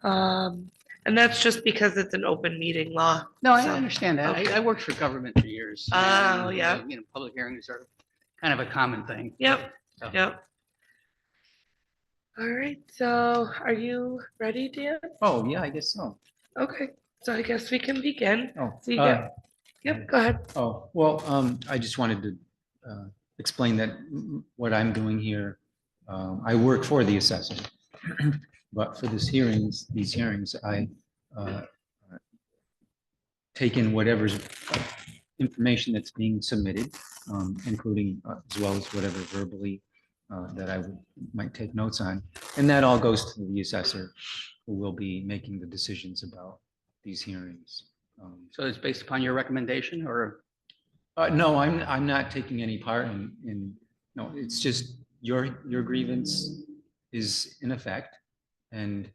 And that's just because it's an open meeting law. No, I So, understand that. okay. I worked for government for years. Oh, and, yeah. Public hearings are kind of a common thing. Yep, So, yep. All right, so are you ready, Dan? Oh, yeah, I guess so. Okay, so I guess we can begin. Oh, So you get, yep, go ahead. oh, well, I just wanted to explain that what I'm doing here, I work for the assessor. But for these hearings, I take in whatever's information that's being submitted, including as well as whatever verbally that I might take notes on. And that all goes to the assessor, who will be making the decisions about these hearings. so it's based upon your recommendation or? No, I'm not taking any part no, it's just your grievance is in effect, and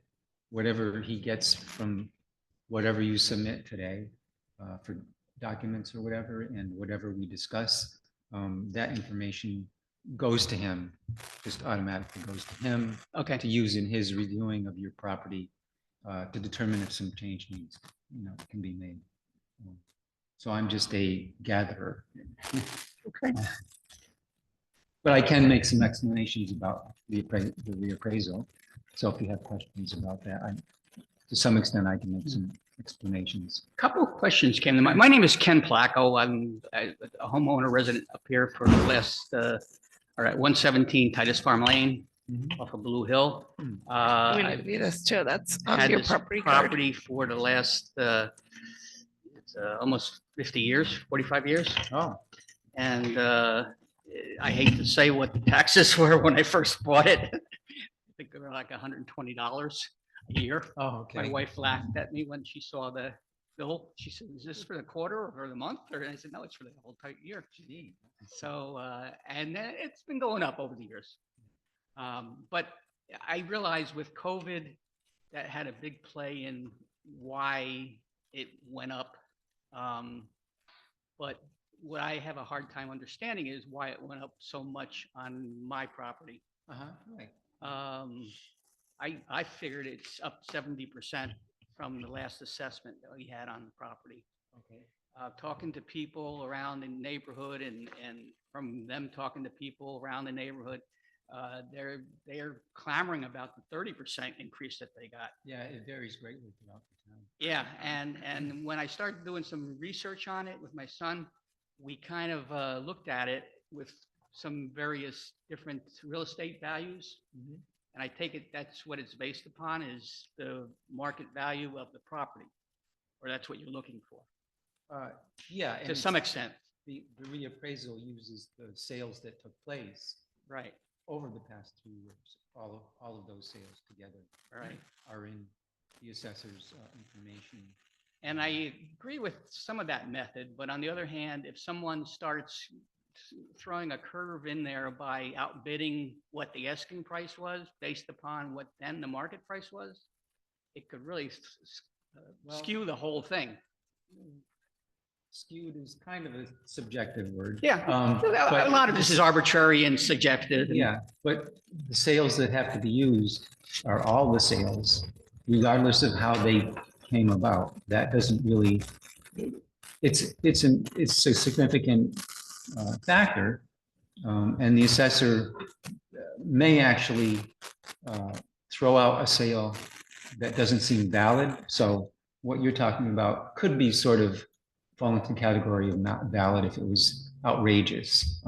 whatever he gets from whatever you submit today for documents or whatever, and whatever we discuss, that information goes to him, just automatically goes to him. Okay. To use in his reviewing of your property to determine if some change needs, can be made. So I'm just a gatherer. Okay. But I can make some explanations about the reappraisal. So if you have questions about that, to some extent, I can make some explanations. Couple of questions came to mind. My name is Ken Placco. I'm a homeowner resident up here for the last, all right, 117 Titus Farm Lane off of Blue Hill. I'm gonna I've do this too. That's on had your this property card. property for the last, it's almost 50 years, 45 years. Oh, And I hate to say what the taxes were when I first bought it. I think they were like $120 a year. oh, okay. My wife laughed at me when she saw the bill. She said, "Is this for the quarter or for the month?" Or I said, "No, it's for the whole year." So, and then it's been going up over the years. But I realized with COVID, that had a big play in why it went up. But what I have a hard time understanding is why it went up so much on my property. Right. I figured it's up 70% from the last assessment that we had on the property. Okay. Talking to people around the neighborhood and from them talking to people around the neighborhood, they're clamoring about the 30% increase that they got. Yeah, it varies greatly throughout the town. Yeah, and when I started doing some research on it with my son, we kind of looked at it with some various different real estate values. And I take it that's what it's based upon, is the market value of the property, or that's what you're looking for. Yeah. To some extent. The reappraisal uses the sales that took place Right. over the past 2 years. All of those sales together, Right. are in the assessor's information. And I agree with some of that method, but on the other hand, if someone starts throwing a curve in there by outbidding what the asking price was based upon what then the market price was, it could really skew the whole thing. Skewed is kind of a subjective word. Yeah, but a lot of this is arbitrary and subjective. Yeah, but the sales that have to be used are all the sales, regardless of how they came about. That doesn't really, it's a significant factor, and the assessor may actually throw out a sale that doesn't seem valid. So what you're talking about could be sort of fall into the category of not valid if it was outrageous.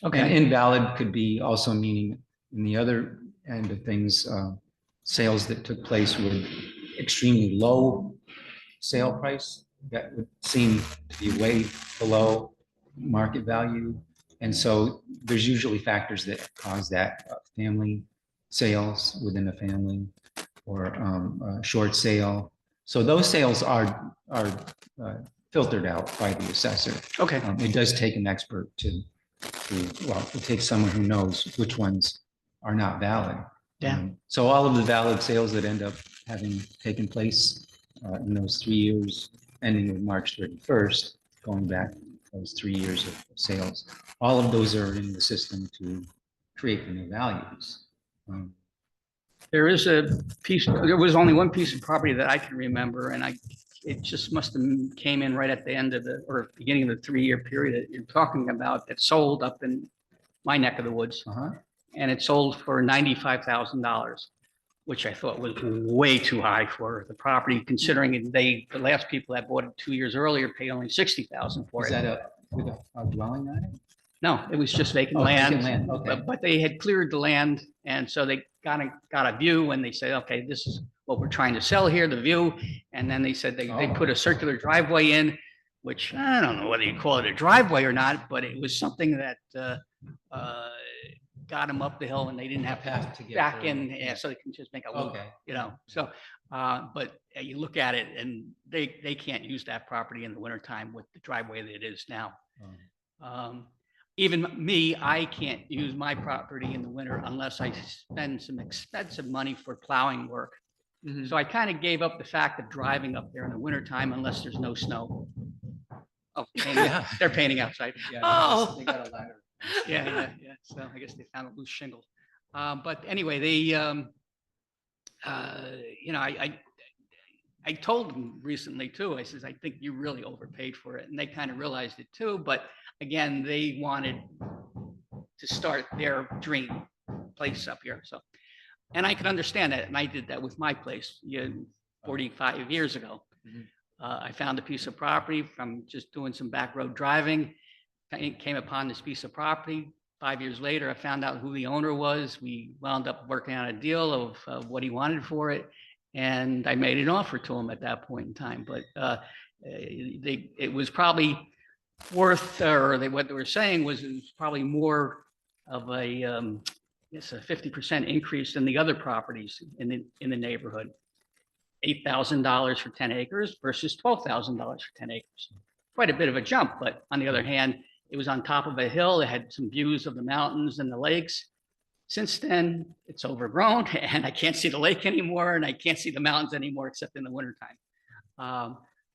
Okay. And invalid could be also meaning in the other end of things, sales that took place with extremely low sale price that would seem to be way below market value. And so there's usually factors that cause that, family sales within a family, or short sale. So those sales are filtered out by the assessor. Okay. It does take an expert well, it takes someone who knows which ones are not valid. Yeah. So all of the valid sales that end up having taken place in those 3 years, ending with March 31st, going back those 3 years of sales, all of those are in the system to create the new values. There is a piece, there was only one piece of property that I can remember, and it just must have came in right at the end of the, or beginning of the 3-year period that you're talking about that sold up in my neck of the woods. Uh-huh. And it sold for $95,000, which I thought was way too high for the property, considering the last people that bought it 2 years earlier paid only $60,000 for Is it. that with a dwelling on it? No, it was just vacant Oh, land. vacant land, okay. But they had cleared the land, and so they got a view, and they said, okay, this is what we're trying to sell here, the view. And then they said they Oh. put a circular driveway in, which I don't know whether you call it a driveway or not, but it was something that got them up the hill, and they didn't have Path to to get back through. in, yeah, so they can just make a loop, Okay. you know, so. But you look at it, and they can't use that property in the wintertime with the driveway that it is now. Even me, I can't use my property in the winter unless I spend some expensive money for plowing work. Mhm. So I kind of gave up the fact of driving up there in the wintertime unless there's no snow. Oh, Yeah. they're painting outside. Yeah, Oh. they got a ladder. Yeah. So I guess they found a loose shingle. But anyway, I told them recently too, I says, I think you really overpaid for it. And they kind of realized it too. But again, they wanted to start their dream place up here. So, and I could understand that. And I did that with my place 45 years ago. Mhm. I found a piece of property from just doing some back road driving. Came upon this piece of property. 5 years later, I found out who the owner was. We wound up working on a deal of what he wanted for it. And I made an offer to him at that point in time, but it was probably worth, what they were saying was it was probably more of a 50% increase than the other properties in the neighborhood. $8,000 for 10 acres versus $12,000 for 10 acres. Quite a bit of a jump, but on the other hand, it was on top of a hill. It had some views of the mountains and the lakes. Since then, it's overgrown and I can't see the lake anymore and I can't see the mountains anymore except in the wintertime.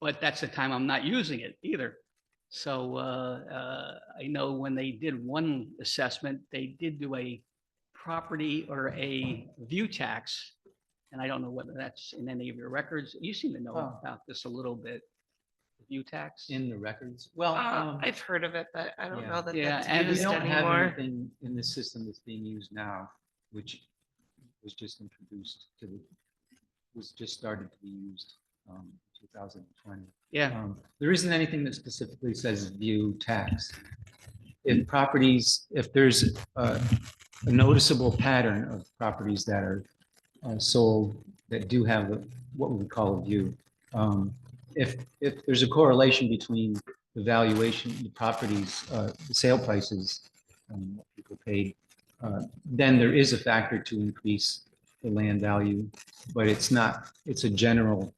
But that's the time I'm not using it either. So I know when they did one assessment, they did do a property or a view tax. And I don't know whether that's in any of your records. You seem to know about this a little bit. View tax. In the records? Well, I've heard of it, but I don't yeah. know that Yeah, that's and we we used don't have anymore. anything in the system that's being used now, which was just introduced was just started to be used in 2020. Yeah. There isn't anything that specifically says view tax. If there's a noticeable pattern of properties that are sold that do have what we would call a view, if there's a correlation between the valuation, the properties, the sale prices, what people paid, then there is a factor to increase the land value, but it's a general,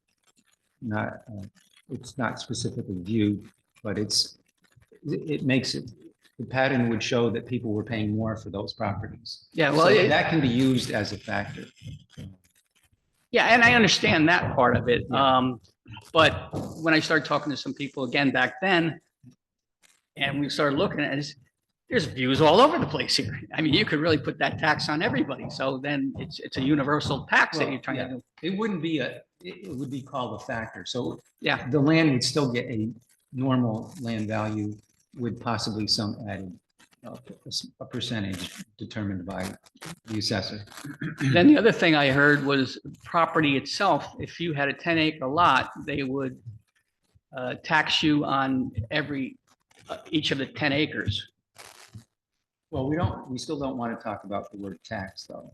it's not specifically viewed, but it makes it, the pattern would show that people were paying more for those properties. Yeah, well, So that can be used as a factor. yeah, and I understand that part of it. But when I started talking to some people again back then, and we started looking at it, there's views all over the place here. I mean, you could really put that tax on everybody. So then it's a universal tax that you're trying to do. It wouldn't be it would be called a factor. So Yeah. the land would still get a normal land value with possibly some added, a percentage determined by the assessor. Then the other thing I heard was property itself. If you had a 10-acre lot, they would tax you on each of the 10 acres. Well, we still don't want to talk about the word tax though.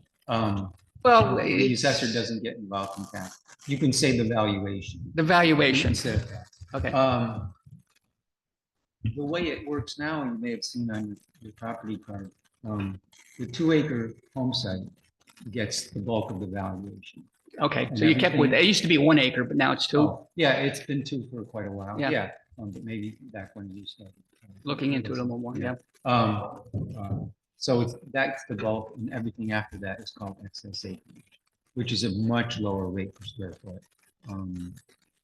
Well, The assessor doesn't get involved in tax. You can say the valuation. the valuation. Instead of tax. Okay. The way it works now, you may have seen on your property card, the 2-acre home site gets the bulk of the valuation. Okay. So you kept with, it used to be 1 acre, but now it's 2. Oh, yeah, it's been 2 for quite a while. Yeah. Yeah, but maybe back when you started. Looking into it a little more. Yeah. So that's the bulk, and everything after that is called excess acreage, which is a much lower rate per square foot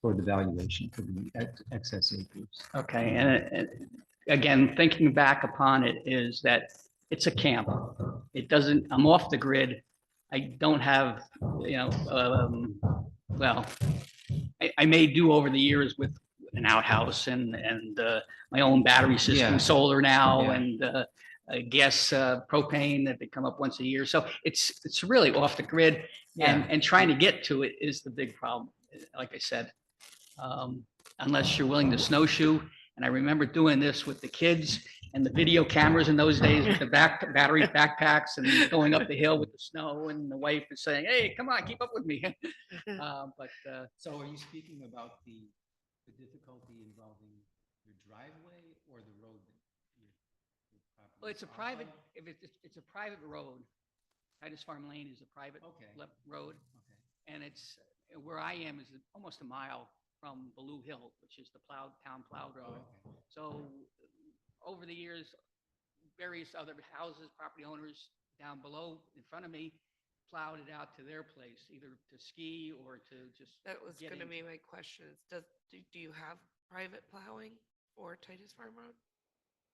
for the valuation for the excess acres. Okay. And again, thinking back upon it is that it's a camp. It doesn't, I'm off the grid. I don't have, well, I may do over the years with an outhouse and my own battery system, Yeah. solar now, Yeah. and gas, propane that they come up once a year. So it's really off the grid, Yeah. and trying to get to it is the big problem. Like I said, unless you're willing to snowshoe. And I remember doing this with the kids and the video cameras in those days with the battery backpacks and going up the hill with the snow, and the wife is saying, "Hey, come on, keep up with me." So are you speaking about the difficulty involving your driveway or the road? Well, it's a private, if it's a private road. Titus Farm Lane is a private Okay. road, Okay. and it's, where I am is almost a mile from Blue Hill, which is the town plowed road. Oh, okay. So over the years, various other houses, property owners down below in front of me plowed it out to their place, either to ski or to just. That was get gonna in. be my question. Do you have private plowing for Titus Farm Road?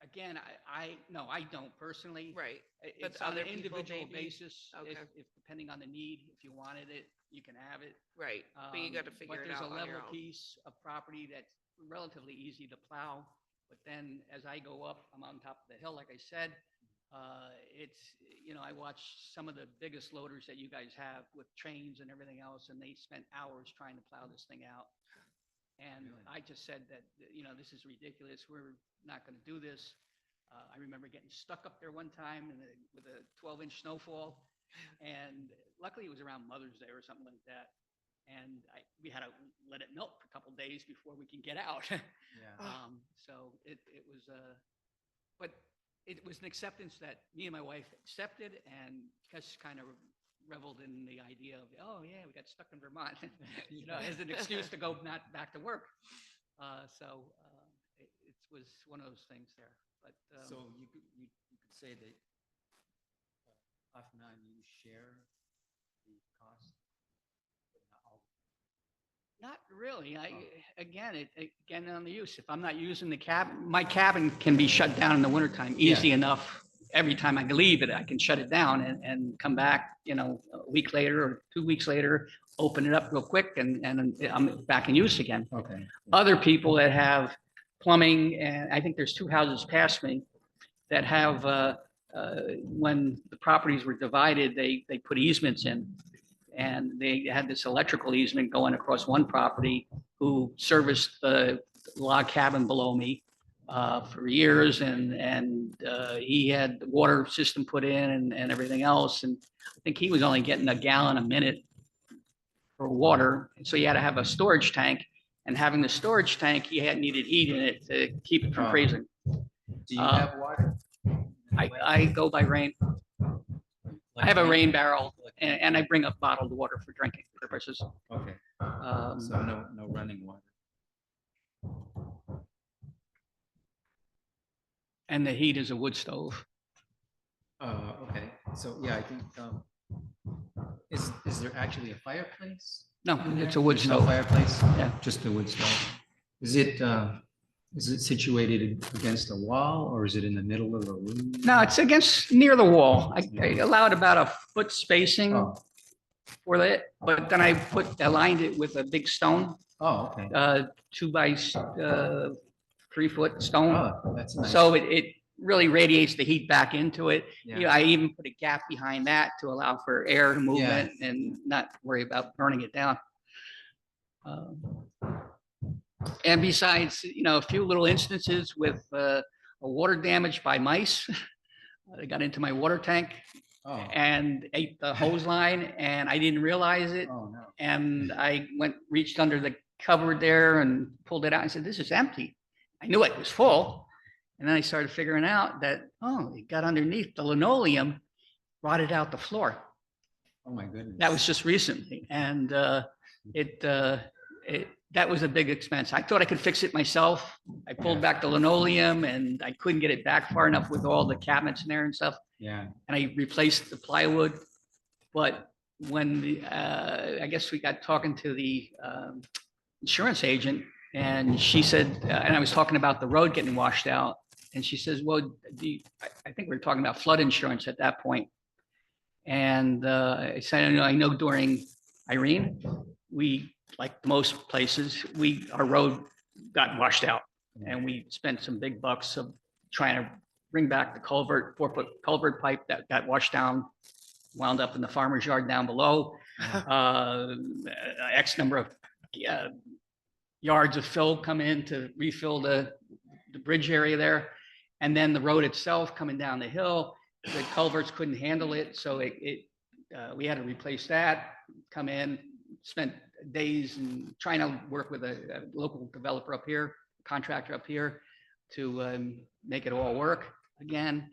Again, no, I don't personally. Right, but It's on other an people individual maybe? basis. Okay. If depending on the need, if you wanted it, you can have it. right, but you gotta figure it out But on there's a your level own. piece of property that's relatively easy to plow. But then as I go up, I'm on top of the hill, like I said. It's, I watch some of the biggest loaders that you guys have with trains and everything else, and they spent hours trying to plow this thing out. And Really? I just said that, this is ridiculous. We're not going to do this. I remember getting stuck up there one time with a 12-inch snowfall. And luckily it was around Mother's Day or something like that. And we had to let it melt for a couple days before we can get out. Yeah. So it was, but it was an acceptance that me and my wife accepted, and just kind of reveled in the idea of, oh yeah, we got stuck in Vermont, as an excuse to go not back to work. It was one of those things there. But So you could say that off and on you share the cost, but not all. not really. Again, on the use. If I'm not using the cabin, my cabin can be shut down in the wintertime, easy enough. Every time I leave it, I can shut it down and come back, a week later or 2 weeks later, open it up real quick, and I'm back in use again. Okay. Other people that have plumbing, and I think there's 2 houses past me that have, when the properties were divided, they put easements in. And they had this electrical easement going across one property who serviced the log cabin below me for years. And he had the water system put in and everything else. And I think he was only getting a gallon a minute for water. So he had to have a storage tank. And having the storage tank, he needed heat in it to keep it from freezing. Do you have water? I go by rain. I have a rain barrel, and I bring up bottled water for drinking purposes. Okay. So no running water. And the heat is a wood stove. Okay. So yeah, I think is there actually a fireplace? No, it's a wood There's no stove. fireplace? Yeah. Just a wood stove. Is it situated against a wall, or is it in the middle of a room? No, it's near the wall. I allowed about a foot spacing Oh, for it, but then I lined it with a big stone, oh, okay. 2 by 3 foot stone. Oh, that's nice. So it really radiates the heat back into it. Yeah. I even put a gap behind that to allow for air movement and not worry about burning it down. And besides, a few little instances with a water damage by mice. They got into my water tank Oh, and ate the hose line, and I didn't realize it. oh, no. And I reached under the cupboard there and pulled it out and said, "This is empty." I knew it was full. And then I started figuring out that, it got underneath the linoleum, rotted out the floor. Oh, my goodness. That was just recently. And that was a big expense. I thought I could fix it myself. I pulled back the linoleum and I couldn't get it back far enough with all the cabinets in there and stuff. Yeah. And I replaced the plywood. But when I guess we got talking to the insurance agent, and she said, and I was talking about the road getting washed out. And she says, well, I think we were talking about flood insurance at that point. And I said, I know during Irene, we, like most places, our road got washed out. And we spent some big bucks of trying to bring back the culvert, 4-foot culvert pipe that got washed down, wound up in the farmer's yard down below. X number of yards of fill come in to refill the bridge area there. And then the road itself coming down the hill, the culverts couldn't handle it. So we had to replace that, come in, spent days and trying to work with a local developer up here, contractor up here to make it all work again.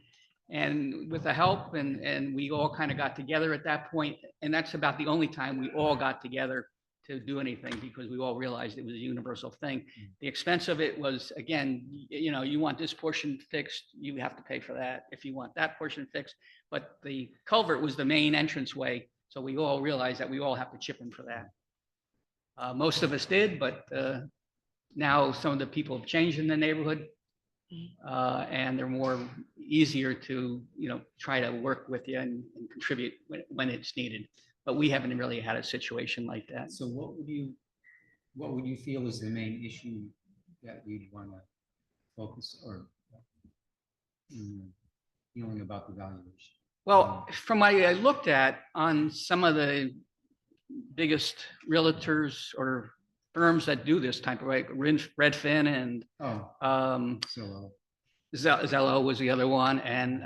And with the help, and we all kind of got together at that point, and that's about the only time we all got together to do anything, because we all realized it was a universal thing. The expense of it was, again, you want this portion fixed, you have to pay for that. If you want that portion fixed, but the culvert was the main entranceway, so we all realized that we all have to chip in for that. Most of us did, but now some of the people have changed in the neighborhood, and they're more easier to, try to work with you and contribute when it's needed. But we haven't really had a situation like that. So what would you feel is the main issue that you'd want to focus or feeling about the valuation? Well, from what I looked at on some of the biggest realtors or firms that do this type of, like Redfin and So Zello was the other one, and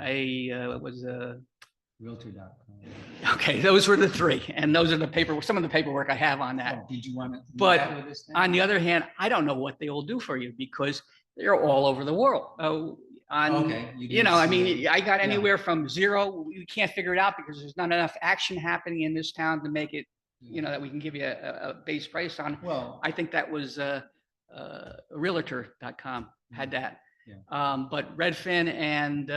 Realtor.com. okay, those were the three, and those are some of the paperwork I have on that. Did you want to? But on the other hand, I don't know what they will do for you, because they're all over the world. Okay, I got anywhere from zero. We can't figure it out because there's not enough action happening in this town to make it, that we can give you a base price on. Well, I think that was Realtor.com had that. Yeah. But Redfin and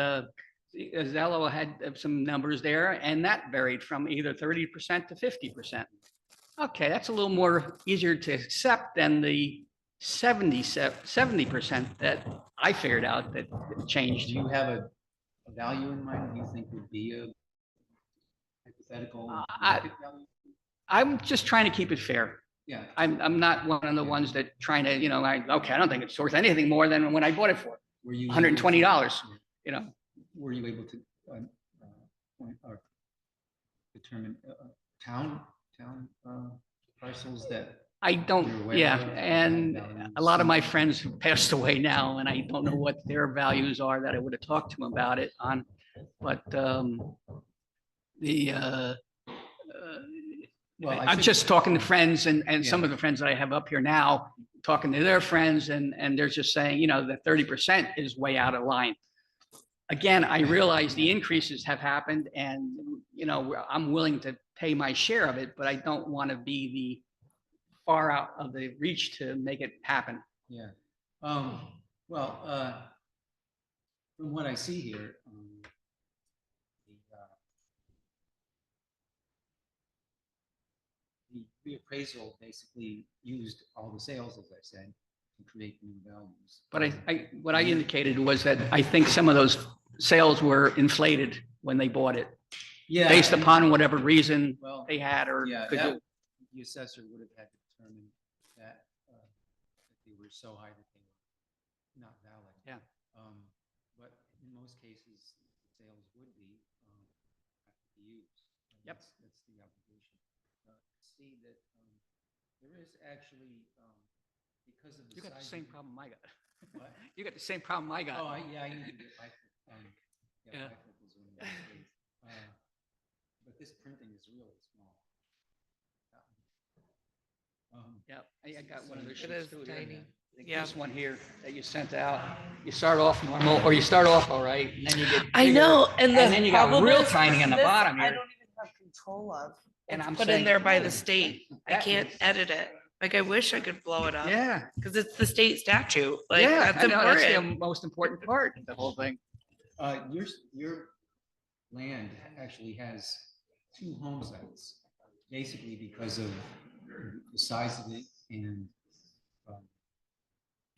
Zello had some numbers there, and that varied from either 30% to 50%. Okay, that's a little more easier to accept than the 70% that I figured out that changed. do you have a value in mind? Do you think would be a hypothetical market value? I'm just trying to keep it fair. Yeah. I'm not one of the ones that trying to, I don't think it's worth anything more than when I bought it for Were you $120, Were you able to point or determine town parcels that? I don't, You're aware yeah, of and values? a lot of my friends have passed away now, and I don't know what their values are that I would have talked to them about it on, but Well, I I'm think- just talking to friends and some of the friends that I have up here now, talking to their friends, and they're just saying, that 30% is way out of line. Again, I realize the increases have happened, and, I'm willing to pay my share of it, but I don't want to be the far out of the reach to make it happen. Yeah. Well, from what I see here, the reappraisal basically used all the sales, as I said, to create new values. But what I indicated was that I think some of those sales were inflated when they bought it, Yeah. based upon whatever reason Well, they had or yeah, could do. the assessor would have had to determine that they were so high that they were not valid. Yeah. But in most cases, sales would be have to be used. And Yep. That's the obligation. See that there is actually because of the You got the size same of problem I got. What? You got the same problem I got. I need to get Yeah. bifocals on the space. But this printing is really small. Yeah, I got one of those It sheets is too. tiny. Like Yeah. This one here that you sent out, you start off normal, or you start off all right, and then you get I bigger, know, and then you got problem real is, tiny on the this bottom I here. don't even have control of. And It's I'm put in saying, there by "Oh, the state. I that can't is- edit it. Like, I wish I could blow it up. Yeah, Because it's the state statute. Like, yeah, that's I know, that's the important. most important part of the whole thing. Your land actually has 2 home sites, basically because of the size of it and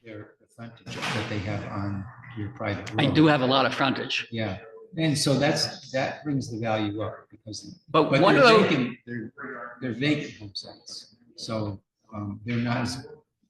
the frontage that they have on your private road. I do have a lot of frontage. Yeah, And so that brings the value up because. But But one they're of those, vacant, they're vacant home sites. So they're not as,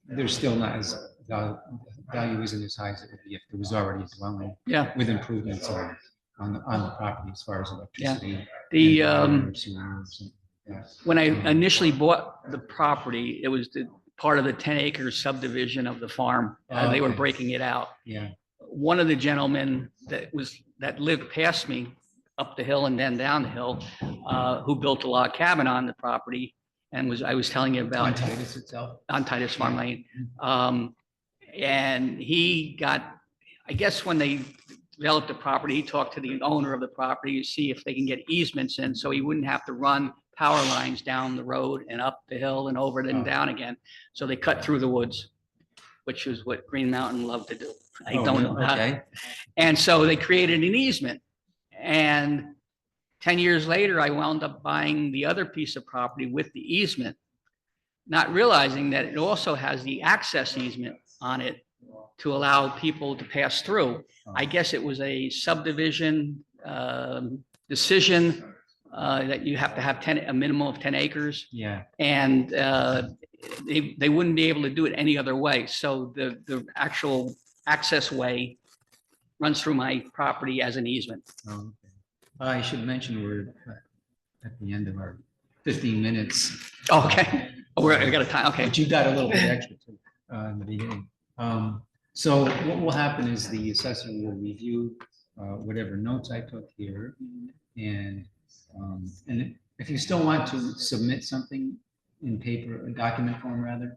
they're still not as, value isn't as high as it would be if there was already a dwelling yeah, with improvements on the property as far as electricity. the, and water, sewer, and something like that. when I initially bought the property, it was the part of the 10-acre subdivision of the farm. They were Okay. breaking it out. Yeah, One of the gentlemen that lived past me up the hill and then down the hill, who built a log cabin on the property and I was telling you on about Titus itself. on Titus Farm Lane. And he got, I guess when they developed the property, he talked to the owner of the property to see if they can get easements in so he wouldn't have to run power lines down the road and up the hill and over it and down again. So they cut through the woods, which is what Green Mountain loved to do. I don't know how. Okay. And so they created an easement. And 10 years later, I wound up buying the other piece of property with the easement, not realizing that it also has the access easement on it to allow people to pass through. I guess it was a subdivision decision that you have to have a minimum of 10 acres. Yeah, And they wouldn't be able to do it any other way. So the actual access way runs through my property as an easement. oh, okay. I should mention we're at the end of our 15 minutes. Okay. Oh, I got a time. Okay. But you got a little bit extra too, in the beginning. So what will happen is the assessor will review whatever notes I took here. And if you still want to submit something in paper, a document form rather,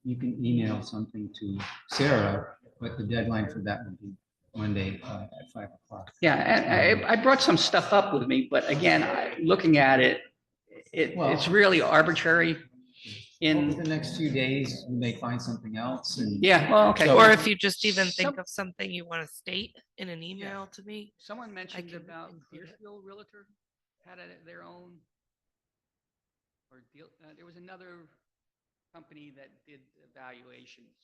you can email something to Sarah, but the deadline for that would be Monday at 5 o'clock. Yeah, and I brought some stuff up with me, but again, looking at it, it's really arbitrary. Over the next few days, you may find something else and. Yeah, well, okay. So- Or if you just even think Some- of something you want to state in an email to me. Someone mentioned can about include it. Deerfield Realtor had their own, or there was another company that did evaluations.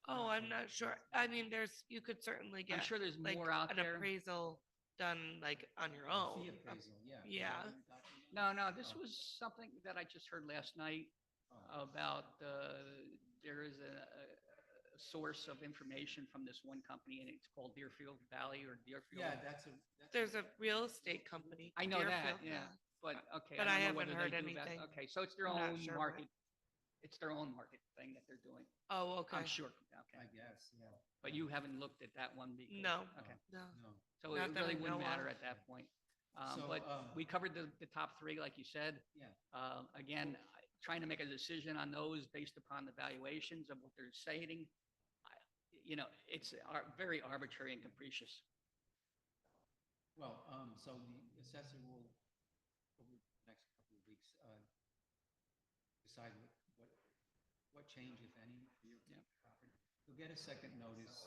Oh, I'm not sure. I mean, you could certainly I'm get sure there's like more out an there. appraisal done like on your own. Fee appraisal, yeah. Yeah. No, this was something that I just heard last night about, there is a source of information from this one company and it's called Deerfield Valley or Deerfield. Yeah, that's There's a real estate company. I know that, Deerfield yeah, Valley. but okay. But don't I know haven't whether they heard do that. anything. Okay, so it's their I'm not own sure what. market. It's their own market thing that they're doing. Oh, okay. I'm sure. Okay, I guess, yeah. but you haven't looked at that one because. No. Okay, No. No. so Not it that I really wouldn't know matter of. at that point. So, But we covered the top three, like you said. Yeah. Again, trying to make a decision on those based upon the valuations of what they're stating. It's very arbitrary and capricious. Well, so the assessor will, over the next couple of weeks, decide what change, if any, for your property. You'll get a second notice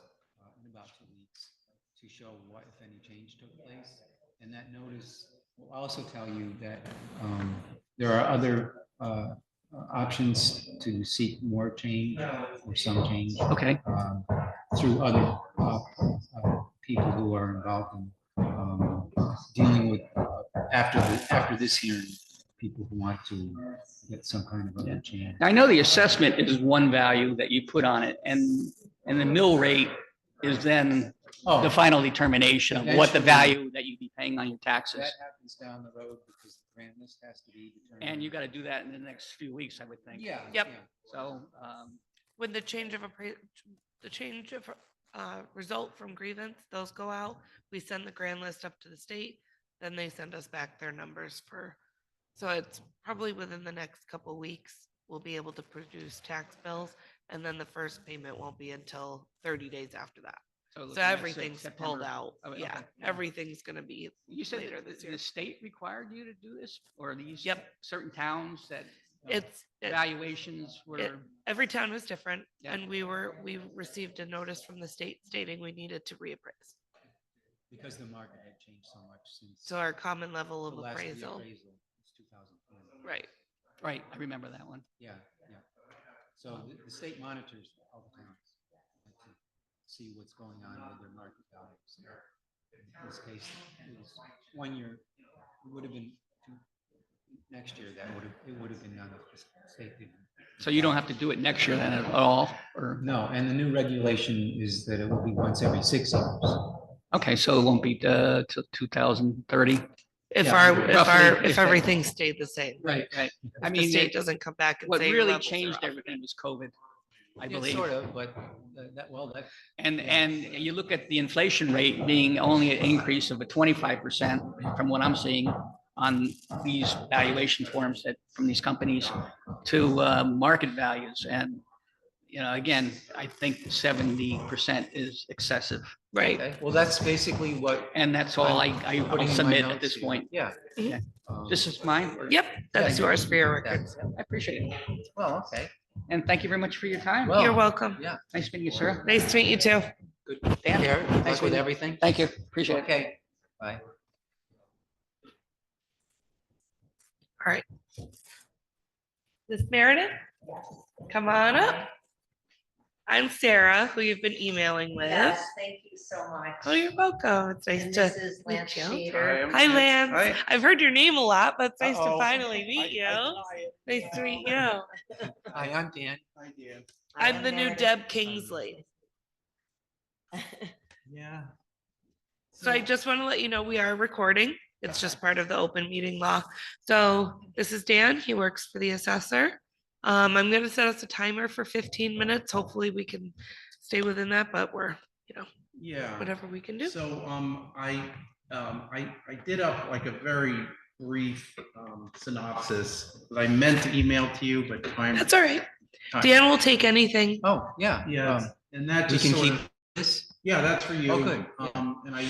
in about 2 weeks to show what, if any, change took place. And that notice will also tell you that there are other options to seek more change or some change Okay. through other people who are involved in dealing with after this hearing, people who want to get some kind of other change. I know the assessment is one value that you put on it, and the mill rate is then the final determination of what the value that you'd be paying on your taxes. That happens down the road because the grant list has to be determined. And you got to do that in the next few weeks, I would think. Yeah. Yep. yeah. So, When the change of result from grievance, those go out, we send the grand list up to the state, then they send us back their numbers so it's probably within the next couple of weeks, we'll be able to produce tax bills, and then the first payment won't be until 30 days after that. looking So at everything's pulled September. out. Oh, okay, Yeah, yeah. everything's gonna be You said later that this the year. state required you to do this, or these Yep. certain towns that it- valuations were? Every town was different, Yeah. and we received a notice from the state stating we needed to reappraise. Because the market had changed so much since So our common level the of last appraisal, reappraisal was 2020. right? Right, I remember that one. Yeah, yeah. So the state monitors all the towns to see what's going on with their market values. in this case, it was 1 year, it would have been next year, it would have been none of the state. So you don't have to do it next year then at all, or? No, and the new regulation is that it will be once every 6 years. Okay, so it won't be till 2030? If Yeah, roughly, if everything stayed the same. Right. I The mean, state doesn't come back and what say. your really levels are changed off. everything was COVID, I Yeah, believe. sort of, but that. And you look at the inflation rate being only an increase of a 25% from what I'm seeing on these valuation forms from these companies to market values. And, again, I think 70% is excessive. Right. Okay, well, that's basically what. And that's all I putting will in my submit at notes this here. point. Yeah. Mhm. This This is mine. or- Yep, that's Yeah, yours for your that- records. I appreciate it. Well, okay. And thank you very much for your time. Well, You're welcome. Yeah. Nice meeting you, sir. Nice to meet you too. Good. Dan, Care. nice Luck with meeting you. everything. Thank you. Appreciate it. Okay. Bye. All right. Miss Meredith, come on up. I'm Sarah, who you've been emailing with. Yes, thank you so much. Oh, you're welcome. It's nice And to. this is Lance you. Shader. Hi, Lance. Hi. I've heard your name a lot, but it's nice to Uh-oh. finally meet you. Nice to meet you. Hi, I'm Dan. Hi, Dan. I I'm am the new Meredith. Deb Kingsley. Yeah. So I just want to let you know we are recording. It's just part of the open meeting law. So this is Dan. He works for the assessor. I'm going to set us a timer for 15 minutes. Hopefully we can stay within that, but we're, Yeah. whatever we can do. So, I did up like a very brief, synopsis that I meant to email to you, but time. That's all right. time- Dan will take anything. Oh, yeah. Yeah, and that We just can sort keep of, this. yeah, that's for you. Oh, good. Yeah. And I,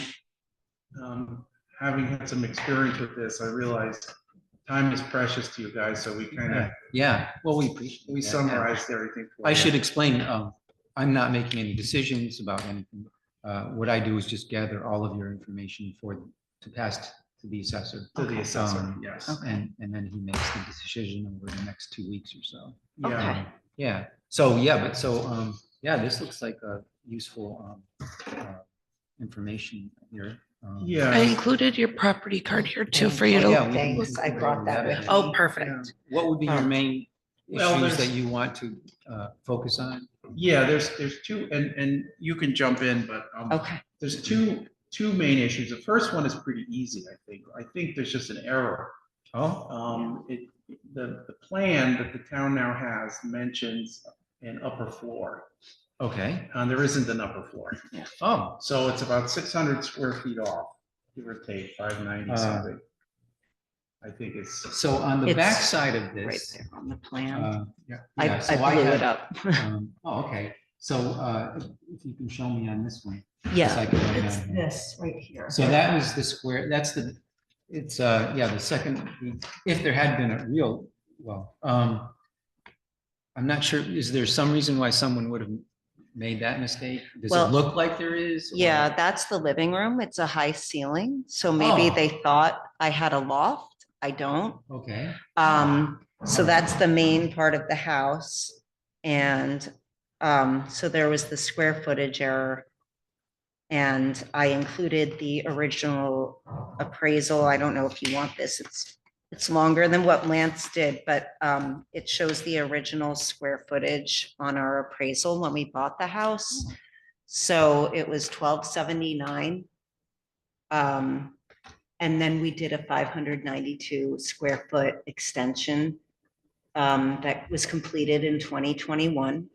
having had some experience with this, I realized time is precious to you guys, so we kind of, Yeah, well, we appreciate. we that, yeah. summarized everything. for I you. should explain, I'm not making any decisions about anything. What I do is just gather all of your information to pass to the assessor. To the assessor, Um, yes. And then he makes the decision over the next 2 weeks or so. Yeah. Yeah, so, yeah, this looks like a useful, information here. I Yeah. included your property card here too for you Oh, yeah, to. we Thanks, can I brought that with me. Oh, perfect. What would be your main Well, issues that there's- you want to, focus on? Yeah, there's two, and you can jump in, but, Okay, there's two main issues. The first one is pretty easy, I think. I think there's just an error. Oh, The plan that the town now has mentions an upper floor, okay. and there isn't an upper floor. Oh, So it's about 600 square feet off, give or take, 590 something. I think it's, so on the It's back side of right this. there on the plan. Yeah, I so blew it have, up. Oh, okay. So, if you can show me on this one. Yeah, I can write it's down here. this right here. So that was the square, it's, the second, if there had been a real, I'm not sure, is there some reason why someone would have made that mistake? Does Well, it look like there is? or- Yeah, that's the living room. It's a high ceiling. So maybe Oh. they thought I had a loft. I don't. Okay, So that's the main part of the house. And so there was the square footage error. And I included the original appraisal. I don't know if you want this. It's longer than what Lance did, but it shows the original square footage on our appraisal when we bought the house. So it was 1279. And then we did a 592 square foot extension that was completed in 2021.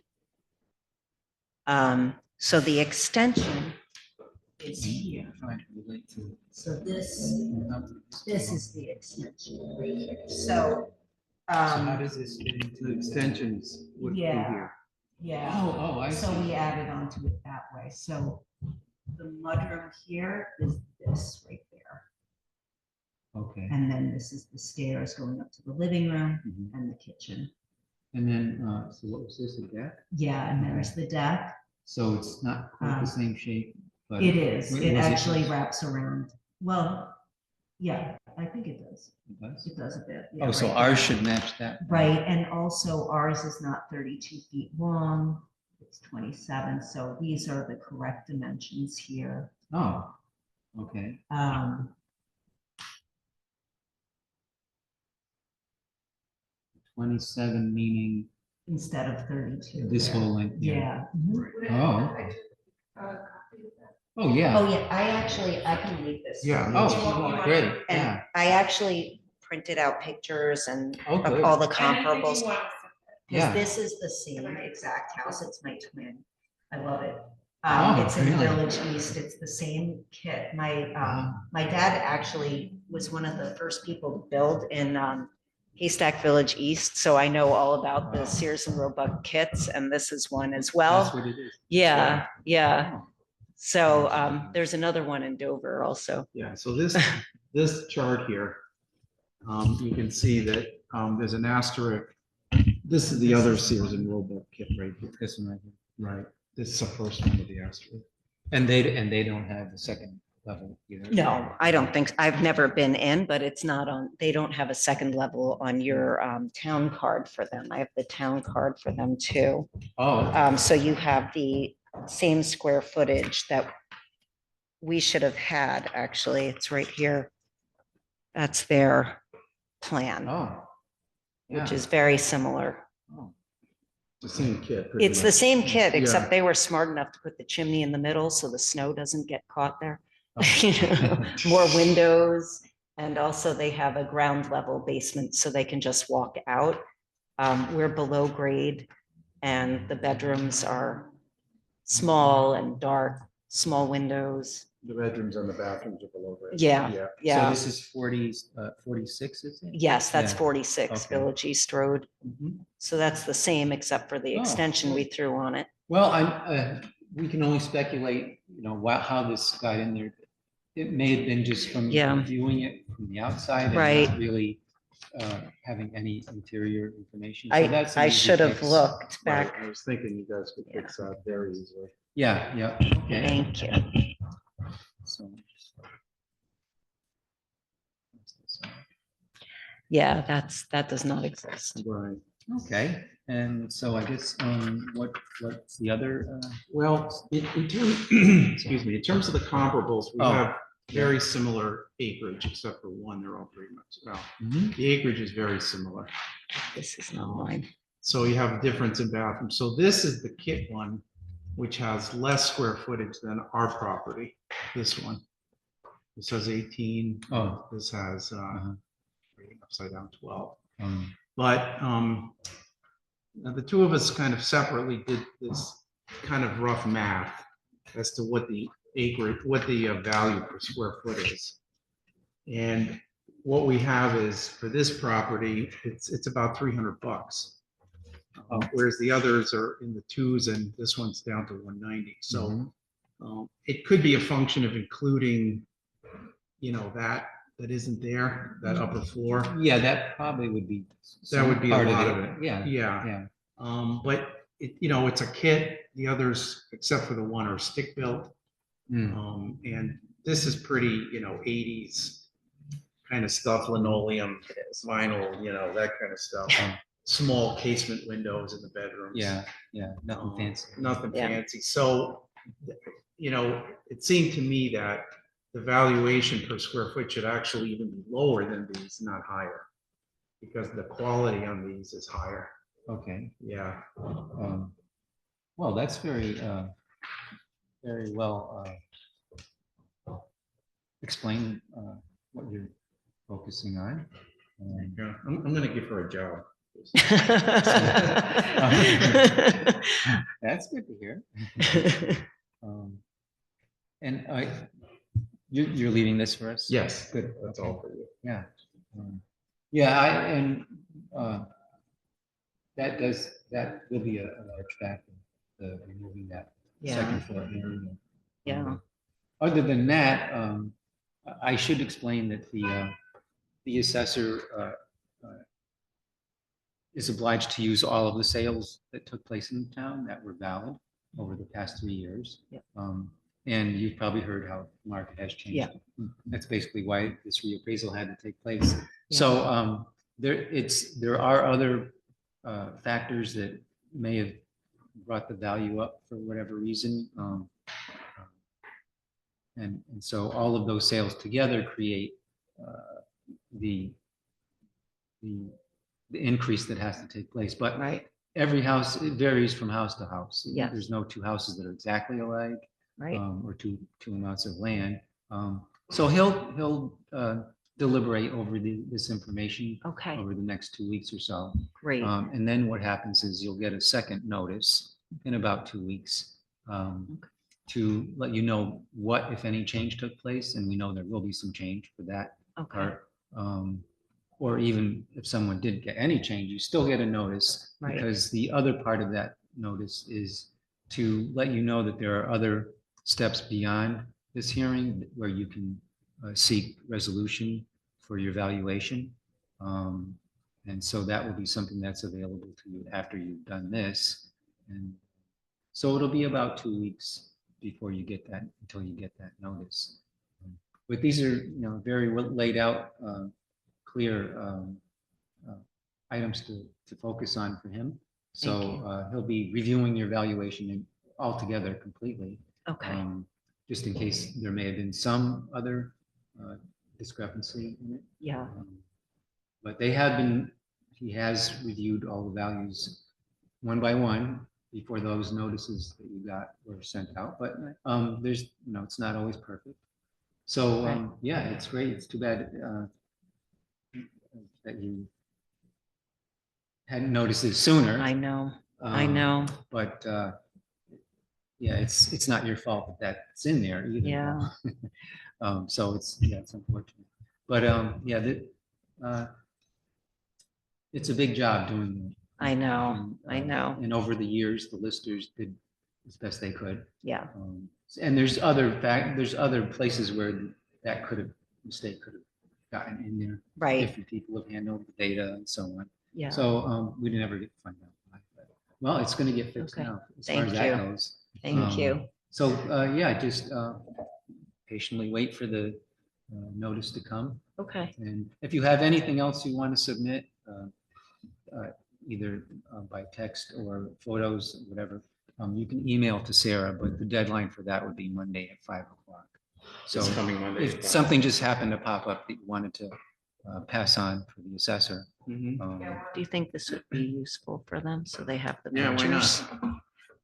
So the extension is here. trying to relate to. So this is the extension right here. So, does this fit into the extensions? would be Yeah. here? yeah. Oh, I So see. we added on to it that way. So the mudroom here is this right there. Okay. And then this is the stairs going up to the living room Mhm. and the kitchen. And then, so what was this, a deck? Yeah, and there's the deck. So it's not quite the same shape, but. It is. Was It it- actually wraps around. Well, yeah, I think it does. It does? It does a bit. yeah, Oh, so right ours there. should match that. Right, and also ours is not 32 feet long, it's 27, so these are the correct dimensions here. Oh, Okay. 27 meaning Instead of 32. this whole length here. Yeah. Oh, oh, yeah. Oh, yeah, I can read this. Yeah. Oh, great, And yeah. I actually printed out pictures and Oh, of good. all the comparables. Because Yeah. this is the same exact house. It's my twin. I love it. Oh, It's in really? Village East. It's the same kit. My dad actually was one of the first people to build in Haystack Village East. So I know all about the Wow. Sears and Roebuck kits, and this is one as That's well. what it is. Yeah, yeah. Oh, So there's another one in Dover also. Yeah, so this chart here, you can see that there's an asterisk. This is the other Sears and Roebuck kit right here. this one right here. Right. This is the first one with the asterisk. And they don't have the second level either. No, I don't think, I've never been in, but it's not on, they don't have a second level on your town card for them. I have the town card for them too. Oh, So you have the same square footage that we should have had, actually. It's right here. That's their plan, oh. which Yeah. is very similar. Oh, The same kit. pretty It's the much. same kit, Yeah. except they were smart enough to put the chimney in the middle so the snow doesn't get caught there. Oh. You know, more windows, and also they have a ground level basement so they can just walk out. We're below grade and the bedrooms are small and dark, small windows. The bedrooms and the bathrooms are below grade. Yeah, Yeah. So yeah. this is 46, is it? Yes, that's Yeah. 46 Okay. Village East Road. Mhm. So that's the same except for the Oh, extension we threw on it. Well, we can only speculate, how this got in there. It may have been just from Yeah. viewing it from the outside and Right. not really having any interior information. So that's an I easy should have fix. looked Right, back. I was thinking you guys could fix that very easily. Yeah, yeah, okay. Thank you. So. Yeah, that does not exist. Right. Okay, and so I guess, what's the other, Well, excuse me, in terms of the comparables, we Oh. have very similar acreage, except for one, they're all pretty much, well, the acreage is very similar. This is not mine. So you have a difference in bathrooms. So this is the kit one, which has less square footage than our property, this one. This has 18. Oh. This has Uh-huh. upside down 12. um, But now the two of us kind of separately did this kind of rough math as to what the acreage, what the value per square foot is. And what we have is for this property, it's about $300. Whereas the others are in the twos and this one's down to 190. So it could be a function of including, that isn't there, that upper floor. Yeah, that probably would be. That would be a part lot it. of it. Yeah, Yeah. yeah. But it's a kit. The others, except for the one, are stick built. Mm. And this is pretty, 80s kind of stuff, linoleum, vinyl, that kind of stuff. Oh. Small casement windows in the bedrooms. Yeah, nothing fancy. Nothing Yeah. fancy. So, it seemed to me that the valuation per square foot should actually even be lower than these, not higher. Because the quality on these is higher. Okay. Yeah. Well, that's very well explained what you're focusing on. Yeah. I'm gonna give her a job. That's good to hear. And you're leaving this for us? Yes. Good. That's okay. all for you. Yeah. Yeah, that will be a large factor, the removing that Yeah, second floor area. yeah. Other than that, I should explain that the assessor is obliged to use all of the sales that took place in the town that were valid over the past 3 years. Yep. And you've probably heard how the market has changed. Yeah. That's basically why this reappraisal had to take place. So there are other factors that may have brought the value up for whatever reason. And so all of those sales together create the, the increase that has to take place. But Right, every house, it varies from house to house. Yes. There's no two houses that are exactly alike, right. or two amounts of land. So he'll deliberate over this information Okay, over the next 2 weeks or so. great. And then what happens is you'll get a second notice in about 2 weeks to let you know what, if any, change took place. And we know there will be some change for that Okay, part. Or even if someone didn't get any change, you still get a notice. Right. Because the other part of that notice is to let you know that there are other steps beyond this hearing where you can seek resolution for your valuation. And so that will be something that's available to you after you've done this. And so it'll be about 2 weeks before you get that, until you get that notice. But these are, very laid out, clear items to focus on for him. Thank So he'll be reviewing your valuation altogether completely. okay, Just in case there may have been some other discrepancy in it. yeah, But he has reviewed all the values one by one before those notices that you got were sent out. But there's, it's not always perfect. So, Right. yeah, it's great. It's too bad that you hadn't noticed it sooner. I know, Um, But yeah, it's not your fault that that's in there either. Yeah. So it's unfortunate. But it's a big job doing it. I know, I know, And over the years, the listers did as best they could. yeah, And there's other places where that mistake could have gotten in there. right, Different people have handled the data and so on. yeah, So we never get to find out why. But, well, it's going to get fixed Okay. now as far as Thank that you. goes. thank you. So yeah, just patiently wait for the notice to come. Okay, And if you have anything else you want to submit, either by text or photos, or whatever, you can email to Sarah, but the deadline for that would be Monday at 5 o'clock. So This coming Monday. if something just happened to pop up that you wanted to pass on for the assessor. do you think this would be useful for them so they have the Yeah, why not? pictures?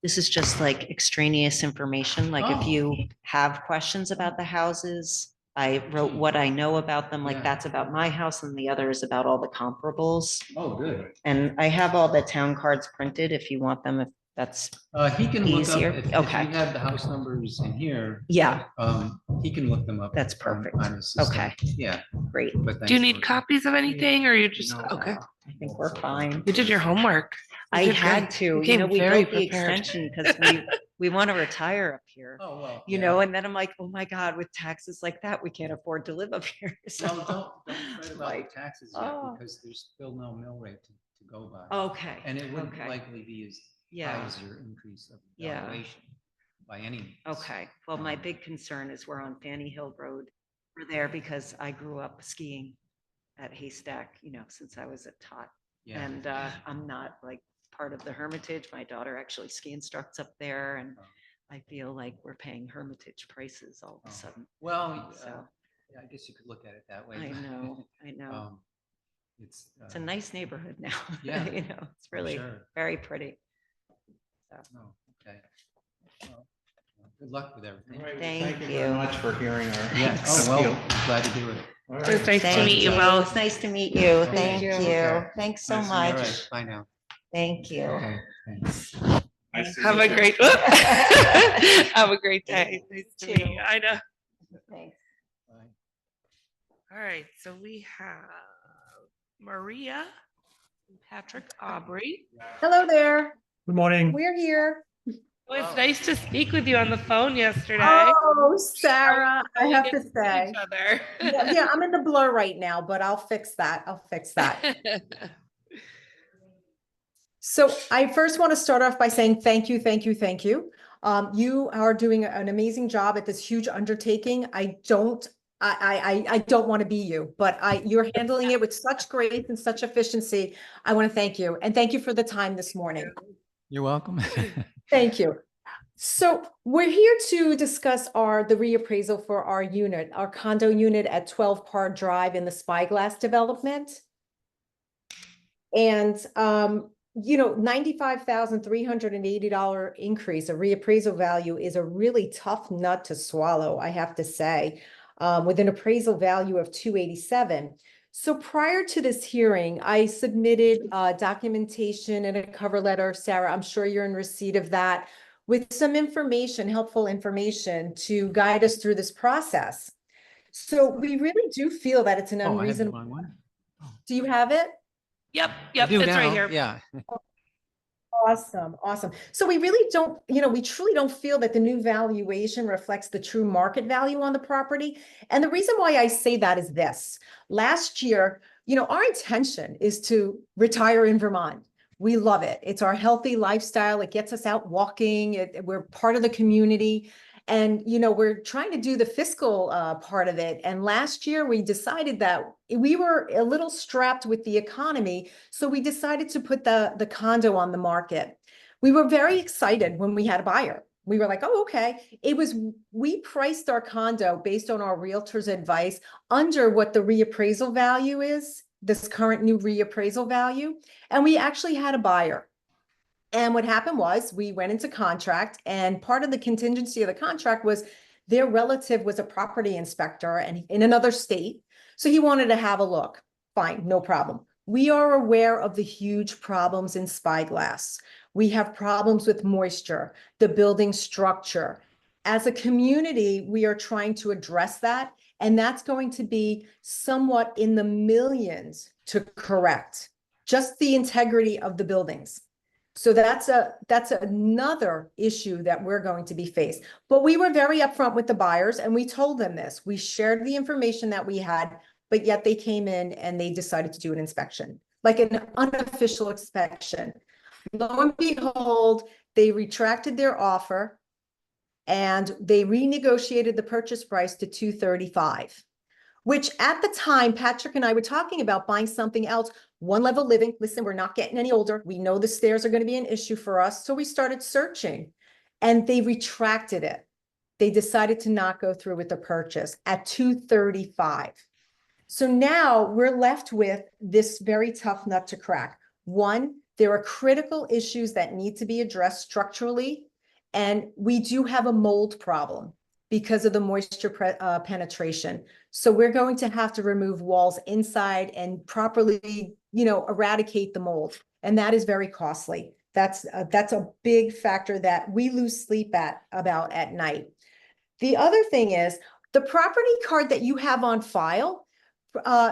This is just like extraneous information, like if Oh. you have questions about the houses, I wrote what I know about them, like Yeah. that's about my house and the other is about all the comparables. Oh, good. And I have all the town cards printed if you want them, if that's, He can look up, Easier? if you Okay. have the house numbers in here, yeah, he can look them up. That's perfect. On his system. Okay. Yeah. great. But Do you thanks need for- copies of anything or you just, No. okay. I think we're fine. You did your homework. You I did had great. to, You you came know, we very built the prepared. extension because we want to retire up here. Oh, well. You yeah. know, and then I'm like, oh my God, with taxes like that, we can't afford to live up here. So, Well, don't fret about like, the taxes yet, oh. because there's still no mill rate to go by. okay. And it wouldn't okay. likely be as high Yeah, as your increase of Yeah. valuation by any means. okay. Well, my big concern is we're on Fanny Hill Road. We're there because I grew up skiing at Haystack, since I was a tot. Yeah. And I'm not like part of the Hermitage. My daughter actually ski instructs up there and Oh. I feel like we're paying Hermitage prices all of Oh. a sudden. Well, So yeah, I guess you could look at it that way. I but, know, I know. It's. It's a nice neighborhood now. Yeah, It's really sure. very pretty. Oh, okay. Well, good luck with everything. All right, Thank very you. much for hearing our. Yeah, oh, well, I'm glad to do it. All It was right. nice to Thank meet you you. both. It's nice to meet you. Okay. Thank you. Okay. Thanks so Nice to meet you. All much. right, bye now. Thank you. Okay, thanks. Nice to Have meet a you. great, have a great day. Nice to meet too. you. I know. Thanks. Bye. All right, so we have Maria and Patrick Aubrey. Hello there. Good morning. We're here. Well, it's nice to speak with you on the phone yesterday. Oh, Sarah, I We have get to see say. each other. Yeah, I'm in the blur right now, but I'll fix that. I'll fix that. So I first want to start off by saying thank you, thank you, thank you. You are doing an amazing job at this huge undertaking. I don't want to be you, but you're handling it with such grace and such efficiency. I want to thank you and thank you for the time this morning. You're welcome. Thank you. So we're here to discuss the reappraisal for our unit, our condo unit at 12 Par Drive in the Spyglass development. And, $95,380 increase, a reappraisal value is a really tough nut to swallow, I have to say, with an appraisal value of 287. So prior to this hearing, I submitted documentation and a cover letter. Sarah, I'm sure you're in receipt of that, with some information, helpful information to guide us through this process. So we really do feel that it's an Oh, I have the unreasonable. wrong one. Do you have it? Yep, I yep, do it's right now, here. yeah. Awesome, awesome. So we really don't, we truly don't feel that the new valuation reflects the true market value on the property. And the reason why I say that is this. Last year, our intention is to retire in Vermont. We love it. It's our healthy lifestyle. It gets us out walking. We're part of the community. And, we're trying to do the fiscal part of it. And last year we decided that we were a little strapped with the economy. So we decided to put the condo on the market. We were very excited when we had a buyer. We were like, oh, okay. We priced our condo based on our realtor's advice under what the reappraisal value is, this current new reappraisal value. And we actually had a buyer. And what happened was we went into contract, and part of the contingency of the contract was their relative was a property inspector and in another state. So he wanted to have a look. Fine, no problem. We are aware of the huge problems in Spyglass. We have problems with moisture, the building structure. As a community, we are trying to address that, and that's going to be somewhat in the millions to correct just the integrity of the buildings. So that's another issue that we're going to be faced. But we were very upfront with the buyers, and we told them this. We shared the information that we had, but yet they came in and they decided to do an inspection, like an unofficial inspection. Lo and behold, they retracted their offer and they renegotiated the purchase price to $235. Which at the time, Patrick and I were talking about buying something else, one level living. Listen, we're not getting any older. We know the stairs are going to be an issue for us. So we started searching, and they retracted it. They decided to not go through with the purchase at $235. So now we're left with this very tough nut to crack. One, there are critical issues that need to be addressed structurally, and we do have a mold problem because of the moisture penetration. So we're going to have to remove walls inside and properly, eradicate the mold. And that is very costly. That's a big factor that we lose sleep about at night. The other thing is the property card that you have on file,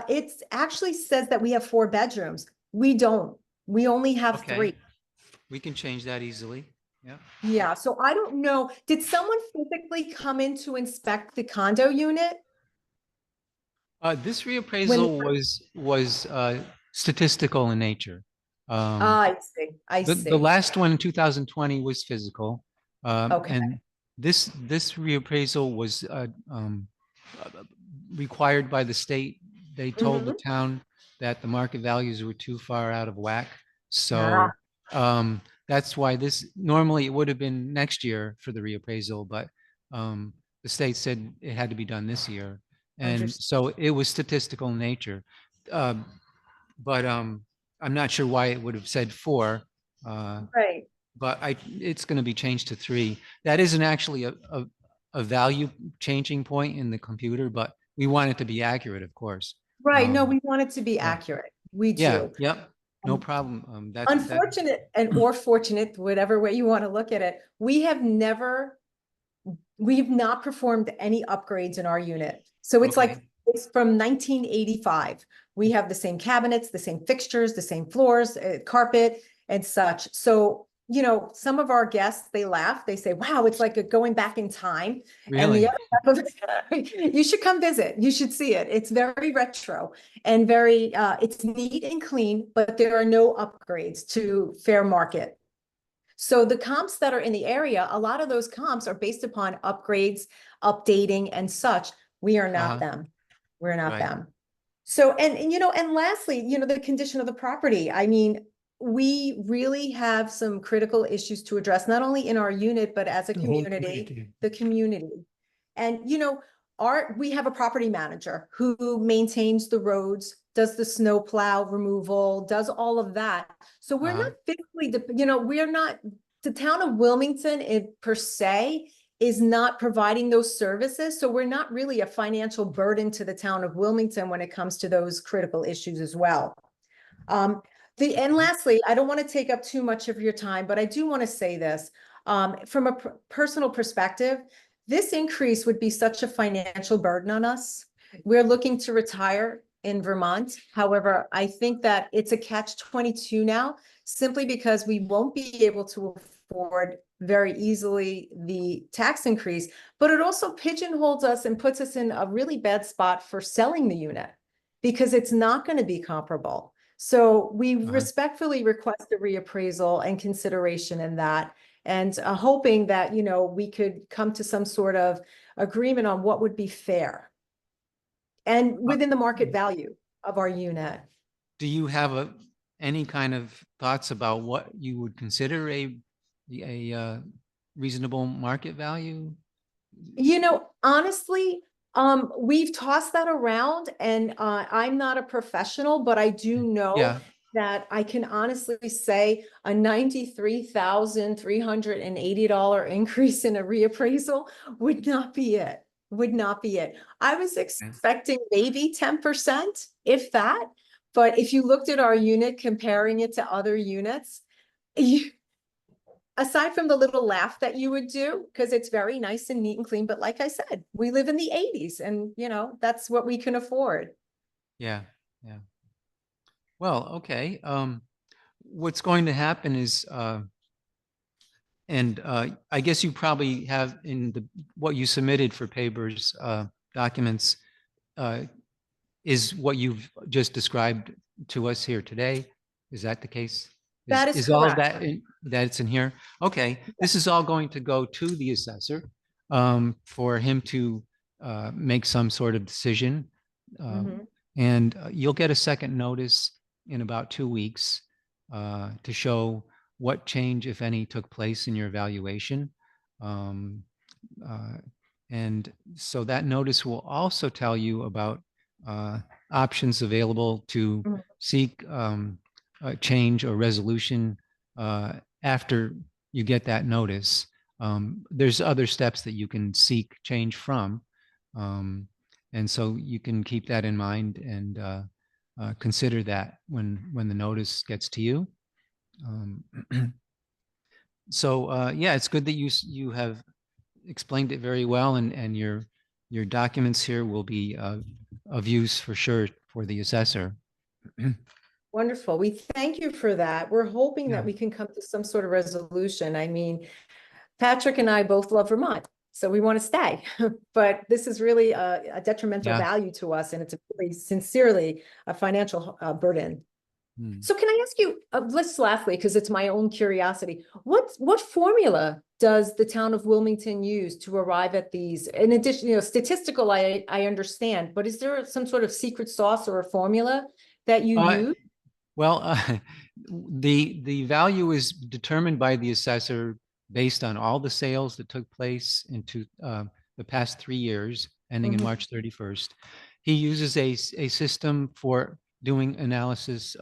it actually says that we have 4 bedrooms. We don't. We only have Okay. 3. We can change that easily. Yeah. Yeah, so I don't know. Did someone physically come in to inspect the condo unit? This reappraisal was statistical in nature. I see, I The see. last one in 2020 was physical. Okay. And this reappraisal was required by the state. They told the town that the market values were too far out of whack. So that's why normally it would have been next year for the reappraisal, but the state said it had to be done this year. And so it was statistical in nature. But I'm not sure why it would have said 4. Right. But it's going to be changed to 3. That isn't actually a value changing point in the computer, but we want it to be accurate, of course. Right. No, we want it to be accurate. We Yeah. do. Yep. No problem. Unfortunate or fortunate, whatever way you want to look at it, we've not performed any upgrades in our unit. So it's like, it's from 1985. We have the same cabinets, the same fixtures, the same floors, carpet and such. So, some of our guests, they laugh, they say, wow, it's like going back in time. Really? And the other half of it, you should come visit. You should see it. It's very retro and very, it's neat and clean, but there are no upgrades to fair market. So the comps that are in the area, a lot of those comps are based upon upgrades, updating and such. We are not them. We're not them. So, and lastly, the condition of the property. I mean, we really have some critical issues to address, not only in our unit, but as a The whole community, community. the community. And, you know, we have a property manager who maintains the roads, does the snow plow removal, does all of that. So we're not physically, we're not, the town of Wilmington per se is not providing those services. So we're not really a financial burden to the town of Wilmington when it comes to those critical issues as well. And lastly, I don't want to take up too much of your time, but I do want to say this. From a personal perspective, this increase would be such a financial burden on us. We're looking to retire in Vermont. However, I think that it's a catch-22 now, simply because we won't be able to afford very easily the tax increase, but it also pigeonholes us and puts us in a really bad spot for selling the unit because it's not going to be comparable. So we respectfully request a reappraisal and consideration in that, and hoping that, you know, we could come to some sort of agreement on what would be fair and within the market value of our unit. Do you have any kind of thoughts about what you would consider a reasonable market value? You know, honestly, we've tossed that around, and I'm not a professional, but I do know that I can honestly say a $93,380 increase in a reappraisal would not be it. Would not be it. I was expecting maybe 10%, if that. But if you looked at our unit, comparing it to other units, aside from the little laugh that you would do, because it's very nice and neat and clean, but like I said, we live in the 80s, and you know, that's what we can afford. Yeah. Well, okay. What's going to happen is, I guess you probably have in what you submitted for papers, documents, is what you've just described to us here today. Is that the case? That is all of correct. that it's in here? Okay, this is all going to go to the assessor for him to make some sort of decision. And you'll get a second notice in about 2 weeks to show what change, if any, took place in your evaluation. And so that notice will also tell you about options available to seek a change or resolution after you get that notice. There's other steps that you can seek change from. And so you can keep that in mind and consider that when the notice gets to you. So yeah, it's good that you have explained it very well, and your documents here will be of use for sure for the assessor. Wonderful. We thank you for that. We're hoping Yeah. that we can come to some sort of resolution. I mean, Patrick and I both love Vermont, so we want to stay. But this is really a detrimental value to us, and it's really sincerely a financial burden. So can I ask you, lastly, because it's my own curiosity, what formula does the town of Wilmington use to arrive at these? In addition, you know, statistical, I understand, but is there some sort of secret sauce or a formula that you use? Well, the value is determined by the assessor based on all the sales that took place into the past 3 years, ending in March 31st. He uses a system for doing analysis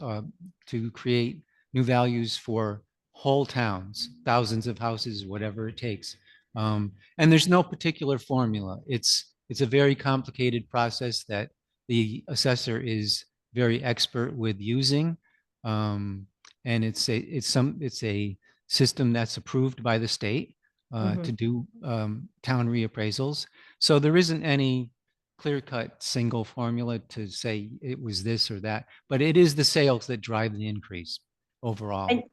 to create new values for whole towns, thousands of houses, whatever it takes. And there's no particular formula. It's a very complicated process that the assessor is very expert with using. And it's a system that's approved by the state to do town reappraisals. So there isn't any clear-cut single formula to say it was this or that, but it is the sales that drive the increase overall. And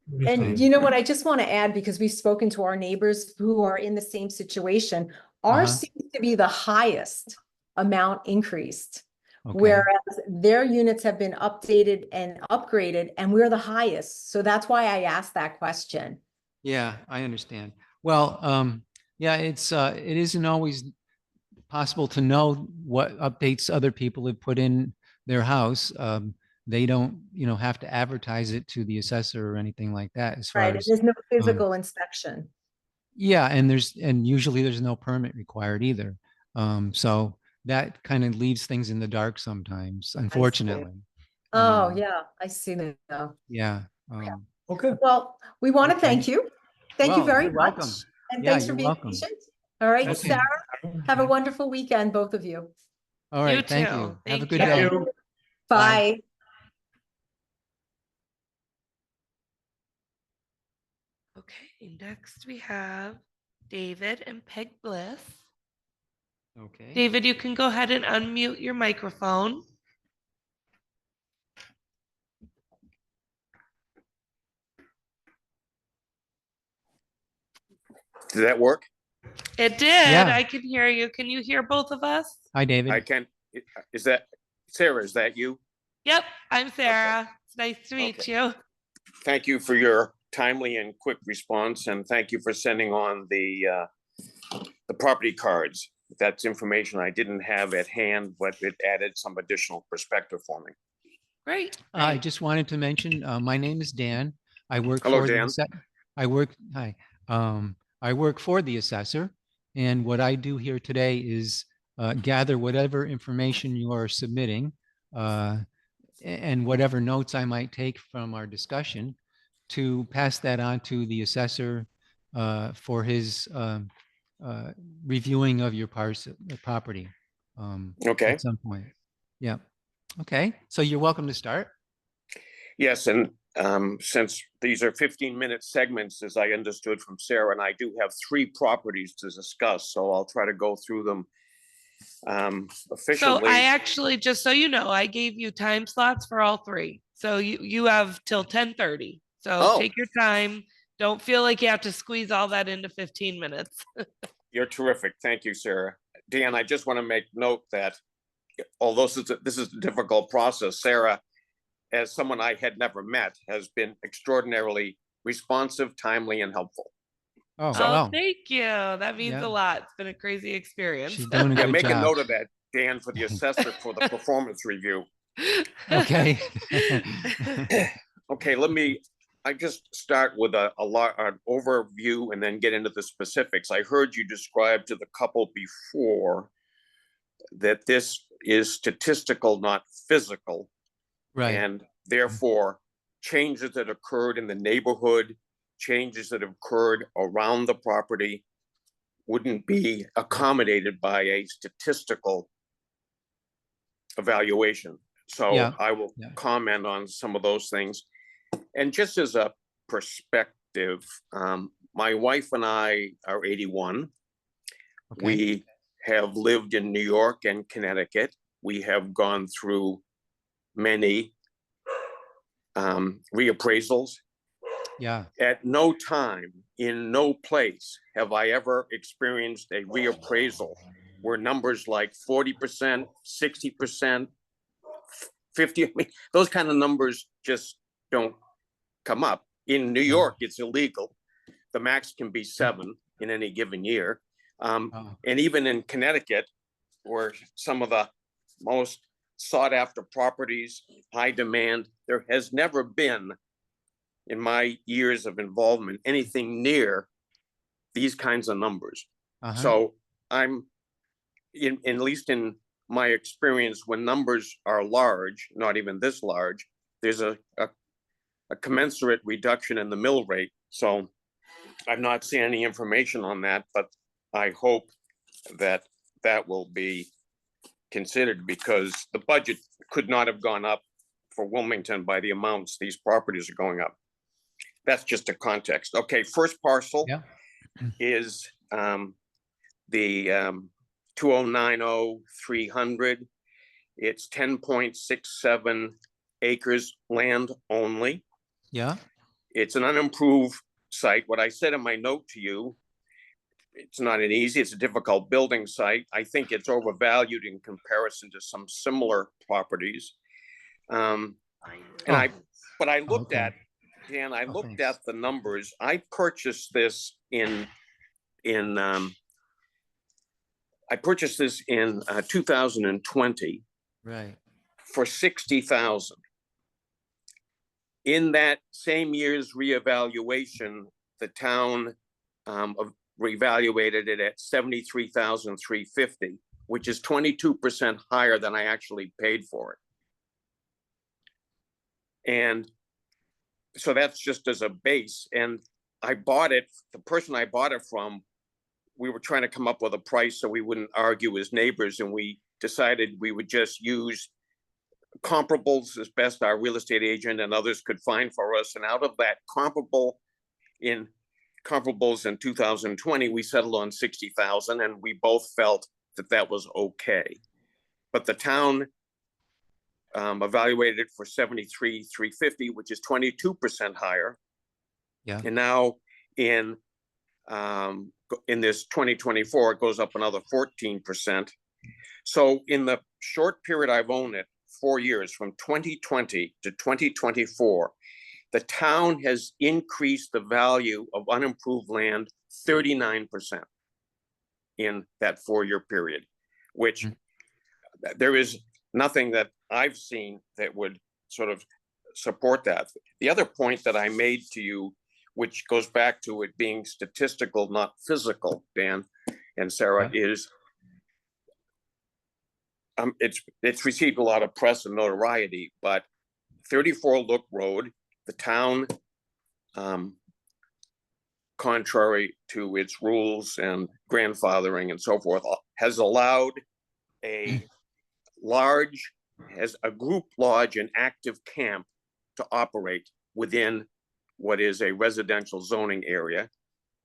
you know what, I just want to add, because we've spoken to our neighbors who are in the same situation, ours seems to be the highest amount increased. Whereas their units have been updated and upgraded, and we're the highest. So that's why I asked that question. Yeah, I understand. Well, yeah, it isn't always possible to know what updates other people have put in their house. they don't, have to advertise it to the assessor or anything like that as far Right, and as, there's no physical inspection. yeah, and usually there's no permit required either. So that kind of leaves things in the dark sometimes, unfortunately. Oh, Um, yeah, I see now. yeah. Okay. Well, we want to Okay. thank you. Thank you Well, very you're much. welcome. And Yeah, thanks for you're being welcome. patient. All right, Okay. Sarah, have a wonderful weekend, both of you. All You right. Thank too. you. Have a Thank good you. day. Bye. Okay, next we have David and Peg Bliss. Okay. David, you can go ahead and unmute your microphone. Does that work? It did. Yeah. I can hear you. Can you hear both of us? Hi, David. I can. Is that Sarah? Is that you? Yep, I'm Sarah. It's nice to meet Okay. you. Thank you for your timely and quick response, and thank you for sending on the property cards. That's information I didn't have at hand, but it added some additional perspective for me. Great. I great. just wanted to mention, my name is Dan. I work Hello, for the Dan. Hi. I work for the assessor, and what I do here today is gather whatever information you are submitting, and whatever notes I might take from our discussion to pass that on to the assessor for his reviewing of your property Okay. at some point. Yeah. Okay. So you're welcome to start. Yes, and since these are 15-minute segments, as I understood from Sarah, and I do have 3 properties to discuss, so I'll try to go through them So efficiently. I actually, just so you know, I gave you time slots for all 3. So you have till 10:30. So Oh. take your time. Don't feel like you have to squeeze all that into 15 minutes. You're terrific. Thank you, Sarah. Dan, I just want to make note that although this is a difficult process, Sarah, as someone I had never met, has been extraordinarily responsive, timely, and helpful. Oh, Oh, well, thank you. That means Yeah. a lot. It's been a crazy experience. she's doing a Yeah, good make a job. note of that, Dan, for the assessor for the performance review. Okay. Okay, I just start with an overview and then get into the specifics. I heard you describe to the couple before that this is statistical, not physical. Right. And therefore, changes that occurred in the neighborhood, changes that occurred around the property wouldn't be accommodated by a statistical evaluation. So Yeah. I will Yeah. comment on some of those things. And just as a perspective, my wife and I are 81. Okay. We have lived in New York and Connecticut. We have gone through many reappraisals. Yeah. At no time, in no place, have I ever experienced a reappraisal where numbers like 40%, 60%, 50, I mean, those kind of numbers just don't come up. In New York, it's illegal. The max can be 7 in any given year. Oh, And even in Connecticut, where some of the most sought after properties, high demand, there has never been, in my years of involvement, anything near these kinds of numbers. uh-huh. So I'm, at least in my experience, when numbers are large, not even this large, there's a commensurate reduction in the mill rate. So I've not seen any information on that, but I hope that that will be considered, because the budget could not have gone up for Wilmington by the amounts these properties are going up. That's just a context. Okay, first parcel Yeah. is the 2090-300. It's 10.67 acres land only. Yeah. It's an unimproved site. What I said in my note to you, it's not an easy, it's a difficult building site. I think it's overvalued in comparison to some similar properties. But I looked okay. at, Dan, I looked thanks. at the numbers. I purchased this in 2020 Right. for $60,000. In that same year's reevaluation, the town reevaluated it at 73,350, which is 22% higher than I actually paid for it. And so that's just as a base. And I bought it, the person I bought it from, we were trying to come up with a price so we wouldn't argue as neighbors, and we decided we would just use comparables as best our real estate agent and others could find for us. And out of that comparables in 2020, we settled on 60,000, and we both felt that that was okay. But the town evaluated it for 73,350, which is 22% higher. Yeah. And now in this 2024, it goes up another 14%. So in the short period I've owned it, 4 years, from 2020 to 2024, the town has increased the value of unimproved land 39% in that 4-year period, which there is nothing that I've seen that would sort of support that. The other point that I made to you, which goes back to it being statistical, not physical, Dan and Sarah, is it's received a lot of press and notoriety, but 34 Look Road, the town, contrary to its rules and grandfathering and so forth, has allowed a group lodge and active camp to operate within what is a residential zoning area.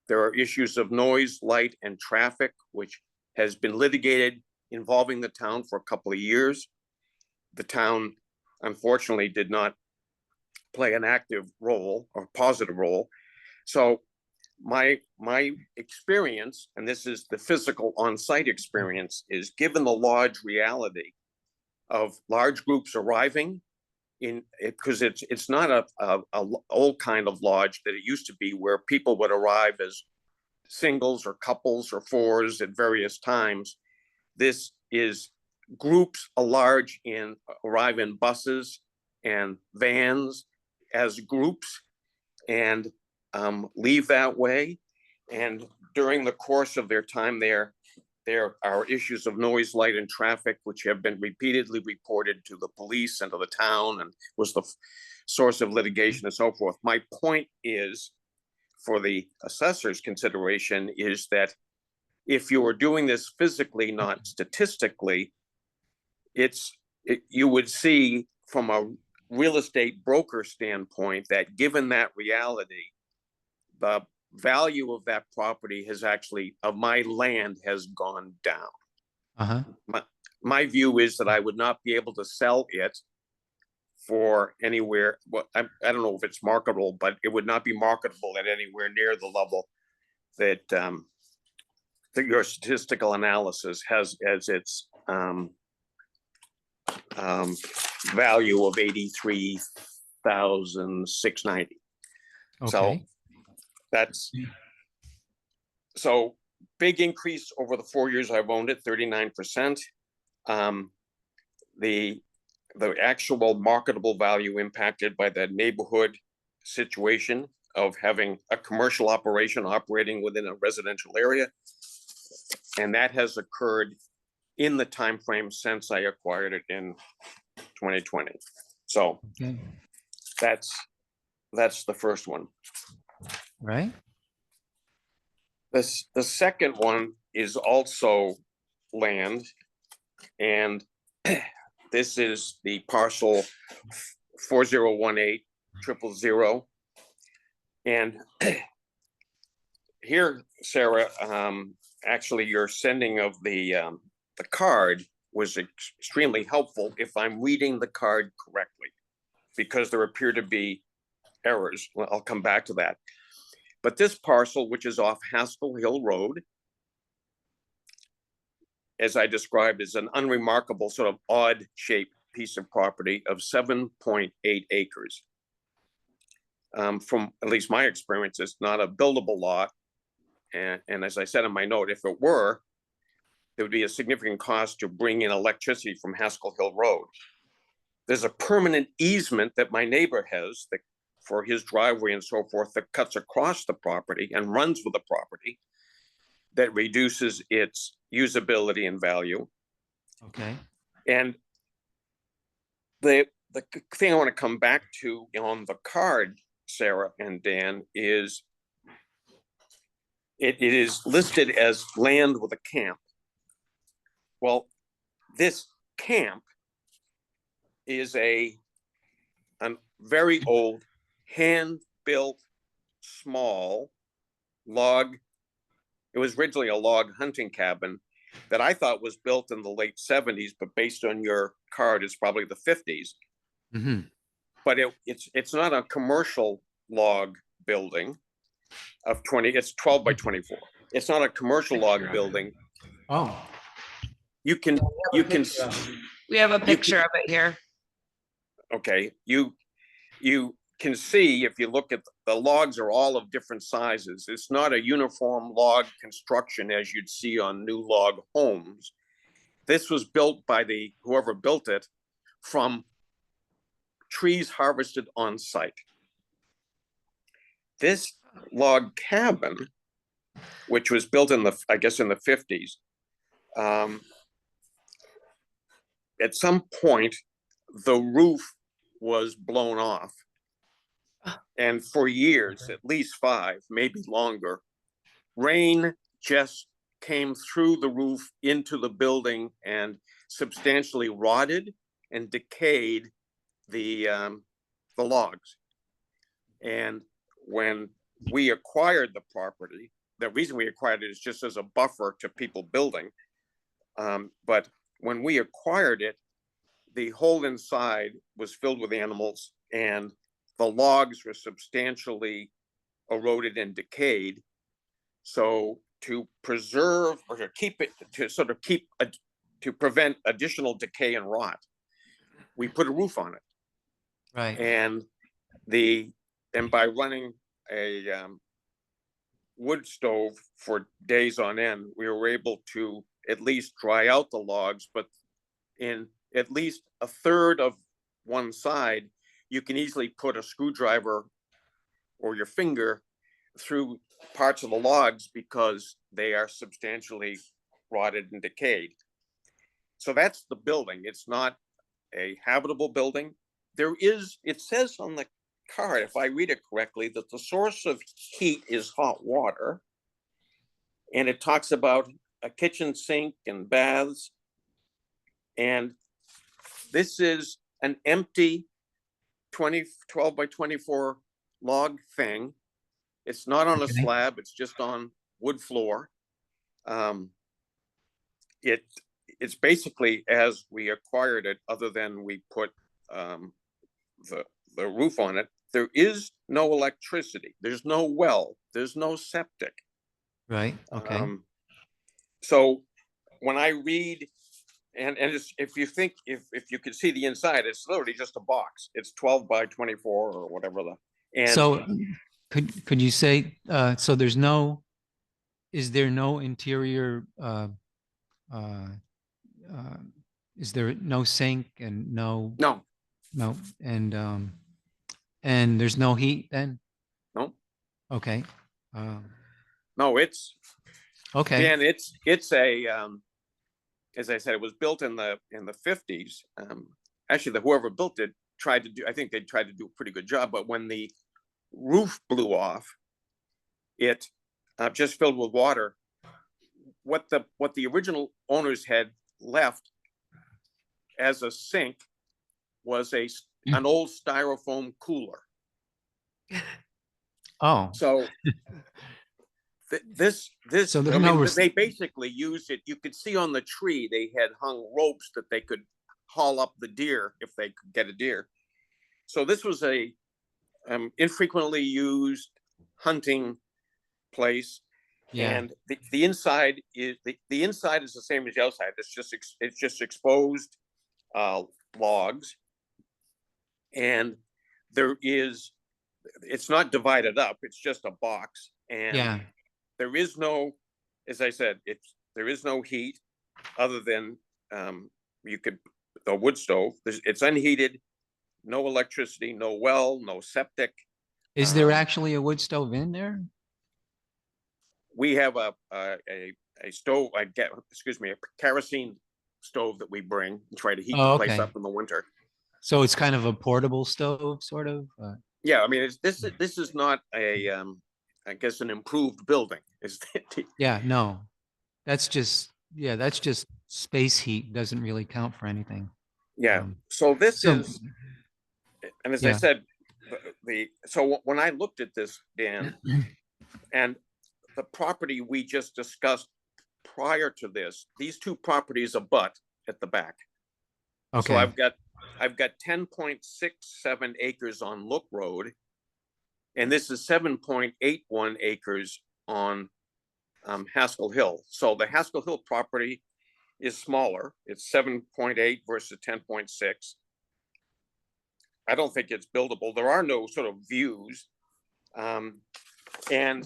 There are issues of noise, light, and traffic, which has been litigated involving the town for a couple of years. The town, unfortunately, did not play an active role or positive role. So my experience, and this is the physical on-site experience, is given the lodge reality of large groups arriving in it, because it's not a old kind of lodge that it used to be, where people would arrive as singles or couples or fours at various times. This is groups arrive in buses and vans as groups and leave that way. And during the course of their time there are issues of noise, light, and traffic, which have been repeatedly reported to the police and to the town, and was the source of litigation and so forth. My point is, for the assessor's consideration, is that if you were doing this physically, not statistically, you would see from a real estate broker standpoint that, given that reality, the value of that property of my land has gone down. My view is that I would not be able to sell it for anywhere. Well, I don't know if it's marketable, but it would not be marketable at anywhere near the level that your statistical analysis has as its value of 83,690. So so big increase over the 4 years I've owned it, 39%. The actual marketable value impacted by that neighborhood situation of having a commercial operation operating within a residential area. And that has occurred in the time frame since I acquired it in 2020. So that's the first one. Right. The second one is also land, and this is the parcel 4018-000. And here, Sarah, actually your sending of the card was extremely helpful if I'm reading the card correctly, because there appear to be errors. Well, I'll come back to that. But this parcel, which is off Haskell Hill Road, as I described, is an unremarkable sort of odd shaped piece of property of 7.8 acres. From at least my experience, it's not a buildable lot. And as I said in my note, if it were, there would be a significant cost to bring in electricity from Haskell Hill Road. there's a permanent easement that my neighbor has that for his driveway and so forth that cuts across the property and runs with the property that reduces its usability and value. Okay. And the thing I want to come back to on the card, Sarah and Dan, is it is listed as land with a camp. Well, this camp is a very old hand-built small log. It was originally a log hunting cabin that I thought was built in the late 70s, but based on your card, it's probably the 50s. Mm-hmm. But it's not a commercial log building of 20, it's 12 by 24. It's not a commercial log building. Oh, You can, We have a picture of it here. okay, you can see if you look at the logs are all of different sizes. It's not a uniform log construction as you'd see on new log homes. This was built by whoever built it from trees harvested on site. This log cabin, which was built in the, I guess in the 50s, at some point, the roof was blown off. And for years, at least 5, maybe longer, rain just came through the roof into the building and substantially rotted and decayed the logs. And when we acquired the property, the reason we acquired it is just as a buffer to people building. But when we acquired it, the whole inside was filled with animals and the logs were substantially eroded and decayed. So to preserve or to keep it, to prevent additional decay and rot, we put a roof on it. right. And by running a wood stove for days on end, we were able to at least dry out the logs, but in at least a third of one side, you can easily put a screwdriver or your finger through parts of the logs because they are substantially rotted and decayed. So that's the building. It's not a habitable building. It says on the card, if I read it correctly, that the source of heat is hot water. And it talks about a kitchen sink and baths. And this is an empty 12 by 24 log thing. It's not on a Okay. slab, it's just on wood floor. It's basically as we acquired it, other than we put the roof on it. There is no electricity, there's no well, there's no septic. Right. Okay. So when I read, and if you could see the inside, it's literally just a box. It's 12 by 24 or whatever and So could you say, so is there no interior, is there no sink and no, and there's no heat then? No. Okay. No, it's Okay. Dan, it's a as I said, it was built in the 50s. Actually, whoever built it I think they tried to do a pretty good job, but when the roof blew off, it just filled with water. What the original owners had left as a sink was an old styrofoam cooler. Oh, So this So there's no they basically used it. You could see on the tree they had hung ropes that they could haul up the deer if they could get a deer. So this was a infrequently used hunting place. yeah. And the inside is the inside is the same as the outside. It's just exposed logs, and it's not divided up. It's just a box, and Yeah. there is no, as I said, there is no heat other than you could the wood stove. It's unheated, no electricity, no well, no septic. Is there Um, actually a wood stove in there? We have a stove, a kerosene stove that we bring and try to heat the Oh, place okay. up in the winter. So it's kind of a portable stove, sort of? Yeah, I mean, this is not I guess an improved building. Is Yeah, no, that's just space heat, doesn't really count for anything. yeah. Um, So this So, is, and as I yeah, said, so when I looked at this, Dan, and the property we just discussed prior to this, these two properties abut at the back. So okay, I've got 10.67 acres on Look Road, and this is 7.81 acres on Haskell Hill. So the Haskell Hill property is smaller. It's 7.8 versus 10.6. I don't think it's buildable. There are no sort of views. And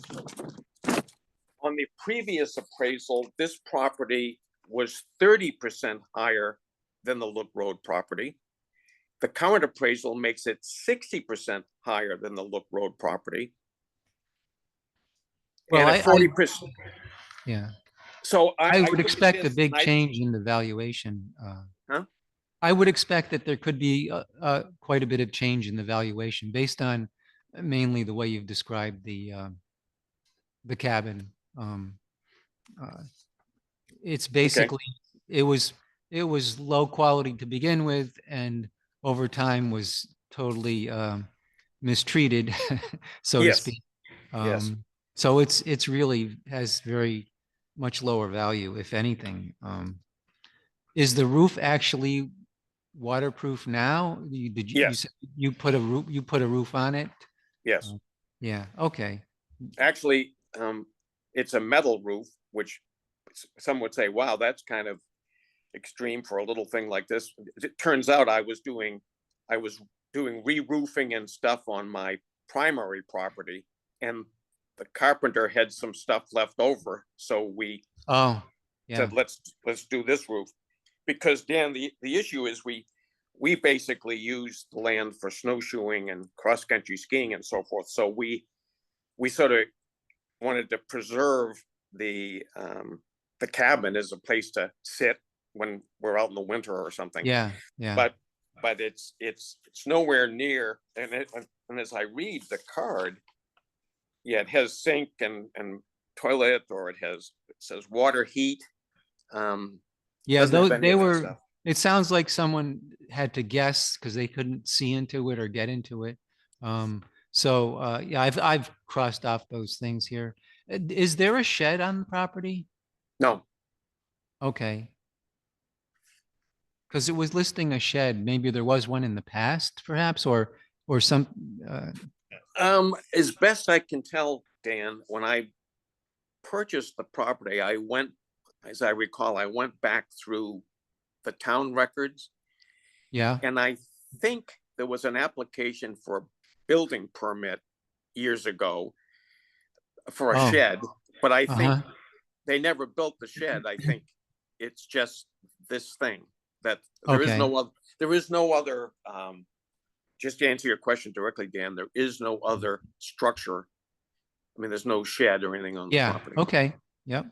on the previous appraisal, this property was 30% higher than the Look Road property. The current appraisal makes it 60% higher than the Look Road property. well, And at 40%. yeah, So I I would look at expect a this big and I- change in the valuation. Huh? I would expect that there could be quite a bit of change in the valuation based on mainly the way you've described the cabin. Uh, It's basically, it was low quality to begin with, and over time was totally mistreated, so to Yes, speak. yes. So it's really has very much lower value, if anything. Is the roof actually waterproof now? Did you Yes. said you put a roof on it? Yes. Yeah, okay. Actually, it's a metal roof, which some would say, wow, that's kind of extreme for a little thing like this. It turns out I was doing re-roofing and stuff on my primary property, and the carpenter had some stuff left over. So we Oh, yeah, said, let's do this roof. Because Dan, the issue is we basically use the land for snowshoeing and cross-country skiing and so forth. So we sort of wanted to preserve the cabin as a place to sit when we're out in the winter or something. yeah, yeah. But it's nowhere near. And as I read the card, yeah, it has sink and toilet, or it says water heat. Yeah, Doesn't have those any they of that were, stuff. it sounds like someone had to guess because they couldn't see into it or get into it. Yeah, I've crossed off those things here. Is there a shed on the property? No, Okay. Because it was listing a shed. Maybe there was one in the past, perhaps, or some, as best I can tell, Dan, when I purchased the property, as I recall, I went back through the town records, yeah. and I think there was an application for a building permit years ago for a Oh, shed, but I think uh-huh. they never built the shed. I think it's just this thing that Okay. there is no other, just to answer your question directly, Dan, there is no other structure. I mean, there's no shed or anything on the Yeah, property. okay. Yep.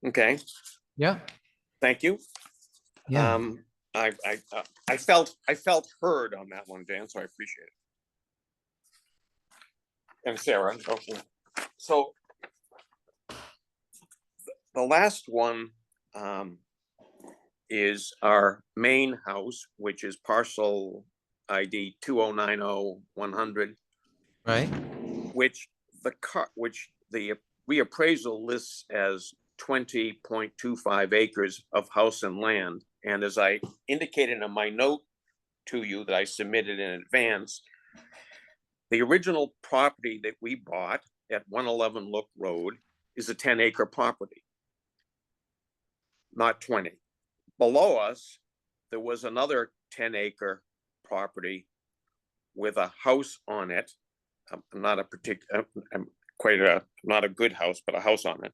Okay, Yep. thank you. Yeah. I felt heard on that one, Dan, so I appreciate it. And Sarah, okay. So the last one is our main house, which is parcel ID 2090100, Right. which the reappraisal lists as 20.25 acres of house and land. And as I indicated in my note to you that I submitted in advance, the original property that we bought at 111 Look Road is a 10-acre property, not 20. Below us, there was another 10-acre property with a house on it, not a particular, not a good house, but a house on it.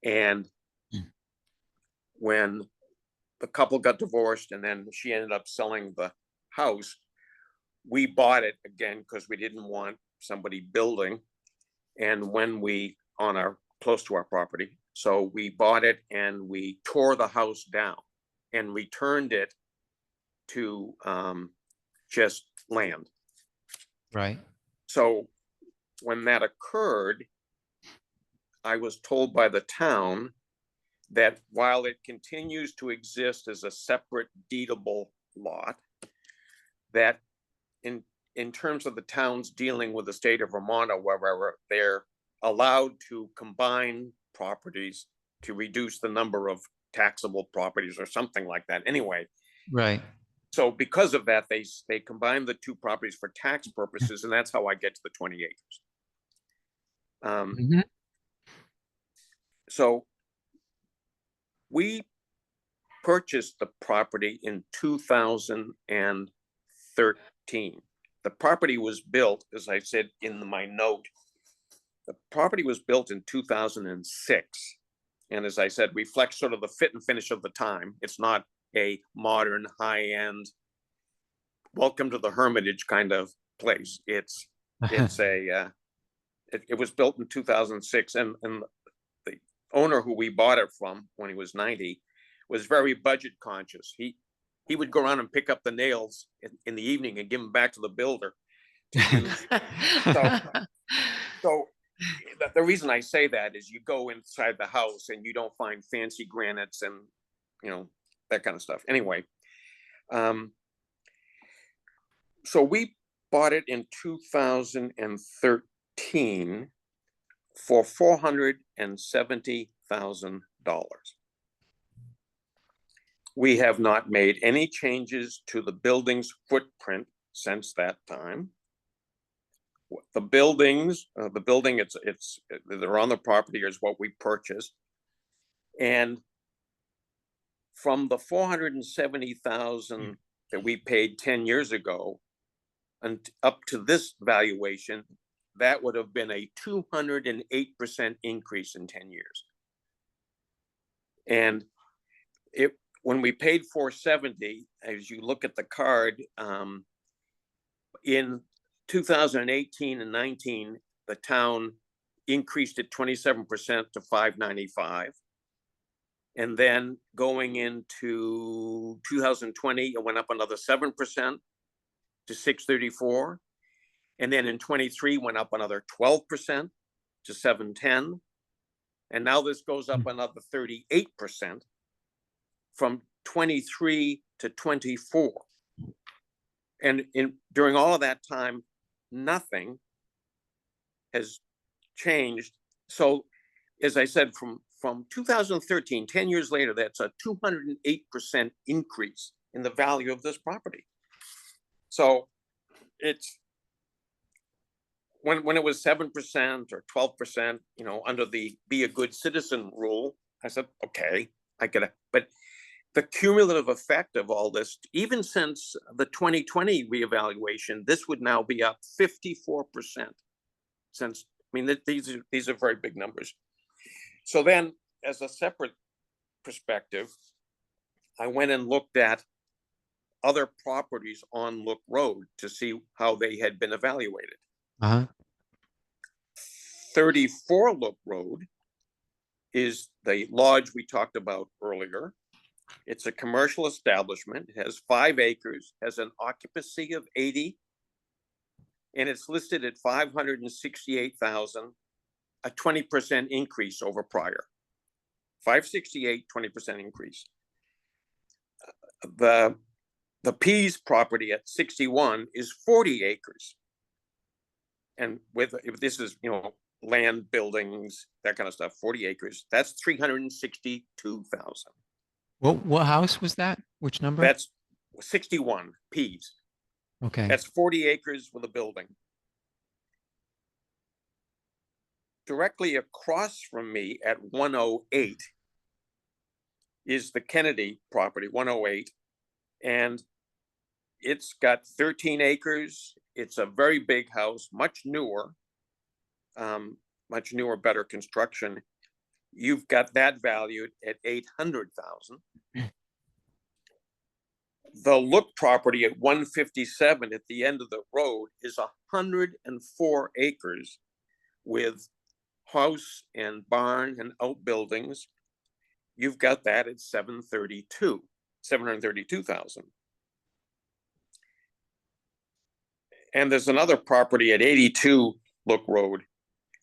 And when the couple got divorced and then she ended up selling the house. We bought it again because we didn't want somebody building. And when we, close to our property, so we bought it and we tore the house down and returned it to just land. Right. So when that occurred, I was told by the town that while it continues to exist as a separate deedable lot, that in terms of the towns dealing with the state of Vermont or wherever, they're allowed to combine properties to reduce the number of taxable properties or something like that. Anyway, Right. so because of that, they combine the two properties for tax purposes, and that's how I get to the 20 acres. Mhm. So we purchased the property in 2013. The property was built, as I said in my note, the property was built in 2006. And as I said, reflects sort of the fit and finish of the time. It's not a modern, high-end, welcome to the Hermitage kind of place. It was built in 2006, and the owner who we bought it from when he was 90 was very budget conscious. He would go around and pick up the nails in the evening and give them back to the builder to use. So the reason I say that is you go inside the house and you don't find fancy granites and, you know, that kind of stuff. Anyway, so we bought it in 2013 for $470,000. We have not made any changes to the building's footprint since that time. The building, they're on the property is what we purchased. And from the 470,000 that we paid 10 years ago and up to this valuation, that would have been a 208% increase in 10 years. And when we paid 470, as you look at the card, in 2018 and 19, the town increased it 27% to 595. And then going into 2020, it went up another 7% to 634. And then in 23, went up another 12% to 710. And now this goes up another 38% from 23 to 24. And during all of that time, nothing has changed. So as I said, from 2013, 10 years later, that's a 208% increase in the value of this property. So it's when it was 7% or 12%, you know, under the be a good citizen rule, I said, okay, I get it. But the cumulative effect of all this, even since the 2020 reevaluation, this would now be up 54%. Since, I mean, these are very big numbers. So then, as a separate perspective, I went and looked at other properties on Look Road to see how they had been evaluated. 34 Look Road is the lodge we talked about earlier. It's a commercial establishment. It has 5 acres, has an occupancy of 80, and it's listed at $568,000, a 20% increase over prior. 568, 20% increase. The Pease property at 61 is 40 acres. And if this is, you know, land, buildings, that kind of stuff, 40 acres, that's 362,000. What house was that? Which number? That's 61 Pease. Okay. That's 40 acres with a building. Directly across from me at 108 is the Kennedy property, 108. And it's got 13 acres. It's a very big house, much newer, better construction. You've got that valued at 800,000. The Look property at 157 at the end of the road is 104 acres with house and barn and outbuildings. You've got that at 732,000. And there's another property at 82 Look Road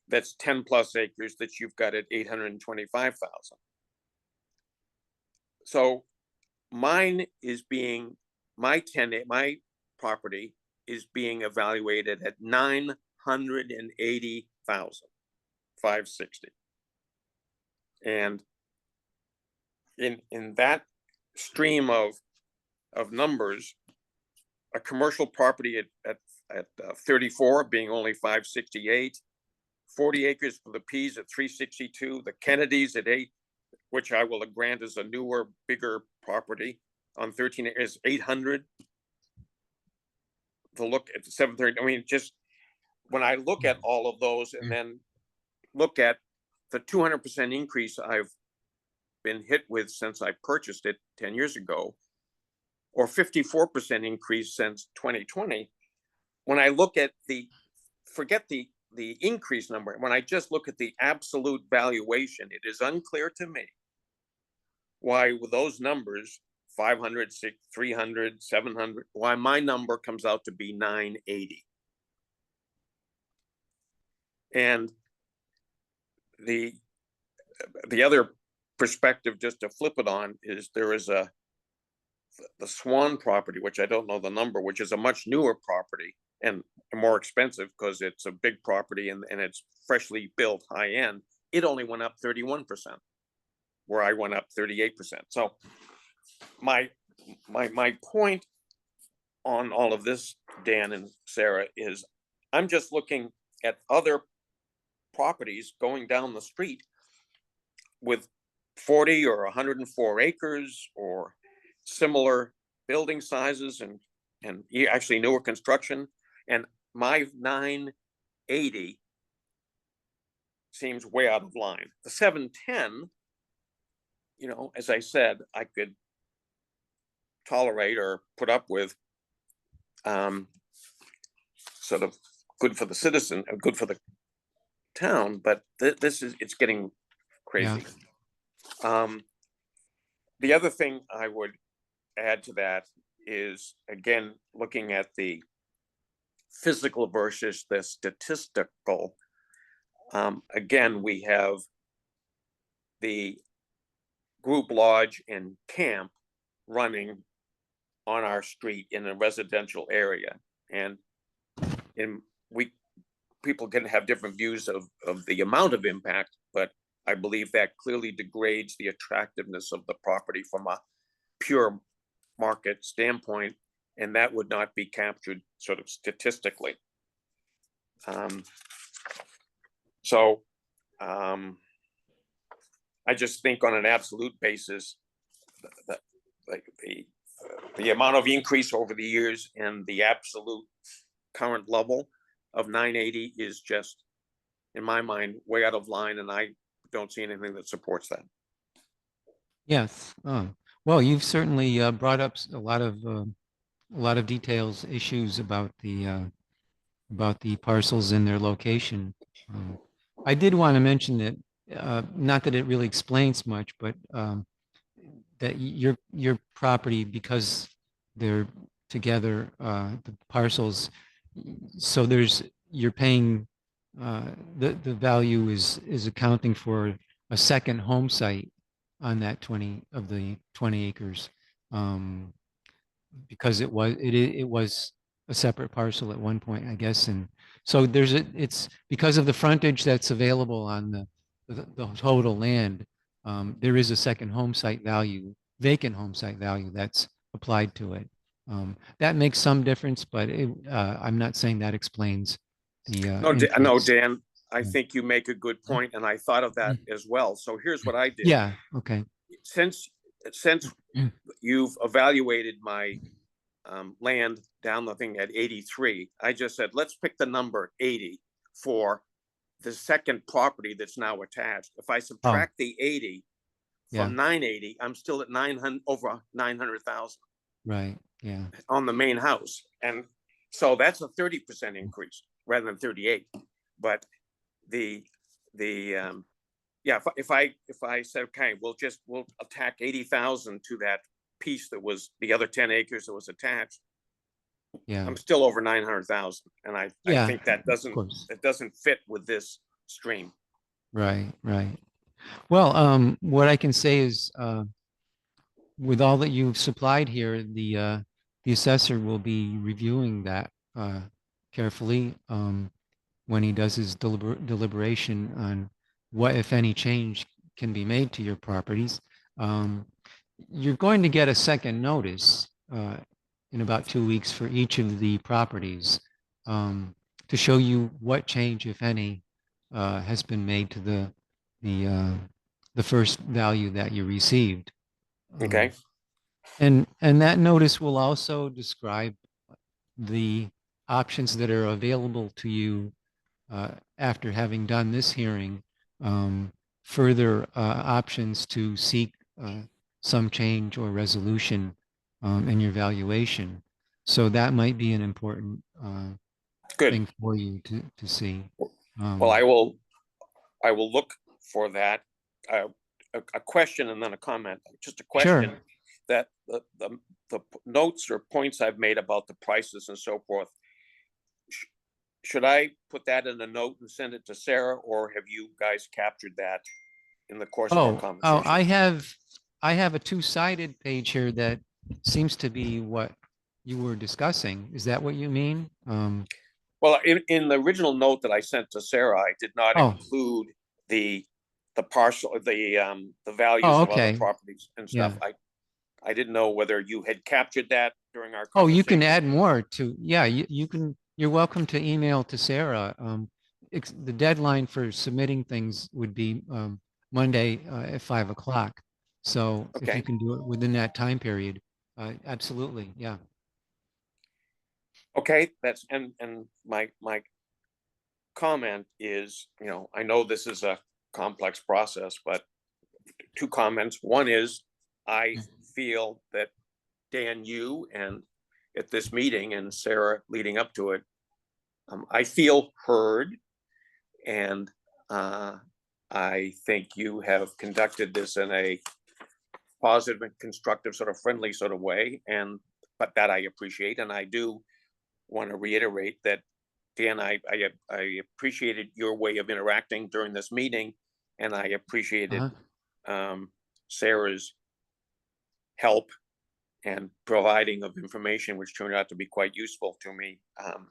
that's 10 plus acres that you've got at 825,000. So mine is being, my property is being evaluated at 980,560. And in that stream of numbers, a commercial property at 34 being only 568, 40 acres for the P's at 362, the Kennedys at 8, which I will grant is a newer, bigger property on 13 is 800. The Look at 730. I mean, just when I look at all of those and then look at the 200% increase I've been hit with since I purchased it 10 years ago, or 54% increase since 2020. When I look at forget the increase number, when I just look at the absolute valuation, it is unclear to me why with those numbers, 500, 600, 300, 700, why my number comes out to be 980. And the other perspective, just to flip it on, is there is the Swan property, which I don't know the number, which is a much newer property and more expensive because it's a big property and it's freshly built, high end. It only went up 31%, where I went up 38%. So my point on all of this, Dan and Sarah, is I'm just looking at other properties going down the street with 40 or 104 acres or similar building sizes and actually newer construction, and my 980 seems way out of line. The 710, you know, as I said, I could tolerate or put up with, sort of good for the citizen and good for the town, but it's getting crazy. The other thing I would add to that is, again, looking at the physical versus the statistical. Again, we have the group lodge and camp running on our street in a residential area, and people can have different views of the amount of impact, but I believe that clearly degrades the attractiveness of the property from a pure market standpoint, and that would not be captured sort of statistically. I just think on an absolute basis, the amount of increase over the years and the absolute current level of 980 is just, in my mind, way out of line, and I don't see anything that supports that. Yes. Well, you've certainly brought up a lot of details, issues about the parcels and their location. I did want to mention that, not that it really explains much, but that your property, because they're together, the parcels, so you're paying, the value is accounting for a second home site on that 20 acres, because it was a separate parcel at one point, I guess. And so it's because of the frontage that's available on the total land, there is a second home site value, vacant home site value that's applied to it. That makes some difference, but I'm not saying that explains the No, increase. Dan, I think you make a good point, and I thought of that as well. So here's what I did. Yeah, okay. Since you've evaluated my land down the thing at 83, I just said, let's pick the number 80 for the second property that's now attached. If I subtract the 80 from 980, I'm still at over 900,000. Right, yeah, on the main house. And so that's a 30% increase rather than 38. But yeah, if I said, okay, we'll attack 80,000 to that piece that was the other 10 acres that was attached, yeah, I'm still over 900,000. And I Yeah, think that of course. doesn't fit with this stream. Right, right. Well, what I can say is, with all that you've supplied here, the assessor will be reviewing that carefully when he does his deliberation on what, if any, change can be made to your properties. Um, you're going to get a second notice in about 2 weeks for each of the properties to show you what change, if any, has been made to the uh, the first value that you received. Okay. And that notice will also describe the options that are available to you after having done this hearing, further options to seek some change or resolution in your valuation. So that might be an important Good. thing for you to see. Well, I will look for that. A question and then a comment. Just a question Sure. that the notes or points I've made about the prices and so forth. Should I put that in a note and send it to Sarah, or have you guys captured that in the course of our Oh, conversation? I have a two-sided page here that seems to be what you were discussing. Is that what you mean? Well, in the original note that I sent to Sarah, I did not Oh. include the parcel, the values Oh, of other okay. properties and stuff. I didn't know whether you had captured that during our Oh, you conversation. can add more to, yeah, you can, you're welcome to email to Sarah. The deadline for submitting things would be Monday at 5 o'clock. So if Okay. you can do it within that time period, absolutely, yeah. Okay, that's and my comment is, I know this is a complex process, but two comments. One is I feel that Dan, you and at this meeting and Sarah leading up to it, I feel heard, and I think you have conducted this in a positive and constructive, sort of friendly sort of way, but that I appreciate, and I do want to reiterate that, Dan, I appreciated your way of interacting during this meeting, and I appreciated Sarah's help and providing of information, which turned out to be quite useful to me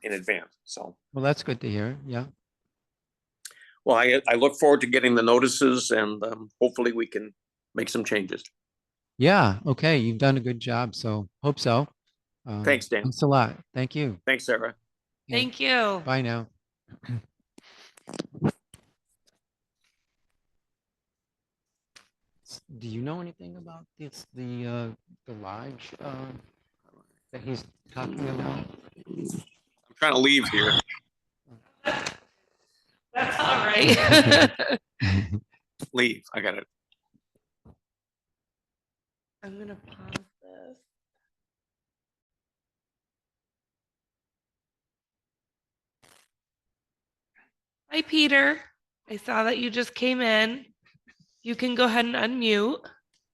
in advance. So, Well, that's good to hear. Yeah. well, I look forward to getting the notices, and hopefully we can make some changes. Yeah. Okay. You've done a good job. So hope so. Thanks, Dan. Thanks a lot. Thank you. Thanks, Sarah. Yeah. Thank you. Bye now. Do you know anything about this, the lodge that he's talking about? I'm trying to leave here. That's all right. Leave. I got it. I'm gonna pause this. Hi, Peter. I saw that you just came in. You can go ahead and unmute.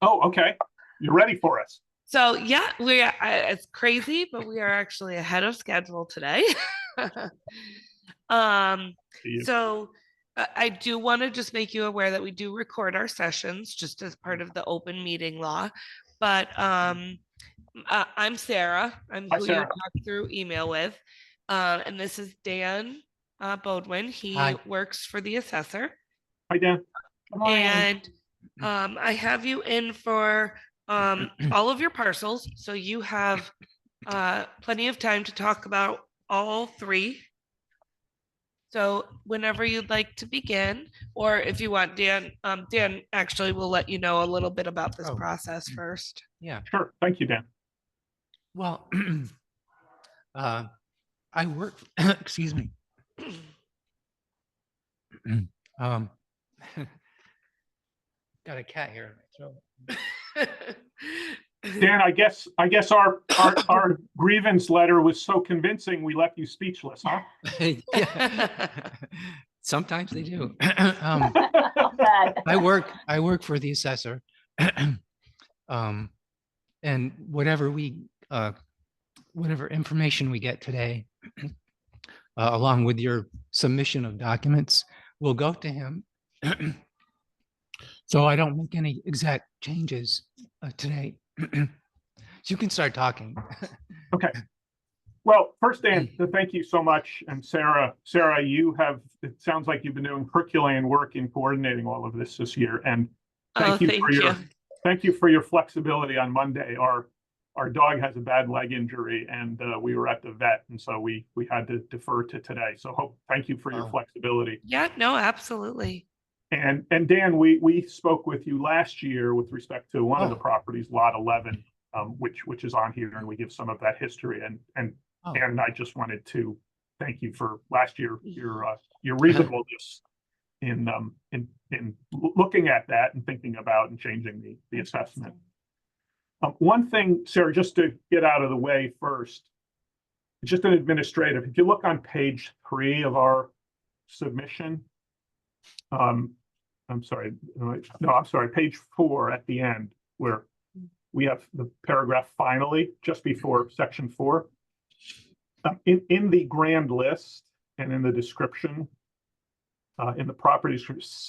Oh, okay. You're ready for us. So yeah, it's crazy, but we are actually ahead of schedule today. So I do want to just make you aware that we do record our sessions just as part of the open meeting law. But I'm Sarah. I'm Hi, who you Sarah. talked through email with. And this is Dan Bodwin. He Hi. works for the assessor. Hi, Dan. And I have you in for all of your parcels. So you have plenty of time to talk about all three. So whenever you'd like to begin, or if you want, Dan, Dan actually will let you know a little bit about this Oh. process first. Yeah. Sure. Thank you, Dan. Well, I work, excuse me. Got a cat here in my throat. Dan, I guess our grievance letter was so convincing, we left you speechless, huh? Yeah. Sometimes they do. Bad. I work for the assessor. And whatever whatever information we get today, along with your submission of documents, will go to him. So I don't make any exact changes today. So you can start talking. Okay. Well, first, Dan, thank you so much. And Sarah, it sounds like you've been doing Herculean work in coordinating all of this year. And thank you for your flexibility on Monday. Our dog has a bad leg injury, and we were at the vet, and so we had to defer to today. So thank you for your flexibility. Yeah, no, absolutely. And Dan, we spoke with you last year with respect to one of the properties, Lot 11, which is on here, and we give some of that history. And I just wanted to thank you for last year, your reasonableness in looking at that and thinking about and changing the assessment. One thing, Sarah, just to get out of the way first, just an administrative. If you look on page 3 of our submission, I'm sorry, page 4 at the end, where we have the paragraph finally, just before section 4. In the grand list and in the description, in the properties,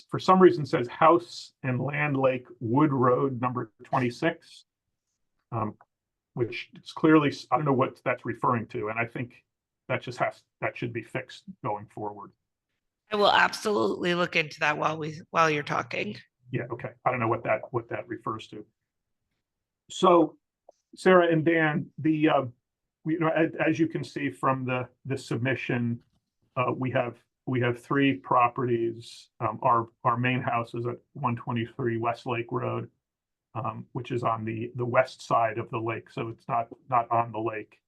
for some reason says house and land lake Wood Road number 26, which is clearly, I don't know what that's referring to. And I think that should be fixed going forward. I will absolutely look into that while you're talking. Yeah, okay. I don't know what that refers to. So Sarah and Dan, as you can see from the submission, we have 3 properties. Our main house is at 123 West Lake Road, which is on the west side of the lake, so it's not on the lake.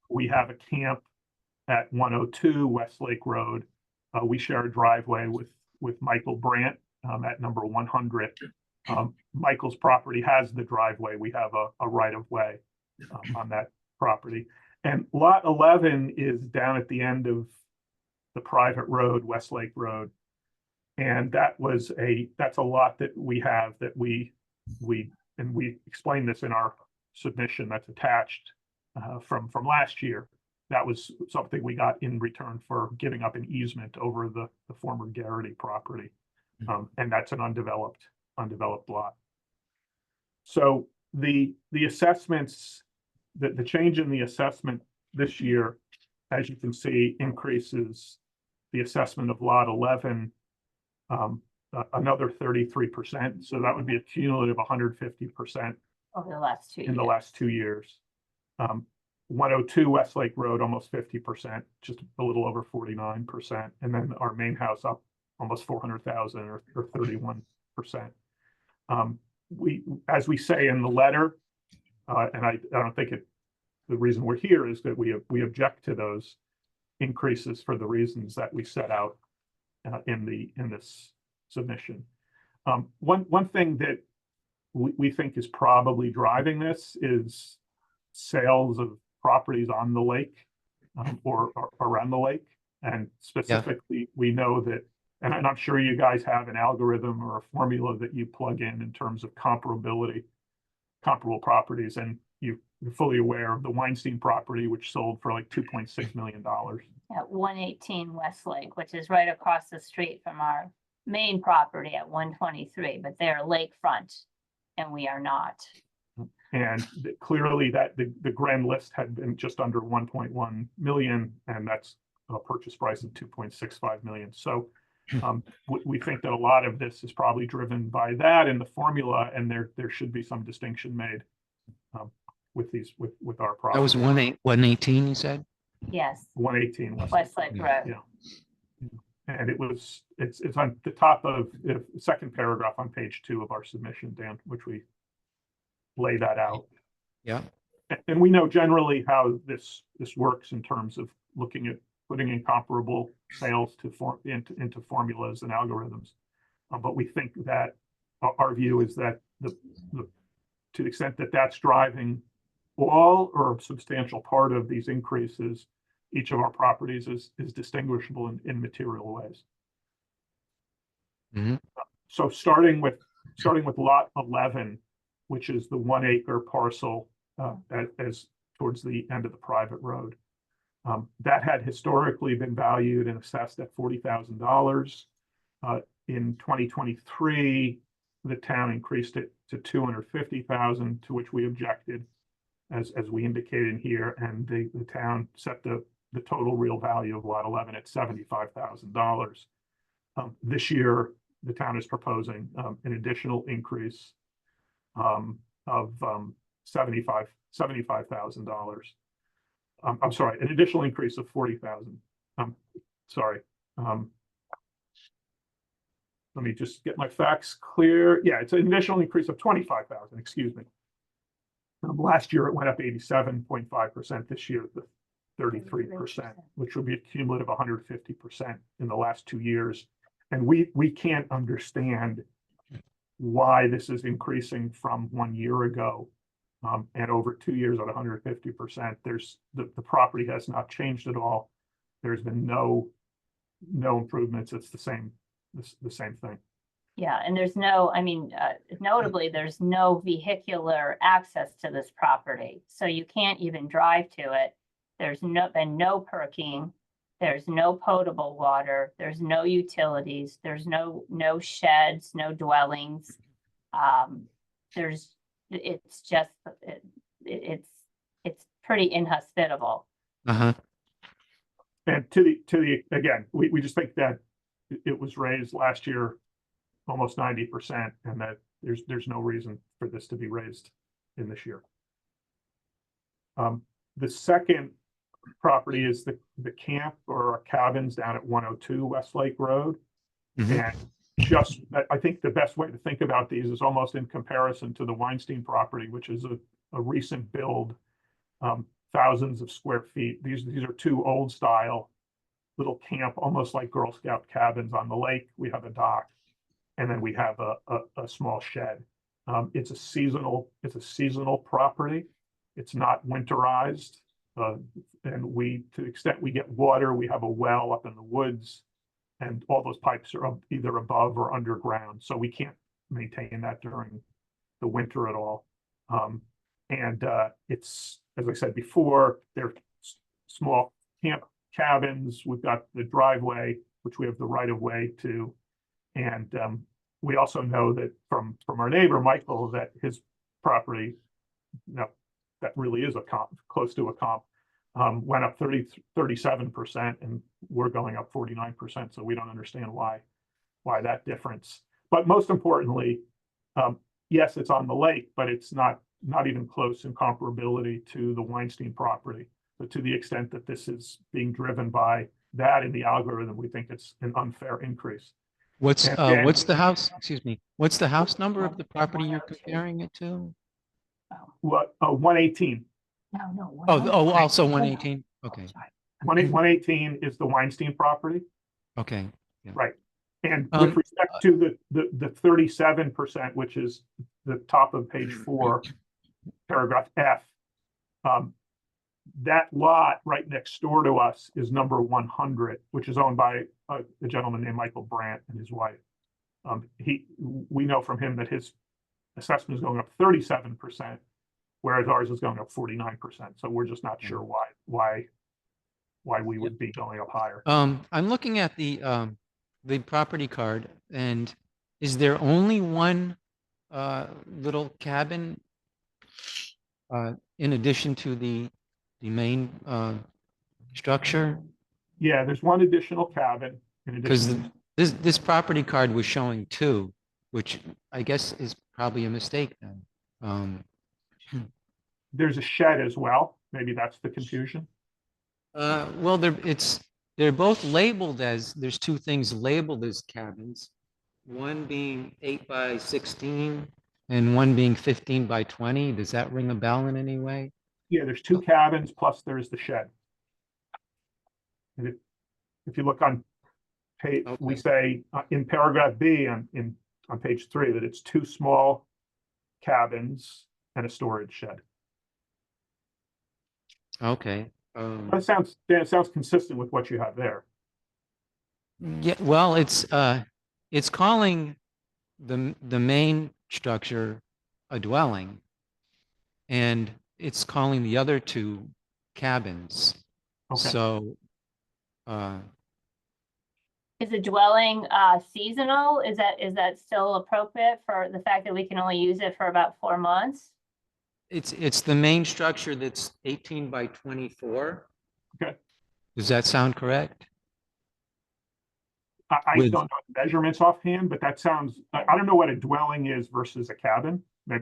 We have a camp at 102 West Lake Road. We share a driveway with Michael Brandt at number 100. Michael's property has the driveway. We have a right of way on that property. And lot 11 is down at the end of the private road, West Lake Road. And that's a lot that we have that we explained this in our submission that's attached from last year. That was something we got in return for giving up an easement over the former Garrity property. And that's an undeveloped lot. So the assessments, the change in the assessment this year, as you can see, increases the assessment of lot 11 another 33%. So that would be a cumulative 150% Over the last 2 years. in the last 2 years. 102 West Lake Road, almost 50%, just a little over 49%. And then our main house up almost 400,000 or 31%. As we say in the letter, and I don't think the reason we're here is that we object to those increases for the reasons that we set out in this submission. One thing that we think is probably driving this is sales of properties on the lake or around the lake. And specifically, we know that, and I'm sure you guys have an algorithm or a formula that you plug in terms of comparable properties. And you're fully aware of the Weinstein property, which sold for like $2.6 million. At 118 Westlake, which is right across the street from our main property at 123, but they're lakefront and we are not. And clearly that the grand list had been just under 1.1 million, and that's a purchase price of 2.65 million. So we think that a lot of this is probably driven by that in the formula, and there should be some distinction made with our property. That was 118, you said? Yes, 118 Westlake Road. Yeah. And it's on the top of the second paragraph on page 2 of our submission, Dan, which we lay that out. Yeah. And we know generally how this works in terms of looking at putting in comparable sales into formulas and algorithms. But we think that our view is that the to the extent that that's driving all or a substantial part of these increases, each of our properties is distinguishable in material ways. Mhm. So starting with lot 11, which is the 1 acre parcel as towards the end of the private road. That had historically been valued and assessed at $40,000. In 2023, the town increased it to $250,000, to which we objected, as we indicated here, and the town set the total real value of lot 11 at $75,000. This year, the town is proposing an additional increase of $75,000. I'm sorry, an additional increase of 40,000. Sorry. Let me just get my facts clear. Yeah, it's an additional increase of 25,000, excuse me. Last year, it went up 87.5%. This year, the 33%, which would be a cumulative 150% in the last 2 years. And we can't understand why this is increasing from 1 year ago and over 2 years at 150%. There's the property has not changed at all. There's been no improvements. It's the same thing. Yeah, and there's no, I mean, notably, there's no vehicular access to this property. So you can't even drive to it. There's been no perking. There's no potable water. There's no utilities. There's no sheds, no dwellings. It's just, it's pretty inhospitable. Uh-huh. And to the again, we just think that it was raised last year almost 90%, and that there's no reason for this to be raised in this year. The second property is the camp or cabins down at 102 Westlake Road. Mhm. And just, I think the best way to think about these is almost in comparison to the Weinstein property, which is a recent build, thousands of square feet. These are two old style little camp, almost like Girl Scout cabins on the lake. We have a dock, and then we have a small shed. It's a seasonal property. It's not winterized. And to the extent we get water, we have a well up in the woods, and all those pipes are either above or underground. So we can't maintain that during the winter at all. It's, as I said before, they're small camp cabins. We've got the driveway, which we have the right of way to. And we also know that from our neighbor, Michael, that his property, that really is a comp, close to a comp, went up 37%, and we're going up 49%. So we don't understand why that difference. But most importantly, yes, it's on the lake, but it's not even close in comparability to the Weinstein property. But to the extent that this is being driven by that in the algorithm, we think it's an unfair increase. What's the house? Excuse me. What's the house number of the property you're 102. comparing it to? What? 118. No. Oh, also 118. Okay. 118 is the Weinstein property. Okay. Right. And with respect to the 37%, which is the top of page 4, paragraph F, that lot right next door to us is number 100, which is owned by a gentleman named Michael Brandt and his wife. We know from him that his assessment is going up 37%, whereas ours is going up 49%. So we're just not sure why we would be going up higher. I'm looking at the property card, and is there only one little cabin in addition to the main structure? Yeah, there's one additional cabin in Because addition. this property card was showing 2, which I guess is probably a mistake then. There's a shed as well. Maybe that's the confusion. Well, they're both labeled as, there's 2 things labeled as cabins, one being 8 by 16 and one being 15 by 20. Does that ring a bell in any way? Yeah, there's 2 cabins plus there's the shed. And if you look on page, we say in paragraph B on page 3 that it's 2 small cabins and a storage shed. Okay. That sounds consistent with what you have there. Yeah, well, it's calling the main structure a dwelling, and it's calling the other two cabins. Okay. So, Is a dwelling seasonal? Is that still appropriate for the fact that we can only use it for about 4 months? it's the main structure that's 18 by 24. Okay. Does that sound correct? I With- don't know the measurements offhand, but that sounds, I don't know what a dwelling is versus a cabin. But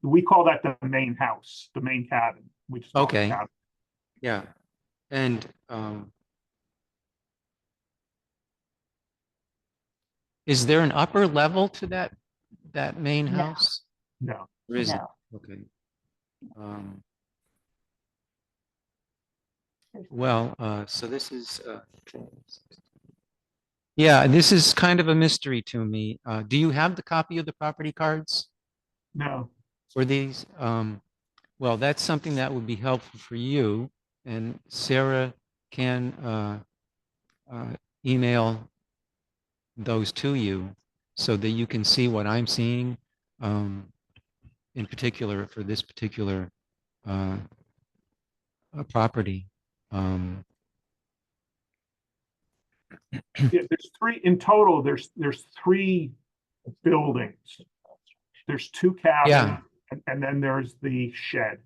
we call that the main house, the main cabin. We just call it a Okay. cabin. Yeah. And is there an upper level to that main No. house? No. Or is it? No. Okay. Well, so this is, yeah, this is kind of a mystery to me. Do you have the copy of the property cards No. for these? Well, that's something that would be helpful for you, and Sarah can email those to you so that you can see what I'm seeing, in particular for this particular property. Yeah, there's three in total. There's 3 buildings. There's 2 cabins, Yeah. and then there's the shed,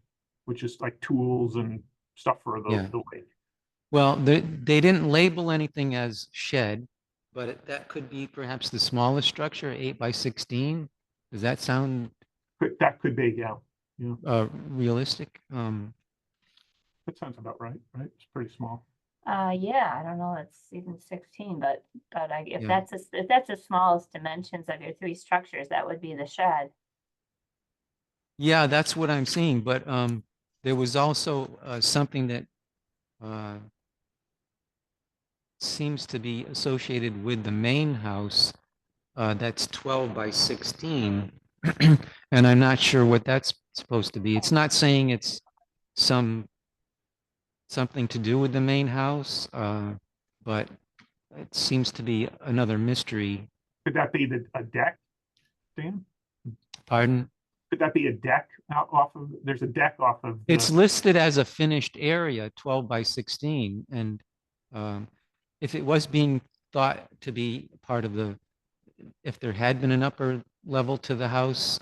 which is like tools and stuff for Yeah. the lake. Well, they didn't label anything as shed, but that could be perhaps the smallest structure, 8 by 16. Does that sound That could be, yeah. realistic? That sounds about right, right? It's pretty small. Yeah, I don't know, it's even 16, but if Yeah. that's the smallest dimensions of your 3 structures, that would be the shed. Yeah, that's what I'm seeing. But there was also something that seems to be associated with the main house that's 12 by 16. And I'm not sure what that's supposed to be. It's not saying it's something to do with the main house, but it seems to be another mystery. Could that be a deck, Dan? Pardon? Could that be a deck there's a deck off of It's listed as a finished area, 12 by 16. And if it was being thought to be part of if there had been an upper level to the house,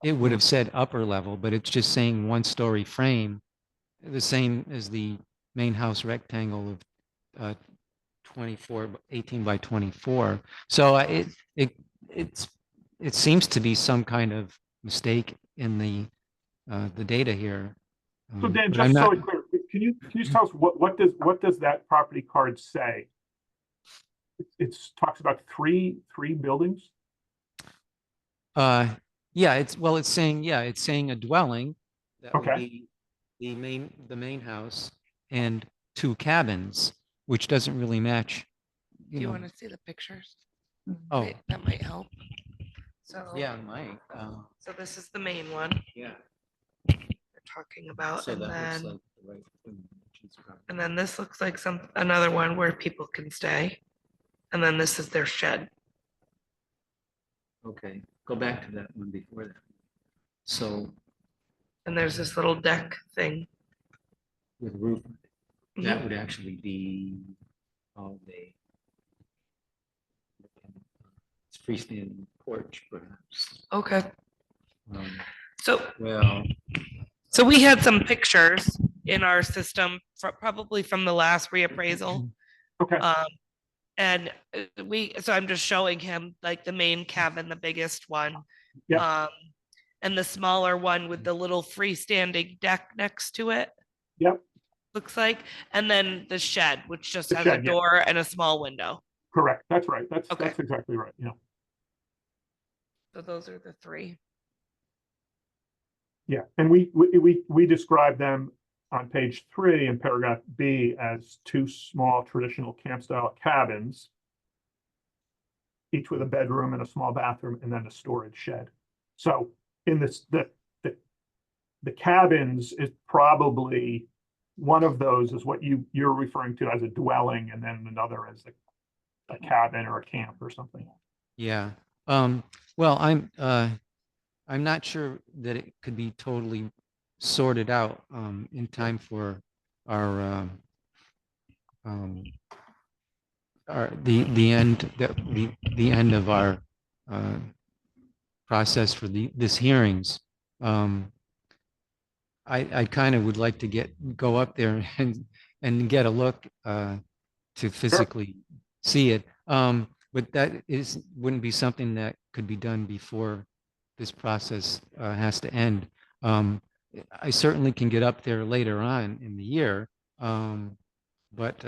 it would have said upper level, but it's just saying 1-story frame, the same as the main house rectangle of 18 by 24. So it seems to be some kind of mistake in the data here. So Dan, But I'm just so not- it's clear, can you just tell us what does that property card say? It talks about three buildings. Yeah, it's saying a dwelling that would Okay. be the main house and 2 cabins, which doesn't really match. Do you know. want to see the pictures? Oh, That might help. So, yeah, Mike. so this is the main one Yeah. we're talking about, So and that looks then, like the right thing. and then this looks like another one where people can stay. And then this is their shed. Okay, go back to that one before that. So And there's this little deck thing. with roof, Mhm. that would actually be all day. It's freestanding porch, perhaps. Okay, Um, so Well, So we had some pictures in our system, probably from the last reappraisal. Okay. And so I'm just showing him like the main cabin, the biggest one. Yeah. And the smaller one with the little freestanding deck next to it. Yep. Looks like, and then the shed, which just The has a shed, yeah. door and a small window. Correct. That's right. That's Okay. exactly right. Yeah. So those are the 3. Yeah. And we describe them on page 3 in paragraph B as 2 small traditional camp style cabins, each with a bedroom and a small bathroom and then a storage shed. So in this, the cabins is probably one of those is what you're referring to as a dwelling, and then another as a cabin or a camp or something. Yeah. Well, I'm not sure that it could be totally sorted out in time for our the end the end of our uh, process for this hearings. I kind of would like to go up there and get a look to physically see it. But wouldn't be something that could be done before this process has to end. I certainly can get up there later on in the year, but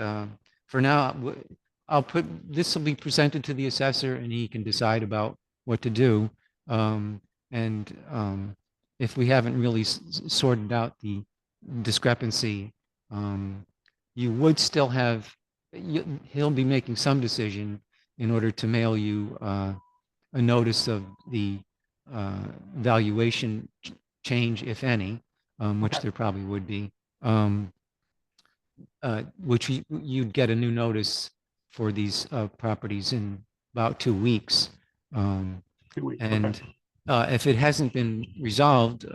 for now, this will be presented to the assessor, and he can decide about what to do. And if we haven't really sorted out the discrepancy, you would still have, he'll be making some decision in order to mail you a notice of the valuation change, if any, which there probably would be, which you'd get a new notice for these properties in about 2 weeks. 2 weeks. And Okay. if it hasn't been resolved,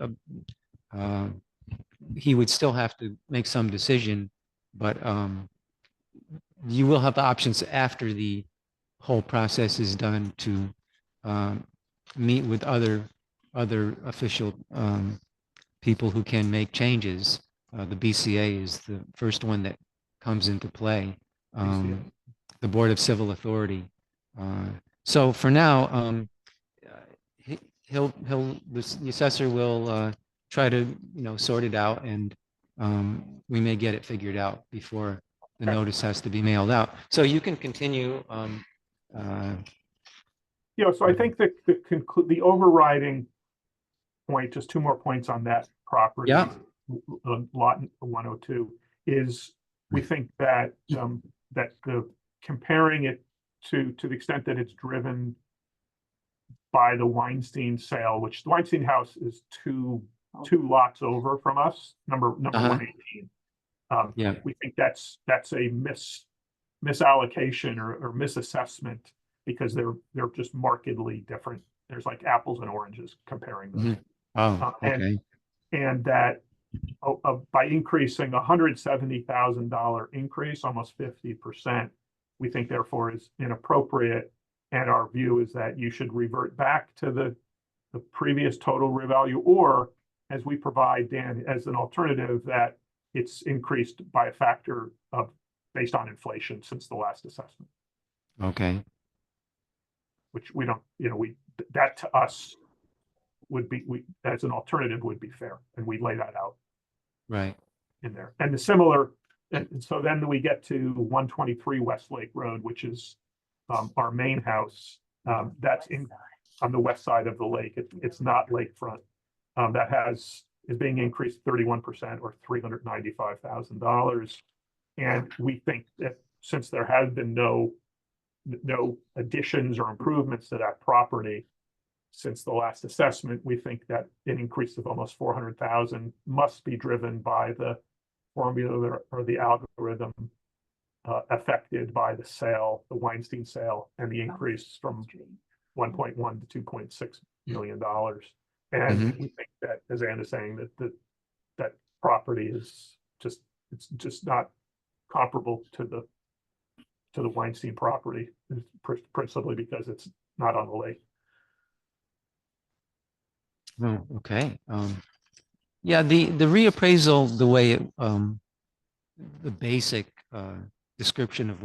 he would still have to make some decision, but you will have the options after the whole process is done to meet with other official people who can make changes. The BCA is the first one that comes into play. The Board of Civil Authority. So for now, the assessor will try to sort it out, and we may get it figured out before the notice has to be mailed out. So you can continue. So I think that the overriding point, just 2 more points on that property, Yeah. Lot 102, is we think that comparing it to the extent that it's driven by the Weinstein sale, which the Weinstein house is two lots over from us, number 118. Yeah. We think that's a misallocation or misassessment, because they're just markedly different. There's like apples and oranges comparing them. Oh, okay. And that by increasing $170,000 increase, almost 50%, we think therefore is inappropriate. And our view is that you should revert back to the previous total revalue, or as we provide, Dan, as an alternative, that it's increased by a factor of based on inflation since the last assessment. Okay. Which we don't, that to us would be, as an alternative would be fair, and we lay that out Right. in there. And the similar, and so then we get to 123 Westlake Road, which is our main house. That's on the west side of the lake. It's not lakefront. That is being increased 31%, or $395,000. And we think that since there has been no additions or improvements to that property since the last assessment, we think that an increase of almost 400,000 must be driven by the formula or the algorithm affected by the sale, the Weinstein sale, and the increase from 1.1 to $2.6 million. And we think that, as Ann is saying, that property is just not comparable to the Weinstein property, principally because it's not on the lake. Oh, okay. Yeah, the reappraisal, the way it, the basic description of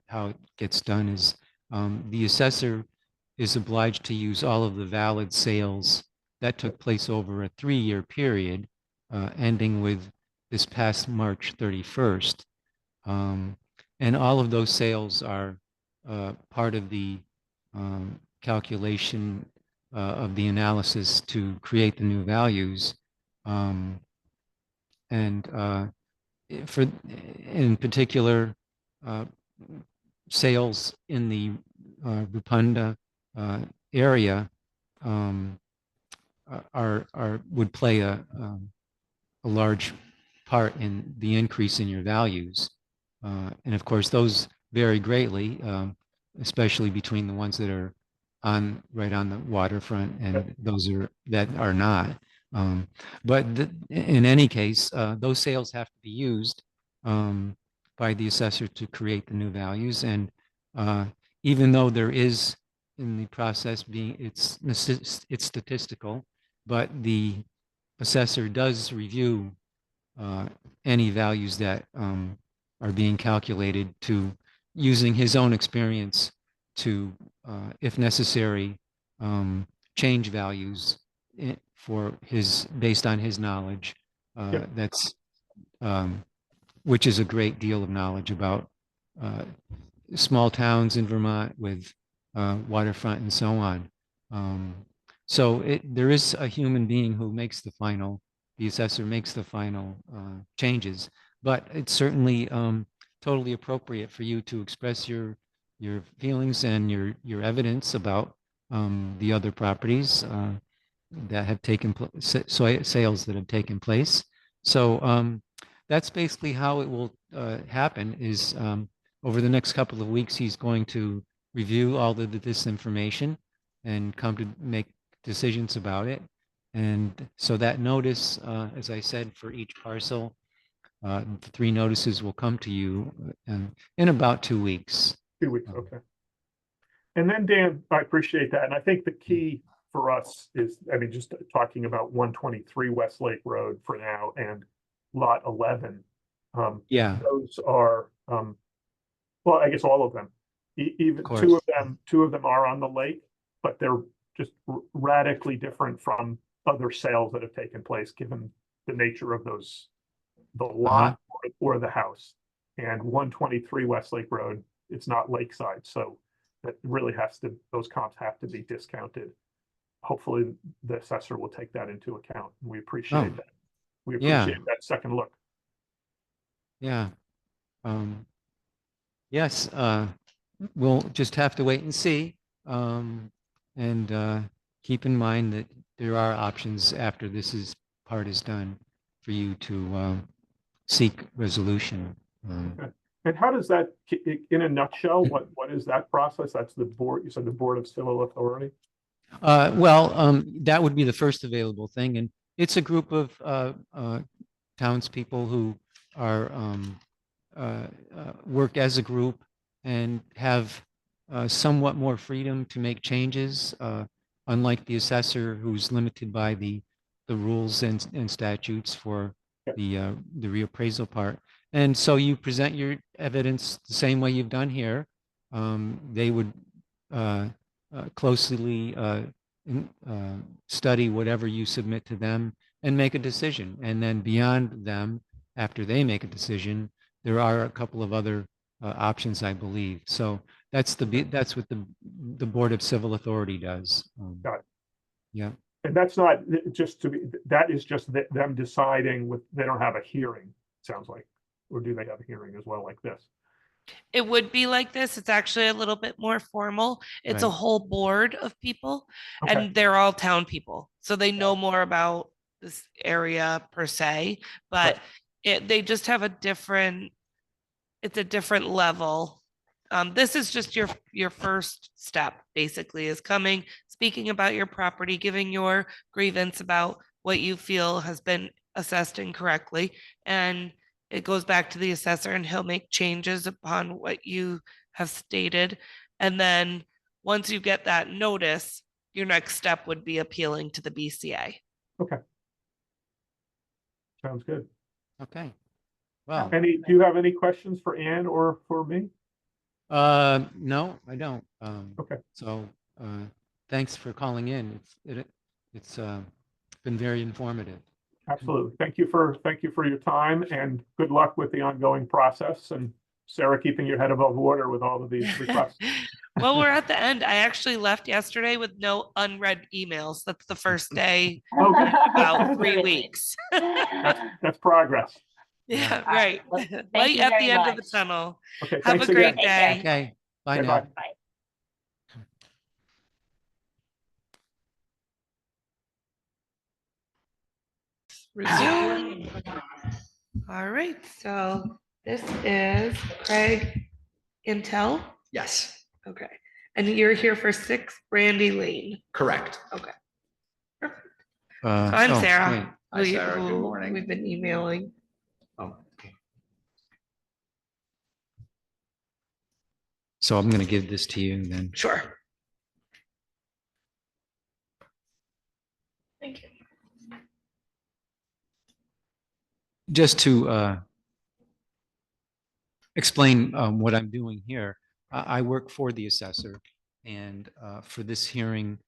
how it gets done is the assessor is obliged to use all of the valid sales that took place over a 3-year period, ending with this past March 31st. And all of those sales are part of the calculation of the analysis to create the new values. And in particular, sales in the Rupanda area would play a large part in the increase in your values. And of course, those vary greatly, especially between the ones that are right on the waterfront and those that are not. But in any case, those sales have to be used by the assessor to create the new values. And even though there is in the process it's statistical, but the assessor does review any values that are being calculated to using his own experience to, if necessary, change values based on his knowledge. That's which is a great deal of knowledge about small towns in Vermont with waterfront and so on. So there is a human being who makes the assessor makes the final changes, but it's certainly totally appropriate for you to express your feelings and your evidence about the other properties that have taken sales that have taken place. So that's basically how it will happen. Is over the next couple of weeks, he's going to review all of this information and come to make decisions about it. And so that notice, as I said, for each parcel, the 3 notices will come to you in about 2 weeks. 2 weeks, okay. And then Dan, I appreciate that. And I think the key for us is, I mean, just talking about 123 Westlake Road for now and lot 11. Yeah. Those are, well, I guess all of them. Even two of them are on the lake, but they're just radically different from other sales that have taken place, given the nature of the lot or the house. And 123 Westlake Road, it's not lakeside, so that really those comps have to be discounted. Hopefully the assessor will take that into account. We appreciate that. We appreciate that second look. Yeah. Yes, we'll just have to wait and see. And keep in mind that there are options after this part is done for you to seek resolution. And how does that, in a nutshell, what is that process? That's the board, you said the Board of Civil Authority? Well, that would be the first available thing. And it's a group of townspeople who are work as a group and have somewhat more freedom to make changes, unlike the assessor, who's limited by the rules and statutes for the reappraisal part. And so you present your evidence the same way you've done here. They would closely study whatever you submit to them and make a decision. And then beyond them, after they make a decision, there are a couple of other options, I believe. So that's what the Board of Civil Authority does. Got it. Yeah. And that's not just that is just them deciding they don't have a hearing, sounds like, or do they have a hearing as well like this? It would be like this. It's actually a little bit more formal. It's a Right. whole board of people, Okay. and they're all town people. So they know more about this area per se, but they just have it's a different level. This is just your first step, basically, is coming, speaking about your property, giving your grievance about what you feel has been assessed incorrectly. And it goes back to the assessor and he'll make changes upon what you have stated. And then once you get that notice, your next step would be appealing to the BCA. Okay. Sounds good. Okay. Well, Do you have any questions for Ann or for me? no, I don't. Okay. So thanks for calling in. It's been very informative. Absolutely. Thank you for your time, and good luck with the ongoing process, and Sarah, keeping your head above water with all of these requests. Well, we're at the end. I actually left yesterday with no unread emails. That's the first day Okay. in about 3 weeks. That's progress. Yeah, All right. right. Well, thank Light you at very the end of the much. tunnel. Okay. Have Thanks a great again. Take care. day. Okay. Bye Okay, now. bye. Bye. Resume. All right, so this is Craig Intel. Yes, Okay, and you're here for 6 Brandy Lane. correct. Okay. Perfect. So So I'm Sarah. Great. Hi, Sarah. Good who morning. We've been emailing. Oh, okay. So I'm going to give this to you then. Sure. Thank you. Just to explain what I'm doing here, I work for the assessor, and for this hearing,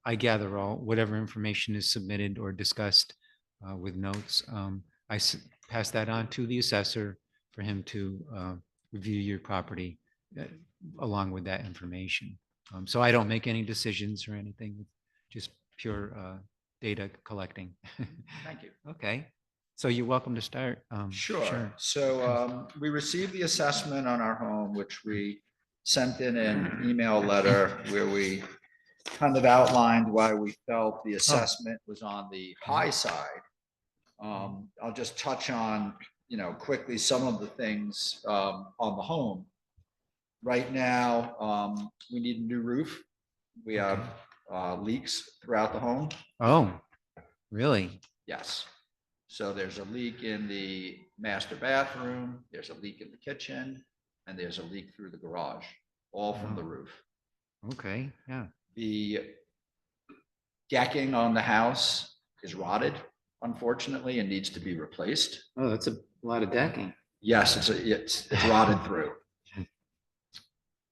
I gather whatever information is submitted or discussed with notes. Pass that on to the assessor for him to review your property along with that information. So I don't make any decisions or anything, just pure data collecting. Thank you. Okay. So you're welcome to start. Sure. So we received the assessment on our home, which we sent in an email letter where we kind of outlined why we felt the assessment was on the high side. I'll just touch on, quickly some of the things on the home. Right now, we need a new roof. We have leaks throughout the home. Oh, really? Yes. So there's a leak in the master bathroom, there's a leak in the kitchen, and there's a leak through the garage, all from the roof. Okay, yeah. The decking on the house is rotted, unfortunately, and needs to be replaced. Oh, that's a lot of decking. Yes, it's rotted through.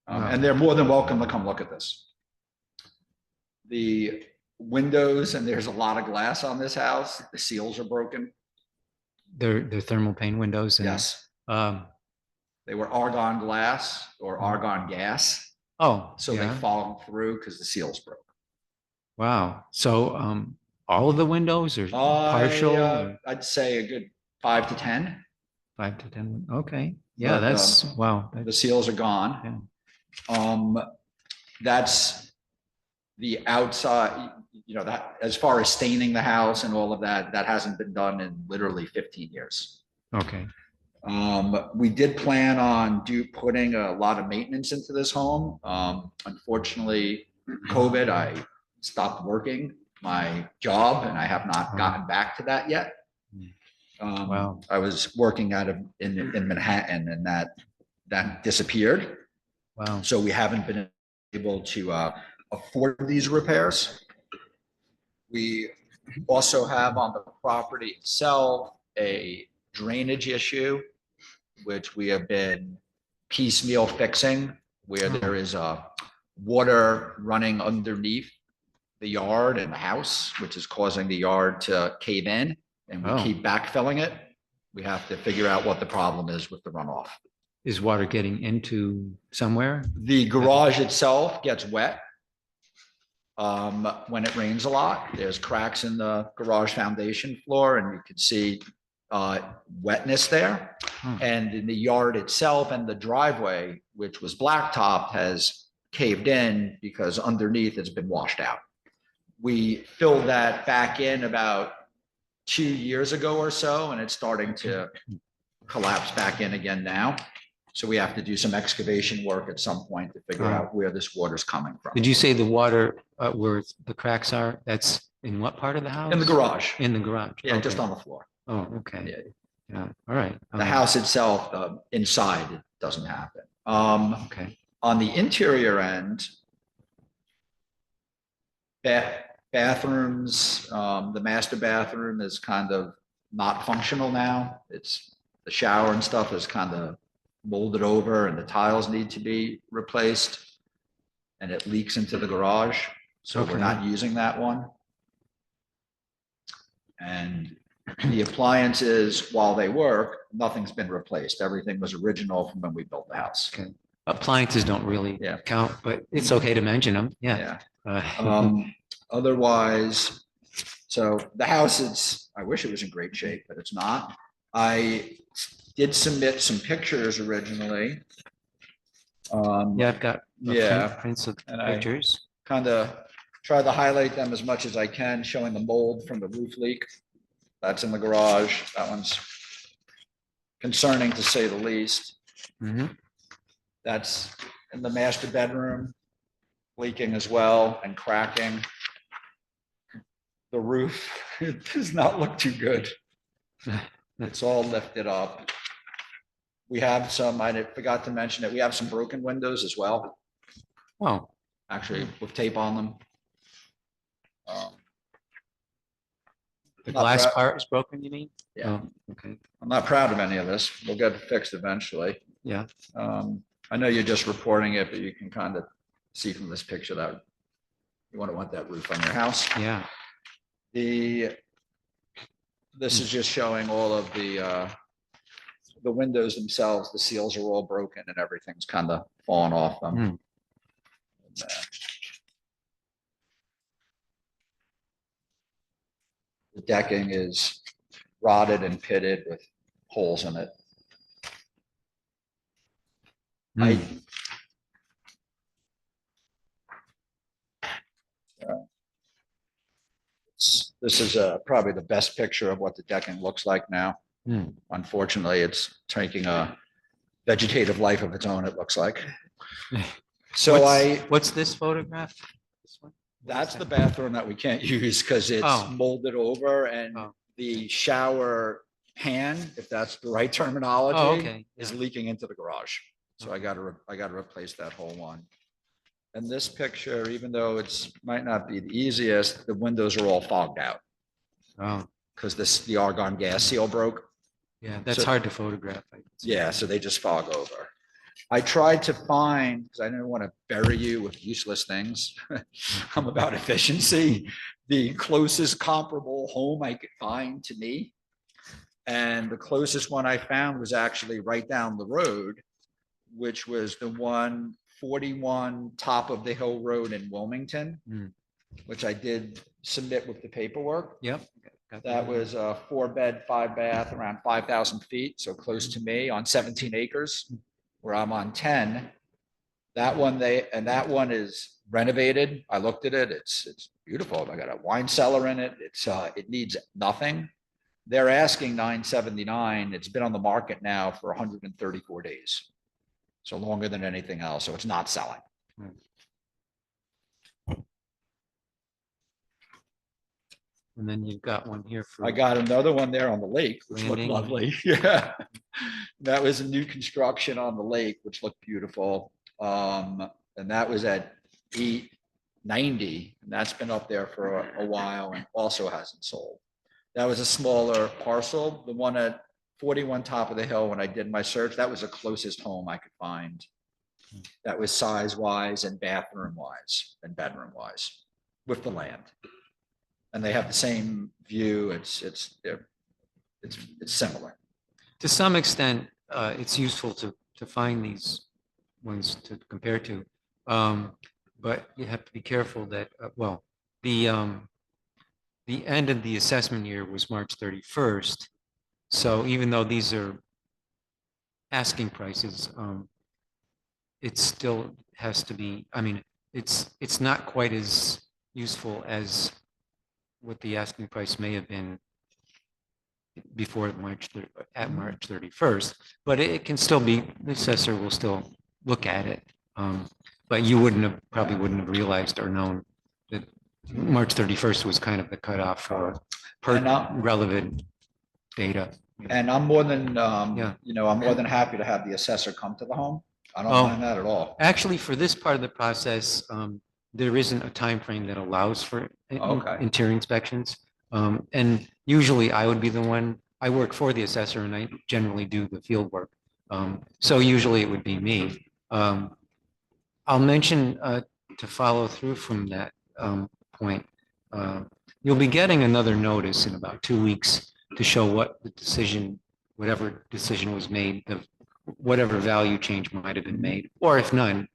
Wow. And they're more than welcome to come look at this. The windows, and there's a lot of glass on this house, the seals are broken. They're thermal pane windows and Yes, um they were argon glass or argon gas, oh, so they yeah. fall through because the seals broke. Wow. So all of the windows or partial or I'd say a good 5 to 10. 5 to 10? Okay. Yeah, But, that's wow. The seals are gone. That's the outside, that as far as staining the house and all of that, that hasn't been done in literally 15 years. Okay. We did plan on putting a lot of maintenance into this home. Unfortunately, COVID, I stopped working my job and I have not gotten back to that yet. Wow. I was working in Manhattan, and that disappeared. Wow. So we haven't been able to afford these repairs. We also have on the property itself a drainage issue, which we have been piecemeal fixing, where there is water running underneath the yard and the house, which is causing the yard to cave in, and we keep backfilling it. We have to figure out what the problem is with the runoff. Is water getting into somewhere? The garage itself gets wet when it rains a lot. There's cracks in the garage foundation floor, and you can see wetness there. And in the yard itself and the driveway, which was blacktop, has caved in because underneath it's been washed out. We filled that back in about 2 years ago or so, and it's starting to collapse back in again now. So we have to do some excavation work at some point to figure out where this water's coming from. Did you say the water where the cracks are? That's in what part of the house? In the garage. In the garage. Yeah, Okay. just on the floor. Oh, okay. Yeah. Yeah. All right. The house itself, inside, it doesn't happen. Okay. On the interior end, bathrooms, the master bathroom is kind of not functional now. It's the shower and stuff is kind of molded over, and the tiles need to be replaced, and it leaks into the garage. So we're not using that one. And the appliances, while they work, nothing's been replaced. Everything was original from when we built the house. Okay. Appliances don't really count, but it's okay to mention them. Yeah. Otherwise, so the house is, I wish it was in great shape, but it's not. I did submit some pictures originally. Yeah, I've got prints of And That's in the garage. That one's concerning to say the least. Mhm. That's in the master bedroom, leaking as well and cracking. The roof, it does not look too good. It's all lifted up. We have some, forgot to mention it, we have some broken windows as well, Oh, actually with tape on them. the Not glass proud- part is broken, you mean? Yeah, Oh, okay, I'm not proud of any of this. We'll get it fixed eventually. yeah. I know you're just reporting it, but you can kind of see from this picture that you wouldn't want that roof on your house. Yeah. This is just showing all of the windows themselves, the seals are all broken and everything's kind of fallen off them. Hmm. The decking is rotted and pitted with holes in it. I, this is probably the best picture of what the decking looks like now. Hmm. Unfortunately, it's taking a vegetative life of its own, it looks like. So What's this photograph? This one? What is that's the that? bathroom that we can't use because it's Oh. molded over and Oh. the shower pan, if that's the right terminology, Oh, okay. is Yeah. leaking into the garage. So I gotta replace that whole one. And this picture, even though might not be the easiest, the windows are all fogged out Oh, because the argon gas seal broke. yeah, that's So- hard to photograph. Yeah, so they just fog over. I tried to find, because I didn't want to bury you with useless things. I'm about efficiency, the closest comparable home I could find to me. And the closest one I found was actually right down the road, which was the 141 Top of the Hill Road in Wilmington, Hmm. which I did submit with the paperwork. Yep. got That was a 4-bed, 5-bath, around 5,000 feet, so close to me on 17 acres, where I'm on 10. That one that one is renovated. I looked at it. It's beautiful. I got a wine cellar in it. It needs nothing. They're asking $979. It's been on the market now for 134 days. So longer than anything else. So it's not selling. And then you've got one here for. I got another one there on the lake, which looked Landing. lovely. Yeah. That was a new construction on the lake, which looked beautiful. And that was at 890, and that's been up there for a while and also hasn't sold. That was a smaller parcel. The one at 41 Top of the Hill, when I did my search, that was the closest home I could find. That was size wise and bathroom wise and bedroom wise with the land. And they have the same view. It's similar. To some extent, it's useful to find these ones to compare to. But you have to be careful that, the end of the assessment year was March 31st. So even though these are asking prices, it still has to be, I mean, it's not quite as useful as what the asking price may have been before March 31st, but it can still be, the assessor will still look at it. But you probably wouldn't have realized or known that March 31st was kind of the cutoff for relevant data. And I'm more than, Yeah. I'm more than happy to have the assessor come to the home. I don't Oh. mind that at all. Actually, for this part of the process, there isn't a time frame that allows for Okay. interior inspections. And usually I would be the one, I work for the assessor and I generally do the field work. So usually it would be me. I'll mention to follow through from that point, you'll be getting another notice in about 2 weeks to show what the decision, whatever decision was made, whatever value change might have been made, or if none,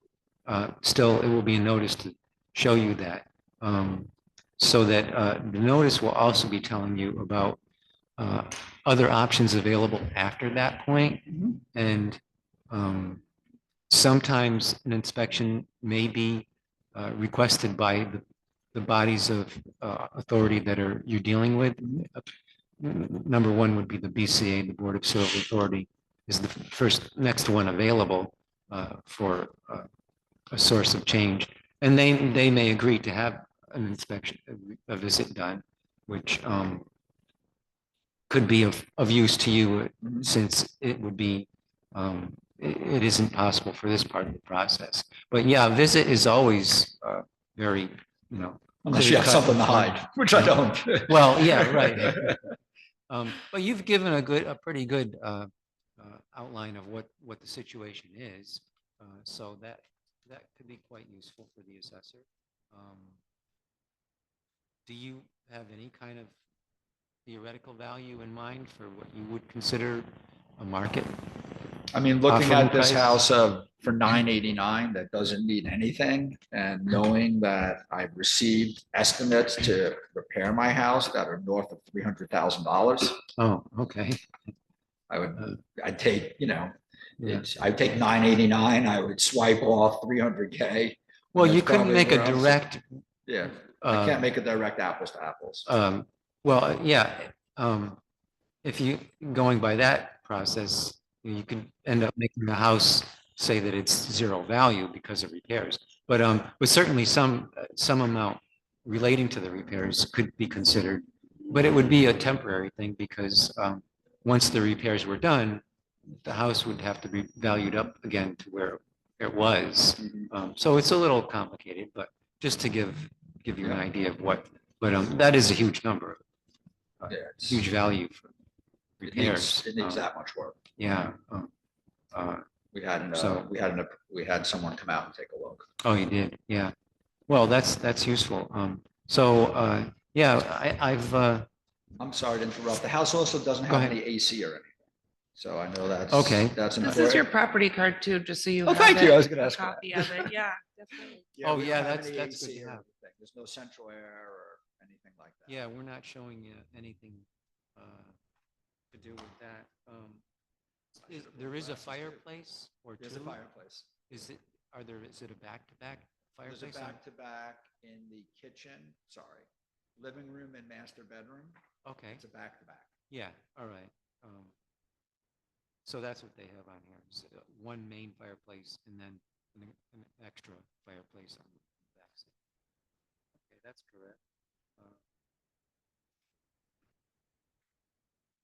still it will be a notice to show you that. So that the notice will also be telling you about other options available after that point. And sometimes an inspection may be requested by the bodies of authority that you're dealing with. number one would be the BCA, the Board of Civil Authority, is the first, next one available for a source of change. And they may agree to have an inspection, a visit done, which could be of use to you since it would be, it isn't possible for this part of the process. But yeah, a visit is always very, you know. Unless you have clear-cut something to and hide, which I don't. Well, yeah, right. But you've given a pretty good outline of what the situation is. So that could be quite useful for the assessor. Do you have any kind of theoretical value in mind for what you would consider a market? I mean, looking Offering at this price? house for $989, that doesn't need anything, and knowing that I've received estimates to repair my house that are north of $300,000, Oh, okay. I'd take, you know, Yeah. I'd take 989, I would swipe off 300K. Well, and you that's couldn't probably make a where I'm- direct, Yeah, I can't make a direct apples to apples. well, yeah. If you, going by that process, you could end up making the house say that it's zero value because of repairs. But certainly some amount relating to the repairs could be considered, but it would be a temporary thing because once the repairs were done, the house would have to be valued up again to where it was. So it's a little complicated, but just to give you an idea of what, but that is a huge number, Yeah, it's- huge value for It repairs. needs that much work. Yeah. So- We had someone come out and take a look. Oh, you did? Yeah. Well, that's useful. Yeah, I've, I'm sorry to interrupt. The house also doesn't Go have ahead. any AC or anything. So I know that's. Okay. That's This important. is your property card too, just so you Oh, have thank you. it, I was gonna a ask for that. copy of it. Yeah, definitely. Oh, we yeah, don't have that's any good AC to or have. anything. There's no central air or anything like that. yeah, we're not showing you anything to do with that. There is a fireplace or two? There's a fireplace. Is it a back-to-back There's fireplace? a back-to-back in the kitchen, sorry, living room and master bedroom. Okay, It's a back-to-back. yeah, all right. So that's what they have on here. Is, one main fireplace and then an extra fireplace on the back side. Okay, that's correct.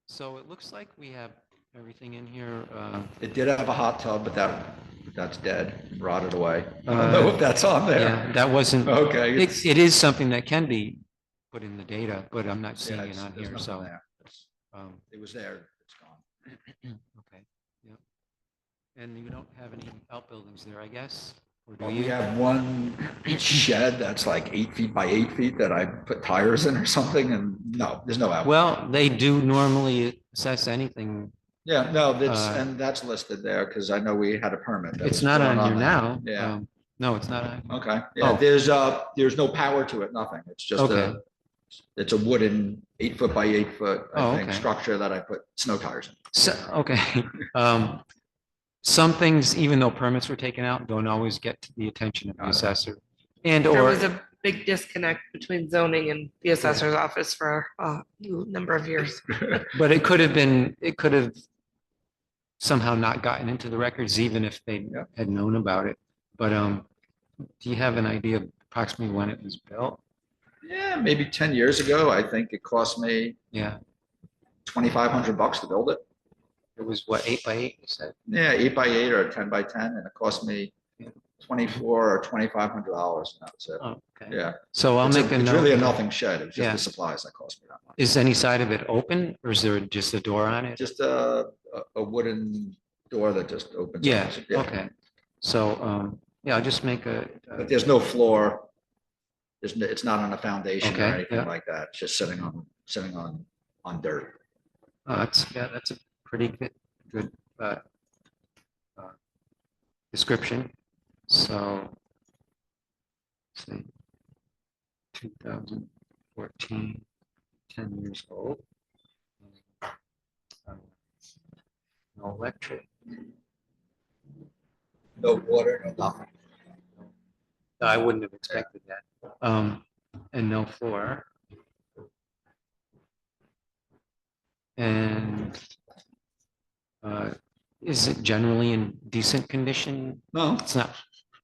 So it looks like we have everything in here. It did have a hot tub, but that's dead, rotted away. I don't know if that's on there. Yeah, that wasn't, Okay. it is something that can be put in the data, but I'm not Yeah, seeing it on there's here, nothing so. there. um, It was there, it's gone. Okay, yeah. And you don't have any outbuildings there, I guess? Or do Well, we you? have one shed that's like 8 feet by 8 feet that I put tires in or something, and no, there's no out. Well, they do normally assess anything. Yeah, no, uh, that's listed there, because I know we had a permit. that It's was not going on here that. now. Yeah, No, it's not on. okay, yeah, Oh. there's no power to it, nothing, it's just Okay. it's a wooden 8 foot by 8 foot, Oh, I think, okay. structure that I put snow tires in. So, okay. Some things, even though permits were taken out, don't always get to the attention of the Got it. assessor. And There or, was a big disconnect between zoning and the assessor's office for a number of years. but it could have somehow not gotten into the records, even if they Yeah. had known about it. But do you have an idea of approximately when it was built? Yeah, maybe 10 years ago, I think it cost me Yeah, $2,500 to build it. it was what, 8 by 8, you said? Yeah, 8 by 8 or 10 by 10, and it cost me Yeah. $2,400 or $2,500, and that's it. Oh, okay. Yeah. So I'll It's make a It's really a note. nothing shed, it was just Yeah. the supplies that cost me that much. Is any side of it open or is there just a door on it? Just a wooden door that just opens. Yeah, up. okay. So, yeah, I'll just make But there's no floor. It's not on a foundation or Okay, anything yeah. like that. It's just sitting on dirt. that's a pretty good description. So, let's see, 2014, 10 years old. No electric. No water, no nothing. I wouldn't have expected that. And no floor. And is it generally in decent condition? No, It's not.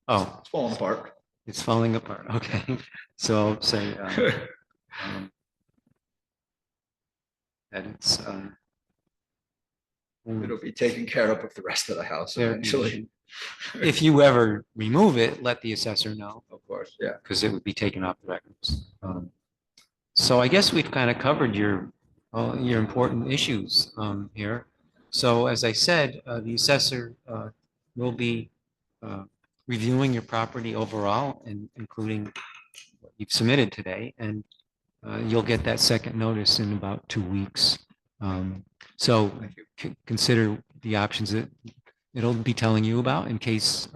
Oh, it's falling apart. it's falling apart. Okay. So I'll say that it's It'll be taken care of with the rest of the house fair eventually. condition. If you ever remove it, let the assessor know, Of course, yeah. because it would be taken off the records. So I guess we've kind of covered all your important issues here. So as I said, the assessor will be reviewing your property overall and including what you've submitted today, and you'll get that second notice in about 2 weeks. So Thank you. consider the options that it'll be telling you about in case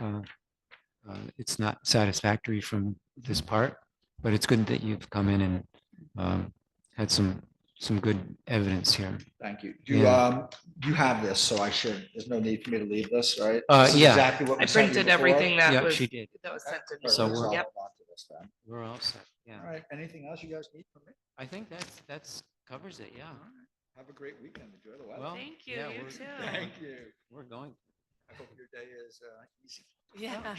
it's not satisfactory from this part. But it's good that you've come in and had some good evidence here. Thank you. Yeah. You have this, so there's no need for me to leave this, right? This is Yeah. Exactly what I was sent you printed before? everything that Yeah, was, she did. that was sent to me. Perfect, So so we're- I'll Yep. hold on to this then. We're all set. Yeah. All right, anything else you guys need from me? I think that's covers it. Yeah. All right. Have a great weekend. Enjoy the weather. Well, Thank you, yeah, you we're- too. Thank you. We're going. I hope your day is easy. Yeah.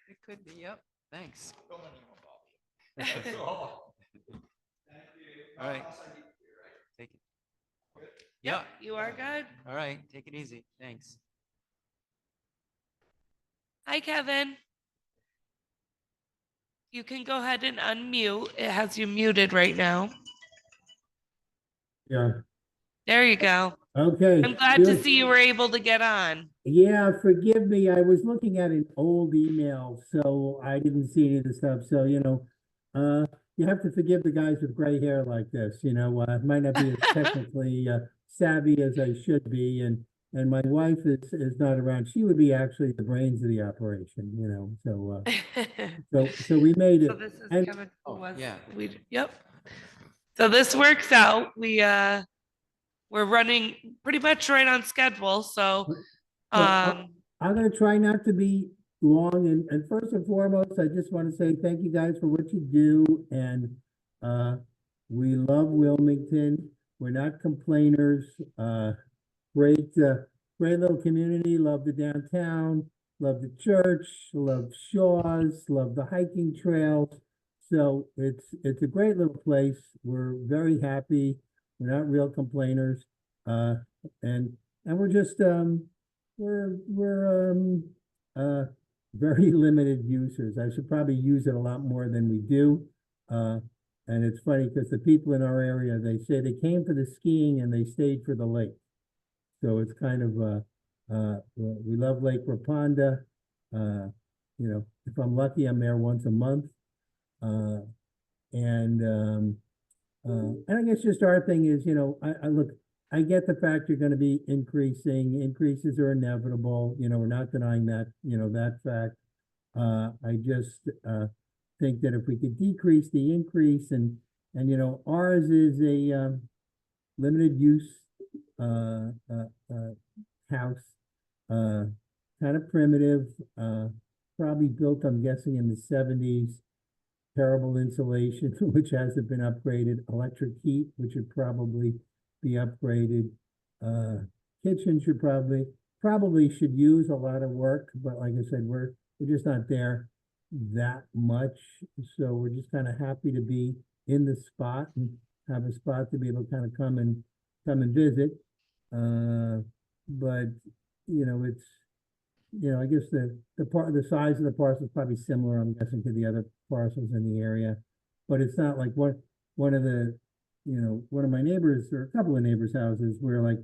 It could be. Yep. Thanks. Don't let anyone bother you. That's all. Thank you. All right. What else I need from you, right? Take it. Yeah. Yep, you are good. All right. Take it easy. Thanks. Hi, Kevin. You can go ahead and unmute. It has you muted right now. Yeah, There you go. okay. I'm glad to good. see you were able to get on. Yeah, forgive me. I was looking at an old email, so I didn't see any of the stuff. So, you have to forgive the guys with gray hair like this, might not be as technically savvy as I should be. And my wife is not around. She would be actually the brains of the operation, so we made So it. this is And- Kevin. Who was, yeah. Yep. So this works out. We're running pretty much right on schedule. So, I'm gonna try not to be long, and first and foremost, I just want to say thank you guys for what you do, and we love Wilmington. We're not complainers. Great little community. Love the downtown. Love the church. Love Shaw's. Love the hiking trails. So it's a great little place. We're very happy. We're not real complainers, and we're just we're very limited users. I should probably use it a lot more than we do. And it's funny because the people in our area, they say they came for the skiing and they stayed for the lake. So it's kind of we love Lake Raponda. If I'm lucky, I'm there once a month. And I guess just our thing is, I look, I get the fact you're going to be increases are inevitable, we're not denying that, that fact. I just think that if we could decrease the increase and ours is a limited use house, kind of primitive, probably built, I'm guessing, in the 70s. Terrible insulation, which hasn't been upgraded. Electric heat, which should probably be upgraded. Kitchen should probably should use a lot of work, but like I said, we're just not there that much. So we're just kind of happy to be in the spot and have a spot to be able to kind of come and visit. But it's I guess the size of the parcel is probably similar, I'm guessing, to the other parcels in the area, but it's not like one of my neighbors or a couple of neighbors' houses where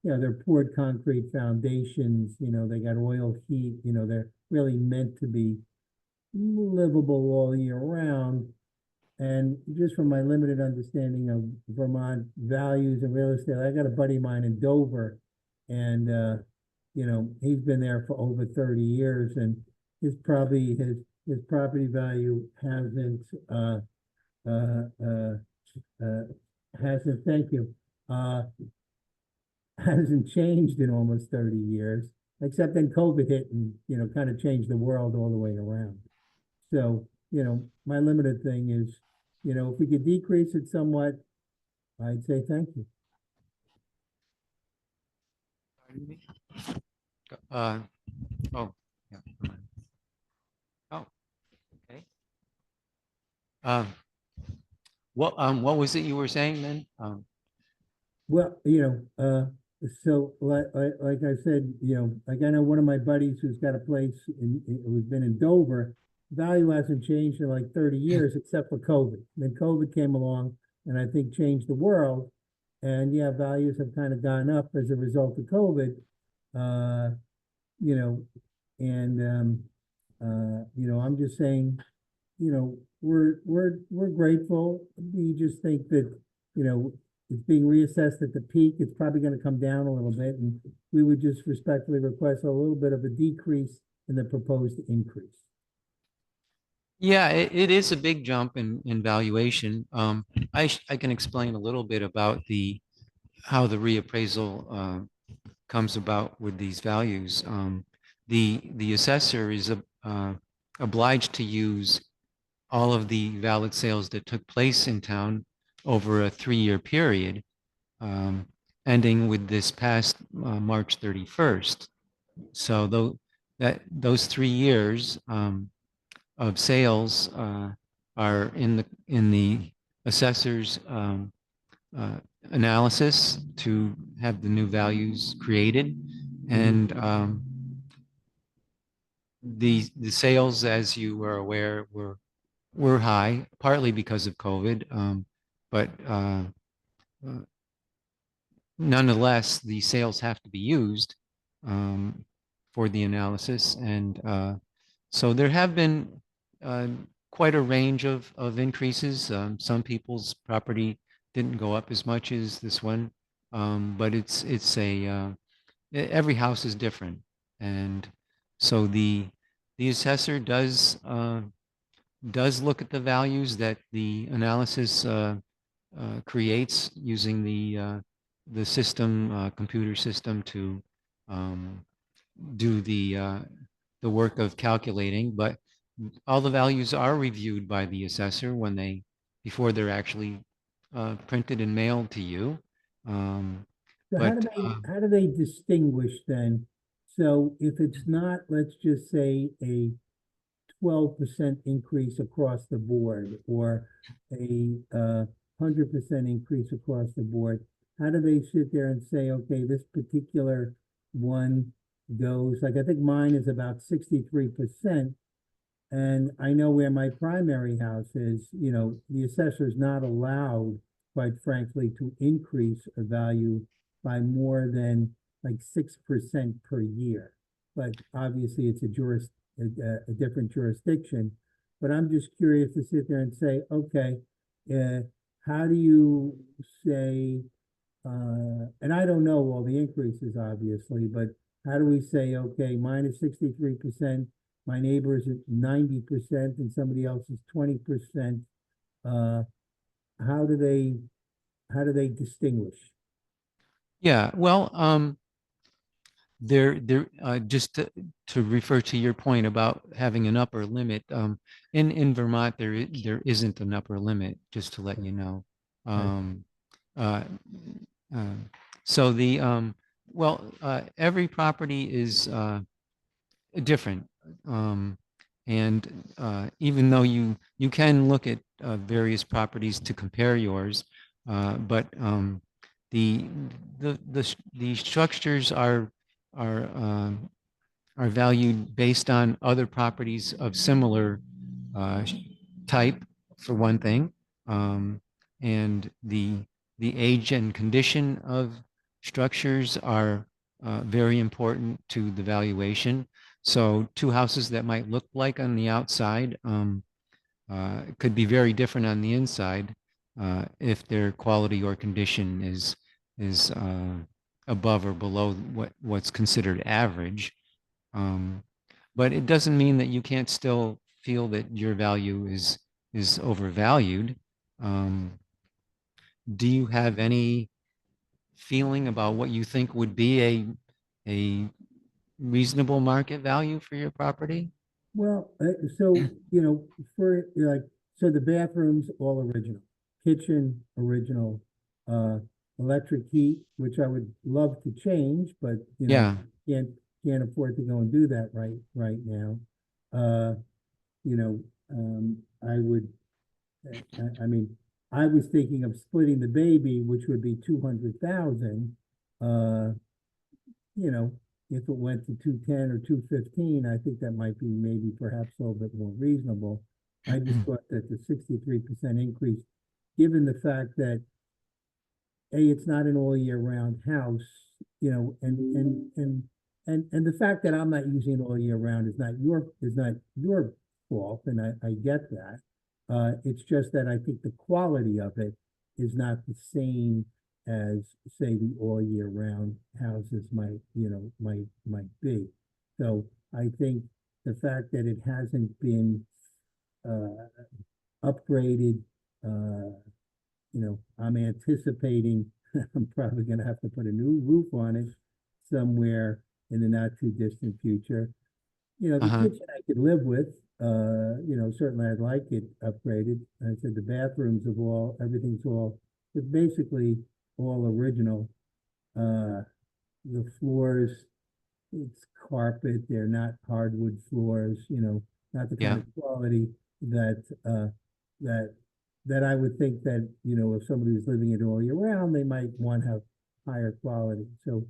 they're poured concrete foundations, they got oil heat, they're really meant to be livable all year round. And just from my limited understanding of Vermont values and real estate, I got a buddy of mine in Dover, and he's been there for over 30 years, and his property value hasn't hasn't changed in almost 30 years, except then COVID hit and kind of changed the world all the way around. So my limited thing is, if we could decrease it somewhat, I'd say thank you. Uh, oh, yeah. Come on. Oh, okay. What was it you were saying then? Well, so like I said, like I know one of my buddies who's got a place who's been in Dover, value hasn't changed in like 30 years except for COVID. Then COVID came along and I think changed the world. And yeah, values have kind of gone up as a result of COVID. Uh, you know, and I'm just saying, we're grateful. We just think that, it's being reassessed at the peak. It's probably going to come down a little bit, and we would just respectfully request a little bit of a decrease in the proposed increase. Yeah, it is a big jump in valuation. I can explain a little bit about how the reappraisal comes about with these values. The assessor is obliged to use all of the valid sales that took place in town over a 3-year period, ending with this past March 31st. So those 3 years of sales are in the assessor's analysis to have the new values created, and the sales, as you were aware, were high, partly because of COVID, but nonetheless, the sales have to be used for the analysis, and so there have been quite a range of increases. Some people's property didn't go up as much as this one, but every house is different, and so the assessor does look at the values that the analysis creates using the system, computer system, to do the work of calculating, but all the values are reviewed by the assessor before they're actually printed and mailed to you. So how do they distinguish then? So if it's not, let's just say, a 12% increase across the board, or a 100% increase across the board, how do they sit there and say, okay, this particular one goes, like, I think mine is about 63%. And I know where my primary house is, the assessor is not allowed, quite frankly, to increase a value by more than like 6% per year. But obviously it's a different jurisdiction. But I'm just curious to sit there and say, okay, how do you say, and I don't know all the increases, obviously, but how do we say, okay, mine is 63%, my neighbor is at 90%, and somebody else is 20%? How do they distinguish? Yeah, well, just to refer to your point about having an upper limit, in Vermont there isn't an upper limit, just to let you know. So every property is different, and even though you can look at various properties to compare yours, but the structures are valued based on other properties of similar type, for one thing, and the age and condition of structures are very important to the valuation. So two houses that might look like on the outside could be very different on the inside if their quality or condition is above or below what's considered average. But it doesn't mean that you can't still feel that your value is overvalued. Do you have any feeling about what you think would be a reasonable market value for your property? Well, so, for like, so the bathrooms all original, kitchen original, electric heat, which I would love to change, but you know, Yeah. can't afford to go and do that right now. You know, I would, I mean, I was thinking of splitting the baby, which would be 200,000. You know, if it went to 210 or 215, I think that might be maybe perhaps a little bit more reasonable. I just thought that the 63% increase, given the fact that it's not an all year round house, you know, and the fact that I'm not using it all year round is not your fault, and I get that. It's just that I think the quality of it is not the same as, say, the all year round houses might be. So I think the fact that it hasn't been upgraded, you know, I'm anticipating I'm probably gonna have to put a new roof on it somewhere in the not too distant future. You know, the kitchen I could live with, you know, certainly I'd like it upgraded. I said the bathrooms everything's it's basically all original. The floors, it's carpet, they're not hardwood floors, you know, not the kind of quality that that I would think that, you know, if somebody was living it all year round, they might want to have higher quality. So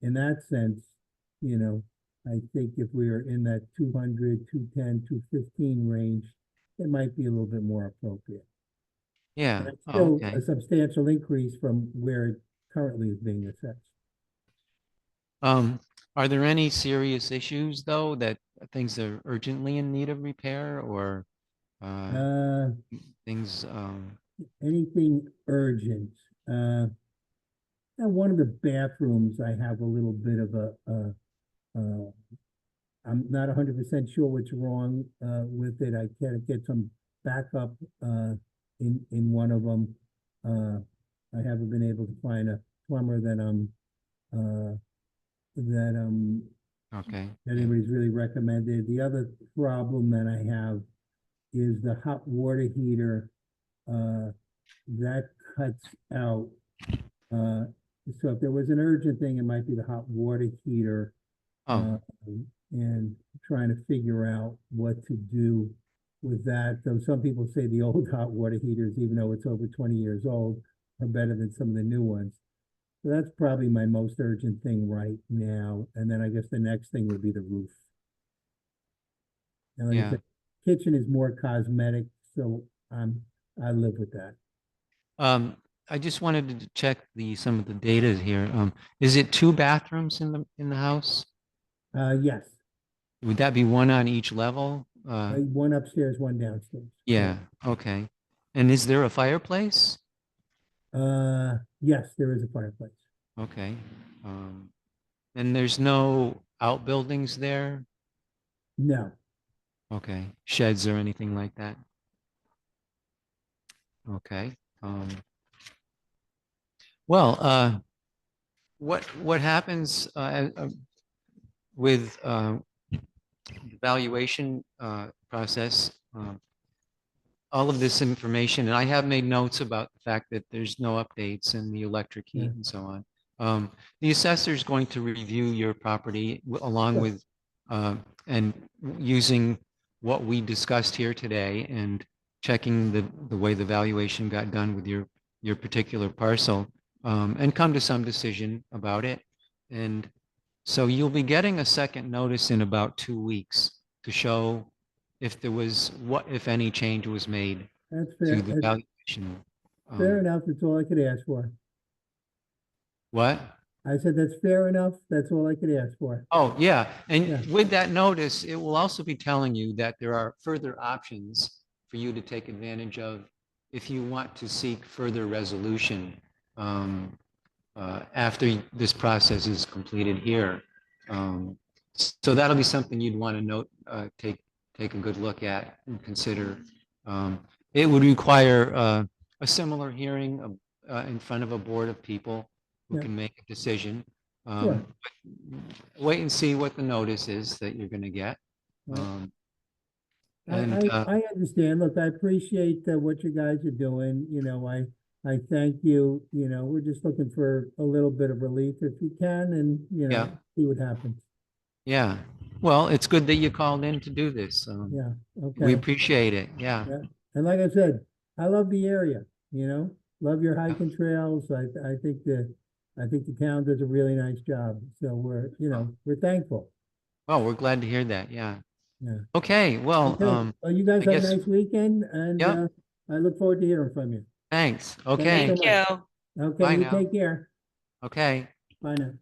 in that sense, you know, I think if we are in that 200, 210, 215 range, it might be a little bit more appropriate. Yeah. And it's still a substantial increase from where it currently is being assessed. Are there any serious issues though that things are urgently in need of repair, or things? Anything urgent? Now one of the bathrooms, I have a little bit of I'm not 100% sure what's wrong with it. I can't get some backup in one of them. I haven't been able to find a plumber that anybody's really recommended. The other problem that I have is the hot water heater that cuts out. So if there was an urgent thing, it might be the hot water heater. And trying to figure out what to do with that. Though some people say the old hot water heaters, even though it's over 20 years old, are better than some of the new ones. So that's probably my most urgent thing right now. And then I guess the next thing would be the roof. And like I said, kitchen is more cosmetic, so I live with that. I just wanted to check some of the data here. Is it 2 bathrooms in the house? Yes. Would that be one on each level? One upstairs, one downstairs. Yeah. Okay. And is there a fireplace? Yes, there is a fireplace. Okay. And there's no outbuildings there? No. Okay. Sheds or anything like that? Okay. Well, what happens with the valuation process? All of this information, and I have made notes about the fact that there's no updates in the electric heat and so on. The assessor is going to review your property along with and using what we discussed here today and checking the way the valuation got done with your particular parcel, and come to some decision about it. And so you'll be getting a second notice in about 2 weeks to show if there was what, if any, change was made to the valuation. Fair enough. That's all I could ask for. What? I said, that's fair enough. That's all I could ask for. Oh, yeah. And with that notice, it will also be telling you that there are further options for you to take advantage of if you want to seek further resolution after this process is completed here. So that'll be something you'd want to note, take a good look at and consider. It would require a similar hearing in front of a board of people who can make a decision. Wait and see what the notice is that you're going to get. I understand. Look, I appreciate what you guys are doing. You know, I thank you, we're just looking for a little bit of relief if you can and, Yeah. see what happens. Yeah. Well, it's good that you called in to do this. Yeah, We okay. appreciate it. Yeah. Yeah. And like I said, I love the area, love your hiking trails. I think the town does a really nice job. So we're thankful. Well, we're glad to hear that. Yeah. Yeah. Okay. Well, Okay. Well, you guys I have a guess- nice weekend and Yeah. I look forward to hearing from you. Thanks. Thank Okay. you Thank so much. you. Okay, Bye you now. take care. Okay. Bye now.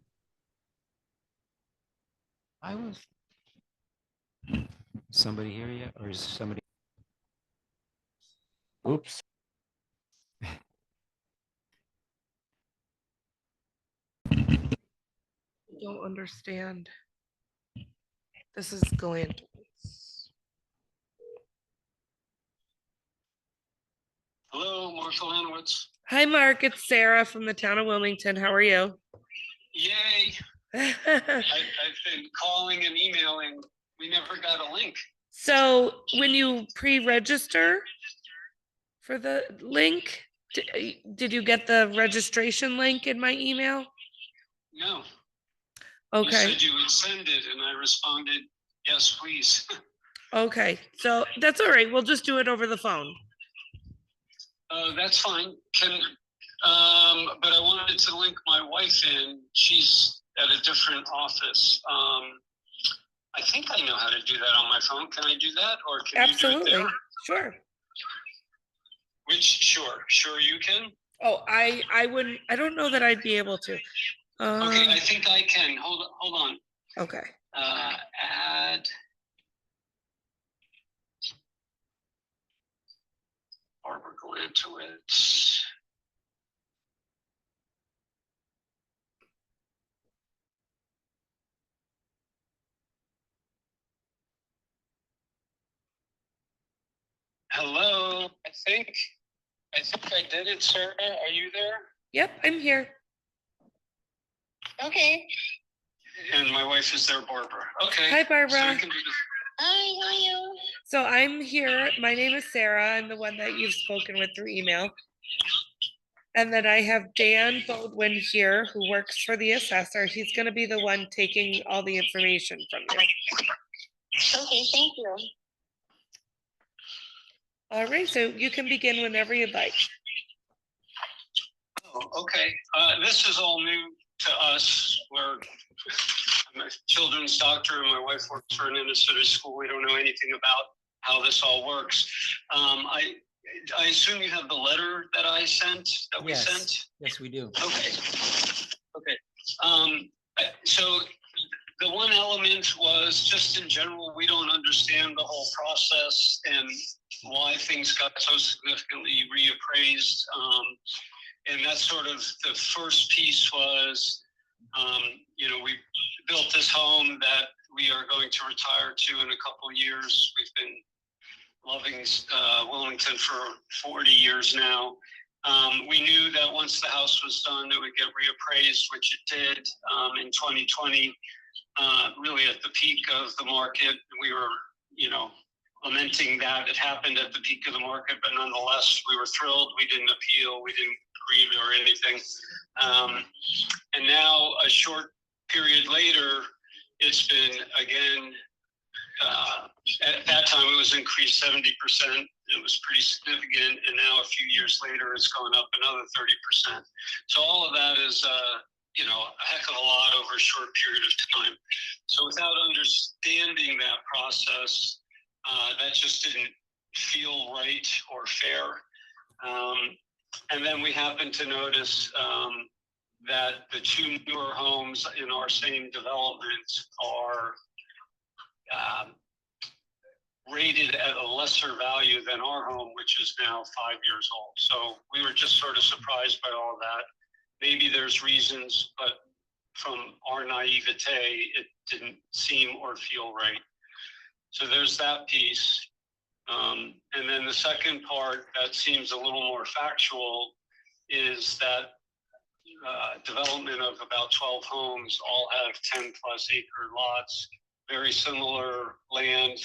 I was. Somebody here yet, or is somebody? Oops. I don't understand. This is going. Hello, Marshall Hanowitz. Hi, Mark. It's Sarah from the town of Wilmington. How are you? Yay. I've been calling and emailing. We never got a link. So when you pre-register for the link, did you get the registration link in my email? No. Okay. You said you would send it and I responded, yes, please. Okay. So that's all right. We'll just do it over the phone. That's fine. But I wanted to link my wife in. She's at a different office. I think I know how to do that on my phone. Can I do that? Or can you do it Absolutely. there? Sure. Sure you can? Oh, I wouldn't, I don't know that I'd be able to. Okay, I think I can. Hold on. Okay. Add. Barbara, go into it. Hello, I think I did it, Sarah. Are you there? Yep, I'm here. Okay. And my wife is there, Barbara. Okay. Hi, So Barbara. we can do this. Hi, how are you? So I'm here. My name is Sarah. I'm the one that you've spoken with through email. And then I have Dan Baldwin here who works for the assessor. He's going to be the one taking all the information from you. Okay, thank you. All right, so you can begin whenever you'd like. Oh, okay. This is all new to us. I'm a children's doctor and my wife works for an inner city school. We don't know anything about how this all works. I assume you have the letter that I sent, that we sent? Yes, we do. Okay. So the one element was just in general, we don't understand the whole process and why things got so significantly reappraised. And that's sort of the first piece was, we built this home that we are going to retire to in a couple of years. We've been loving Wilmington for 40 years now. We knew that once the house was done, it would get reappraised, which it did in 2020, really at the peak of the market. We were, lamenting that it happened at the peak of the market, but nonetheless, we were thrilled. We didn't appeal, we didn't grieve or anything. And now a short period later, it's been again, at that time it was increased 70%. It was pretty significant. And now a few years later, it's going up another 30%. So all of that is, a heck of a lot over a short period of time. So without understanding that process, that just didn't feel right or fair. And then we happened to notice that the two newer homes in our same development are rated at a lesser value than our home, which is now 5 years old. So we were just sort of surprised by all that. Maybe there's reasons, but from our naivete, it didn't seem or feel right. So there's that piece. And then the second part that seems a little more factual is that development of about 12 homes all have 10 plus acre lots, very similar land,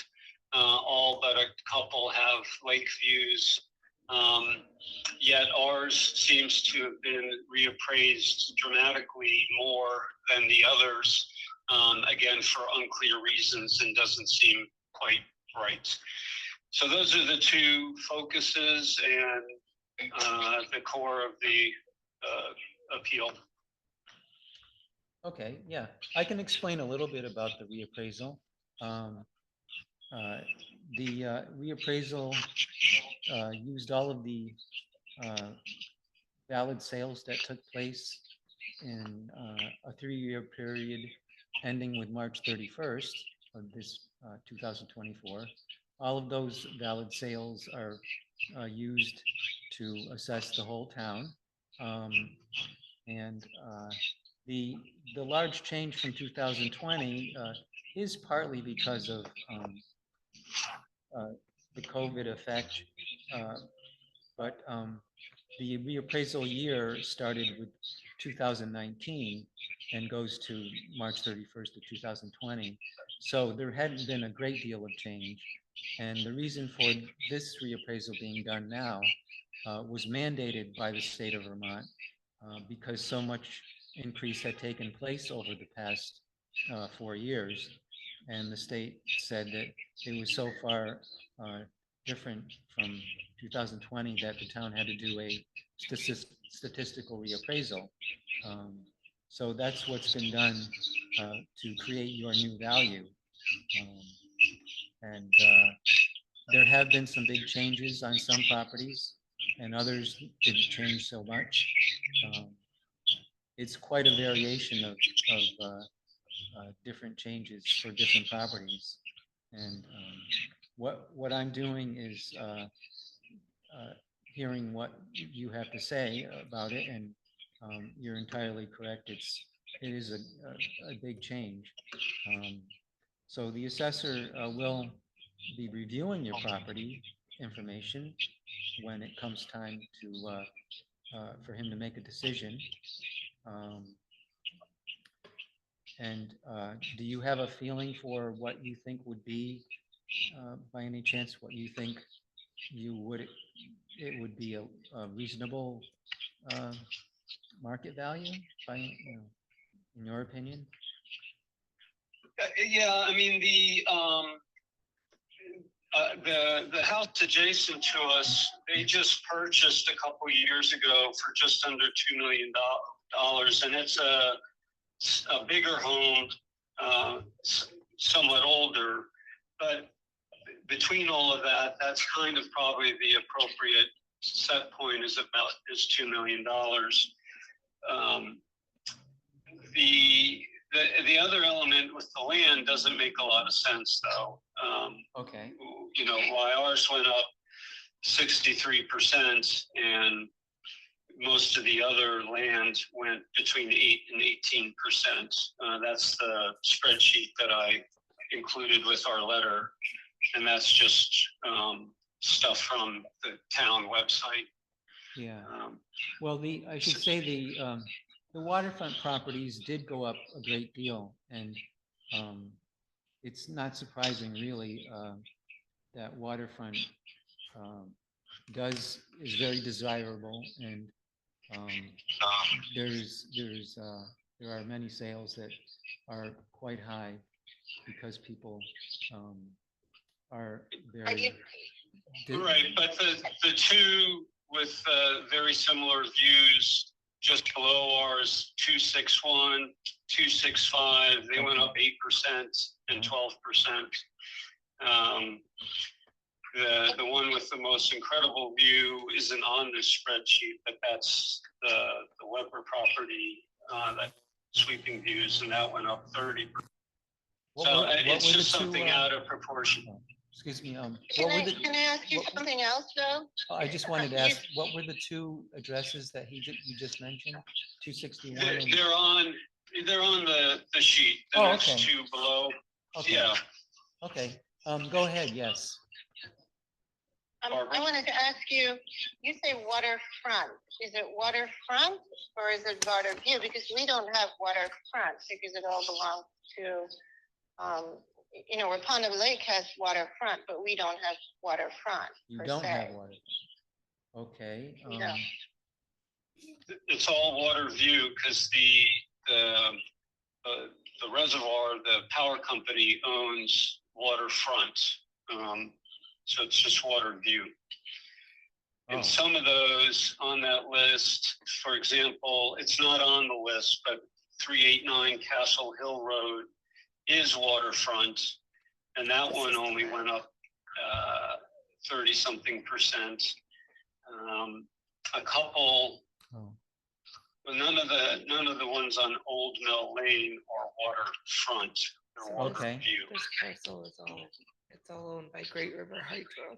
all but a couple have lake views. yet ours seems to have been reappraised dramatically more than the others, again, for unclear reasons, and doesn't seem quite right. So those are the two focuses and the core of the appeal. Okay, yeah, I can explain a little bit about the reappraisal. The reappraisal used all of the valid sales that took place in a 3-year period ending with March 31st of this 2024. All of those valid sales are used to assess the whole town. And the large change from 2020 is partly because of the COVID effect, but the reappraisal year started with 2019 and goes to March 31st of 2020. So there hadn't been a great deal of change. And the reason for this reappraisal being done now was mandated by the state of Vermont because so much increase had taken place over the past 4 years. And the state said that it was so far different from 2020 that the town had to do a statistical reappraisal. So that's what's been done to create your new value. And there have been some big changes on some properties, and others didn't change so much. It's quite a variation of different changes for different properties. And what I'm doing is hearing what you have to say about it, and you're entirely correct. It is a big change. So the assessor will be reviewing your property information when it comes time to for him to make a decision. And do you have a feeling for what you think would be, by any chance, what you think it would be a reasonable market value, by in your opinion? Yeah, I mean, the house adjacent to us, they just purchased a couple years ago for just under $2 million, and it's a bigger home, somewhat older, but between all of that, that's kind of probably the appropriate set point is $2 million. The other element with the land doesn't make a lot of sense, though. Okay. You know, why ours went up 63% and most of the other land went between 8 and 18%. That's the spreadsheet that I included with our letter, and that's just stuff from the town website. Yeah. Well, I should say the waterfront properties did go up a great deal, and it's not surprising really that waterfront is very desirable, and there are many sales that are quite high because people are very right. But the two with very similar views just below ours, 261, 265, they went up 8% and 12%. The one with the most incredible view isn't on this spreadsheet, but that's the Weber property, that sweeping views, and that went up 30%. So it's just something out of proportion. Excuse me. Can I ask you something else, though? I just wanted to ask, what were the two addresses that you just mentioned? 261. They're on the sheet. The next two below. Okay. Yeah. Okay. Go ahead. Yes. I wanted to ask you. You say waterfront. Is it waterfront or is it water view? Because we don't have waterfront because it all belongs to. Rapana Lake has waterfront, but we don't have waterfront. You don't have water. Okay. Yeah. It's all water view because the reservoir, the power company owns waterfront. So it's just water view. Oh. And some of those on that list, for example, it's not on the list, but 389 Castle Hill Road is waterfront. And that one only went up 30-something%. A couple, Oh. but none of the ones on Old Mill Lane are waterfront. They're water Okay. view. This parcel is it's all owned by Great River Hydro.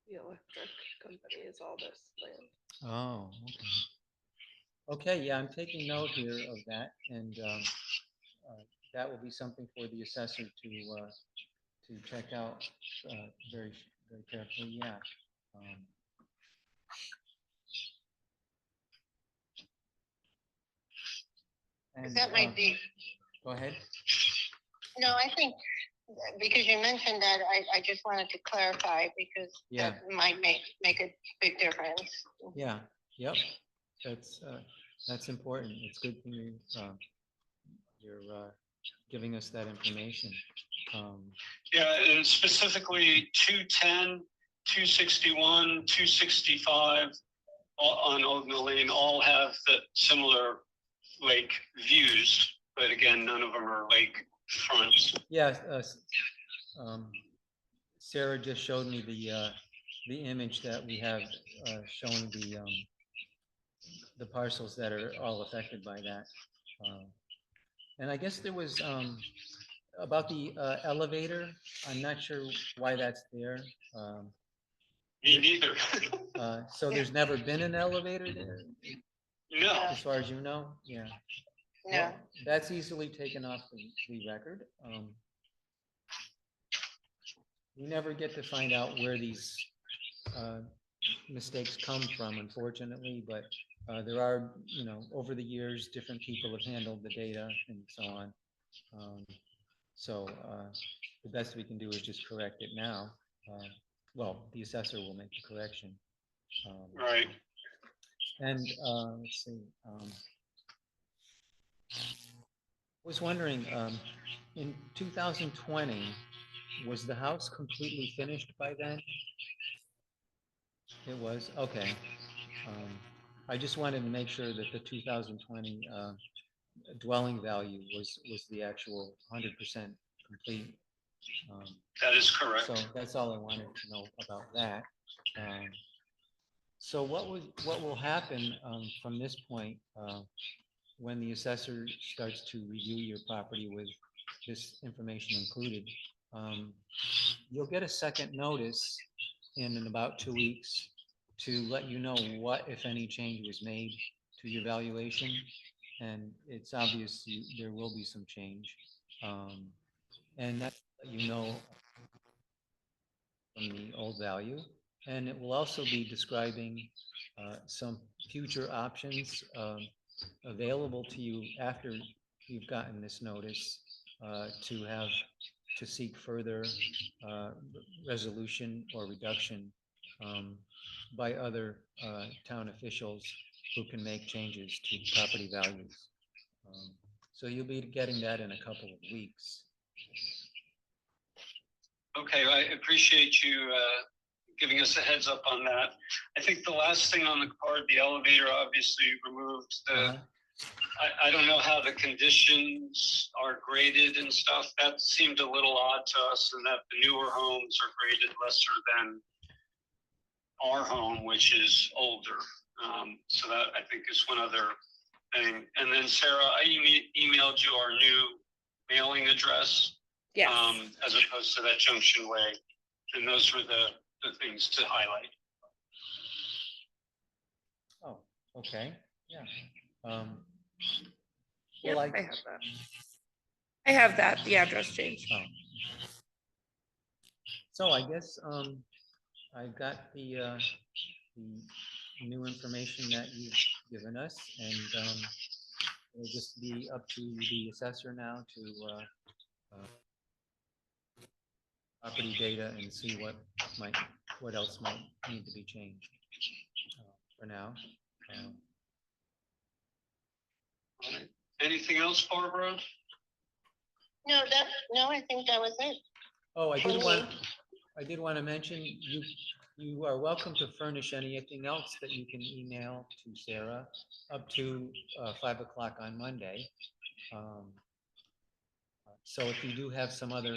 The electric company is all this land. Oh, okay. Okay, yeah, I'm taking note here of that, and that will be something for the assessor to check out very, very carefully, yeah. And, That might be, go ahead. no, I think, because you mentioned that, I just wanted to clarify because Yeah. that might make a big difference. Yeah, yep, that's important. It's good for you, you're giving us that information. Yeah, and specifically 210, 261, 265 on Old Mill Lane all have the similar lake views, but again, none of them are lake fronts. Yeah, Sarah just showed me the image that we have showing the parcels that are all affected by that. And I guess there was about the elevator. I'm not sure why that's there. Me neither. So there's never been an elevator there, No. as far as you know? Yeah. No, Well, that's easily taken off the record. We never get to find out where these mistakes come from, unfortunately, but there are, over the years, different people have handled the data and so on. So the best we can do is just correct it now. Well, the assessor will make the correction. Right. And let's see. I was wondering, in 2020, was the house completely finished by then? It was, okay. I just wanted to make sure that the 2020 dwelling value was the actual 100% complete. That is correct. So that's all I wanted to know about that. So what will happen from this point when the assessor starts to review your property with this information included? You'll get a second notice in about 2 weeks to let you know what, if any, change was made to your valuation. And it's obvious there will be some change. And that's let you know from the old value. And it will also be describing some future options available to you after you've gotten this notice to seek further resolution or reduction by other town officials who can make changes to property values. So you'll be getting that in a couple of weeks. Okay, I appreciate you giving us a heads up on that. I think the last thing on the card, the elevator obviously removed the, I don't know how the conditions are graded and stuff. That seemed a little odd to us, and that the newer homes are graded lesser than our home, which is older. So that I think is one other thing. And then Sarah, I emailed you our new mailing address. Yes. As opposed to that Junction Way. And those were the things to highlight. Oh, okay, yeah. Yep, Well, I have that. I have that, the address change. Oh. So I guess I've got the new information that you've given us, and it'll just be up to the assessor now to property data and see what else might need to be changed. for now. Anything else, Barbara? No, I think that was it. Oh, For me. I did want to mention, you are welcome to furnish anything else that you can email to Sarah up to 5 o'clock on Monday. So if you do have some other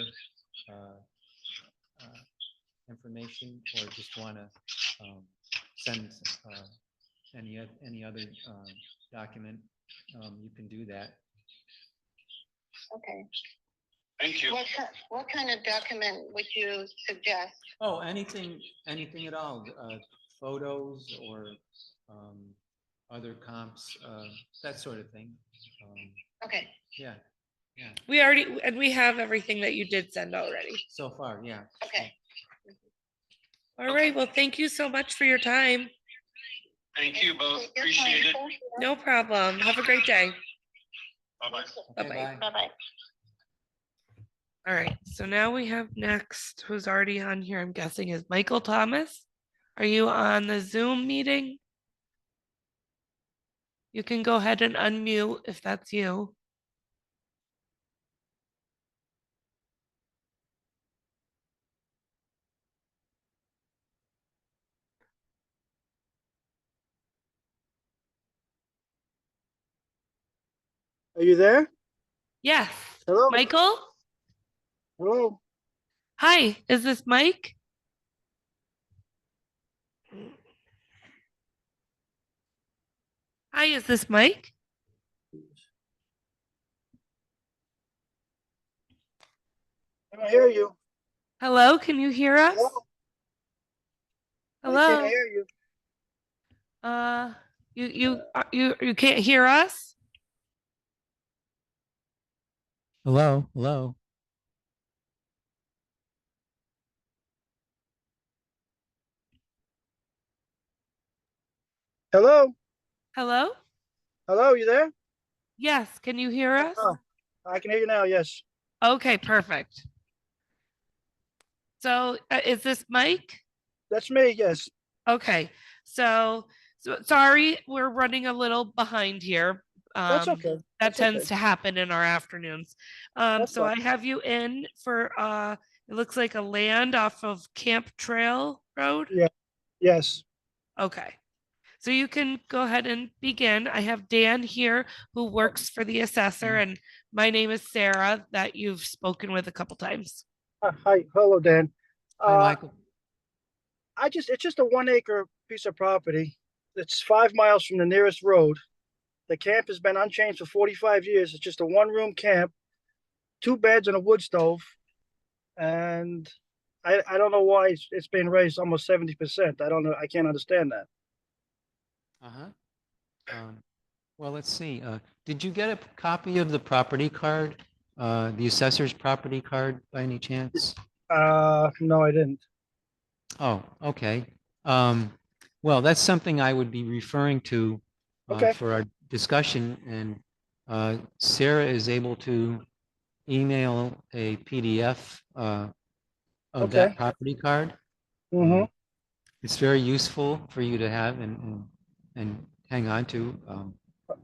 information or just want to send any other document, you can do that. Okay. Thank you. What kind of document would you suggest? Oh, anything at all, photos or other comps, that sort of thing. Okay. Yeah, We have everything that you did send already. so far, yeah. Okay. All right, well, thank you so much for your time. Thank you both. Take your Appreciate it. time. No problem. Have a great day. Bye-bye. Okay, Bye-bye. Bye-bye. All right, so now we have next, who's already on here, I'm guessing is Michael Thomas. Are you on the Zoom meeting? You can go ahead and unmute if that's you. Are you there? Yes. Hello? Michael? Hello? Hi, is this Mike? Hi, is this Mike? Can I hear you? Hello, can you hear us? Hello? I Hello? can't hear you. You can't hear us? Hello, hello. Hello? Hello? Hello, you there? Yes, can you hear us? Oh, I can hear you now, yes. Okay, perfect. So is this Mike? That's me, yes. Okay, so sorry, we're running a little behind here. That's okay. That That's tends okay. to happen in our afternoons. That's So I fine. have you in for it looks like a land off of Camp Trail Road. Yeah, yes. Okay. So you can go ahead and begin. I have Dan here who works for the assessor, and my name is Sarah that you've spoken with a couple times. Hi, hello, Dan. Hi, Michael. It's just a 1 acre piece of property. It's 5 miles from the nearest road. The camp has been unchanged for 45 years. It's just a 1-room camp, 2 beds and a wood stove. And I don't know why it's been raised almost 70%. I don't know. I can't understand that. Well, let's see. Did you get a copy of the property card, the assessor's property card by any chance? No, I didn't. Oh, okay. Well, that's something I would be referring to Okay. for our discussion, and Sarah is able to email a PDF of Okay. that property card. Mm-hmm. It's very useful for you to have and hang on to.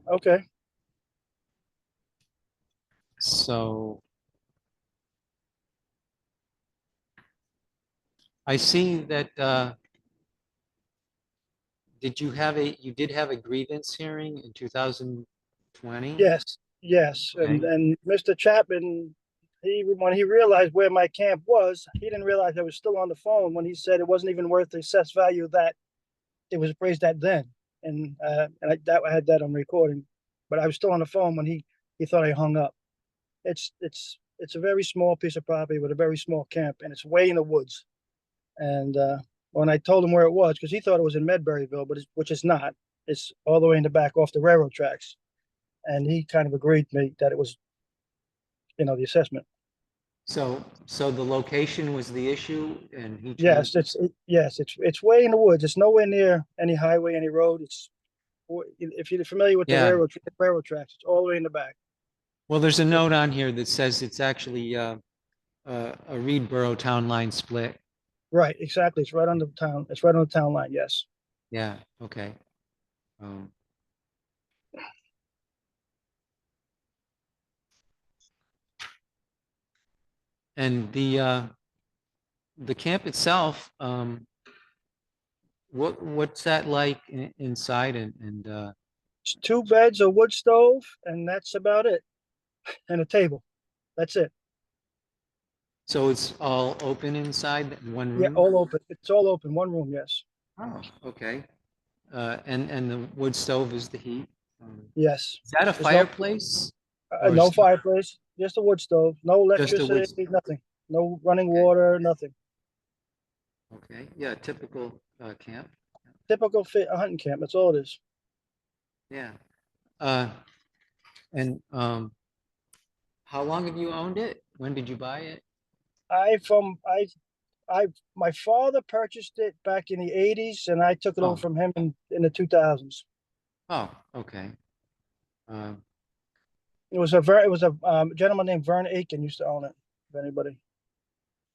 Okay. So I see that you did have a grievance hearing in 2020? Yes, yes. Okay. And Mr. Chapman, when he realized where my camp was, he didn't realize I was still on the phone when he said it wasn't even worth the assessed value that it was appraised at then. And I had that on recording, but I was still on the phone when he thought I hung up. It's a very small piece of property with a very small camp, and it's way in the woods. And when I told him where it was, because he thought it was in Medburyville, which it's not. It's all the way in the back off the railroad tracks. And he kind of agreed to me that it was, the assessment. So the location was the issue, and he Yes, changed. it's way in the woods. It's nowhere near any highway, any road. If you're familiar with the Yeah. railroad tracks, it's all the way in the back. Well, there's a note on here that says it's actually a Reedboro town line split. Right, exactly. It's right on the town. It's right on the town line. Yes. Yeah. Okay. Um, And the camp itself, what's that like inside and It's 2 beds, a wood stove, and that's about it. And a table. That's it. so it's all open inside one Yeah, room? all open. It's all open. One room, yes. Oh, okay. And the wood stove is the heat? Yes. Is that a There's no, fireplace? Or no is- fireplace, just a wood stove, no Just a wood electricity, nothing. No running Okay. water, nothing. Okay, yeah, typical camp, Typical fit a hunting camp. That's all it is. yeah. And how long have you owned it? When did you buy it? My father purchased it back in the 80s, and I took it over Oh. from him in the 2000s. Oh, okay. Um, It was a gentleman named Vern Aiken used to own it. If anybody,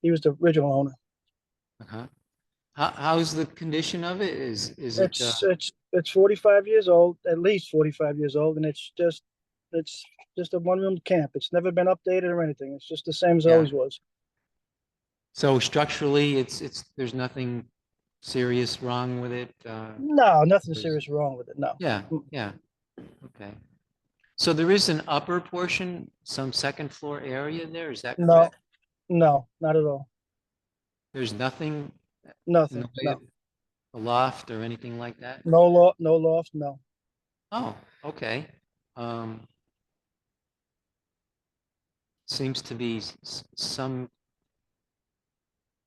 he was the original owner. uh-huh. How's the condition of it? Is it It's 45 years old, at least 45 years old, and it's just a one-room camp. It's never been updated or anything. It's just the same as it Yeah. always was. so structurally it's there's nothing serious wrong with it? No, nothing There's- serious wrong with it. No. Yeah, yeah. Okay. So there is an upper portion, some second floor area there, is that No, correct? no, not at all. There's nothing in Nothing. the way No, of a loft or anything like that? no loft. No. Oh, okay. Seems to be some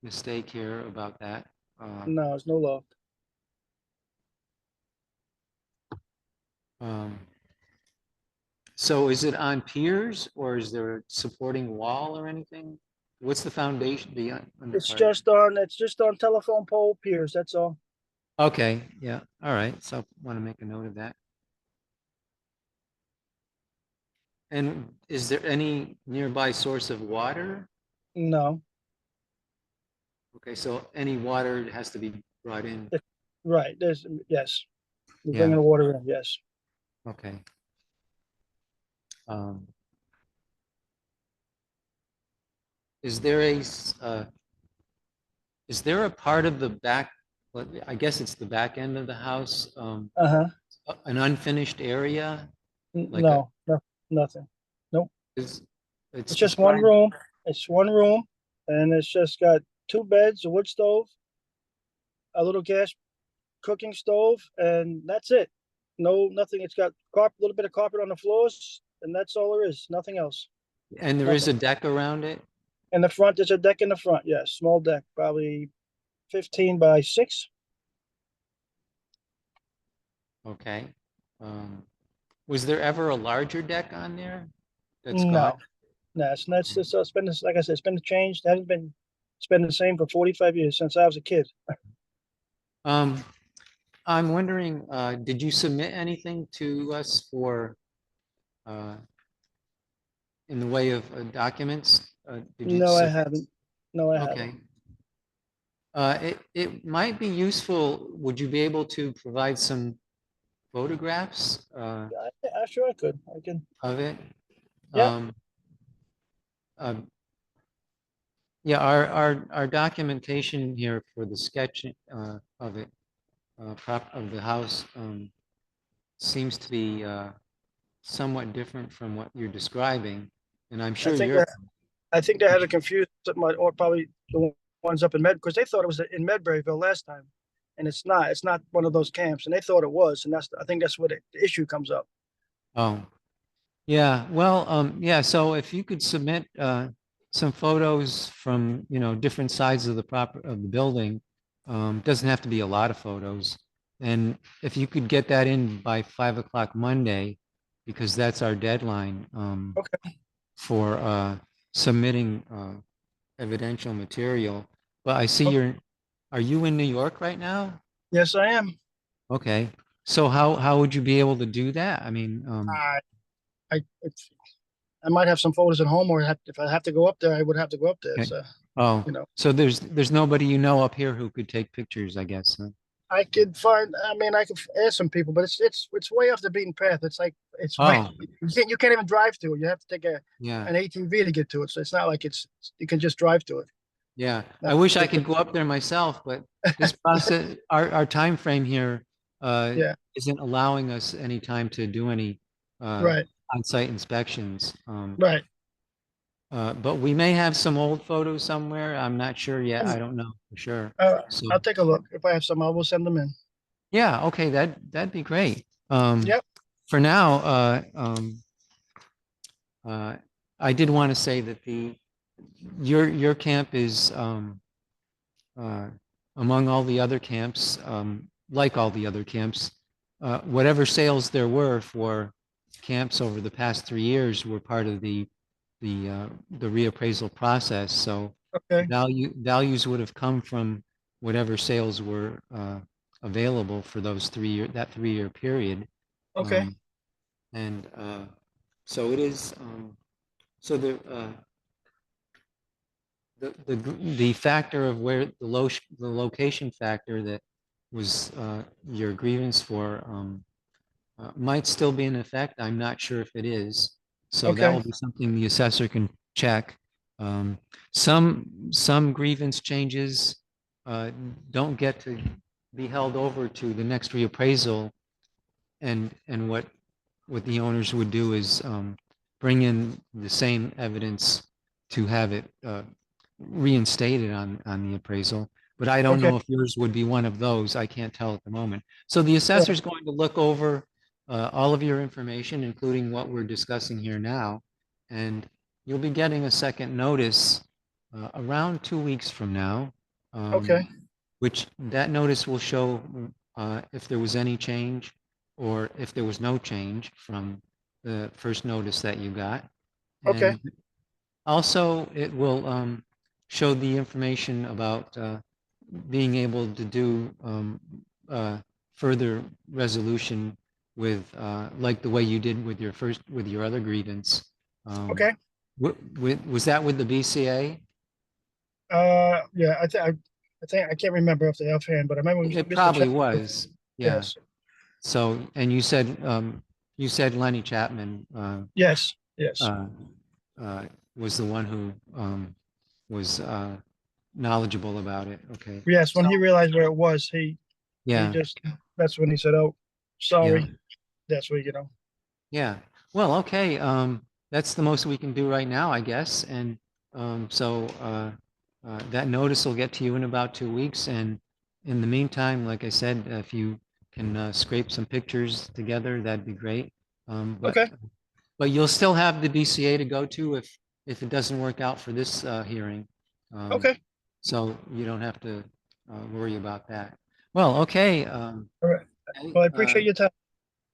mistake here about that. No, it's no loft. Um, So is it on piers or is there a supporting wall or anything? What's the foundation, the It's underpart? just on telephone pole piers. That's all. Okay, yeah, all right, so I want to make a note of that. And is there any nearby source of water? No. Okay, so any water has to be brought in, Right. Yes. We're Yeah. bringing the water in. Yes. okay. Um, Is there is there a part of the back, well, I guess it's the back end of the house, Uh-huh. an unfinished area? Like No, nothing. Is It's just one described- room. It's one room, and it's just got 2 beds, a wood stove, a little gas cooking stove, and that's it. Nothing. It's got a little bit of carpet on the floors, and that's all there is. Nothing else. And there is a deck around it? In the front, there's a deck in the front. Yes, small deck, probably 15 by 6. Okay. Was there ever a larger deck on there? That's No, gone? no, it's just it's been like I said, it's been changed. It hasn't been. It's been the same for 45 years since I was a kid. I'm wondering, did you submit anything to us for, in the way of documents? Did you No, I submit- haven't. No, I Okay. haven't. It might be useful, would you be able to provide some photographs I'm sure I could. I can. of it? Yeah. Yeah, our documentation here for the sketch of it, of the house, seems to be somewhat different from what you're describing, and I'm sure think you're, I think they have it confused, or probably the ones up in because they thought it was in Medburyville last time, and it's not. It's not one of those camps, and they thought it was, and I think that's where the issue comes up. oh, yeah, well, yeah, so if you could submit some photos from, different sides of the building, doesn't have to be a lot of photos. And if you could get that in by 5 o'clock Monday, because that's our deadline, Okay. for submitting evidential material. But I see are you in New York right now? Yes, I am. Okay, so how would you be able to do that? I mean, I might have some photos at home, or if I have to go up there, I would have to go up there. Okay. So oh, you know. so there's nobody up here who could take pictures, I guess, huh? I could find, I mean, I could ask some people, but it's way off the beaten path. It's like, it's, Oh, you can't even drive to it. You have to take yeah, an ATV to get to it. So it's not like you can just drive to it. yeah. I No, wish I could go up there myself, but this process, our time frame here Yeah, isn't allowing us any time to do any right, on-site inspections. right. But we may have some old photos somewhere. I'm not sure yet. I Um, don't know for sure. So, I'll take a look. If I have some, I will send them in. yeah, okay, that'd be great. Yep. For now, uh, I did want to say that your camp is among all the other camps, like all the other camps, whatever sales there were for camps over the past 3 years were part of the reappraisal process. So Okay, values would have come from whatever sales were available for those 3 year period. okay, And so it is. So the factor of where the location factor that was your grievance for might still be in effect. I'm not sure if it is. So that okay, will be something the assessor can check. Some grievance changes don't get to be held over to the next reappraisal, and what the owners would do is bring in the same evidence to have it reinstated on the appraisal. But I don't okay. know if yours would be one of those. I can't tell at the moment. So the Right. assessor's going to look over all of your information, including what we're discussing here now, and you'll be getting a second notice around 2 weeks from now. Okay, Which that notice will show if there was any change or if there was no change from the first notice that you got. okay, And also, it will show the information about being able to do further resolution with, like the way you did with your other grievance. okay. Was that with the BCA? Yeah, I think, I can't remember off the offhand, but I remember. we It used to probably check- was, yeah. Yes, So, and you said Lenny Chapman yes, yes, uh, was the one who was knowledgeable about it. Okay. yes. When So, he realized where it was, he yeah, just, that's when he said, "Oh, yeah, sorry." That's where, you know. yeah. Well, okay. That's the most we can do right now, I guess. And so that notice will get to you in about 2 weeks. And in the meantime, like I said, if you can scrape some pictures together, that'd be great. Okay, But you'll still have the BCA to go to if it doesn't work out for this hearing. okay. So you don't have to worry about that. Well, okay. All right. Hey, Well, I appreciate your time.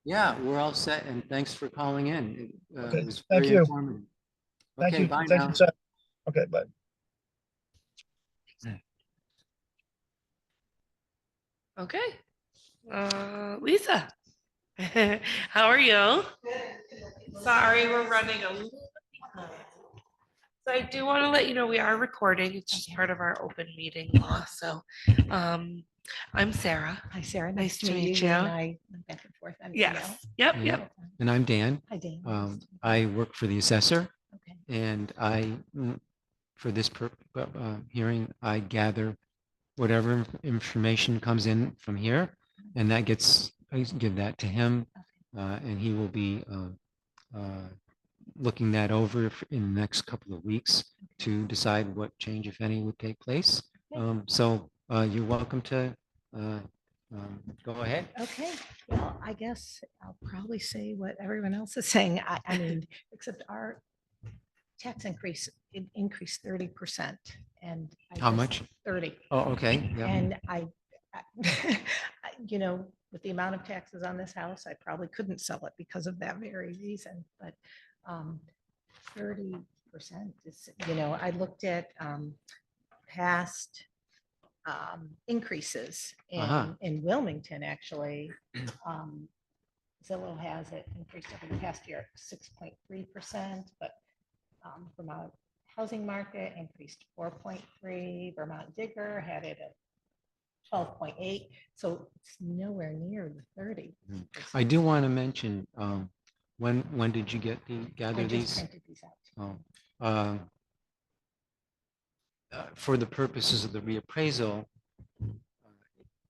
yeah, we're all set, and thanks for calling in. It Okay, was thank very you. informative. Thank Okay, you. bye Thank now. you, sir. Okay, bye. Okay. Lisa, how are you? Sorry, we're running a little behind. So I do want to let you know we are recording. It's just part of our open meeting law. So I'm Sarah. Hi, Sarah. Nice to meet you. And I went back and forth on email. Yes. Yep. Yep. And I'm Dan. Hi, Dan. I work for the assessor, Okay. and for this hearing, I gather whatever information comes in from here, and I give that to him, and he will be looking that over in the next couple of weeks to decide what change, if any, would take place. So you're welcome to go ahead. Okay, well, I guess I'll probably say what everyone else is saying. I mean, except our tax increase, it increased 30%. And How much? 30. Oh, okay. Yeah. And you know, with the amount of taxes on this house, I probably couldn't sell it because of that very reason. But 30% is, you know, I looked at past increases in Wilmington, actually. Zillow has it increased over the past year 6.3%, but Vermont housing market increased 4.3. Vermont Digger had it at 12.8, so it's nowhere near the 30. I do want to mention, when did you gather I just these? printed these out. Oh, for the purposes of the reappraisal,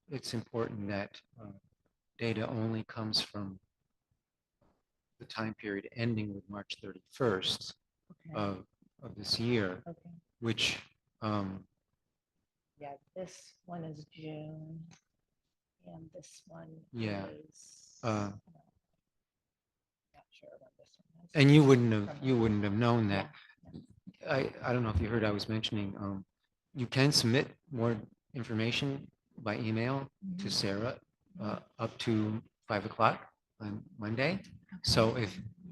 it's important that data only comes from the time period ending with March 31st Okay. of this year, Okay. which, Yeah, this one is June. And this one Yeah. is. Uh, Not sure what this one is. and you wouldn't From- have known Yeah, that. I don't know if you heard, I was mentioning, you can submit more information by email to Sarah up to 5 o'clock on Monday. So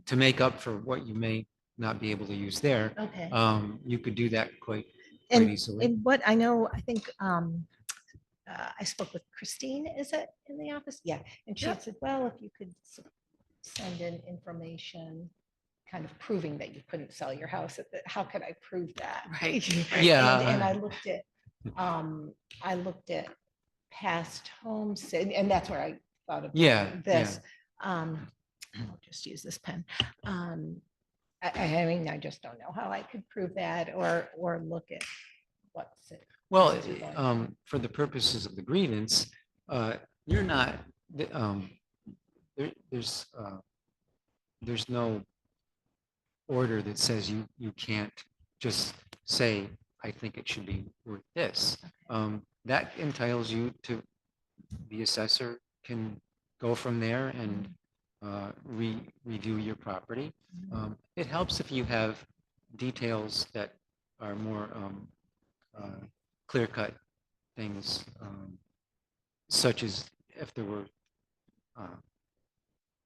to make up for what you may not be able to use there, Okay. you could do that quite And, easily. and what I know, I think, I spoke with Christine, is it in the office? Yeah. And she had said, well, if you could send in information kind of proving that you couldn't sell your house, how could I prove that? Right. Yeah. And I looked at past homes and that's where I thought of Yeah, this. I'll just use this pen. I mean, I just don't know how I could prove that or look at what's it. Well, what's it going for the purposes of the grievance, you're not, there's no order that says you can't just say, I think it should be worth this. That entitles you to, the assessor can go from there and review your property. It helps if you have details that are more clear-cut things, such as if there were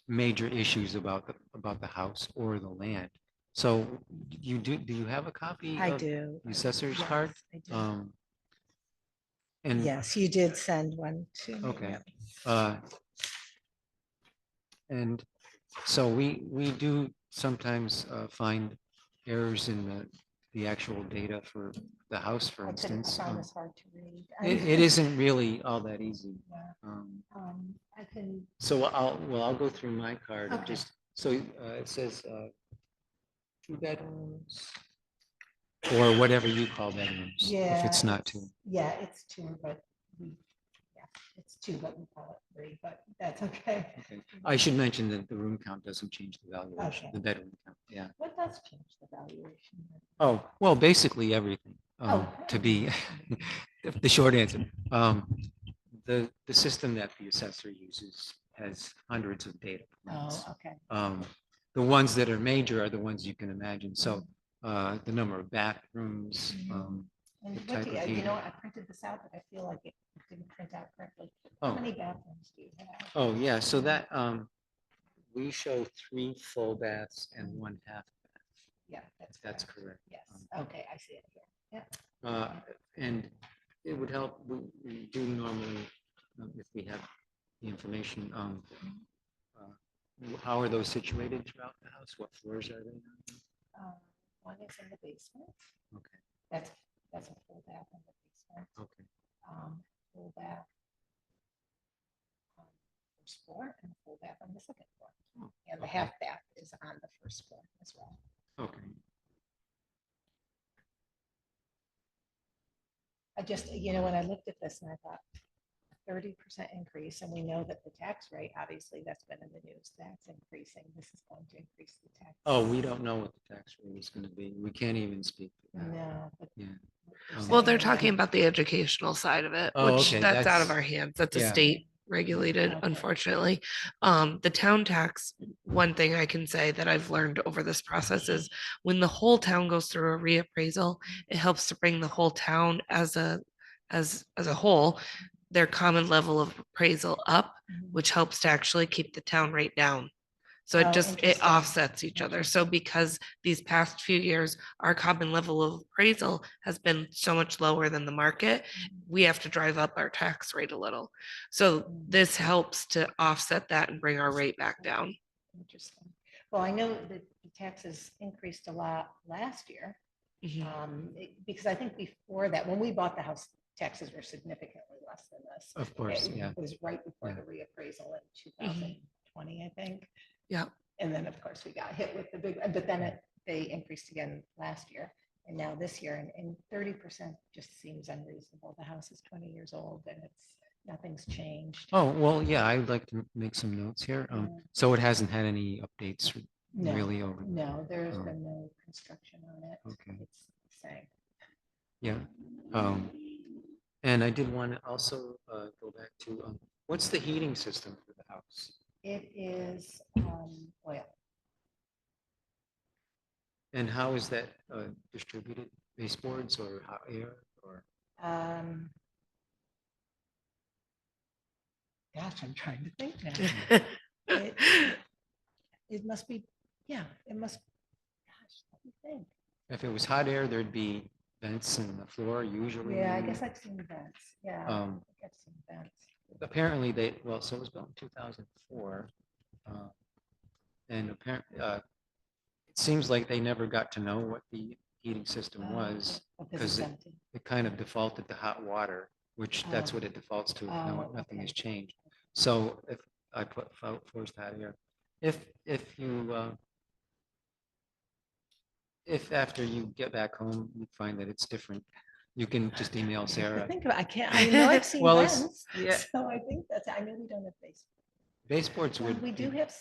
major issues about the house or the land. So do you have a copy I of do. the assessor's Yes, card? I do. And Yes, you did send one to me. okay. Yep. And so we do sometimes find errors in the actual data for the house, for I instance. found this hard to read. It isn't really all that easy. Yeah. I can. So I'll go through my card and Okay. just, so it says 2 bedrooms or whatever you call bedrooms, Yeah. if it's not 2. Yeah, it's 2, but it's 2, but we call it 3, but that's okay. Okay. I should mention that the room count doesn't change the valuation, Okay. the bedroom count, yeah. What does change the valuation? Oh, well, basically everything, Oh. to be the short answer. The system that the assessor uses has hundreds of data points. Oh, okay. The ones that are major are the ones you can imagine. So the number of bathrooms, And the what type do of you heating. know, I printed this out, but I feel like it didn't print out correctly. How Oh. many bathrooms do you have? Oh, yeah, so that, we show 3 full baths and 1 half bath. Yeah, That's correct. Yes, okay, I see it here. Yeah. And it would help, we do normally, if we have the information, how are those situated throughout the house? What floors are they on? One is in the basement. Okay, That's a full bath in the basement. okay, Full bath. On the first floor and a full bath on the second floor. Oh, And the okay. half bath is on the first floor as well. okay. I just, when I looked at this and I thought 30% increase, and we know that the tax rate, obviously that's been in the news, that's increasing. This is going to increase the tax. Oh, we don't know what the tax rate is going to be. We can't even speak to that. No. But Yeah. Well, they're talking about the educational side of it, Oh, which okay, that's out of that's- our hands. That's a yeah. state regulated, Okay. unfortunately. The town tax, one thing I can say that I've learned over this process is when the whole town goes through a reappraisal, it helps to bring the whole town as a whole, their common level of appraisal up, which helps to actually keep the town rate down. So Oh, it interesting. offsets each other. So because these past few years, our common level of appraisal has been so much lower than the market, we have to drive up our tax rate a little. So this helps to offset that and bring our rate back down. Interesting. Well, I know that the taxes increased a lot last year. Mhm. Because I think before that, when we bought the house taxes were significantly less than this. Of course, It yeah. was right before Yeah. the reappraisal in 2020, I think. Yeah. And then, of course, we got hit with the big, but then they increased again last year and now this year, and 30% just seems unreasonable. The house is 20 years old and nothing's changed. Oh, well, yeah, I'd like to make some notes here. Yeah. So it hasn't had any updates No, really over. No, there's Oh. been no construction on it. Okay. It's the same. Yeah. And I did want to also go back to, what's the heating system for the house? It is oil. And how is that distributed? Baseboards or hot air or? Gosh, I'm trying to think now. It must be, yeah, it must, gosh, let me think. If it was hot air, there'd be vents in the floor usually. Yeah, I guess I've seen vents. Yeah, I think I've seen vents. Apparently so it was built in 2004. And apparently, it seems like they never got to know what the heating system was because it kind of defaulted to hot water, which that's what it defaults to. Nothing has changed. So if I put forced hot air, if after you get back home, you find that it's different, you can just email Sarah. I think I can't, I know I've seen Well, vents. yeah. So I think I know we don't have baseboards. Baseboards would. We do have.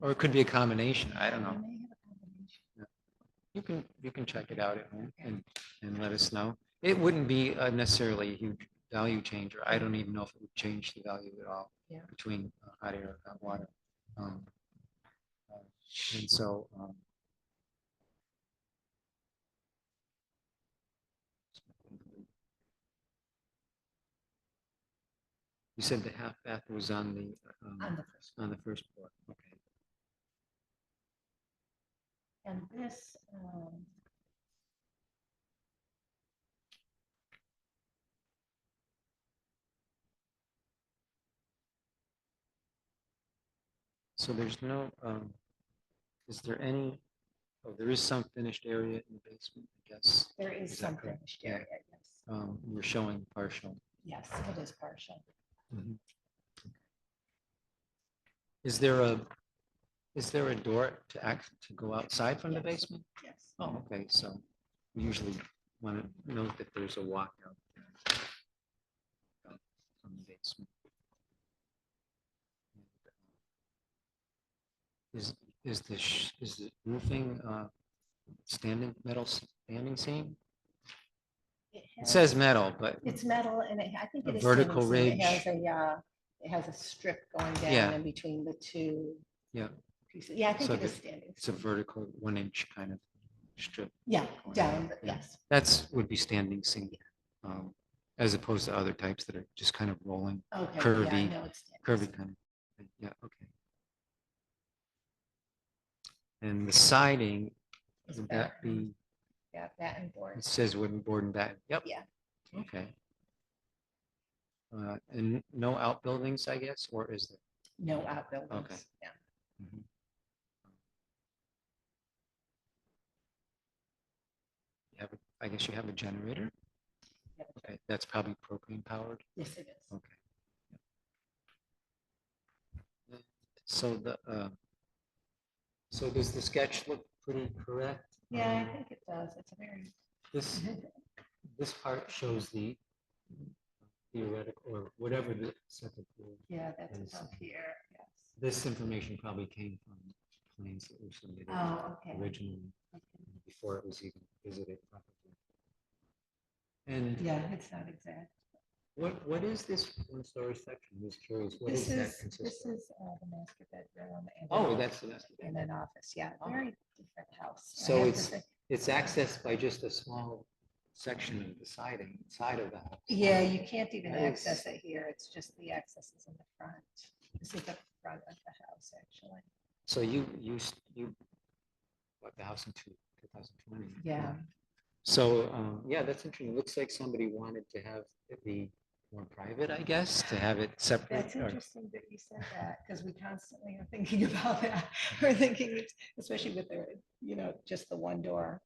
Or it could be a combination. I don't know. We may have a combination. You can check it out at home and let us know. It wouldn't be necessarily a huge value changer. I don't even know if it would change the value at all between hot air and hot water. And so. You said the half bath was on the first floor. Okay. And this, So there's no, is there any, there is some finished area in the basement, I guess. there is Is some that correct? finished Yeah. area, yes. We're showing partial. Yes, it is partial. Mhm. Is there a door to go outside from the Yes. basement? Yes. Oh, okay, so we usually want to note that there's a walkout from the basement. Is the roofing metal standing seam? It says metal, but It's metal and I think a it is. vertical standing seam. ridge. It has a strip going down Yeah. in between the two Yeah, pieces. Yeah, I think So it is the- standing. it's a seam. vertical 1-inch kind of strip. Yeah, going down, Yeah. yes. Would be standing seam, as opposed to other types that are just kind of rolling, Okay. Yeah, I curvy, know it's standing curvy seam. kind of, yeah, okay. And the siding, It's would that batten. be, Yeah, batten board. it says wooden board and batten, yep. Yeah. Okay. And no outbuildings, I guess, or is there? No outbuildings. Okay. Yeah. Mhm. I guess you have a generator? Yep. Okay, that's probably propane powered. Yes, it is. Okay. So so does the sketch look pretty correct? Yeah, I think it does. It's a very. This part shows the theoretical or whatever the second floor. Yeah, that's is. up here. Yes. This information probably came from plans that were submitted Oh, okay. originally Okay. before it was even visited properly. And Yeah, it's not exact. what is this one-story section? I'm just curious. What This does that is, consist this of? is the master bedroom. And Oh, an that's office- the master And bedroom. an office, yeah, very different house. I So have to say. it's accessed by just a small section of the side of the house. Yeah, you can't even That is- access it here. It's just the access is in the front. This is the front of the house, actually. So you bought the house in 2020. Yeah. So, yeah, that's interesting. It looks like somebody wanted to have it be more private, I guess, to have it separate. That's interesting that you said that, because we constantly are thinking about that. We're thinking, especially with the, just the one door.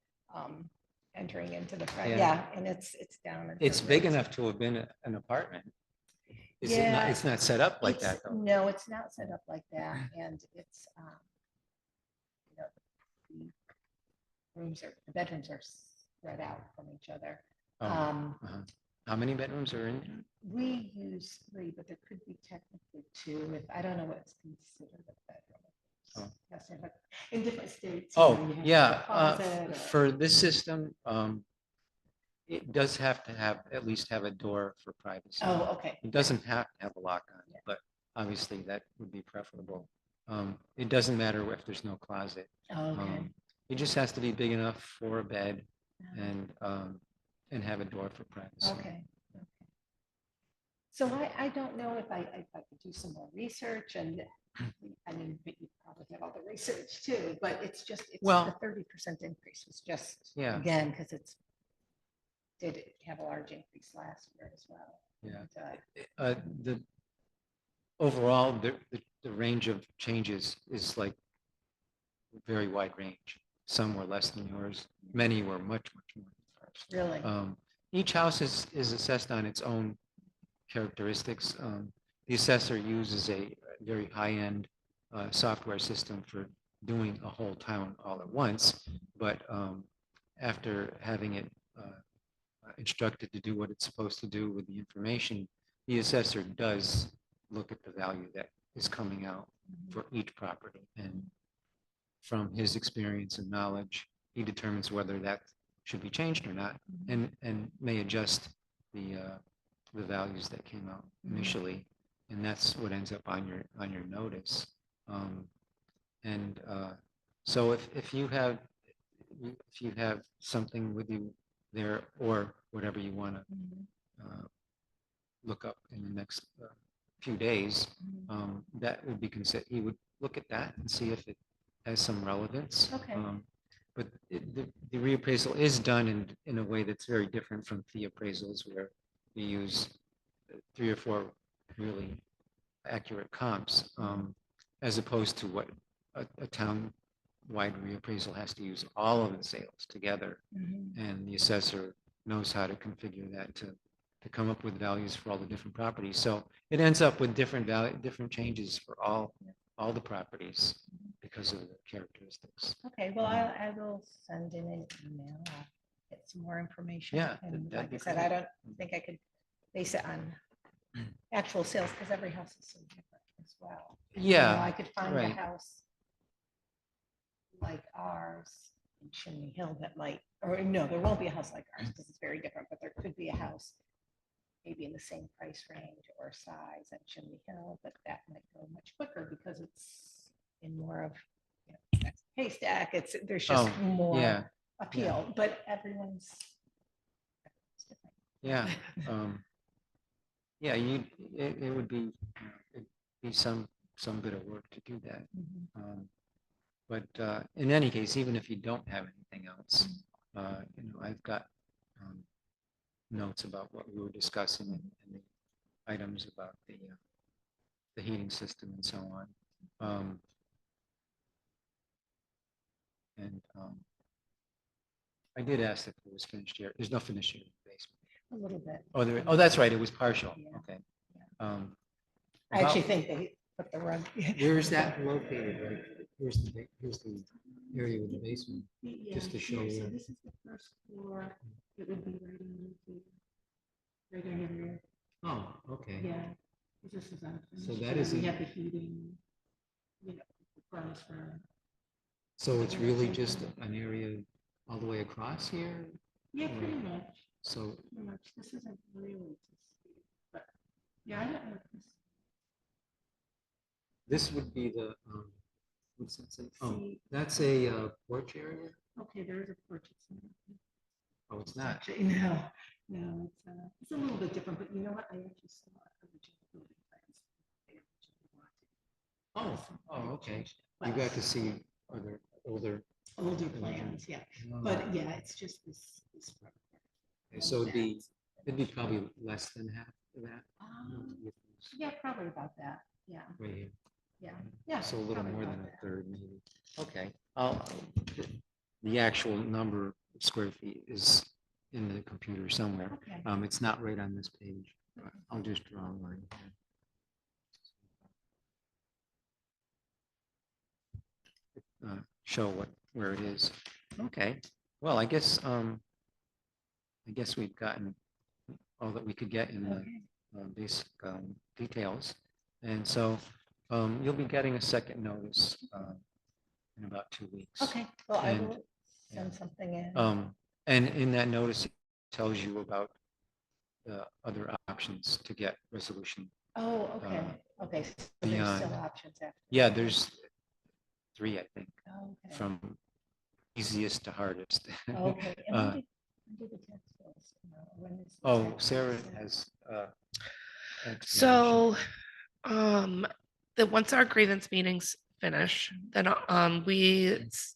entering into the front. Yeah. Yeah, and it's down. in It's front big rows. enough to have been an apartment. Is it not, Yeah, it's not set up like that It's- though. No, it's not set up like that, and it's, you know, the bedrooms are spread out from each other. Oh, uh-huh. How many bedrooms are in there? We use 3, but there could be technically 2, if, I don't know what's considered a bedroom. Oh. Yes, but in different states. you know, Oh, you have a yeah, closet or- for this system, it does have to have, at least have a door for privacy. Oh, okay. It doesn't have to have a lock on it, but obviously that would be preferable. It doesn't matter if there's no closet. Oh, okay. It just has to be big enough for a bed and have a door for privacy. Okay. Okay. So I don't know if I could do some more research and, I mean, but you probably have all the research too, but it's just, it's Well- the 30% increase was just, Yeah. again, because did have a large increase last year as well. Yeah. And, The overall, the range of changes is like very wide range. Some were less than yours. Many were much more than yours. Really? Each house is assessed on its own characteristics. The assessor uses a very high-end software system for doing a whole town all at once, but after having it instructed to do what it's supposed to do with the information, the assessor does look at the value that is coming out for each property. And from his experience and knowledge, he determines whether that should be changed or not, and may adjust the values that came out initially, and that's what ends up on your notice. So if you have something with you there, or whatever you want to look up in the next few days, that would be considered. He would look at that and see if it has some relevance. Okay. But the reappraisal is done in a way that's very different from fee appraisals, where we use 3 or 4 really accurate comps, as opposed to what a town-wide reappraisal has to use all of the sales together, and the assessor knows how to configure that to come up with values for all the different properties. So it ends up with different changes for all the properties because of the characteristics. Okay, well, I will send in an email, I'll get some more information. Yeah, And that'd like be I said, great. I don't think I could base it on actual sales, because every house is so different as well. You know, Yeah, I could find a right. house like ours in Chimney Hill that might, or no, there won't be a house like ours because it's very different, but there could be a house maybe in the same price range or size at Chimney Hill, but that might go much quicker because it's in more of, you know, that's a haystack. There's just Oh, more yeah, appeal, but everyone's different. yeah. Yeah, it would be, it'd be some bit of work to do that. But in any case, even if you don't have anything else, I've got notes about what we were discussing and the items about the heating system and so on. I did ask if it was finished here. There's no finished here in the basement. A little bit. Oh, that's right. It was partial. Yeah. Okay. I actually About- think they put the rug. Where is that located? Like, here's the area with the basement, just to show So you. this is the first floor. It would be right in here. Right in here. Oh, okay. Yeah. This is unfinished. So that and is We in- have the heating, you know, the furnace room. So it's really just an area all the way across here? Yeah, Or- pretty much. So, Pretty much. This isn't really to see, but yeah, I don't know. if this- this would be the, what's that say? Oh, See. that's a porch area? Okay, there is a porch. It's not- Oh, it's not. Actually, no, it's a little bit different, but you know what? I actually saw original building plans. They originally wanted. Oh, okay. But You got to see other older. older plans, yeah. Oh. But yeah, it's just this. front part. Okay, so it'd be probably less than half of that. with this Yeah, probably about that. Yeah, Right here. yeah. So a little probably more about than a that. third maybe. Okay, the actual number square feet is in the computer somewhere. Okay. It's not right on this page. But I'll just draw a line. Show where it is. Okay, well, I guess we've gotten all that we could get in the basic details. And so you'll be getting a second notice in about 2 weeks. Okay, well, I And, will send something in. And in that notice, it tells you about the other options to get resolution. Oh, okay, okay, so there's beyond. still options after. Yeah, there's 3, I think, Okay. from easiest to hardest. Okay, and when do the tax bills come out? When is the Oh, tax Sarah bill set? has. So, once our grievance meetings finish, then,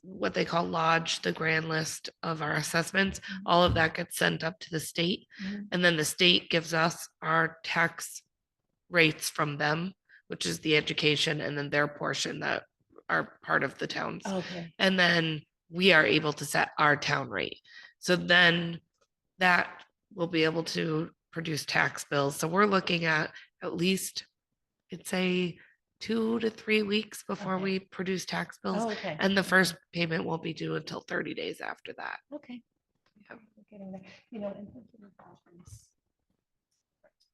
what they call lodge the grand list of our assessments, all of that gets sent up to the state. Mhm. And then the state gives us our tax rates from them, which is the education, and then their portion that are part of the towns. Okay, And then we are able to set our town rate. So then that will be able to produce tax bills. So we're looking at least, I'd say 2 to 3 weeks before Okay. we produce tax bills. oh, okay. And the first payment won't be due until 30 days after that. Okay. Yeah. We're getting there. You know, and thinking about this.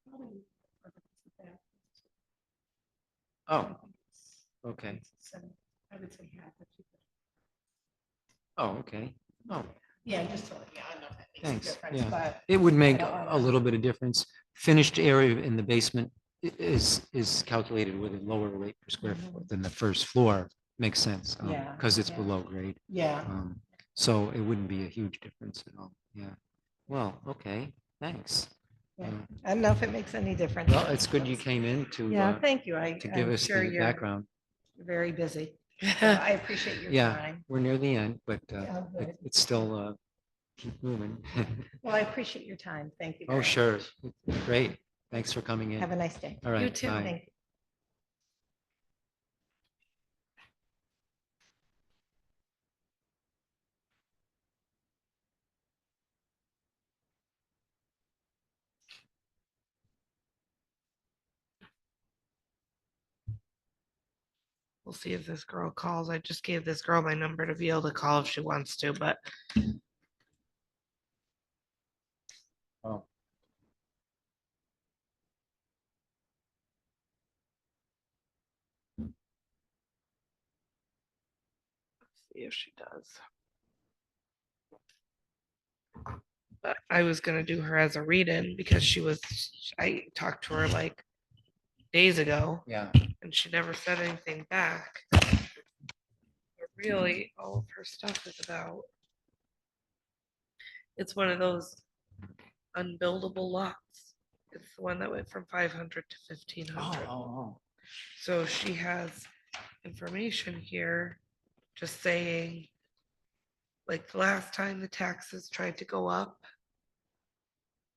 probably for the purpose of that, I Oh, think okay. so I would say half if you could. Oh, okay. Oh, Yeah, just, yeah, I know that makes a thanks. difference, Yeah. but. It would make don't wanna- a little bit of difference. Finished area in the basement is calculated with a lower rate per square Mhm. foot than the first floor. Makes sense. Yeah, Because it's yeah. below grade. Yeah, So it wouldn't be a huge difference at all. Yeah. Well, okay, thanks. yeah. Uh, I don't know if it makes any difference. Well, it's good you came in Yeah, thank you. to give I'm us sure the you're background. very busy. So I appreciate your Yeah, time. we're near the end, but Yeah, good. it's still keep moving. Well, I appreciate your time. Thank you. Oh, very sure. much. Great. Thanks for coming in. Have a nice day. All right. You too. bye. Thank you. We'll see if this girl calls. I just gave this girl my number to be able to call if she wants to, but Oh. let's see if she does. But I was gonna do her as a read-in because I talked to her like days ago Yeah. and she never said anything back. But really, all of her stuff is about, it's one of those unbuildable lots. It's the one that went from 500 to 1500. Oh. So she has information here just saying, like the last time the taxes tried to go up,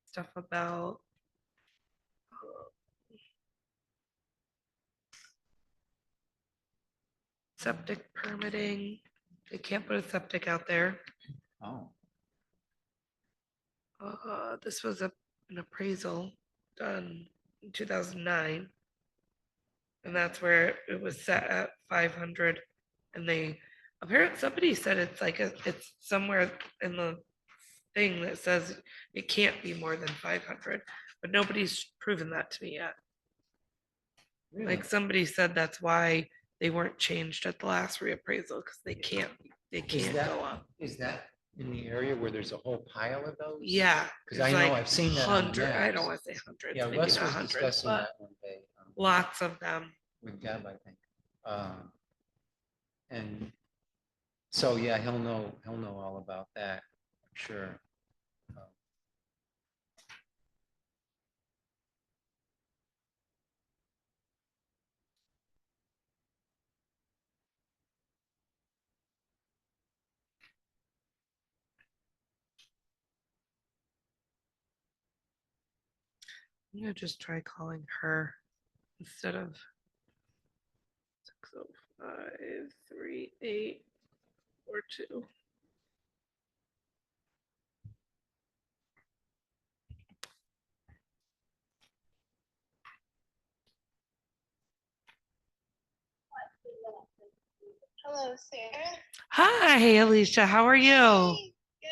stuff about septic permitting. They can't put a septic out there. Oh. This was an appraisal done in 2009. And that's where it was set at 500. And somebody said it's somewhere in the thing that says it can't be more than 500, but nobody's proven that to me yet. Like somebody said that's why they weren't changed at the last reappraisal because they can't go up. Is that in the area where there's a whole pile of those? Yeah. Because I there's know like I've seen that. on 100, I maps. don't want to say hundreds, Yeah, maybe Russ not was hundreds, discussing but that one day. lots of them. With Deb, I think. And so, yeah, he'll know all about that, I'm sure. I'm gonna just try calling her instead of 605-3842. Hello, Sarah. Hi, Alicia. How are you? Hey, good.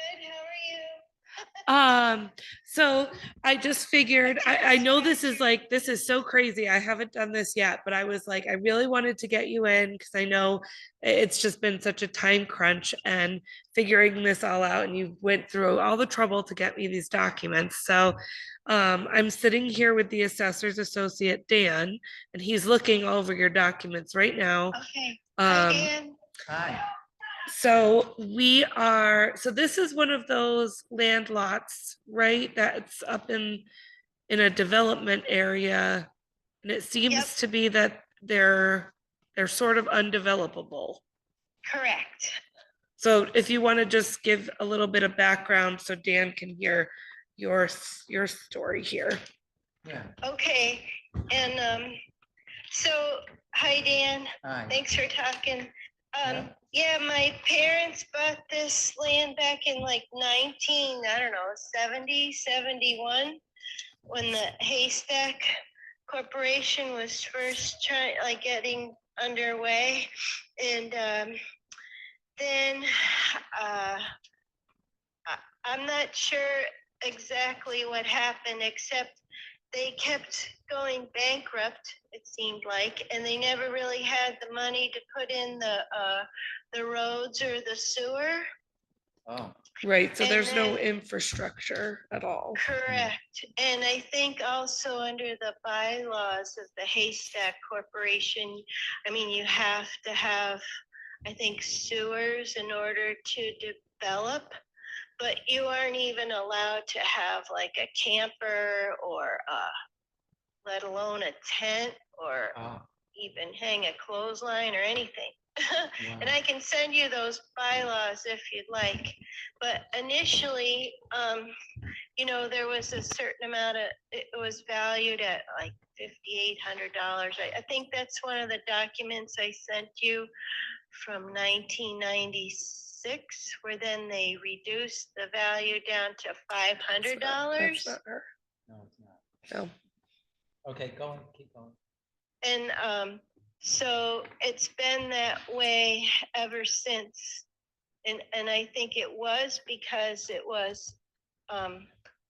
How are you? So I just figured, I know this is so crazy. I haven't done this yet, but I was like, I really wanted to get you in because I know it's just been such a time crunch and figuring this all out. And you went through all the trouble to get me these documents. So I'm sitting here with the assessor's associate, Dan, and he's looking over your documents right now. Okay. Hi, Um, Dan. Hi. So this is one of those land lots, right? That's up in a development area. And it seems Yep. to be that they're sort of undevelopable. Correct. So if you want to just give a little bit of background so Dan can hear your story here. Yeah. Okay. And so hi, Dan. Hi. Thanks for talking. Yeah. Yeah, my parents bought this land back in like 70, 71, when the Haystack Corporation was first getting underway. And then I'm not sure exactly what happened, except they kept going bankrupt, it seemed like, and they never really had the money to put in the roads or the sewer. Oh. Right, so And there's no then- infrastructure at all. Correct. And I think also under the bylaws of the Haystack Corporation, I mean, you have to have, I think, sewers in order to develop, but you aren't even allowed to have like a camper or let alone a tent or Oh. even hang a clothesline or anything. Wow. And I can send you those bylaws if you'd like. But initially, there was a certain amount of, it was valued at like $5,800. I think that's one of the documents I sent you from 1996, where then they reduced the value down to $500. That's not her. No, it's not. No. Okay, go on, keep going. And so it's been that way ever since. And I think it was because it was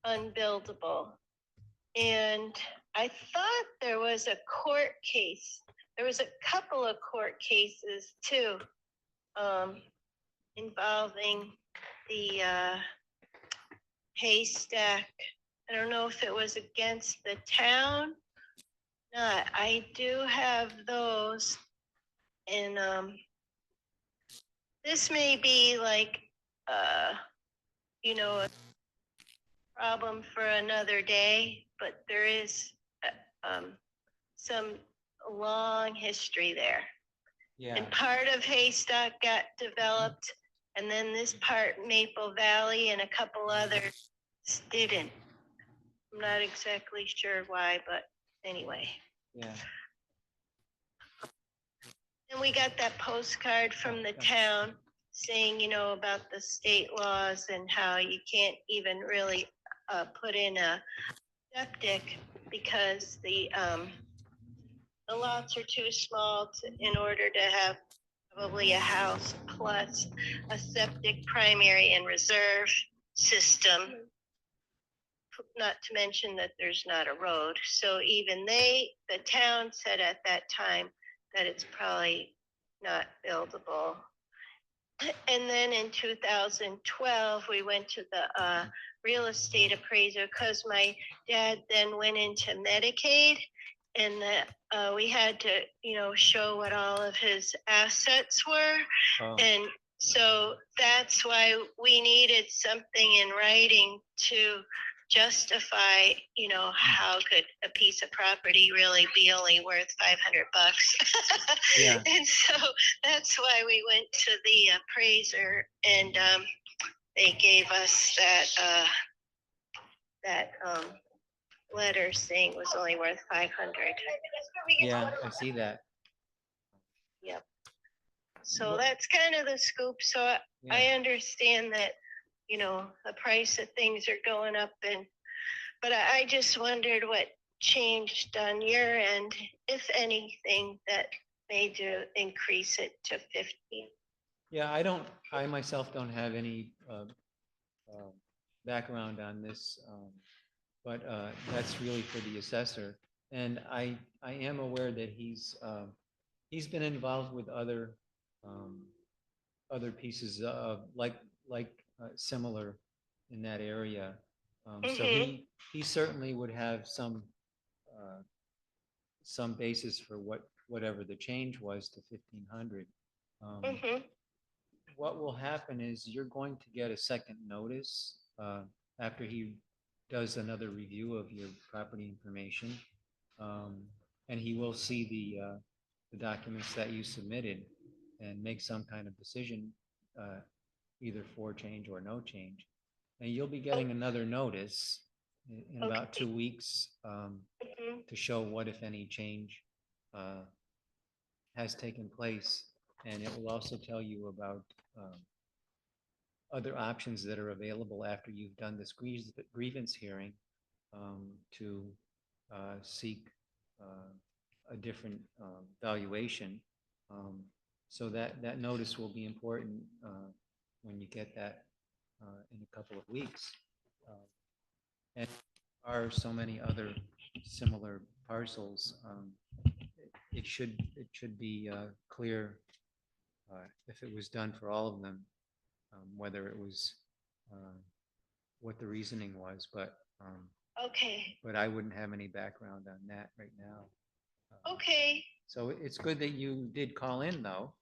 unbuildable. And I thought there was a court case. There was a couple of court cases too, involving the Haystack. I don't know if it was against the town. Not. I do have those, and this may be like a problem for another day, but there is some long history there. Yeah. And part of Haystack got developed, and then this part, Maple Valley, and a couple others didn't. I'm not exactly sure why, but anyway. Yeah. And we got that postcard from the town saying, about the state laws and how you can't even really put in a septic because the lots are too small in order to have probably a house plus a septic primary and reserve system. Not to mention that there's not a road. So even the town said at that time that it's probably not buildable. And then in 2012, we went to the real estate appraiser because my dad then went into Medicaid, and we had to, show what all of his assets were. Oh. And so that's why we needed something in writing to justify, how could a piece of property really be only worth $500? Yeah. And so that's why we went to the appraiser, and they gave us that letter saying it was only worth 500. Yeah, I see that. Yep. So that's kind of the scoop. So I understand that, the price of things are going up, but I just wondered what changed on your end, if anything, that made you increase it to 50? Yeah, I myself don't have any background on this, but that's really for the assessor. And I am aware that he's been involved with other pieces of similar in that area. So he certainly would have some basis for whatever the change was to 1,500. What will happen is you're going to get a second notice after he does another review of your property information. And he will see the documents that you submitted and make some kind of decision, either for change or no change. And you'll be getting another notice in about 2 weeks to show what, if any, change has taken place. And it will also tell you about other options that are available after you've done this grievance hearing to seek a different valuation. So that notice will be important when you get that in a couple of weeks. And there are so many other similar parcels. It should be clear if it was done for all of them, whether it was what the reasoning was, but but I wouldn't have any background on that right now. Okay, So it's good that you did call in, though.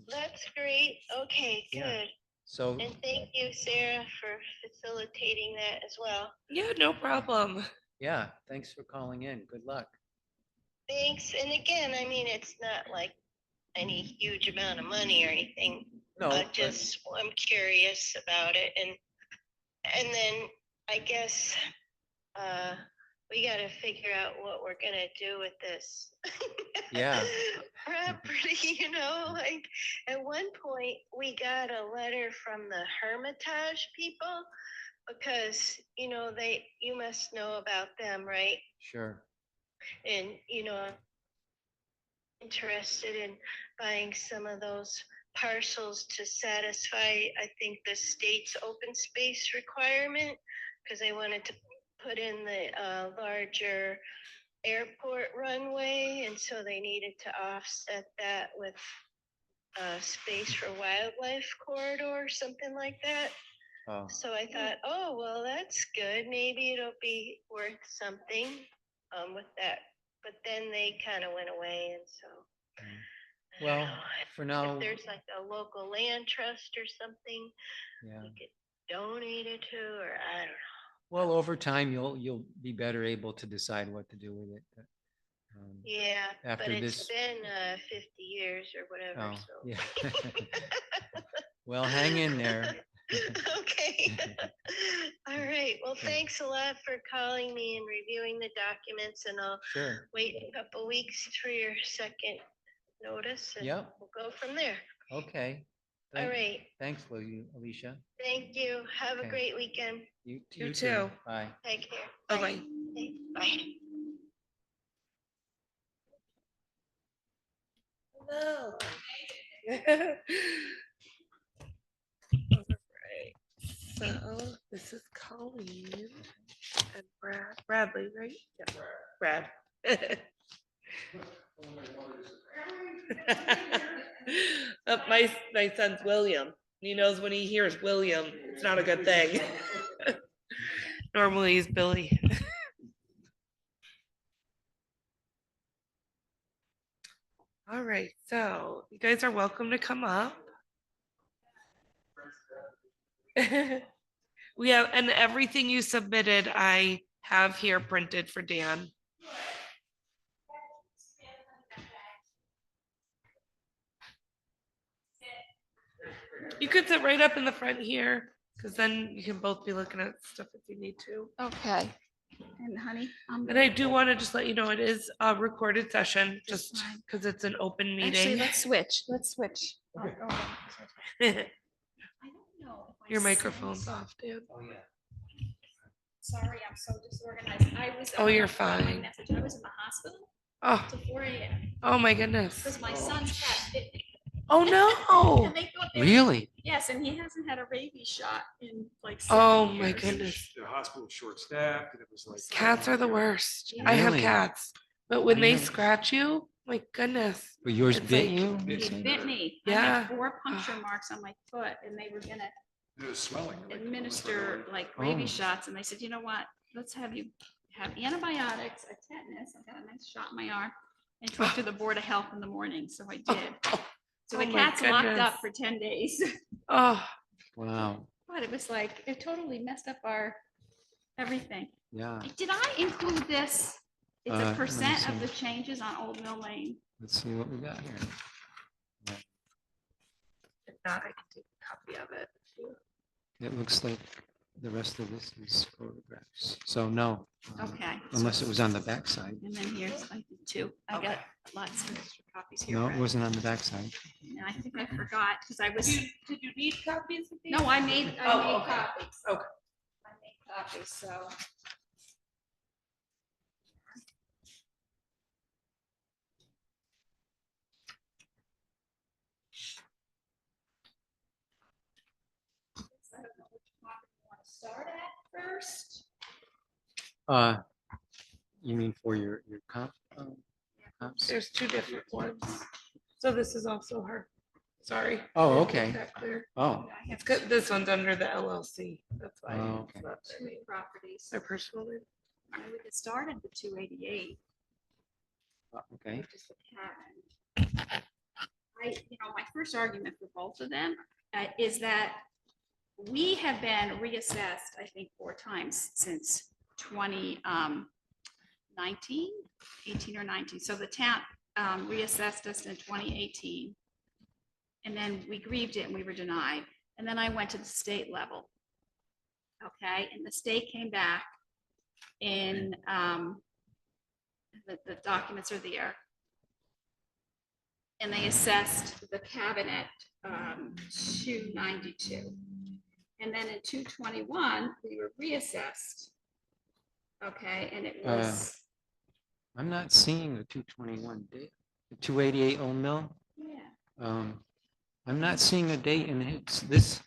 that's great. Okay, Yeah. good. So And thank you, Sarah, for facilitating that as well. Yeah, no problem. yeah, thanks for calling in. Good luck. Thanks. And again, I mean, it's not like any huge amount of money or anything. No, but- Just I'm curious about it, and then I guess we got to figure out what we're gonna do with this. Yeah. Property, like at one point we got a letter from the Hermitage people because you must know about them, right? Sure. And interested in buying some of those parcels to satisfy, I think, the state's open space requirement, because they wanted to put in the larger airport runway, and so they needed to offset that with space for wildlife corridor or something like that. Oh, So I thought, oh, well, that's good. Maybe it'll be worth something with that. But then they kind of went away, and so. I don't well, know. for now, If there's like a local land trust or something, yeah. we could donate it to, or I don't know. Well, over time, you'll be better able to decide what to do with it. But, Yeah, after but it's this- been 50 years or whatever, Oh, so. yeah. Well, hang in there. Okay. All right. Well, thanks a lot for calling me and reviewing the documents, and I'll Sure. wait a couple weeks for your second notice, and Yep. we'll go from there. Okay. All right. Thanks, Alicia. Thank you. Have a Okay. great weekend. You You too. too. Bye. Take care. Bye-bye. Okay, bye. Hello. All right. So this is Colleen and Bradley, right? Yeah, Brad. My son's William. He knows when he hears William, it's not a good thing. Normally he's Billy. All right, so you guys are welcome to come up. We have, and everything you submitted, I have here printed for Dan. You could sit right up in the front here, because then you can both be looking at stuff if you need to. Okay. And honey, And I do want to just let you know, it is a recorded session, That's just fine. because it's an open actually, meeting. let's switch. Let's switch. Oh, okay. I don't know. if Your I microphone's sent- off, Dan. Sorry, I'm so disorganized. I was. Oh, you're I forgot my fine. message. I was in the hospital Oh, to 4 a.m. oh my goodness. because my son's cat bit me. Oh no. And they thought they were- Really? Yes, and he hasn't had a rabies shot in like Oh 7 my years. goodness. The hospital was short-staffed and it was like. Cats are the worst. I have Really? cats, but when they Really? scratch you, my goodness. But yours It's bit like- you? He bit me. I Yeah. had 4 puncture marks on my foot and they were gonna It was swelling. like, administer like Oh. rabies shots and they said, you know what? Let's have you have antibiotics, a tetanus. I got a nice shot in my arm and talk to the Board of Health in the morning. So I did. So the Oh my cat's locked goodness. up for 10 days. Oh, Wow, But it was like, it totally messed up our everything. yeah. Did I include this? It's Let a me percent of see. the changes on Old Mill Lane. Let's see what we got here. if not, I can take a copy of it. It looks like the rest of this is photographs. So no. Okay. Unless it was on the backside. And then here's, I did 2. I got lots of extra copies here. No, it Brett. wasn't on the backside. And I think I forgot because I was, Did you need copies of these? no, I made Oh, okay. copies. Okay. I made copies, so. I don't know which copy you want to start at first. You mean for your comp? Comps? There's 2 different ones. So this is also her. Sorry. Oh, Didn't okay. make that clear. Oh, I have It's good. This one's under the LLC. That's why. Oh, it's okay. not their 2 name. properties. Their personal name. I mean, we could start at the 288, okay. which is the pattern. My first argument for both of them is that we have been reassessed, I think, 4 times since 2019, 18 or 19. So the town reassessed us in 2018. And then we grieved it and we were denied. And then I went to the state level. Okay, and the state came back in the documents are there. And they assessed the cabinet 292. And then in 221, we were reassessed. Okay, and it was, I'm not seeing the 221 date. The 288 Old Mill. yeah, I'm not seeing a date and it's this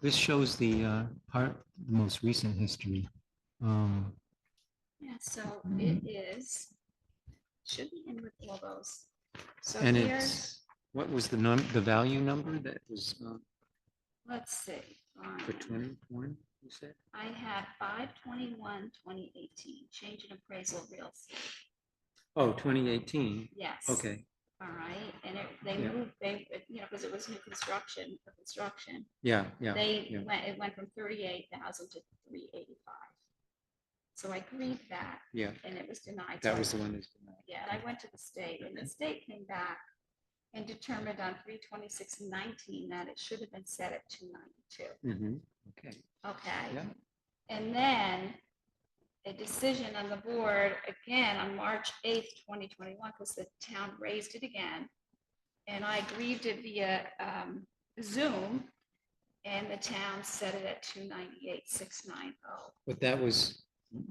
shows the most recent history. yeah, so it is, should be in with all those. So And here's, it's, what was the value number that was let's see. for 21, you said? I had 5/21/2018, change in appraisal of real estate. Oh, 2018. Yes. Okay, All right, and they Yeah. moved, because it was new construction, yeah, yeah. it went from 38,000 to 385. So I grieved that Yeah, and it was denied. that So was I- the one that's denied. Yeah, and I went to the state and the state came back and determined on 3/26/19 that it should have been set at 292. Mm-hmm, okay, Okay. yeah. And then a decision on the board again on March 8th, 2021, because the town raised it again. And I grieved it via Zoom and the town set it at 298,690. But that was,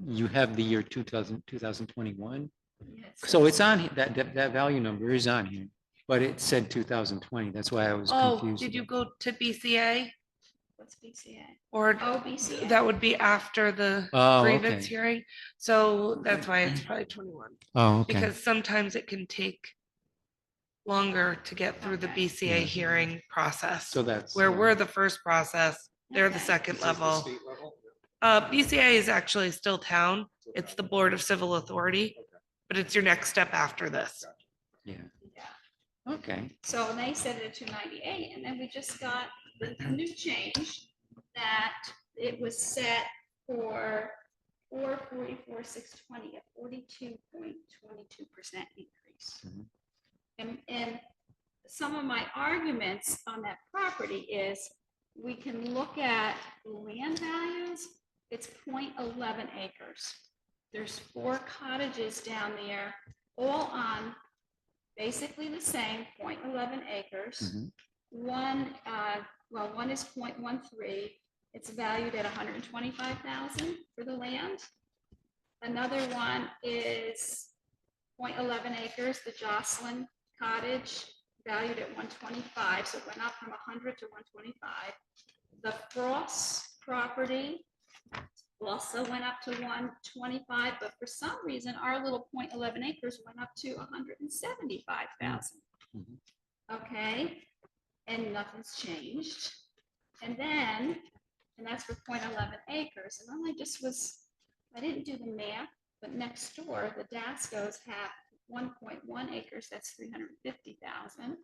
you have the year 2021? Yes. So it's on, that value number is on here, but it said 2020. That's why I was Oh, confused. did you go to BCA What's BCA? or Oh, BCA. that would be after the Oh, grievance okay. hearing? So that's why it's probably 21. Oh, okay. Because sometimes it can take longer to get through the Okay. BCA Yeah. hearing process. So that's. Where we're the first process, they're the Okay. second Is this the level. state level? BCA is actually still town. It's the Board of Civil Authority, but it's your next step after this. Yeah, Yeah. okay. So they set it at 298, and then we just got the new change that it was set for 444,620, a 42.22% increase. Mhm. And some of my arguments on that property is we can look at land values. It's 0.11 acres. There's 4 cottages down there, all on basically the same 0.11 acres. Mhm. One, one is 0.13. It's valued at 125,000 for the land. Another one is 0.11 acres, the Jocelyn Cottage, valued at 125, so it went up from 100 to 125. The Frost property also went up to 125, but for some reason, our little 0.11 acres went up to 175,000. Okay, and nothing's changed. And then, and that's for 0.11 acres. And then I didn't do the math, but next door, the Dascos have 1.1 acres, that's 350,000.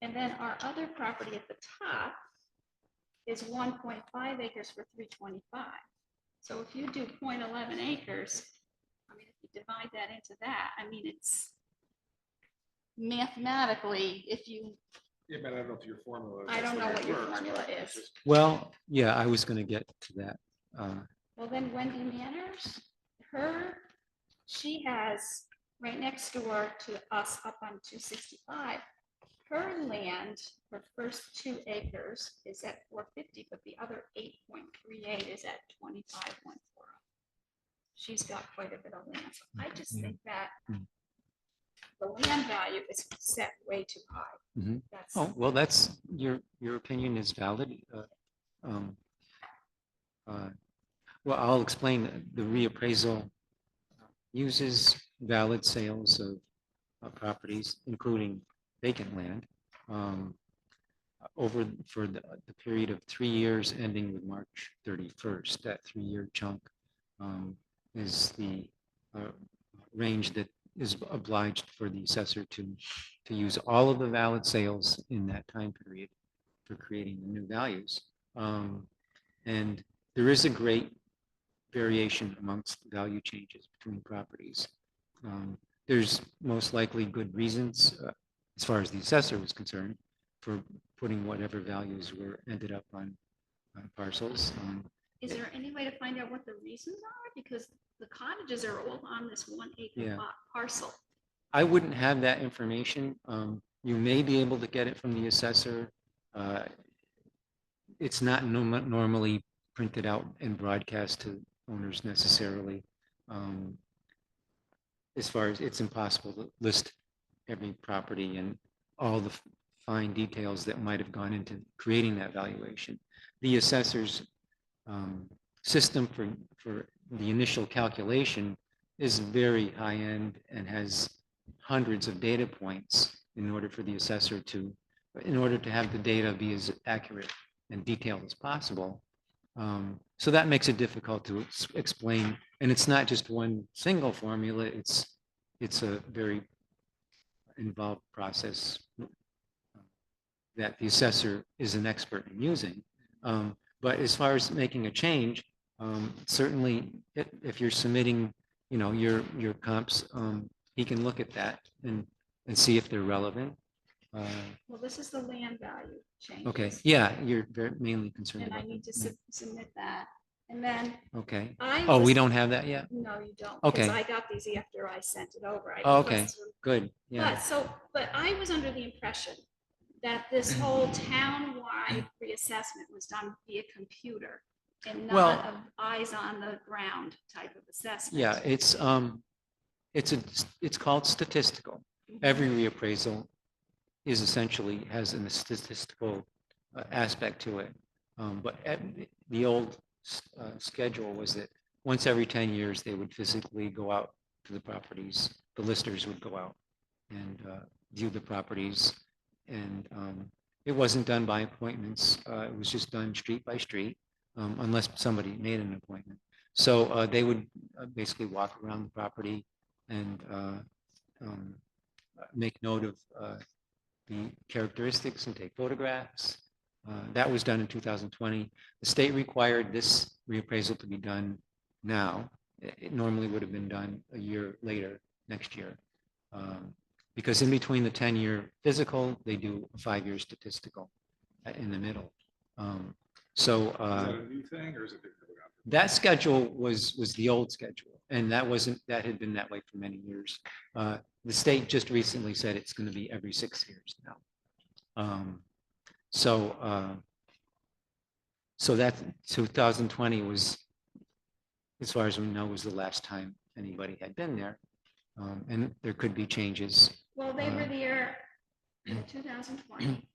And then our other property at the top is 1.5 acres for 325. So if you do 0.11 acres, I mean, if you divide that into that, I mean, it's mathematically, if you, Yeah, but I don't know if your formula. I don't know what your formula is. Well, yeah, I was gonna get to that. Well, then Wendy Manners, she has right next door to us up on 265. Her land, her first 2 acres is at 450, but the other 8.38 is at 25.40. She's got quite a bit of land. So I just think that the land value is set way too high. That's, Oh, well, that's, your opinion is valid. Well, I'll explain. The reappraisal uses valid sales of properties, including vacant land, for the period of 3 years ending with March 31st. That 3-year chunk is the range that is obliged for the assessor to use all of the valid sales in that time period for creating the new values. And there is a great variation amongst value changes between properties. There's most likely good reasons, as far as the assessor was concerned, for putting whatever values were ended up on parcels. is there any way to find out what the reasons are? Because the cottages are all on this 1 acre Yeah. parcel. I wouldn't have that information. You may be able to get it from the assessor. It's not normally printed out and broadcast to owners necessarily. As far as it's impossible to list every property and all the fine details that might have gone into creating that valuation. The assessor's system for the initial calculation is very high end and has hundreds of data points in order for the assessor to, in order to have the data be as accurate and detailed as possible. So that makes it difficult to explain. And it's not just one single formula, it's a very involved process that the assessor is an expert in using. But as far as making a change, certainly if you're submitting, your comps, he can look at that and see if they're relevant. Well, this is the land value change. Okay, yeah, you're mainly concerned And I about need to that. submit that. And then. Okay. I Oh, we was- don't have that yet? No, you don't. Okay. Because I got these after I sent it over. I Oh, okay, requested them. good, yeah. But I was under the impression that this whole town-wide reassessment was done via computer and Well- not of eyes on the ground type of assessment. Yeah, it's called statistical. Every reappraisal is essentially has a statistical aspect to it. But the old schedule was that once every 10 years, they would physically go out to the properties. The listers would go out and view the properties. And it wasn't done by appointments. It was just done street by street, unless somebody made an appointment. So they would basically walk around the property and make note of the characteristics and take photographs. That was done in 2020. The state required this reappraisal to be done now. It normally would have been done a year later, next year. Because in between the 10-year physical, they do a 5-year statistical in the middle. Is that a new thing or is it? That schedule was the old schedule, and that had been that way for many years. The state just recently said it's going to be every 6 years now. So that 2020 was, as far as we know, was the last time anybody had been there. And there could be changes. Well, they were Uh, there in 2020.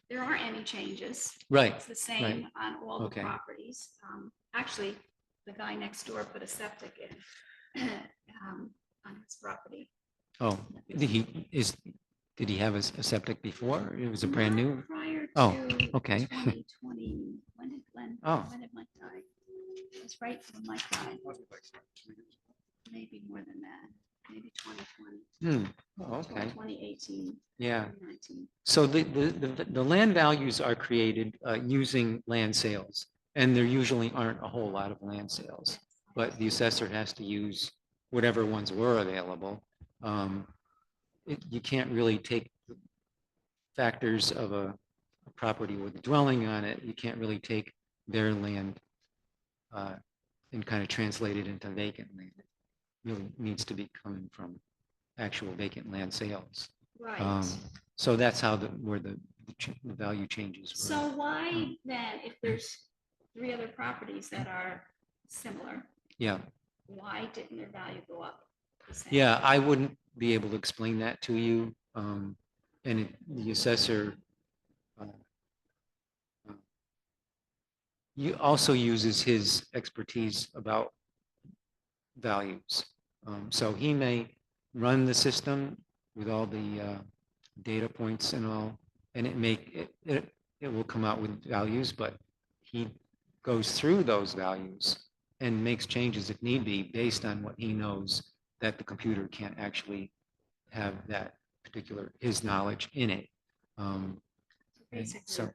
There aren't any changes. Right, It's the right. same on all the Okay. properties. Actually, the guy next door put a septic in on his property. Oh, did he have a septic before? It was a brand Not new? Prior to Oh, okay. 2020, when did Glenn, Oh. when did Mike die? It was right when Mike died. Maybe more than that, maybe 2020. Oh, okay. 2018. Yeah. 2019. So the land values are created using land sales, and there usually aren't a whole lot of land sales, but the assessor has to use whatever ones were available. You can't really take factors of a property with a dwelling on it. You can't really take their land and kind of translate it into vacant land. It really needs to be coming from actual vacant land sales. Right. So that's how where the value changes were. So why then, if there's 3 other properties that are similar, Yeah, why didn't their value go up the same? yeah, I wouldn't be able to explain that to you. And the assessor also uses his expertise about values. So he may run the system with all the data points and all, and it will come out with values, but he goes through those values and makes changes if need be based on what he knows that the computer can't actually have that particular, his knowledge in it. Basically, So,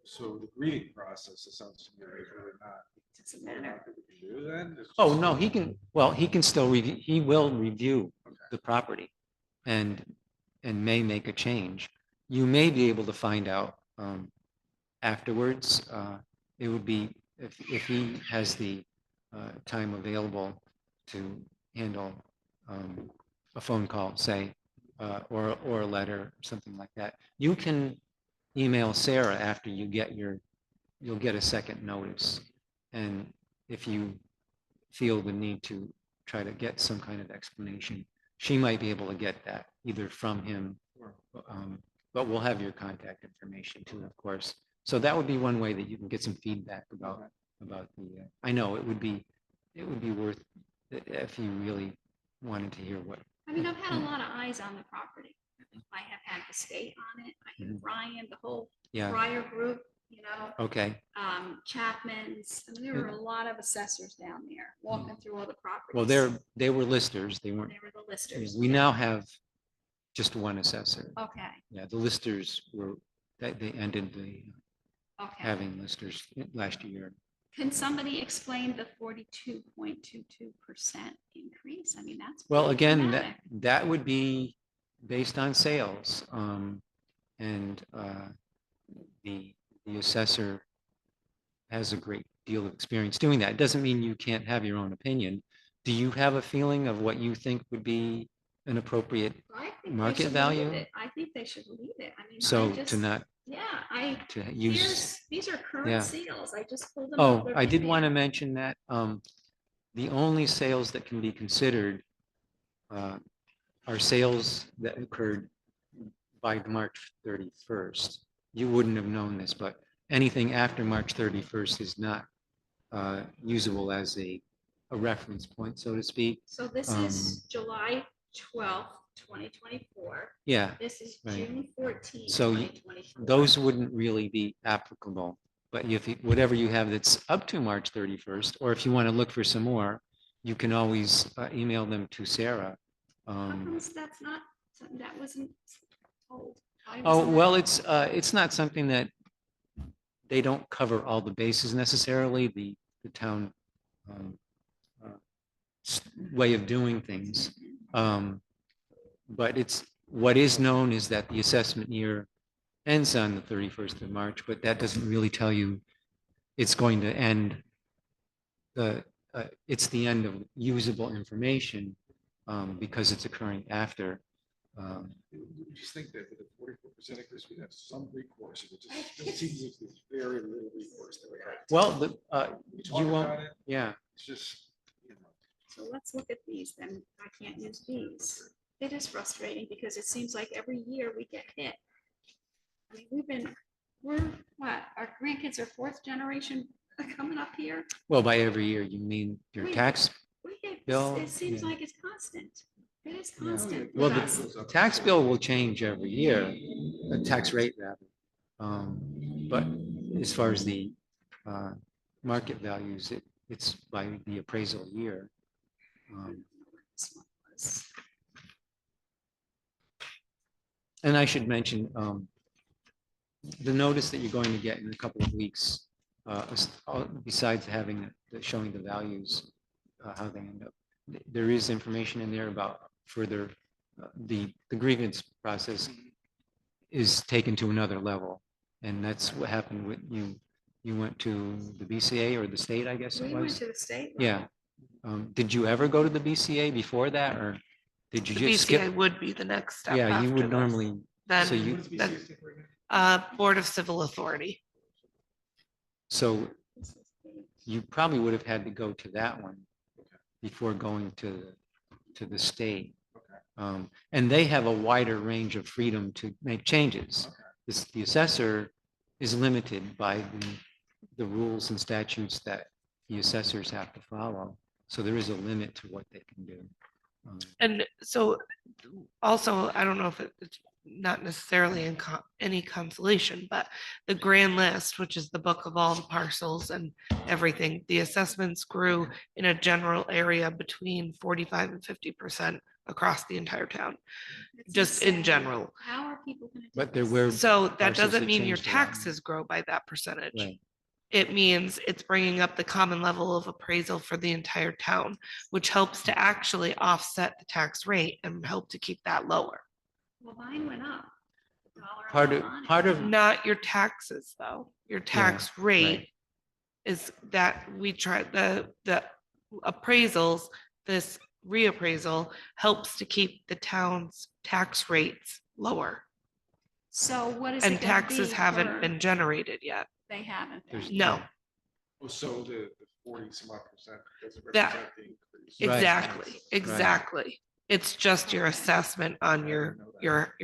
So the reading process, it sounds to me like really not. doesn't matter. that we can do then? It's oh, just- no, he can still review, he will review the property and may make a change. You may be able to find out afterwards. It would be, if he has the time available to handle a phone call, say, or a letter, or something like that. You can email Sarah after you get you'll get a second notice. And if you feel the need to try to get some kind of explanation, she might be able to get that either from him, but we'll have your contact information too, of course. So that would be one way that you can get some feedback about the, I know it would be worth if you really wanted to hear what. I mean, I've had a lot of eyes on the property. I have had the state on it. I had Ryan, the whole Yeah. prior group, you know, Okay. Chapman's. I mean, there were a lot of assessors down there walking through all the properties. Well, they were listers. They weren't. They were the listers. We now have just one assessor. Okay. Yeah, the listers they ended the Okay. having listers last year. Can somebody explain the 42.22% increase? I mean, that's Well, pretty again, dramatic. that would be based on sales. And the assessor has a great deal of experience doing that. It doesn't mean you can't have your own opinion. Do you have a feeling of what you think would be an appropriate I think they market should leave value? it. I think they should leave it. I mean, So I just, to not yeah, to use. these are Yeah. current sales. I just pulled them up. Oh, They're I did right want to there. mention that the only sales that can be considered are sales that occurred by March 31st. You wouldn't have known this, but anything after March 31st is not usable as a reference point, so to speak. So this is July 12th, 2024. Yeah. This is right. June 14th, So 2024. those wouldn't really be applicable. But if whatever you have that's up to March 31st, or if you want to look for some more, you can always email them to Sarah. How comes that's not, that wasn't told? Why Oh, wasn't well, that- it's not something that they don't cover all the bases necessarily. The town way of doing things. But it's what is known is that the assessment year ends on the 31st of March, but that doesn't really tell you it's going to end. It's the end of usable information because it's occurring after. You just think that with a 44% increase, we have some recourse. It seems like there's very little recourse that we have. Well, We talk you won't. about it, Yeah. It's just, you know. so let's look at these, then I can't use these. It is frustrating because it seems like every year we get hit. I mean, we're what, our grandkids are fourth generation coming up here. Well, by every year, you mean your We- tax bill? It seems Yeah. like it's constant. It is Yeah. constant. Well, with us. the tax bill will change every year, the tax rate rather. But as far as the market values, it's by the appraisal year. And I should mention, the notice that you're going to get in a couple of weeks, besides having, showing the values, how they end up, there is information in there about further, the grievance process is taken to another level. And that's what happened with you. You went to the BCA or the state, I guess it We went was? to the state. Yeah. Did you ever go to the BCA before that, or did you The just BCA skip? would be the next step. Yeah, you after would this. normally, so Then, you, Board of Civil Authority. so you probably would have had to go to that one before going to the state. And they have a wider range of freedom to make changes. The assessor is limited by the rules and statutes that the assessors have to follow. So there is a limit to what they can do. And so also, I don't know if it's not necessarily any consolation, but the grand list, which is the book of all the parcels and everything, the assessments grew in a general area between 45 and 50% across the entire town, It's just in insane. general. How are people gonna do But there this? were So that parcels doesn't mean your changed a lot. taxes grow by that percentage. Right. It means it's bringing up the common level of appraisal for the entire town, which helps to actually offset the tax rate and help to keep that lower. Well, mine went up. Part of Not your taxes, though. Your tax rate right. is that we try the appraisals, this reappraisal helps to keep the town's tax rates lower. So what is And it gonna taxes be haven't for- been generated yet. They haven't. been. No, Oh, so the 40 some odd percent doesn't That- represent the increase. exactly, exactly. It's just your assessment on your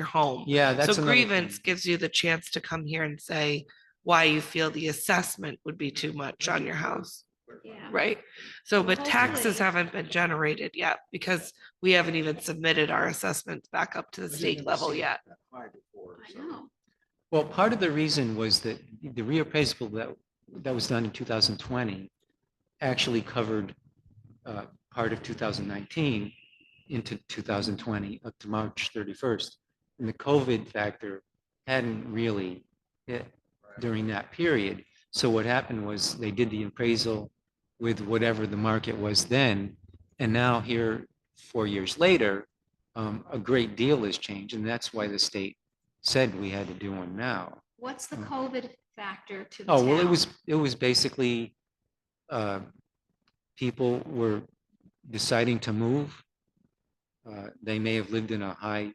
home. Yeah, that's So another thing. grievance gives you the chance to come here and say why you feel the assessment would be too much on your house, Yeah. right? So, Well, but taxes hopefully- haven't been generated yet because we haven't even submitted our assessments back up to the I just state never level seen it yet. that high before, I so. know. Well, part of the reason was that the reappraisal that was done in 2020 actually covered part of 2019 into 2020 up to March 31st. And the COVID factor hadn't really hit during that period. So what happened was they did the appraisal with whatever the market was then. And now here, 4 years later, a great deal has changed. And that's why the state said we had to do one now. What's the COVID factor to the Oh, well, town? it was basically, people were deciding to move. They may have lived in a high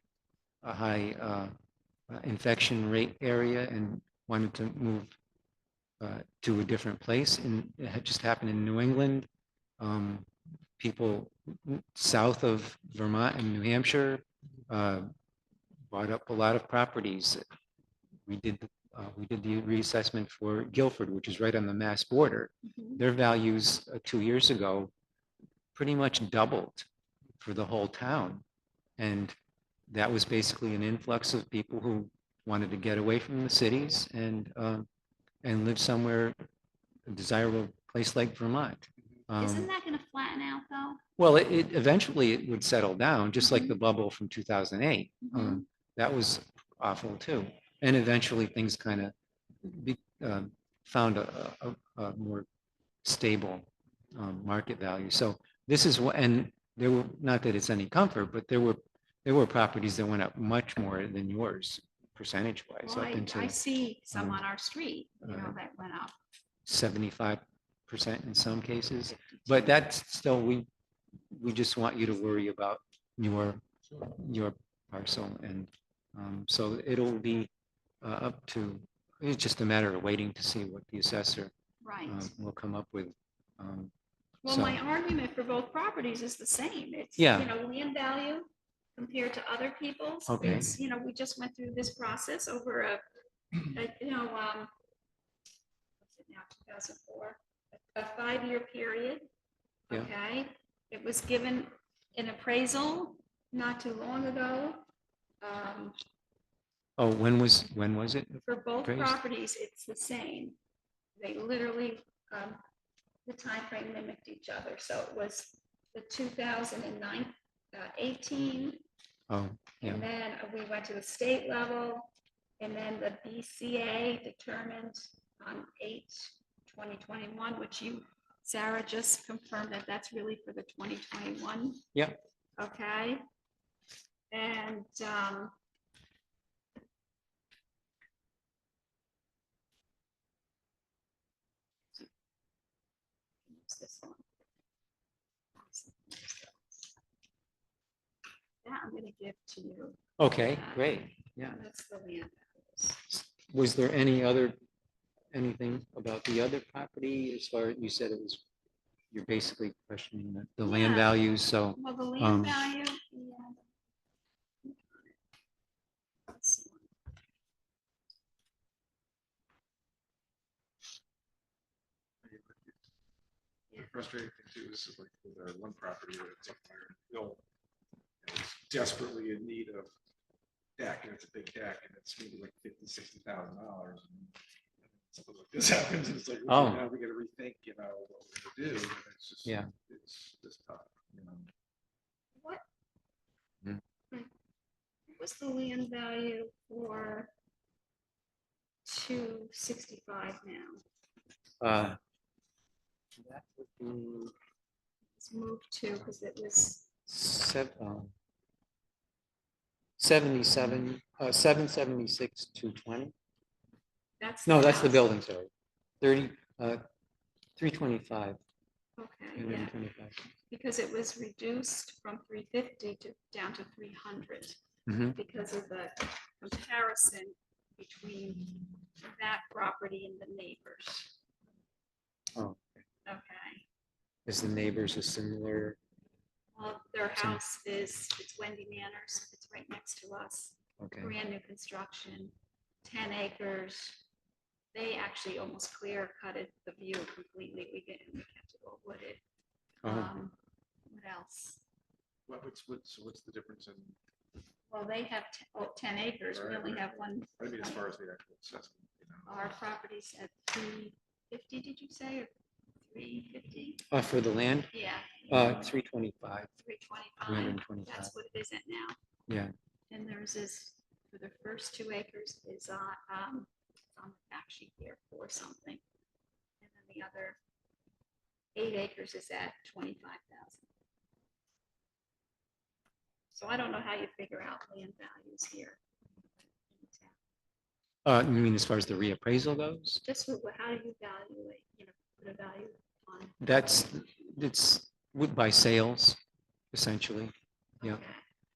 infection rate area and wanted to move to a different place. And it had just happened in New England. People south of Vermont and New Hampshire bought up a lot of properties. We did the reassessment for Guilford, which is right on the Mass border. Mhm. Their values 2 years ago pretty much doubled for the whole town. And that was basically an influx of people who wanted to get away from the cities and live somewhere, a desirable place like Vermont. Isn't that gonna flatten out though? Well, it eventually it would settle down, just like Mhm. the bubble from 2008. Mhm. That was awful too. And eventually things kind of found a more stable market value. So this is what, and there were, not that it's any comfort, but there were properties that went up much more than yours, percentage wise, Well, up into I see some um, on our street, that went up. 75% in some cases. But that's still, we just want you to worry about your parcel. And so it'll be up to, it's just a matter of waiting to see what the assessor Right. will come up with. Well, So- my argument for both properties is the same. It's, Yeah. you know, land value compared to other people's. Okay. It's, you know, we just went through this process over you know, what's it now, 2004, a 5-year period. Yeah. Okay, it was given an appraisal not too long ago. Oh, when was it? For both appraised? properties, it's the same. They literally, the timeframe mimicked each other. So it was the 2009, 18, Oh, yeah. and then we went to the state level, and then the BCA determined on 8/2021, which you, Sarah, just confirmed that that's really for the 2021. Yeah. Okay. And this one. That I'm gonna give to you. Okay, great. Yeah. That's the land values. Was there anything about the other property as far, you said it was, you're basically questioning the land Yeah. values, so. Well, the land value, yeah. The frustrating thing too is like with one property where it's up there in the hill, and it's desperately in need of deck, and it's a big deck, and it's maybe like $50,000-$60,000. Something like this happens, and it's like, okay, Oh. now we gotta rethink, you know, what we're gonna do, and it's just, Yeah. it's just tough, you know. What? Hmm. What's the land value for 265 now? That would be It's moved to, because it was, 77, 776, 220. that's. No, that's the house. building, sorry. 325. Okay, yeah, 325. because it was reduced from 350 to down to 300 Mhm. because of the comparison between that property and the neighbors. Oh, Okay, is the neighbors a similar? well, their house it's Wendy Manners, it's right next to us. Okay. Brand new construction, 10 acres. They actually almost clear cutted the view completely. We kept it all wooded. Oh. What else? What's the difference in, Well, they have 10 acres. We Right, only right. have one. I mean, as far as the actual assessment, you know? Our property's at 350, did you say, or 350? For the land? Yeah. 325. 325. 325. That's what it is at now. Yeah. And theirs is, for the first 2 acres is on the fact sheet here for something. And then the other 8 acres is at 25,000. So I don't know how you figure out land values here. You mean as far as the reappraisal goes? Just how do you evaluate, you know, put a value on? It's by sales, essentially. Yeah.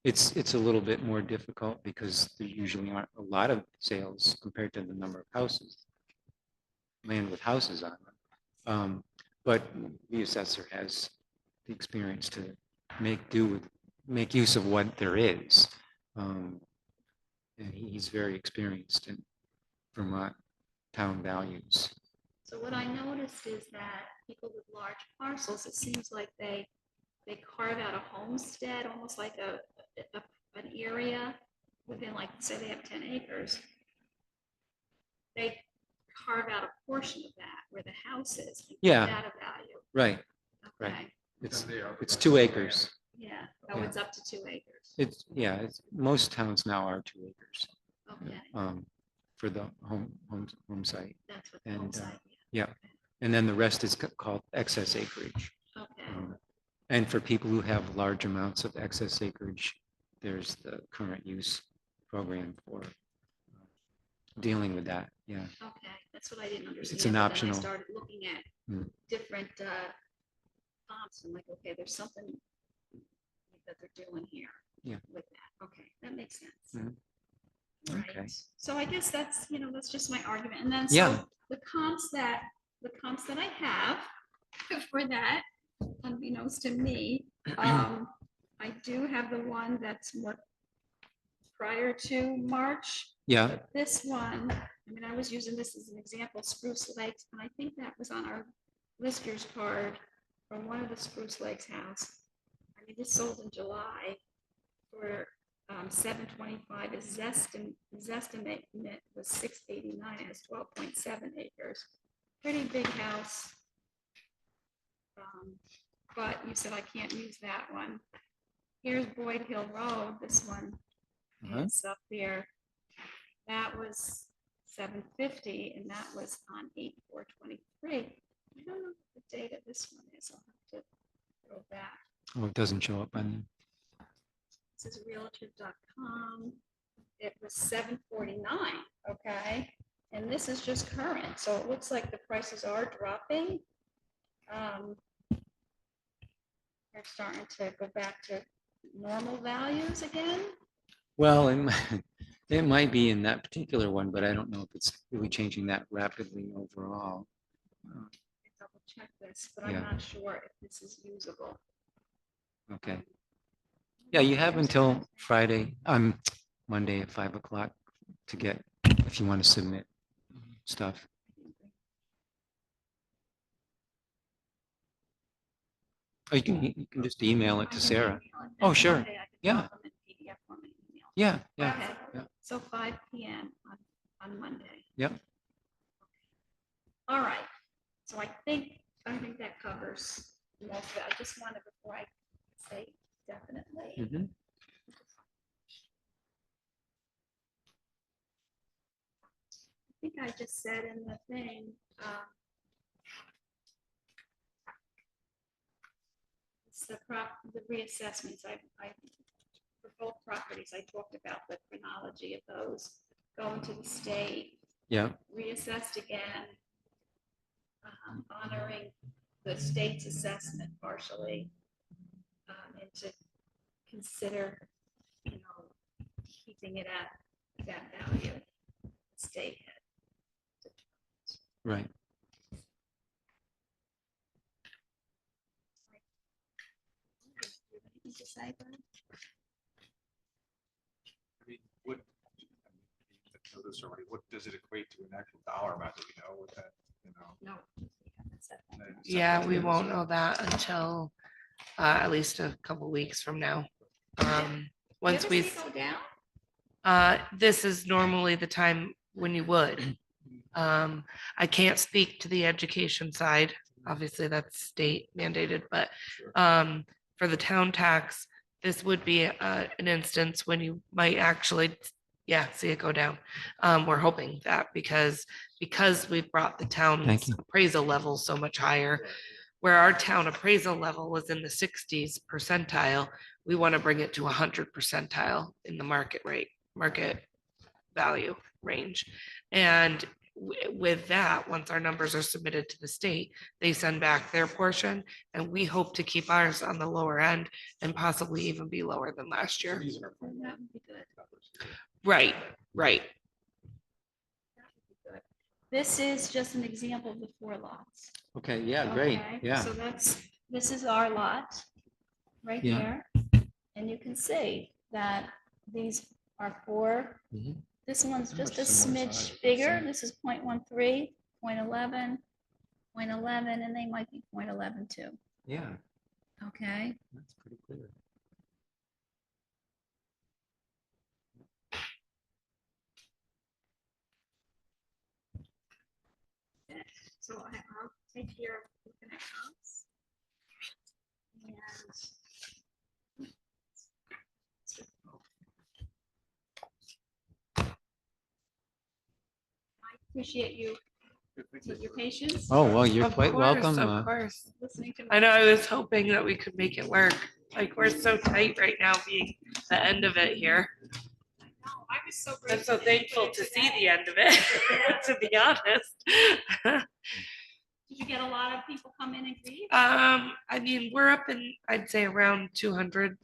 It's a little bit more difficult because there usually aren't a lot of sales compared to the number of houses, land with houses on them. But the assessor has the experience to make use of what there is. And he's very experienced in Vermont town values. So what I noticed is that people with large parcels, it seems like they carve out a homestead, almost like an area within, like, say they have 10 acres. They carve out a portion of that where the house is. and give Yeah. That a value. Right. Okay. Right. It's 2 acres. Yeah. Oh, Yeah. it's up to 2 acres. It's most towns now are 2 acres. Okay. For the home site. That's what the home And site, yeah, and then the rest is called excess acreage. Okay. And for people who have large amounts of excess acreage, there's the current use program for dealing with that. Yeah. Okay, that's what I didn't understand. It's an but then optional. I started looking at Mm. different comps. I'm like, okay, there's something that they're doing here. Yeah. With that. Okay, that makes sense. Mhm. Right. Okay. So I guess that's just my argument. And then Yeah. so the comps that I have for that unbeknownst to me. I do have the one that's more prior to March. Yeah, But this one, I mean, I was using this as an example, Spruce Lakes, and I think that was on our lister's card from one of the Spruce Lakes house. I mean, this sold in July for $725. His estimate was $689. It has 12.7 acres. Pretty big house. But you said I can't use that one. Here's Boyd Hill Road, this one. It's up there. That was $750, and that was on 8/4/23. I don't know what the date of this one is. I'll have to go back. oh, it doesn't show up on, This is realtor.com. It was $749, okay? And this is just current, so it looks like the prices are dropping. They're starting to go back to normal values again. well, it might be in that particular one, but I don't know if it's really changing that rapidly overall. Double check this, but I'm Yeah. not sure if this is usable. Okay. Yeah, you have until Friday, Monday at 5 o'clock to get, if you want to submit stuff. Or you can just email it to Sarah. Oh, sure. Yeah. Yeah, yeah, Okay, yeah. so 5 PM on Monday. Yep. All right, so I think that covers most of it. I just wanted, before I say definitely. Mhm. I think I just said in the thing, it's the reassessments. For both properties, I talked about the chronology of those going to the state, Yeah, reassessed again, honoring the state's assessment partially, and to consider, keeping it at that value. The state had right. anything to say, Brian? I mean, what, I know this already, what does it equate to an actual dollar amount, do we know what that, No. Yeah, we won't know that until at least a couple weeks from now. Once we, Go down? this is normally the time when you would. I can't speak to the education side. Obviously, that's state mandated, but for the town tax, this would be an instance when you might actually, see it go down. We're hoping that because we've brought the town's appraisal level so much higher, where our town appraisal level was in the 60s percentile, we want to bring it to 100 percentile in the market value range. And with that, once our numbers are submitted to the state, they send back their portion, and we hope to keep ours on the lower end and possibly even be lower than last year. That would be good. Right. This is just an example of the 4 lots. Okay, yeah, great, Okay, yeah. So this is our lot right Yeah. there. And you can see that these are 4. Mhm. This one's just a similar smidge size, bigger. same. This is 0.13, 0.11, 0.11, and they might be 0.11 too. Yeah, Okay. that's pretty clear. So I'll take care of looking at house. And I appreciate you with your patience. Oh, well, you're Of quite course, welcome. Of course. Listening to I know I was hoping that we could make it work. Like, we're so tight right now being the end of it here. I was so I'm so thankful to see the end of it, to be honest. Did you get a lot of people come in and grieve? I mean, we're up in, I'd say around 200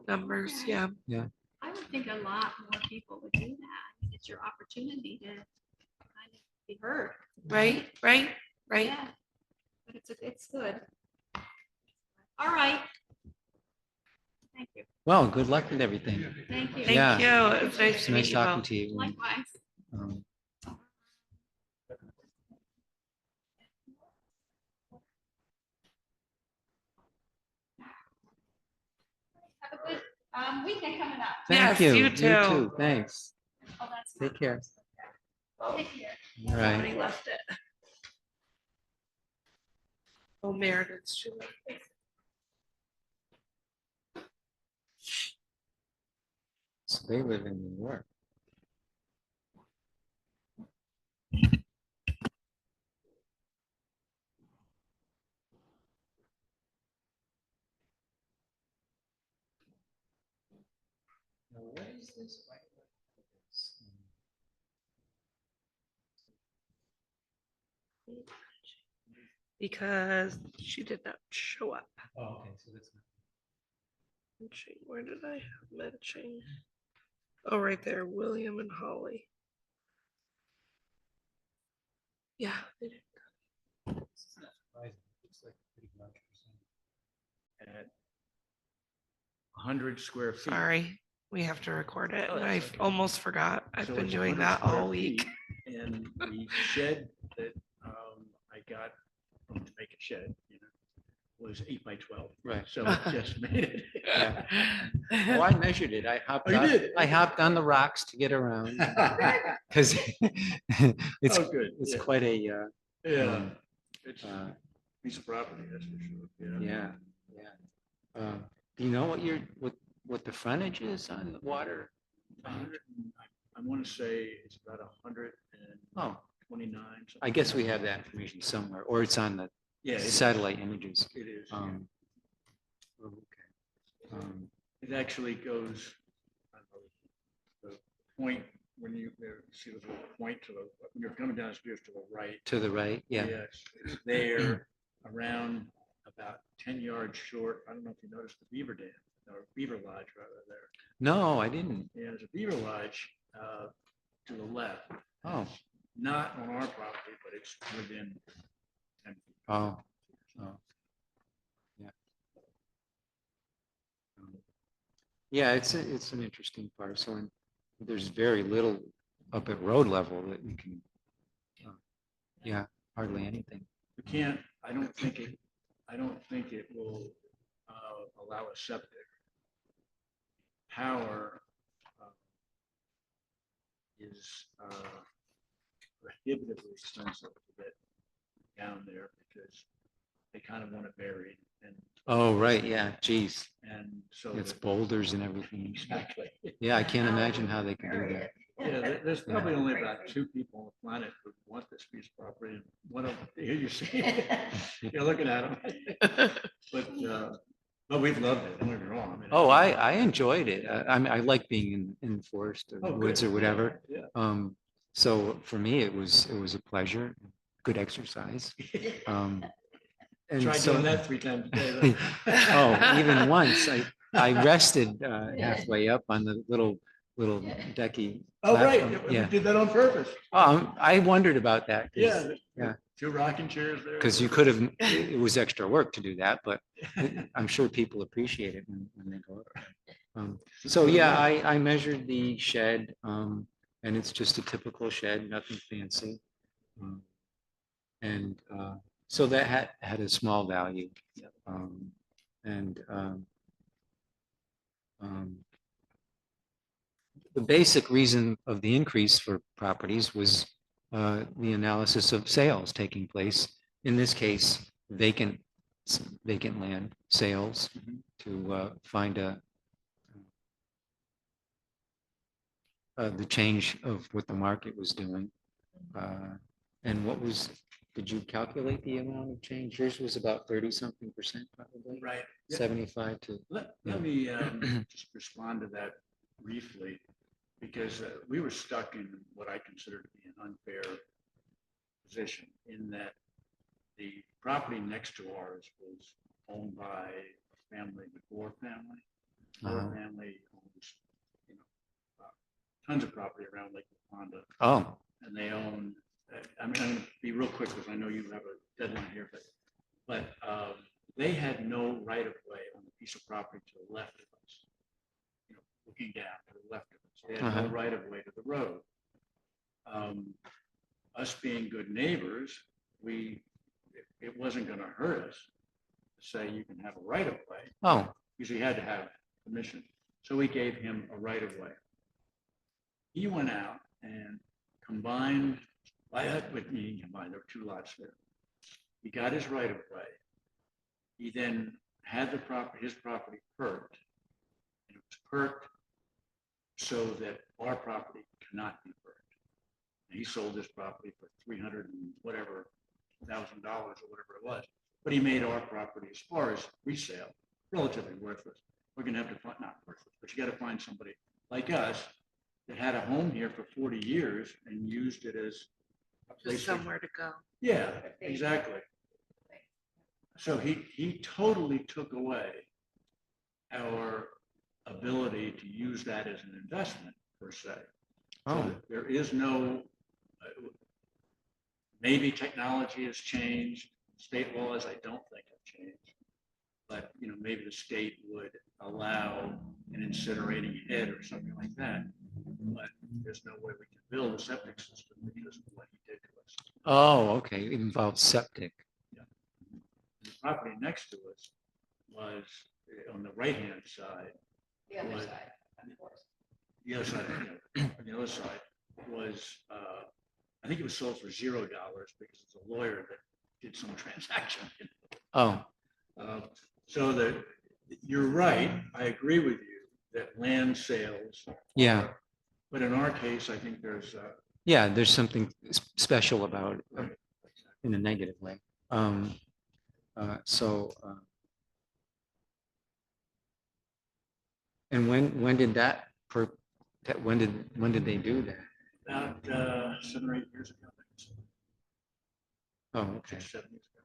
numbers, Okay. yeah. Yeah, I would think a lot more people would do that. I mean, it's your opportunity to kind of be heard. Right. Yeah. But it's good. All right. Thank you. Well, good luck with everything. Thank you. Yeah. Thank you. It's nice It's to meet nice you talking both. to you. and, Likewise. um, Have a good weekend coming up. Thank Yes, you. you too. Thanks. Oh, that's Take care. Take care. All right. Somebody left it. Oh, Meredith's she left it. So they live in New York. Now, what is this? Because she did not show up. Oh, okay, so that's not. Menching, where did I have menching? Oh, right there, William and Holly. Yeah, they did. This is not surprising. It's like pretty much At 100 square feet. Sorry, we have to record it. Oh, And that's I okay. almost forgot. I've So been it's doing 100 that square all week. feet, And the shed that I got from to make a shed, was 8 by 12. Right. So it just made it. Yeah. Oh, I measured it. I hopped Oh, you on, did? I hopped on the rocks to get around. Because it's, Oh, good. it's Yeah. quite a, Yeah. um, It's uh, a piece of property, that's for sure. yeah, yeah. Do you know what the frontage is on the water? 100 I want to say it's about 129. Oh, I guess we have that information somewhere, or it's on the Yeah, it is. satellite images. It is. Yeah. Oh, okay. It actually goes, I don't know, the point when you see the little point when you're coming down the stairs to the right. To the right, yeah. It's there around about 10 yards short. I don't know if you noticed the beaver dam or beaver lodge rather there. No, I didn't. Yeah, there's a beaver lodge to the left. Oh, Not on our property, but it's within 10 feet. oh, oh. Yeah. Yeah, it's an interesting parcel, and there's very little up at road level that you can, yeah, hardly anything. We can't, I don't think it will allow a septic. Power is prohibitively expensive to get down there because they kind of want it buried and. Oh, right, yeah, geez. And so. It's boulders and everything. Exactly. Yeah, I can't imagine how they can do that. Yeah, there's probably only about 2 people on the planet who want this piece of property. And one of them, here you see, it. You're looking at them. But we've loved it. Don't get me wrong. I mean, Oh, I enjoyed it. I mean, I like being in the forest or Oh, the woods good. or whatever. Yeah. So for me, it was a pleasure, good exercise. And Tried so, doing that 3 times a day. oh, even once I rested halfway up on the little decky. Oh, right. platform. We Yeah. did that on purpose. I wondered about that. Yeah. Yeah. 2 rocking chairs there. Because you could have, it was extra work to do that, but I'm sure people appreciate it when they go up. So yeah, I measured the shed, and it's just a typical shed, nothing fancy. And so that had a small value. And the basic reason of the increase for properties was the analysis of sales taking place. In this case, vacant land sales to find the change of what the market was doing. And did you calculate the amount of change? Yours was about 30-something% probably. Right. Yeah. 75 to. Let yeah. me just respond to that briefly, because we were stuck in what I consider to be an unfair position in that the property next to ours was owned by a family, the Gore family. Gore family owns, tons of property around Lake LaPonda. Oh. And they own, I'm going to be real quick because I know you have a deadline here, but they had no right of way on the piece of property to the left of us. You know, looking down to the left of us, they had no Uh-huh. right of way to the road. Us being good neighbors, it wasn't gonna hurt us to say you can have a right of way, Oh, because he had to have permission. So we gave him a right of way. He went out and combined, with me, combined, there were two lots there. He got his right of way. He then had his property perked. And it was perked so that our property cannot be perked. And he sold his property for $300 and whatever $1,000 or whatever it was. But he made our property, as far as resale, relatively worthless. We're gonna have to find, not worthless, but you gotta find somebody like us that had a home here for 40 years and used it as a place. Just somewhere to go. Yeah, exactly. So he totally took away our ability to use that as an investment per se. Oh. So there is no, maybe technology has changed, state laws I don't think have changed. But, you know, maybe the state would allow an incinerating head or something like that. But there's no way we can build a septic system because of what he did to us. oh, okay. It involves septic. The property next to us was on the right-hand side. The other was- side, of course. The other side, on the other side was, I think it was sold for $0 because it's a lawyer that did some transaction. Oh, So that, you're right, I agree with you, that land sales. yeah. But in our case, I think there's, Yeah, there's something special about it in a negative way. And when did when did they do that? about 7 or 8 years ago. I think so. Oh, okay. 6, 7 years ago.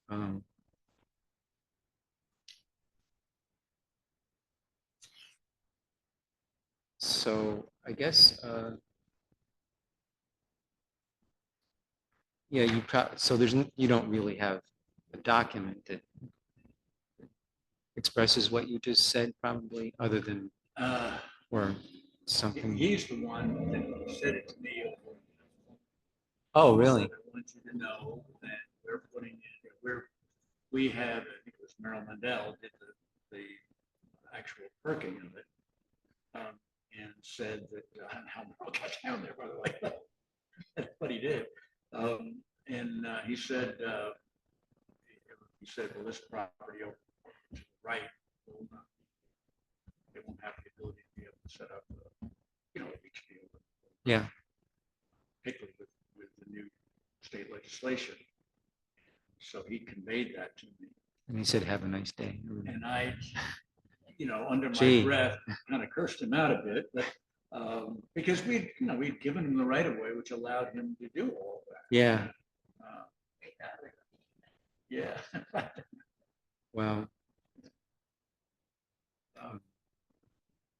Um, so I guess, yeah, so you don't really have a document that expresses what you just said, probably, other than, or something. He's the one that said it to me. Oh, really? I want you to know that we're putting in, we have, I think it was Merrill Mandel did the actual perking of it. And said that, how Merrill got down there, by the way. That's what he did. He said, well, this property over to the right, they won't have the ability to be able to set up, you know, a leach field. Yeah. Particularly with the new state legislation. So he conveyed that to me. And he said, have a nice day. And I, you know, under my Gee. breath, kind of cursed him out a bit, but because we'd given him the right of way, which allowed him to do all of that. Yeah. Yeah. Wow.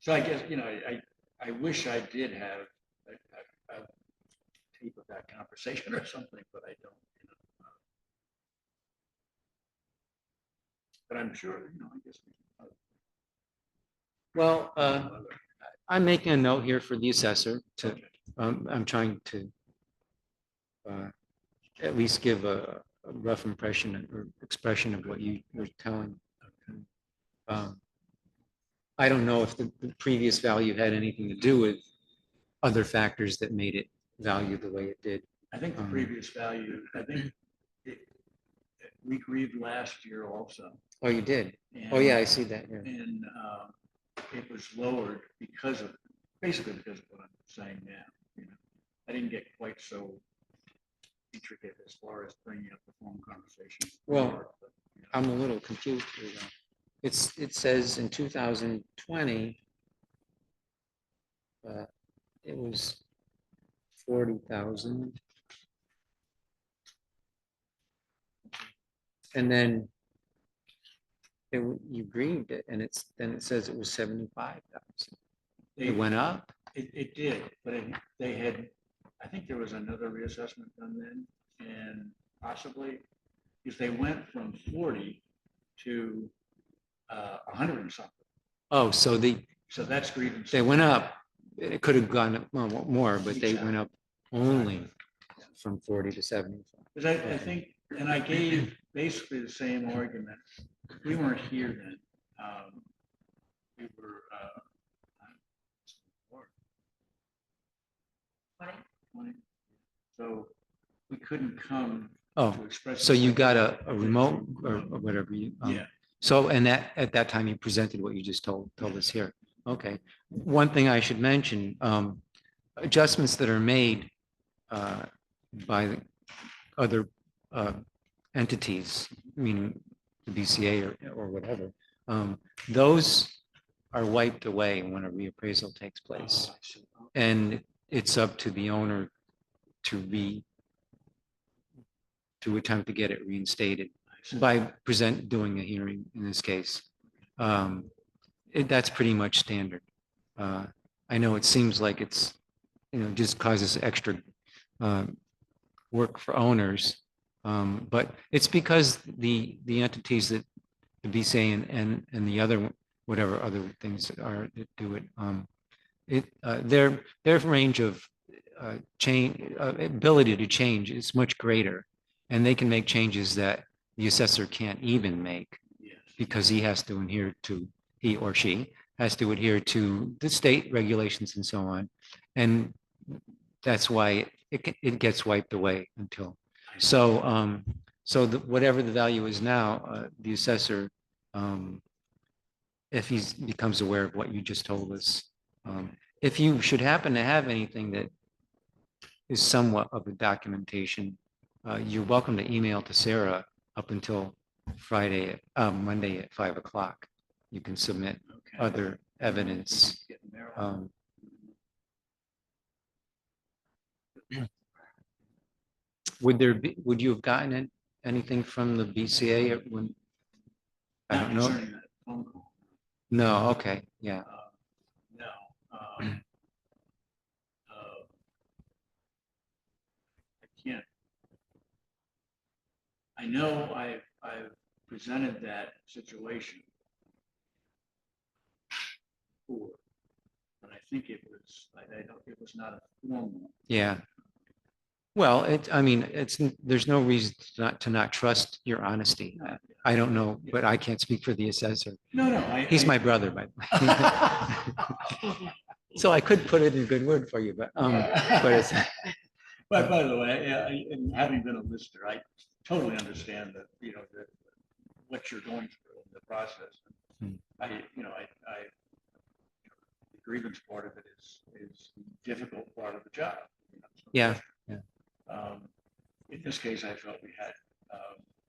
So I guess, you know, I wish I did have a tape of that conversation or something, but I don't. You know. But I'm sure, you know, I guess. Well, I'm making a note here for the assessor to, I'm trying to at least give a rough impression or expression of what you were telling. I don't know if the previous value had anything to do with other factors that made it valued the way it did. I think the previous value, we grieved last year also. Oh, you did? And, oh, yeah, I see that. Yeah. And it was lowered basically because of what I'm saying now. You know, I didn't get quite so intricate as far as bringing up the phone conversation. Well, I'm a little confused here, though. It says in 2020, it was 40,000. And then you grieved it, and then it says it was 75,000. It went up? It did, but they had, I think there was another reassessment done then, and possibly, because they went from 40 to 100 and something. Oh, so So that's grievance. they went up. It could have gone up more, but they went up only from 40 to 70. Because I think, and I gave basically the same argument. We weren't here then. We were, 20. So we couldn't come Oh, to express. so you got a remote or whatever you. Yeah. So, and that, at that time you presented what you just told us here. Okay. One thing I should mention, adjustments that are made by the other entities, meaning the BCA or whatever, those are wiped away when a reappraisal takes place. And it's up to the owner to attempt to get it reinstated by doing a hearing in this case. That's pretty much standard. I know it seems like it's, just causes extra work for owners, but it's because the entities that the BCA and the other, whatever other things are that do it, their range of change, ability to change is much greater, and they can make changes that the assessor can't even make because he or she has to adhere to the state regulations and so on, and that's why it gets wiped away until. So whatever the value is now, the assessor, if he becomes aware of what you just told us, if you should happen to have anything that is somewhat of a documentation, you're welcome to email to Sarah up until Monday at 5 o'clock. You can submit other evidence. Would you have gotten anything from the BCA when? I don't know. Concerning that phone call. No, okay, yeah. No. I can't. I know I've presented that situation before, but I think it was, it was not a formal. Yeah. Well, there's no reason to not trust your honesty. I don't know, but I can't speak for the assessor. No. He's my brother, by the way. So I could put it in a good word for you, but it's. But by the way, and having been a listener, I totally understand that, that what you're going through in the process. The grievance part of it is the difficult part of the job. Yeah. In this case, I felt we had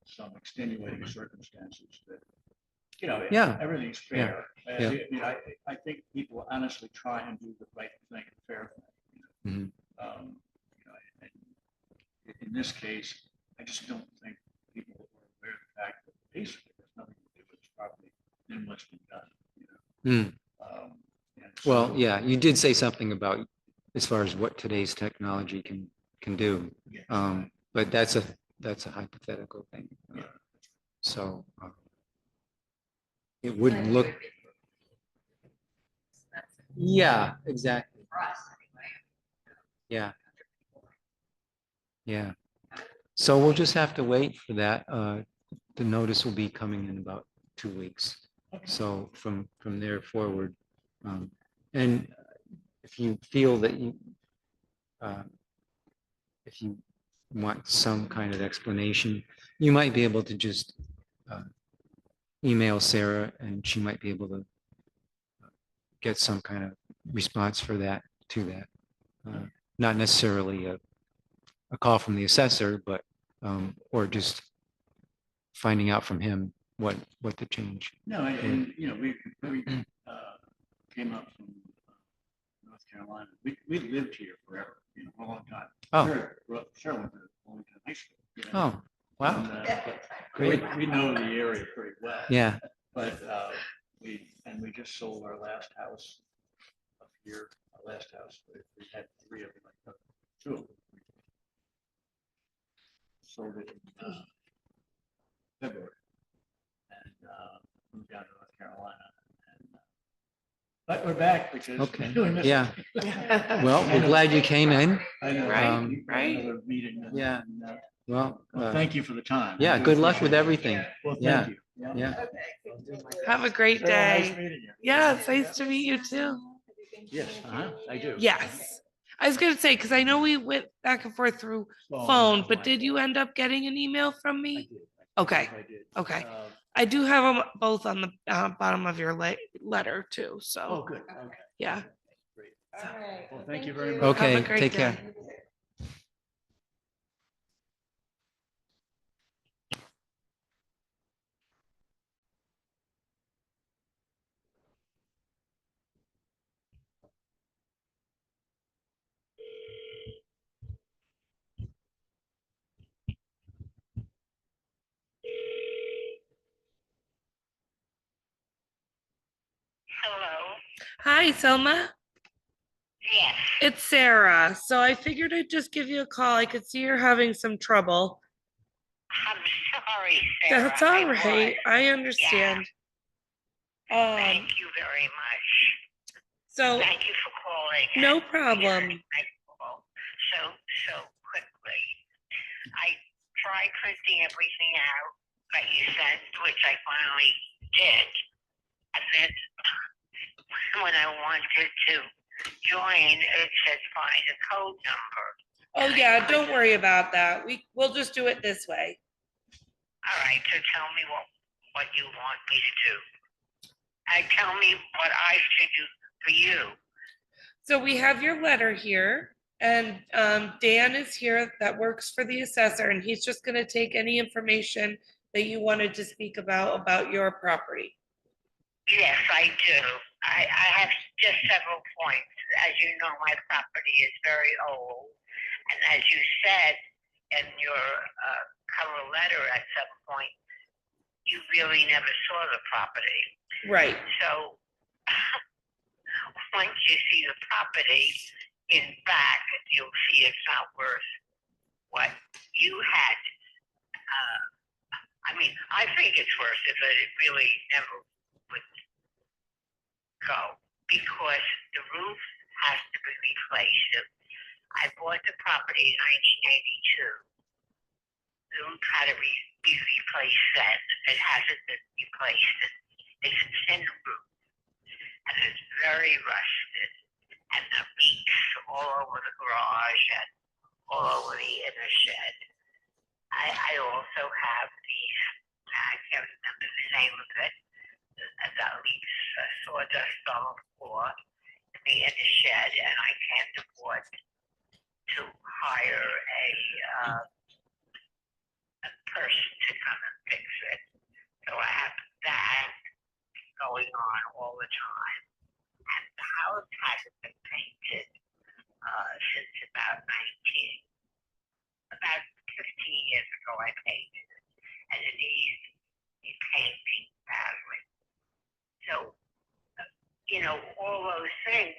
some extenuating circumstances that, everything's fair. Yeah. I think people honestly try and do the right thing, the fair thing. And in this case, I just don't think people are aware of the fact that basically there's nothing to do with this property than what's been done. Well, yeah, you did say something about as far as what today's technology can do, but that's a hypothetical thing. So it wouldn't look. Yeah, exactly. Yeah. Yeah. So we'll just have to wait for that. The notice will be coming in about 2 weeks. So from there forward, and if you feel that if you want some kind of explanation, you might be able to just email Sarah, and she might be able to get some kind of response for that to that. Not necessarily a call from the assessor, but or just finding out from him what to change. No, and we came up from North Carolina. We lived here forever, for a long time. Oh. Sure went to Wilmington High School. Oh, wow. And, Great. We know the area pretty well. Yeah. But we just sold our last house a here, our last house, but we had 3 of them, I took 2 of them. Sold it in February. And moved down to North Carolina. And, but we're back because Okay, we're doing this. yeah. Well, we're glad you came in. I know. Right, We've got right. Another meeting. Yeah. And, Well, thank you for the time. yeah, I do good luck with appreciate it. everything. Well, Yeah, thank you. yeah. Have a great Sarah, nice day. meeting you. Yeah, it's nice to meet you too. Yes, I do. Yes. I was gonna say, because I know we went back and forth through Phone, phone, that's but my did you fault. end up getting an email from I me? did. Okay, I did. okay. I do have them both on the bottom of your letter too, Oh, so, good. Okay. yeah. Great. So, Well, thank you very much. Okay, Have a great take care. day. Hello. Hi, Selma. Yes. It's Sarah. So I figured I'd just give you a call. I could see you're having some trouble. I'm sorry, Sarah. That's all I right. was. I understand. Thank you very much. So Thank you for calling. no and problem. answering my call so quickly. I tried printing everything out that you sent, which I finally did. And then when I wanted to join, it said find a code number. Oh yeah, don't worry about that. We'll just do it this way. All right, so tell me what you want me to do. And tell me what I should do for you. So we have your letter here, and Dan is here that works for the assessor, and he's just gonna take any information that you wanted to speak about your property. Yes, I do. I have just several points. As you know, my property is very old. And as you said in your cover letter at some point, you really never saw the property. Right. So once you see the property in back, you'll see it's not worth what you had. I mean, I think it's worth it, but it really never would go because the roof has to be replaced. I bought the property in 1982. The roof had to be replaced then. It hasn't been replaced. It's a tin roof, and it's very rusted, and the leaks all over the garage and all over the inner shed. I also have these, I can't remember the name of it, that leaks sawdust on the floor in the inner shed, and I can't afford to hire a person to come and fix it. So I have that going on all the time. And the house hasn't been painted since about 15 years ago I painted it. And it needs painting badly. So, all those things,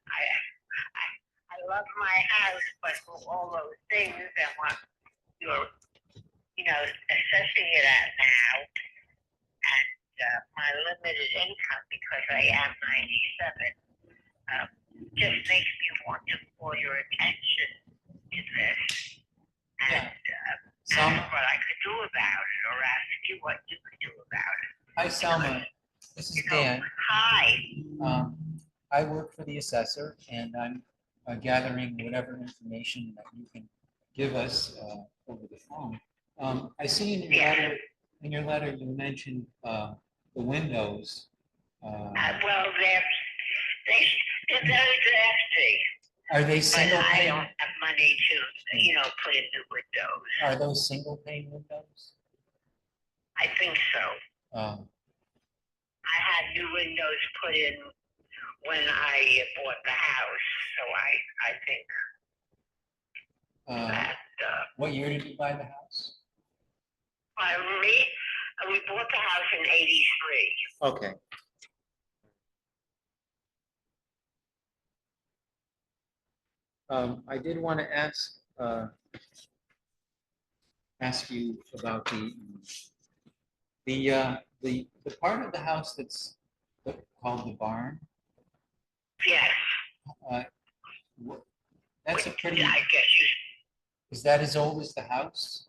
I love my house, but for all those things and what you're, assessing it at now, and my limited income because I am 97, just makes me want to call your attention to this and ask what I could do about it, or ask you what you could do about it. Hi, Selma. This is Dan. Hi. I work for the assessor, and I'm gathering whatever information that you can give us over the phone. I see in your letter, you mentioned the windows. Well, they're very drafty. Are they But single I pane? don't have money to, put in new windows. Are those single pane windows? I think so. I had new windows put in when I bought the house, so I think that. What year did you buy the house? We bought the house in '83. Okay. I did want to ask you about the part of the house that's called the barn. Yes, Wh- That's a pretty, I guess you, is that as old as the house?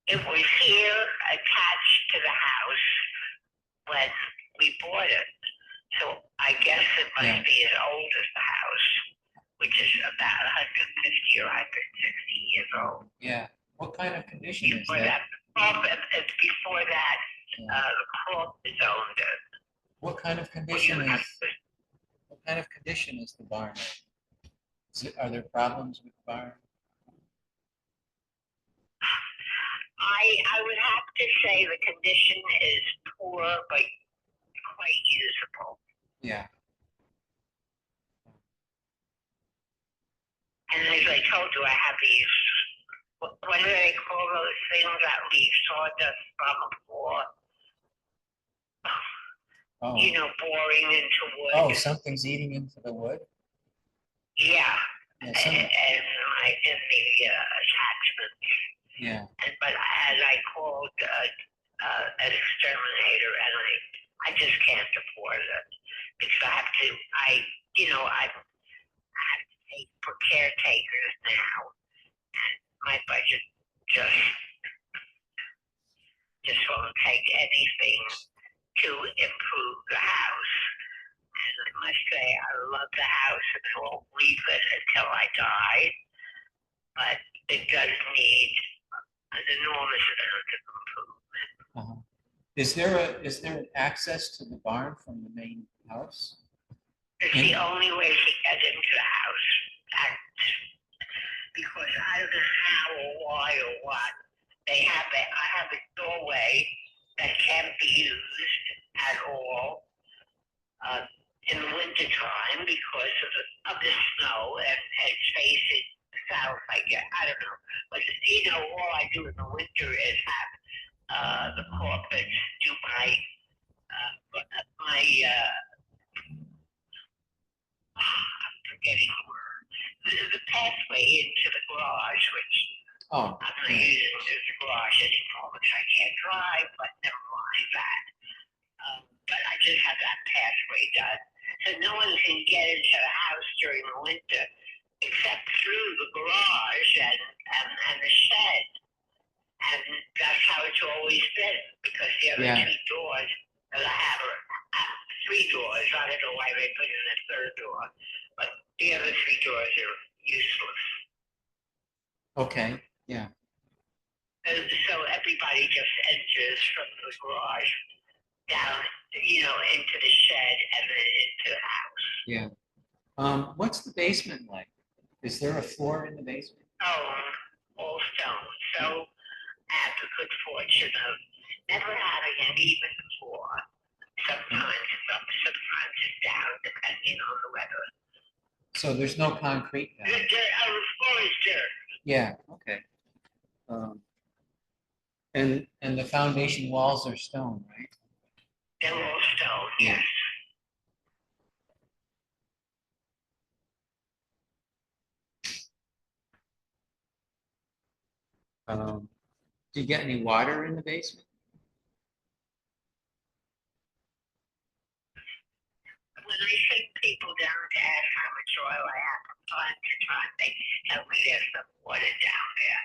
it was here attached to the house when we bought it. So I guess it Yeah. must be as old as the house, which is about 150 or 160 years old. Yeah. What kind of condition is Before that? it's before that, the Crawfords owned it. What kind of condition is the barn? Are there problems with the barn? I would have to say the condition is poor, but quite usable. Yeah. And as I told you, I have these, what do they call those things that leave sawdust from the floor? Oh. You know, boring into wood. Oh, something's eating into the wood? Yeah. Yeah, in the attachments. Yeah. But as I called an exterminator, and I just can't afford it because I have to pay for caretakers now, and my budget just won't take anything to improve the house. And I must say, I love the house, and I won't leave it until I die. But it does need an enormous amount of improvement. Uh-huh. Is there an access to the barn from the main house? It's the only way to get into the house. Because I don't know how or why or what. I have a doorway that can't be used at all in the winter time because of the snow, and it's facing south, I guess. I don't know. But all I do in the winter is have the corporates do my I'm forgetting the word. The pathway into the garage, which I'm not using the garage anymore, which I can't drive, but never mind that. But I just have that pathway done. So no one can get into the house during the winter except through the garage and the shed. And that's how it's always been, because the other two doors that I have are three doors. I don't know why they put in a third door, but the other three doors are useless. Okay, yeah. And so everybody just enters from the garage down, into the shed and then into the house. Yeah. What's the basement like? Is there a floor in the basement? All stone. So I have the good fortune of never having an even floor. Sometimes it's up, sometimes it's down, depending on the weather. So there's no concrete down? The floor is dirt. Yeah, okay. And the foundation walls are stone, right? They're all stone, yes. Do you get any water in the basement? When I send people down to ask how much oil I have from time to time, they tell me there's some water down there.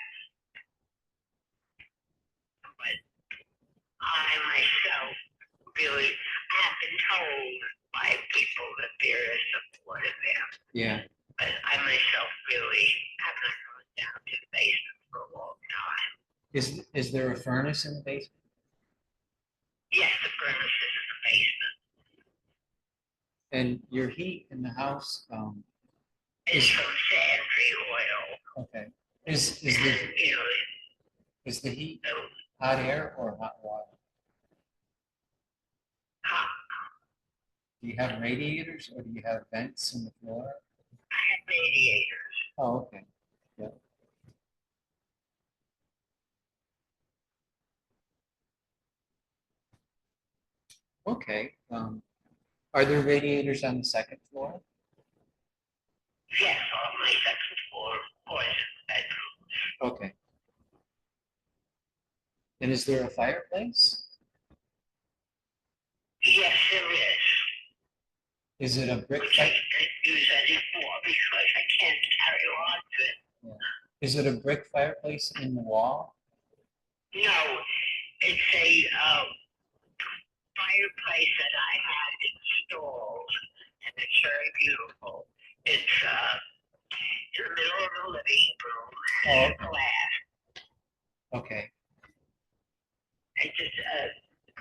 But I myself really have been told by people that there is some water there. Yeah. But I myself really have not gone down to the basement for a long time. Is there a furnace in the basement? Yes, the furnace is in the basement. And your heat in the house It's from sand-free oil. Okay. Is the heat hot air or hot water? Hot. Do you have radiators or do you have vents in the floor? I have radiators. Oh, okay. Yeah. Okay. Are there radiators on the second floor? Yes, on my second floor, of course, bedroom. Okay. And is there a fireplace? Yes, there is. Is it a brick? Which I can't use anymore because I can't carry on to it. Is it a brick fireplace in the wall? No, it's a fireplace that I had installed, and it's very beautiful. It's in the middle of the living room, and it's glass. Okay. It's just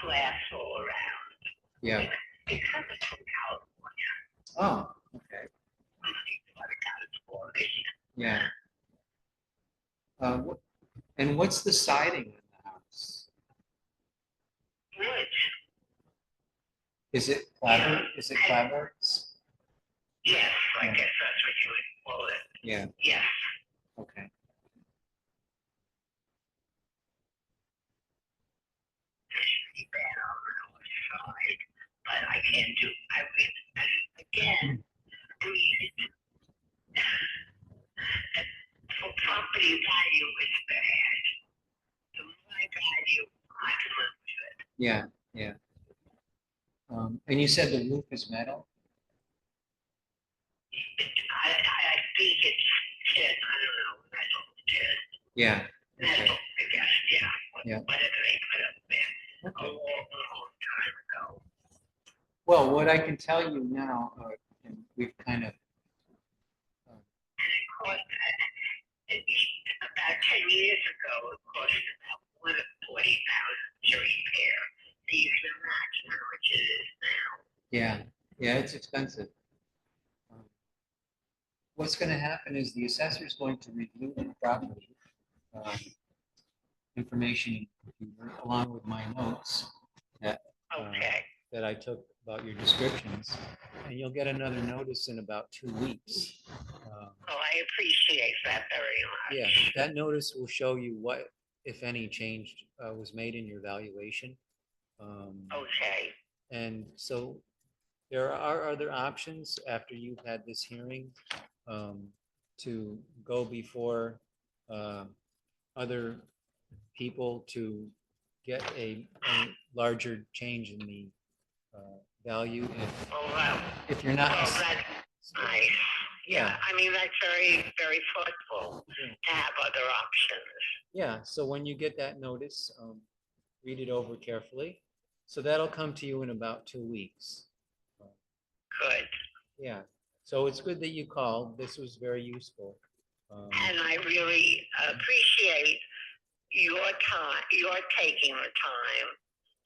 glass all around. Yeah. It comes from California. Oh, okay. Yeah. And what's the siding in the house? Wood. Is it clapboard? Is it clapboards? Yes, I guess that's what you would call it. Yeah. Yes. Okay. Bad on the north side, but I can't do. I mean, again, for property value is bad. The my value, I can live with it. Yeah, yeah. And you said the roof is metal? I think it's tin. I don't know. Metal tin. Yeah. Metal, Okay. I guess. Yeah. Yeah. Whatever they put up there a long time ago. Well, what I can tell you now, and we've kind of, And it cost about 10 years ago. It cost about $40,000 to repair. So you can imagine how much it is now. yeah, yeah, it's expensive. What's going to happen is the assessor is going to review the property information in the computer along with my notes that that I took about your descriptions, and you'll get another notice in about 2 weeks. I appreciate that very much. Yeah, that notice will show you what, if any, change was made in your valuation. Okay. And so there are other options after you've had this hearing to go before other people to get a larger change in the value. If you're not. Well, that's nice. Yeah, I mean, that's very, very thoughtful to have other options. Yeah, so when you get that notice, read it over carefully. So that'll come to you in about 2 weeks. Good. Yeah, so it's good that you called. This was very useful. And I really appreciate your time, your taking the time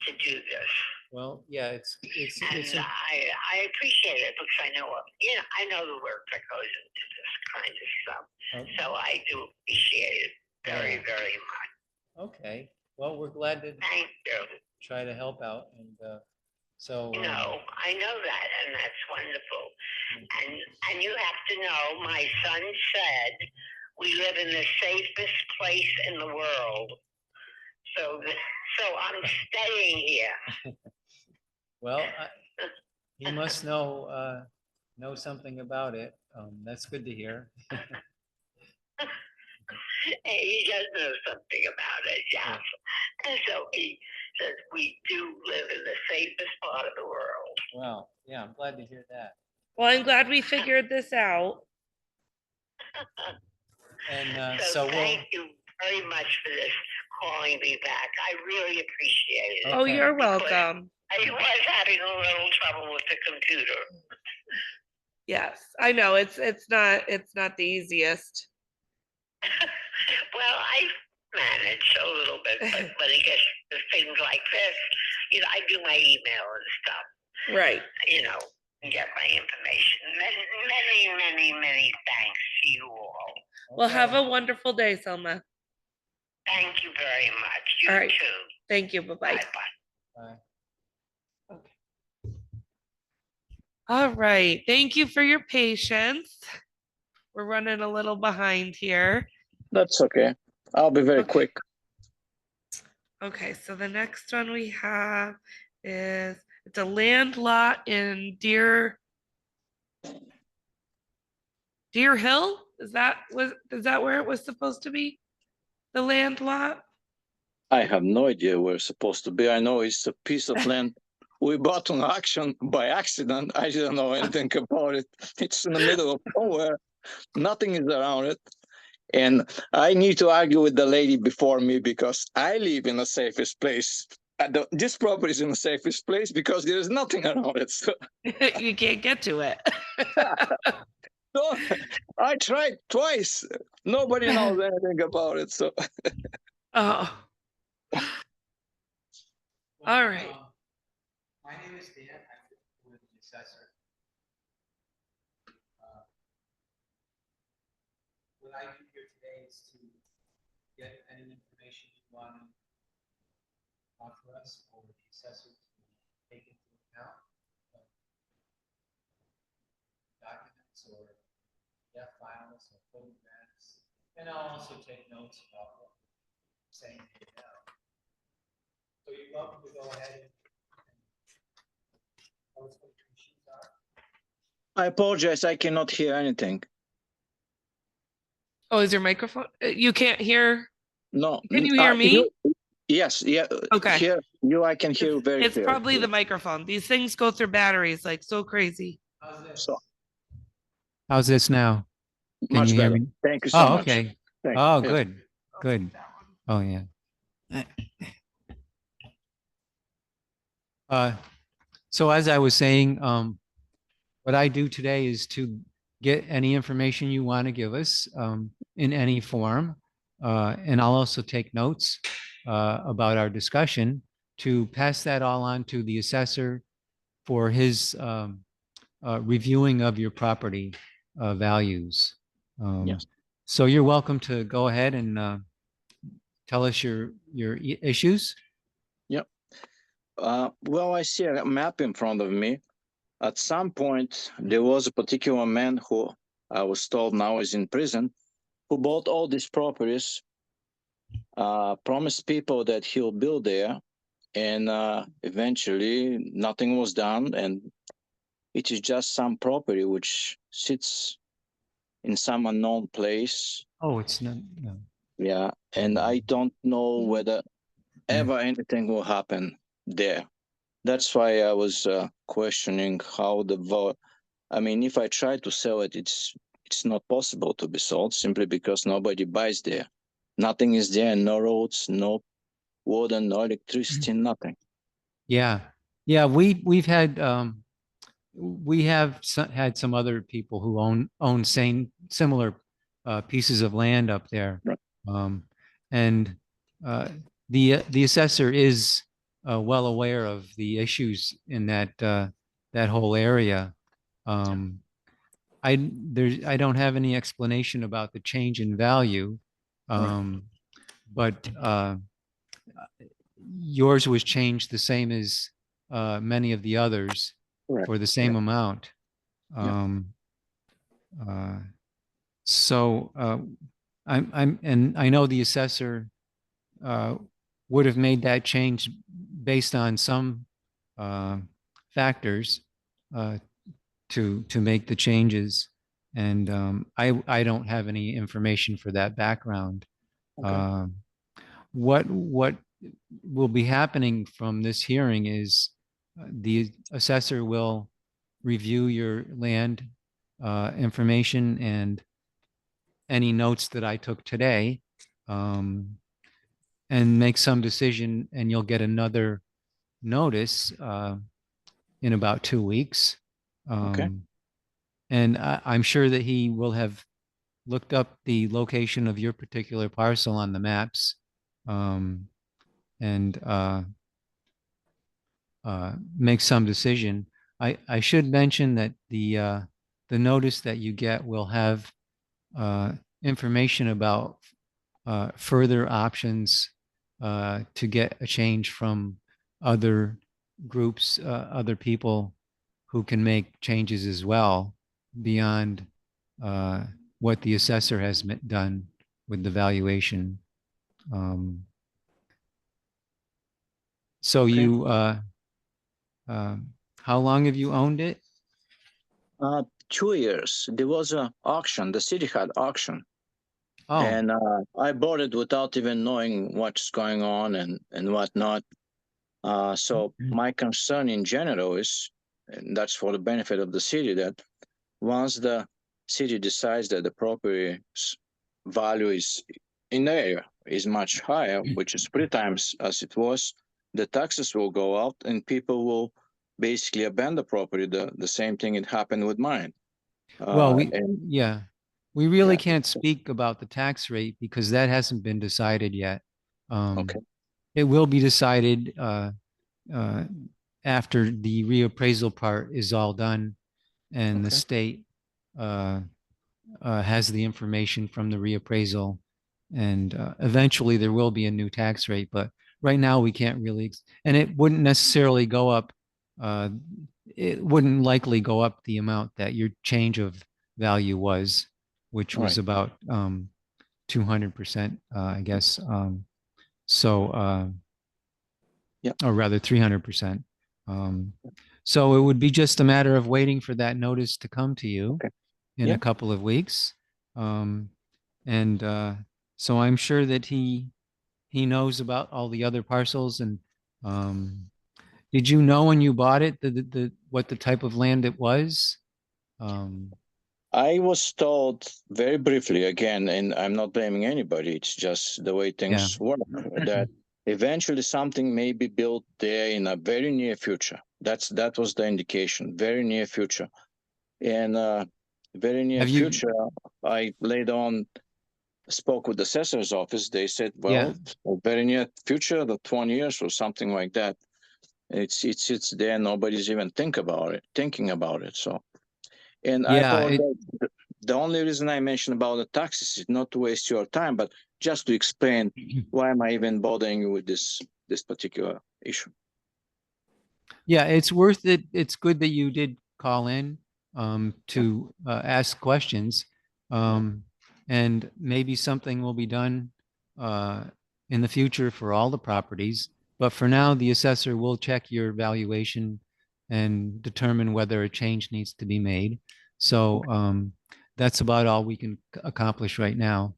to do this. Well, yeah, it's I appreciate it because I know the work that goes into this kind of stuff. So I do appreciate it very, very much. Okay. Well, we're glad to Thank you. try to help out, and so. No, I know that, and that's wonderful. And you have to know, my son said we live in the safest place in the world. So I'm staying here. Well, you must know something about it. That's good to hear. He does know something about it, yes. And so he says we do live in the safest part of the world. Well, yeah, I'm glad to hear that. Well, I'm glad we figured this out. And so thank you very much for this, calling me back. I really appreciate it. Oh, you're welcome. I was having a little trouble with the computer. Yes, I know it's not the easiest. Well, I manage a little bit, but when it gets to things like this, I do my email and stuff. Right. And get my information. Many, many thanks to you all. Well, have a wonderful day, Selma. Thank you very much. You All right. too. Thank you. Bye-bye. Bye-bye. Bye. All right. Thank you for your patience. We're running a little behind here. That's okay. I'll be very quick. Okay, so the next one we have is, it's a land lot in Deer Deer Hill? Is that where it was supposed to be? The land lot? I have no idea where it's supposed to be. I know it's a piece of land we bought on auction by accident. I didn't know anything about it. It's in the middle of nowhere. Nothing is around it. And I need to argue with the lady before me because I live in the safest place. This property is in the safest place because there is nothing around it. So, You can't get to it. so I tried twice. Nobody knows anything about it. So Oh. All right. My name is Dan. I'm with the assessor. What I do here today is to get any information you want to offer us or the assessor to take into account. Documents or PDF files or photographs. And I'll also take notes about what we're saying here now. So you're welcome to go ahead and tell us what your issues are. I apologize. I cannot hear anything. Oh, is your microphone? You can't hear? No. Can you hear me? Yes. Yeah. Okay. Here, I can hear you very It's clearly. probably the microphone. These things go through batteries like so crazy. How's this? So How's this now? Can much you hear better. me? Thank you so Oh, much. okay. Thank Oh, you. Yes. good. Good. Oh, yeah. So as I was saying, what I do today is to get any information you want to give us in any form. And I'll also take notes about our discussion to pass that all on to the assessor for his reviewing of your property values. Yes. So you're welcome to go ahead and tell us your issues. Yep. Well, I see a map in front of me. At some point, there was a particular man who I was told now is in prison, who bought all these properties, promised people that he'll build there, and eventually nothing was done, and it is just some property which sits in some unknown place. Oh, it's not. No. Yeah, and I don't know whether ever anything will happen there. That's why I was questioning how I mean, if I try to sell it, it's not possible to be sold simply because nobody buys there. Nothing is there, no roads, no water, no electricity, nothing. Yeah. Yeah. We have had some other people who own similar pieces of land up there. Right. And the assessor is well aware of the issues in that whole area. I don't have any explanation about the change in value, but yours was changed the same as many of the others for the same amount. So and I know the assessor would have made that change based on some factors to make the changes. And I don't have any information for that background. Okay. What will be happening from this hearing is the assessor will review your land information and any notes that I took today, and make some decision, and you'll get another notice in about 2 weeks. Okay. And I'm sure that he will have looked up the location of your particular parcel on the maps, and make some decision. I should mention that the notice that you get will have information about further options to get a change from other groups, other people who can make changes as well beyond what the assessor has done with the valuation. So you, how long have you owned it? 2 years, there was a auction. The city had auction. Oh, And I bought it without even knowing what's going on and whatnot. So my concern in general is, and that's for the benefit of the city, that once the city decides that the property's value is in the area is much higher, which is 3 times as it was, the taxes will go up and people will basically abandon the property. The same thing had happened with mine. well, And yeah, we really yeah, can't speak about the tax rate because that hasn't been decided yet. okay. It will be decided after the reappraisal part is all done and the Okay. state has the information from the reappraisal. And eventually there will be a new tax rate, but right now we can't really, and it wouldn't necessarily go up. It wouldn't likely go up the amount that your change of value was, which was Right. about 200%, I guess. Yeah. Or rather 300%. So it would be just a matter of waiting for that notice to come to you Okay. in Yeah. a couple of weeks. So I'm sure that he knows about all the other parcels. And did you know when you bought it what the type of land it was? I was told very briefly again, and I'm not blaming anybody. It's just the way things work, that eventually something may be built there in a very near future. That was the indication, very near future. And very near future, I later on spoke with the assessor's office. They said, well, very near future, the 20 years or something like that. It's there. Nobody's even thinking about it. So, and I apologize. The only reason I mentioned about the taxes is not to waste your time, but just to explain why am I even bothering you with this particular issue. Yeah, it's worth it. It's good that you did call in to ask questions. And maybe something will be done in the future for all the properties. But for now, the assessor will check your valuation and determine whether a change needs to be made. So that's about all we can accomplish right now.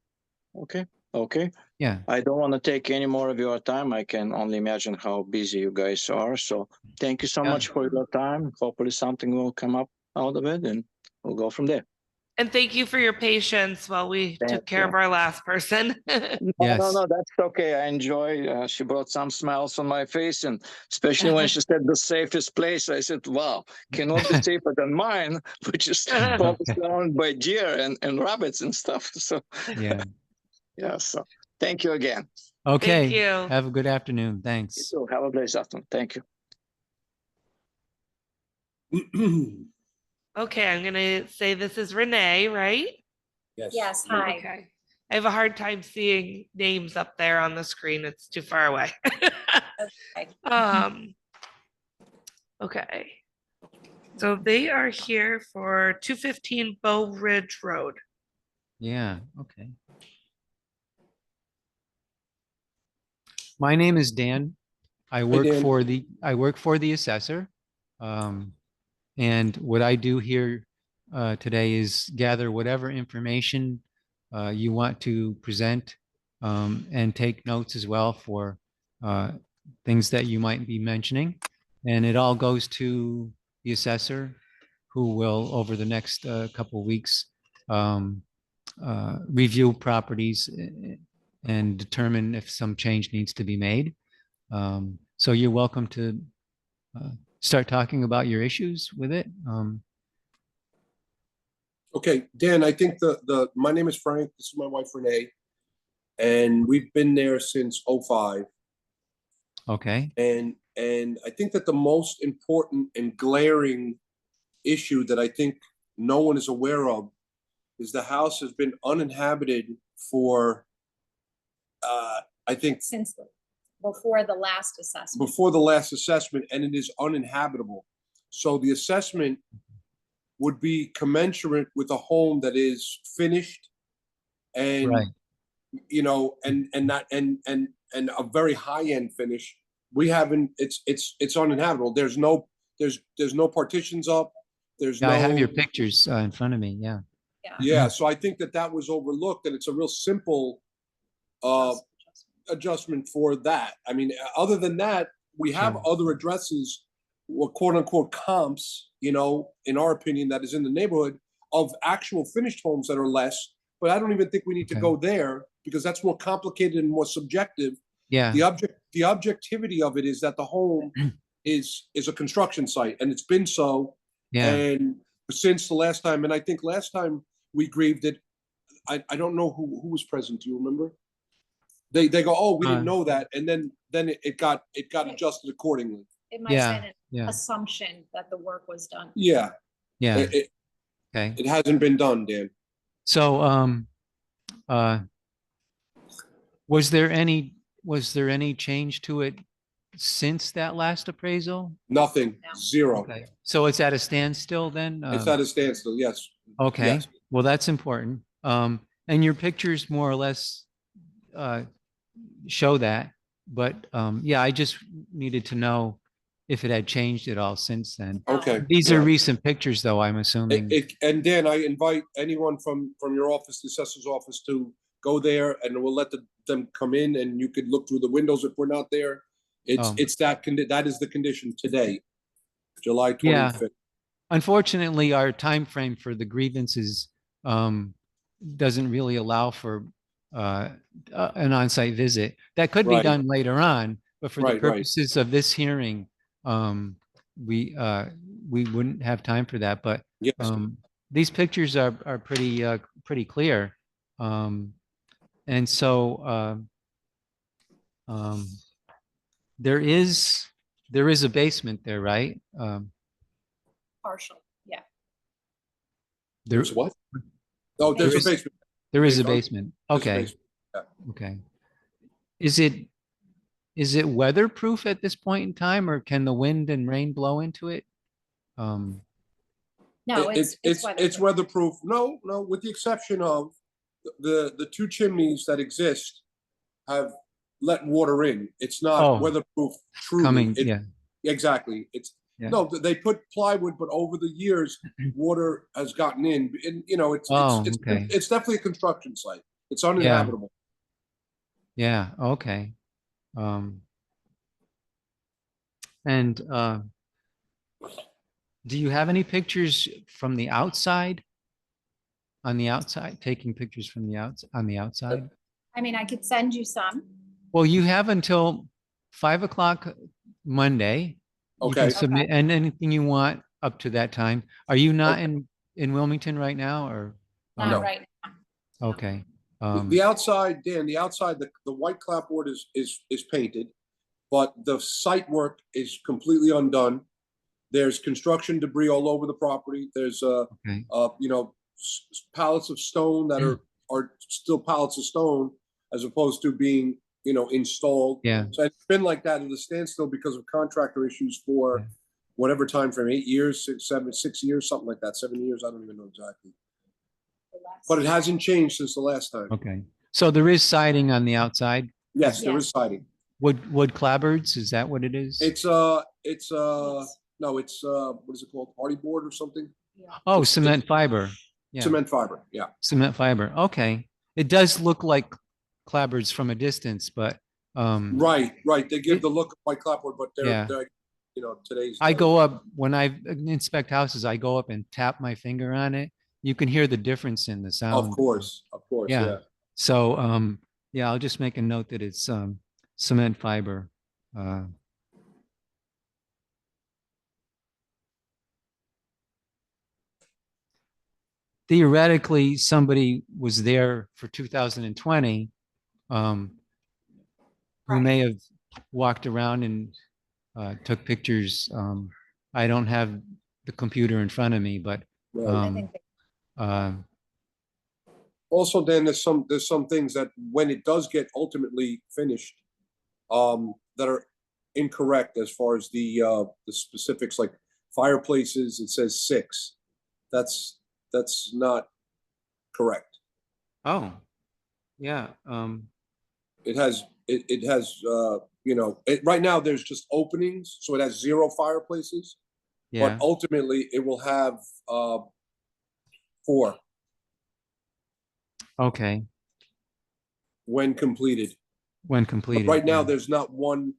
Okay. Okay. Yeah. I don't want to take any more of your time. I can only imagine how busy you guys are. So thank you so much for your time. Hopefully something will come up out of it and we'll go from there. And thank you for your patience while we took care of our last person. No, that's okay. I enjoy. She brought some smiles on my face, and especially when she said the safest place, I said, "Wow, cannot be safer than mine," which is probably surrounded by deer and rabbits and stuff. So yeah. So thank you again. Okay. Thank you. Have a good afternoon. Thanks. You too. Have a blessed afternoon. Thank you. Okay, I'm gonna say this is Renee, right? Yes, hi. Okay. I have a hard time seeing names up there on the screen. It's too far away. Okay. Okay. So they are here for 215 Bow Ridge Road. Yeah. Okay. My name is Dan. I work for the assessor. And what I do here today is gather whatever information you want to present and take notes as well for things that you might be mentioning. And it all goes to the assessor, who will, over the next couple of weeks, review properties and determine if some change needs to be made. So you're welcome to start talking about your issues with it. Okay, Dan, I think my name is Frank. This is my wife, Renee. And we've been there since '05. Okay. And I think that the most important and glaring issue that I think no one is aware of is the house has been uninhabited for, I think, Since before the last assessment. before the last assessment, and it is uninhabitable. So the assessment would be commensurate with a home that is finished and and a very high-end finish. We haven't, it's uninhabitable. There's no partitions up. There's Yeah, I have your no, pictures in front of me. Yeah. yeah, so I think that was overlooked, and it's a real simple uh adjustment for that. I mean, other than that, we have Sure. other addresses, or quote unquote comps, in our opinion, that is in the neighborhood of actual finished homes that are less, but I don't even think we need to Okay. go there because that's more complicated and more subjective. Yeah. The objectivity of it is that the home is a construction site, and it's been so. Yeah. And since the last time, and I think last time we grieved it, I don't know who was present. Do you remember? They go, oh, we didn't know that, and then it got adjusted accordingly. It might Yeah, have been yeah. an assumption that the work was done. Yeah, Yeah. it Okay. hasn't been done, Dan. So, was there any change to it since that last appraisal? Nothing, zero. Okay. So it's at a standstill then? It's at a standstill. Yes. Okay. Yes. Well, that's important. And your pictures more or less show that, but yeah, I just needed to know if it had changed at all since then. Okay. These are Yeah. recent pictures, though, I'm assuming. And Dan, I invite anyone from your office, the assessor's office, to go there, and we'll let them come in, and you could look through the windows if we're not there. It's that is the condition today, July 25th. Yeah. Unfortunately, our time frame for the grievances doesn't really allow for an on-site visit. That could be Right. done later on, but for the Right, right. purposes of this hearing, we wouldn't have time for that. But Yes. these pictures are pretty clear, and so there is a basement there, right? Partial, yeah. There's what? Oh, there's a basement. There is a Basement. basement. There's a Okay. basement, yeah. Okay. Is it weatherproof at this point in time, or can the wind and rain blow into it? No, It's weatherproof. No, with the exception of the two chimneys that exist have let water in. It's not weatherproof truly. Coming, yeah. Exactly. Yeah. No, they put plywood, but over the years, water has gotten in, and Okay. it's definitely a construction site. It's uninhabitable. Yeah, okay. And do you have any pictures from the outside? On the outside, taking pictures from the on the outside? I mean, I could send you some. Well, you have until 5 o'clock Monday. You can Okay. submit and anything you want up to that time. Are you not in Wilmington right now, or? Not right now. Okay. The outside, Dan, the white clapboard is painted, but the site work is completely undone. There's construction debris all over the property. There's pallets of stone that are still pallets of stone, as opposed to being installed. Yeah. So it's been like that at a standstill because of contractor issues for whatever time frame, 8 years, 6 years, something like that, 7 years. I don't even know exactly. But it hasn't changed since the last time. Okay. So there is siding on the outside? Yes, there is siding. Wood clapboards, is that what it is? It's no, it's what is it called? Hardy board or something? Oh, cement fiber. Yeah. Cement fiber, yeah. Cement fiber. Okay. It does look like clapboards from a distance, but Right. They give the look of white clapboard, but they're today's. I go up when I inspect houses, I go up and tap my finger on it. You can hear the difference in the sound. Of course, yeah. So I'll just make a note that it's cement fiber. Theoretically, somebody was there for 2020 who may have walked around and took pictures. I don't have the computer in front of me, but also, then there's some things that when it does get ultimately finished, that are incorrect as far as the specifics, like fireplaces. It says 6. That's not correct. Oh, yeah. It has right now there's just openings, so it has 0 fireplaces. but ultimately it will have 4 Okay, when completed. when But completed. right now, yeah. there's not one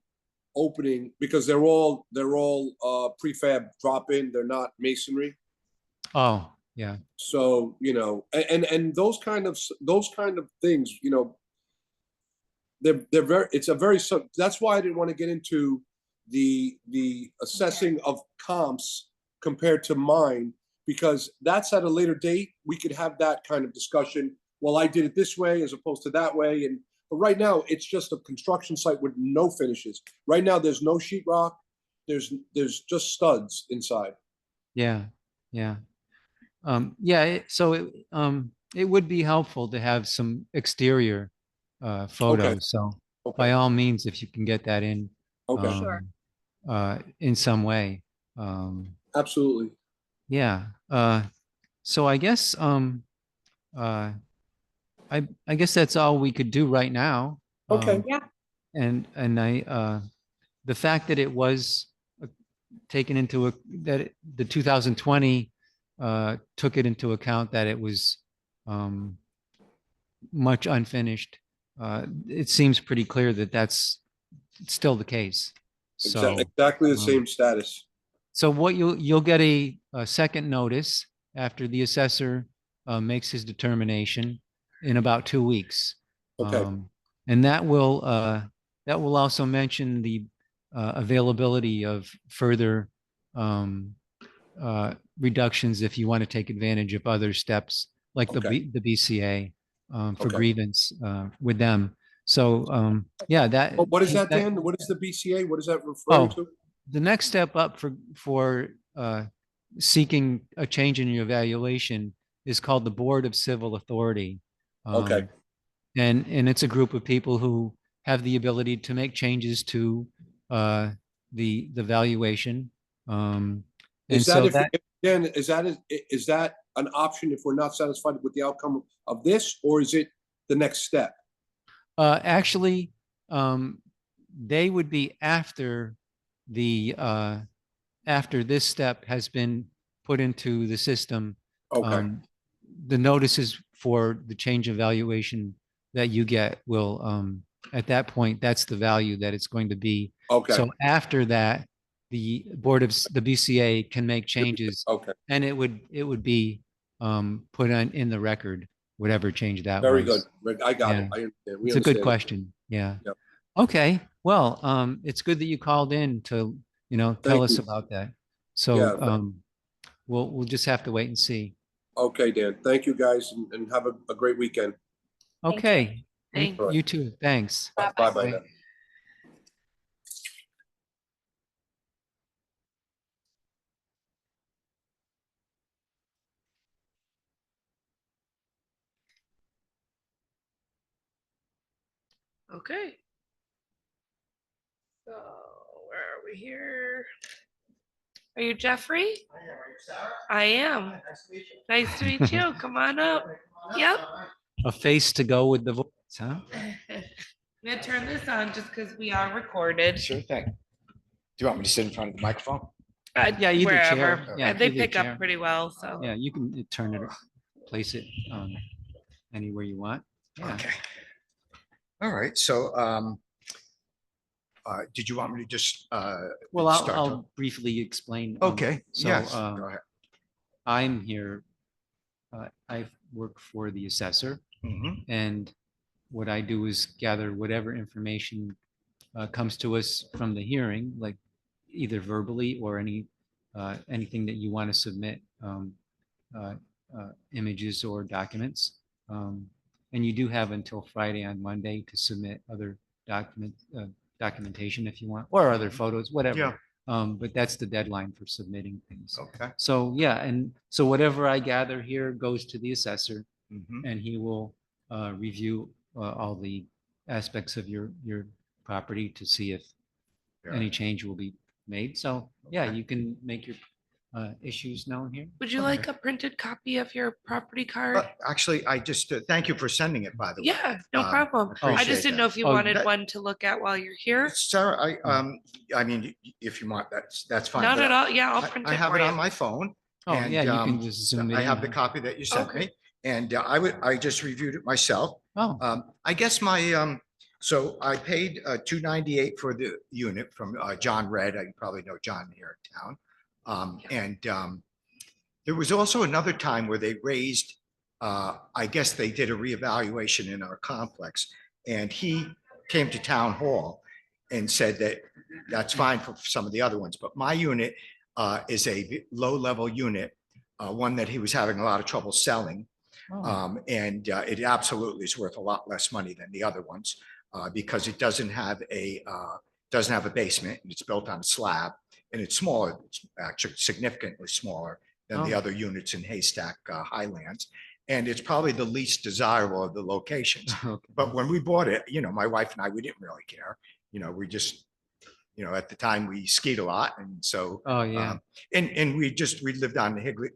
opening because they're all prefab drop-in. They're not masonry. Oh, yeah, So, you know, and those kind of things, you know, they're very, it's a very, that's why I didn't want to get into the assessing of comps compared to mine, because that's at a later date. We could have that kind of discussion. Well, I did it this way as opposed to that way. But right now it's just a construction site with no finishes. Right now, there's no sheetrock. There's just studs inside. yeah, yeah. It would be helpful to have some exterior photos. So by all means, if you can get that in, Okay. in some way. Absolutely. Yeah. So I guess I guess that's all we could do right now. Okay. Yeah. And the fact that it was taken into the 2020 took it into account that it was much unfinished. It seems pretty clear that that's still the case. So Exactly the same status. So what you'll get a second notice after the assessor makes his determination in about 2 weeks. Okay. And that will also mention the availability of further reductions if you want to take advantage of other steps like the BCA for grievance with them. So yeah, that. What is that, Dan? What is the BCA? What is that referring to? The next step up for seeking a change in your evaluation is called the Board of Civil Authority. Okay. And it's a group of people who have the ability to make changes to the valuation. Is that an option if we're not satisfied with the outcome of this, or is it the next step? Actually, they would be after after this step has been put into the system. Okay. The notices for the change of valuation that you get will at that point, that's the value that it's going to be. Okay. So after that, the BCA can make changes. Okay. And it would be put in the record, whatever change that Very was. good. I got it. Yeah. I understand. It's a good question. Yeah. Yep. Okay. Well, it's good that you called in to, tell Thank us you. about that. So Yeah. we'll just have to wait and see. Okay, Dan. Thank you, guys, and have a great weekend. Okay. Thank You too. Thanks. Bye-bye now. Okay. So where are we here? Are you Jeffrey? I am. Nice to meet you. Come on up. Yep. A face to go with the voice, huh? I'm gonna turn this on just because we are recorded. Sure thing. Do you want me to sit in front of the microphone? Yeah, either wherever. chair. Yeah, They either pick chair. up pretty well, so. Yeah, you can turn it, place it anywhere you want. Yeah. Okay. All right. So, did you want me to just Well, start I'll briefly explain. Okay. So Yes. Go ahead. I'm here. I work for the assessor, Mhm. and what I do is gather whatever information comes to us from the hearing, like either verbally or anything that you want to submit, images or documents. And you do have until Friday on Monday to submit other documentation if you want, or other photos, whatever. Yeah. But that's the deadline for submitting things. Okay. So yeah, and so whatever I gather here goes to the assessor, Mhm. and he will review all the aspects of your property to see if any change will be made. So yeah, you can make your issues known here? Would you like a printed copy of your property card? Actually, I just, thank you for sending it, by the way. Yeah, no Um, problem. I appreciate just didn't know that. if you Oh, wanted that- one to look at while you're here. Sarah, I mean, if you want, that's fine. Not but at all. Yeah, I'll print I it have for it you. on my phone. Oh, and, yeah, you can just zoom it I have in, the huh? copy that you sent Okay. me, and I just reviewed it myself. Oh, I guess so I paid $298 for the unit from John Red. You probably know John here in town. There was also another time where they raised, I guess they did a reevaluation in our complex, and he came to town hall and said that that's fine for some of the other ones, but my unit is a low-level unit, one that he was having a lot of trouble selling. And it absolutely is worth a lot less money than the other ones because it doesn't have a basement, and it's built on a slab, and it's smaller, it's actually significantly smaller than the Oh. other units in Haystack Highlands. And it's probably the least desirable of the locations. okay. But when we bought it, my wife and I, we didn't really care. We just, at the time we skied a lot. And so, Oh, yeah. and we lived on the Higley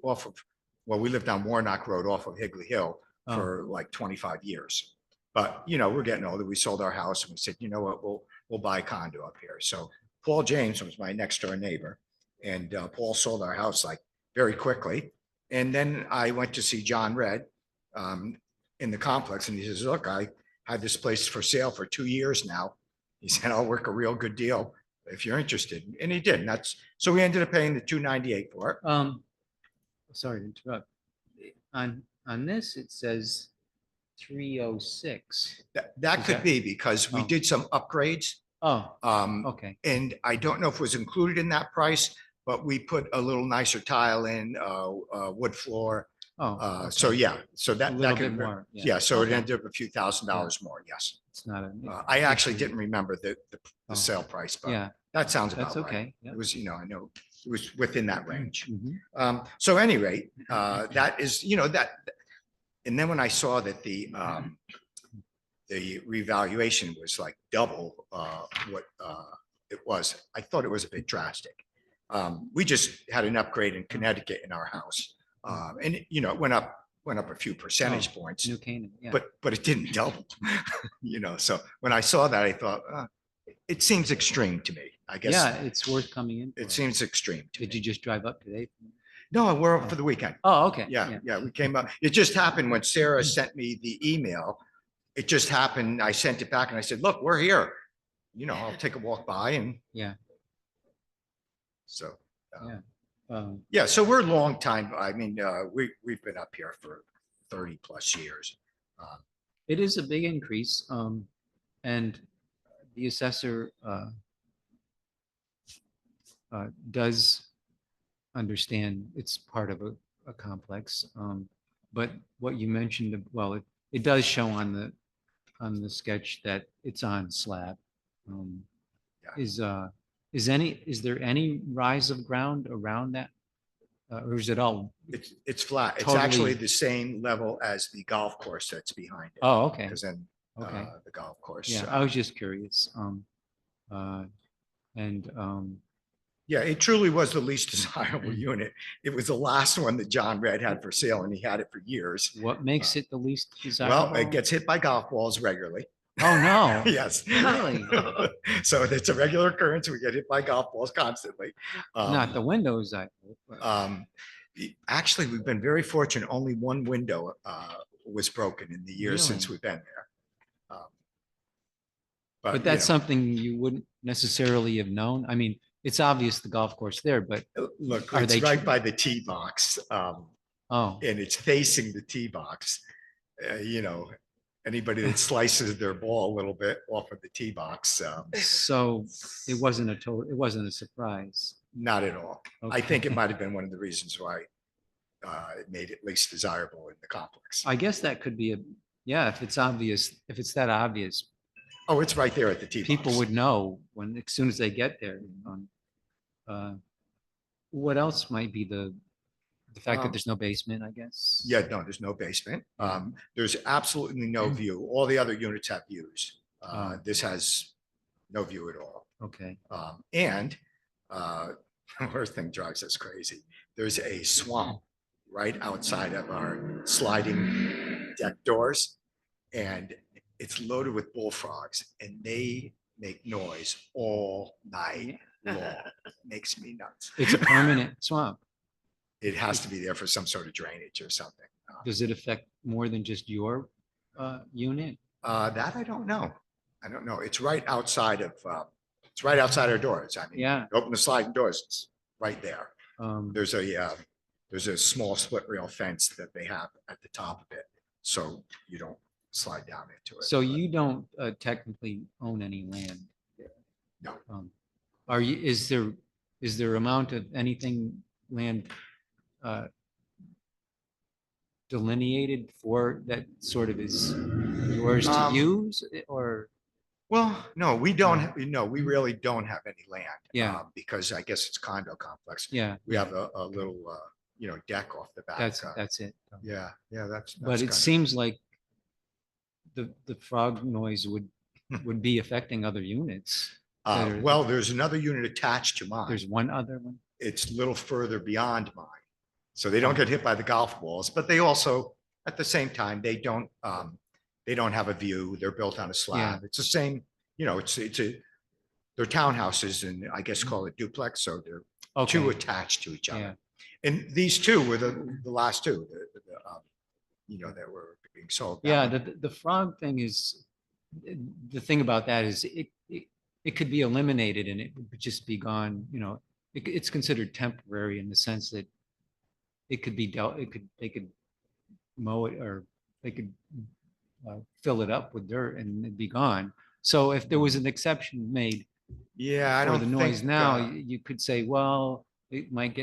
we lived on Warnock Road off of Higley Hill Oh. for like 25 years. But, we're getting older. We sold our house and we said, you know what, we'll buy a condo up here. So Paul James was my next door neighbor, and Paul sold our house like very quickly. And then I went to see John Red in the complex, and he says, look, I had this place for sale for 2 years now. He said, I'll work a real good deal if you're interested. And he did. And so we ended up paying the $298 for it. Sorry to interrupt. On this, it says 306. That Is could that- be because we Oh. did some upgrades. Oh, Um, okay. And I don't know if it was included in that price, but we put a little nicer tile in, wood floor. Oh, So okay. yeah, so A that little could, bit more. yeah, so it Okay. ended up a few $1,000s more, yes. It's not a. I actually didn't remember the Oh. sale price, but Yeah, that sounds about that's right. okay. Yeah. It was, I know it was within that range. Mhm. So at any rate, that is, that, and then when I saw that the revaluation was like double what it was, I thought it was a bit drastic. We just had an upgrade in Connecticut in our house. And it went up a few percentage Oh, points, New Canaan, yeah. but it didn't double. So when I saw that, I thought, it seems extreme to me, I guess. Yeah, it's worth coming in. It for. seems extreme to Did me. you just drive up today? No, we're up for the weekend. Oh, okay. Yeah, we came up. It just happened when Sarah sent me the email. It just happened. I sent it back and I said, look, we're here. I'll take a walk by and. Yeah. So. Yeah. So we're a long time. I mean, we've been up here for 30 plus years. It is a big increase, and the assessor does understand it's part of a complex. But what you mentioned, well, it does show on the sketch that it's on slab. Is there any rise of ground around that? Or is it all? It's flat. It's Totally- actually the same level as the golf course that's behind it. Oh, okay. Because then Okay. the golf course. Yeah, I was just curious. And Yeah, it truly was the least desirable unit. It was the last one that John Red had for sale, and he had it for years. what makes it the least desirable? Well, it gets hit by golf balls regularly. Oh, no. Yes. Really? So it's a regular occurrence. We get hit by golf balls constantly. Not the windows, I hope. but- Actually, we've been very fortunate. Only one window was broken in the years since Really? we've been there. But that's something you wouldn't necessarily have known. I mean, it's obvious the golf course there, but Look, are it's they right tr- by the tee box. oh, And it's facing the tee box. Anybody that slices their ball a little bit off of the tee box, so it wasn't it wasn't a surprise. not at all. I Okay. think it might have been one of the reasons why it made it least desirable in the complex. I guess that could be yeah, if it's obvious, if it's that obvious, Oh, it's right there at the tee box. people would know as soon as they get there. What else might be the fact that there's no basement, I guess? Yeah, no, there's no basement. There's absolutely no view. All the other units have views. This has no view at all. Okay. And worst thing drives us crazy. There's a swamp right outside of our sliding deck doors. And it's loaded with bullfrogs and they make noise all night long. Makes me nuts. It's a permanent swamp. It has to be there for some sort of drainage or something. Does it affect more than just your unit? That I don't know. I don't know. It's right outside of, it's right outside our doors. I mean, Yeah. open the sliding doors, it's right there. Um, There's a small split rail fence that they have at the top of it. So you don't slide down into it. So you don't technically own any land? No. Are you, is there amount of anything land delineated for that sort of is yours to use or? Well, no, we don't, no, we really don't have any land. Yeah. Because I guess it's condo complex. Yeah. We have a little, deck off the back. That's it. Yeah, that's. But that's it kind of- seems like the frog noise would be affecting other units. that are- Well, there's another unit attached to mine. There's one other one? It's a little further beyond mine. So they don't get hit by the golf balls, but they also, at the same time, they don't have a view. They're built on a slab. It's the same, they're townhouses and I guess call it duplex. So they're two attached to each other. And these two were the last two, that were being sold. Yeah, the frog thing is, the thing about that is it could be eliminated and it would just be gone, it's considered temporary in the sense that it could be they could mow it or they could fill it up with dirt and it'd be gone. So if there was an exception made I for don't the noise think, now, you could say, well, it might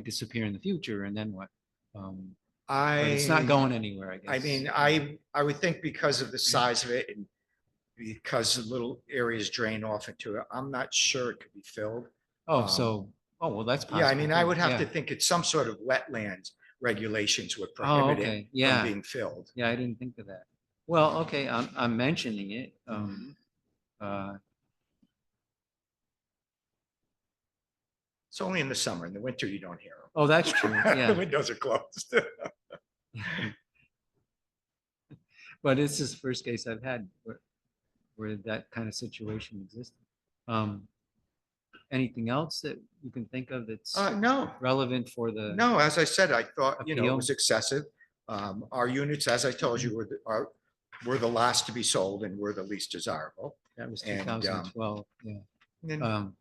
disappear in the future and then what? But it's not going anywhere, I guess. I mean, I would think because of the size of it and because the little areas drain off into it, I'm not sure it could be filled. Well, that's possible. Yeah, I mean, I would have yeah. to think it's some sort of wetlands regulations would Oh, prohibit okay, it yeah. from being filled. Yeah, I didn't think of that. Well, okay, I'm mentioning it. It's only in the summer. In the winter, you don't hear them. Oh, that's true, yeah. The windows are closed. But this is the first case I've had where that kind of situation existed. Anything else that you can think of that's no relevant for the? No, as I said, I thought, it appeal? was excessive. Our units, as I told you, were the last to be sold and were the least desirable. That was And, 2012, yeah. and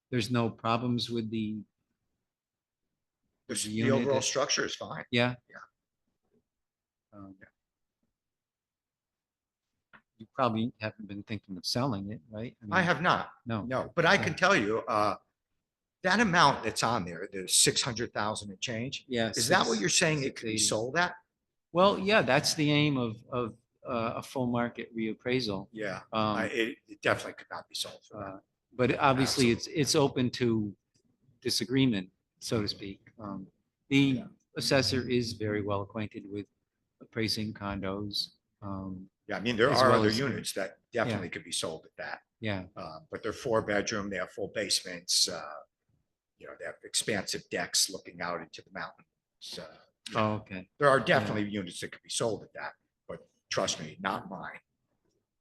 There's no problems with the the unit overall that- structure is fine. Yeah. Yeah. You probably haven't been thinking of selling it, right? I have not. No. But I can tell you, that amount that's on there, the 600,000 and change. Yeah, Is that what you're saying it could be 680. sold at? Well, yeah, that's the aim of a full market reappraisal. Yeah, Um, it definitely could not be sold for that. But obviously it's open to disagreement, so to speak. The assessor is very well acquainted with appraising condos. Yeah, I mean, there as are well other as- units that definitely could be sold at that. Yeah. But they're 4-bedroom, they have full basements, they have expansive decks looking out into the mountains. Oh, okay. There are definitely units that could be sold at that, but trust me, not mine.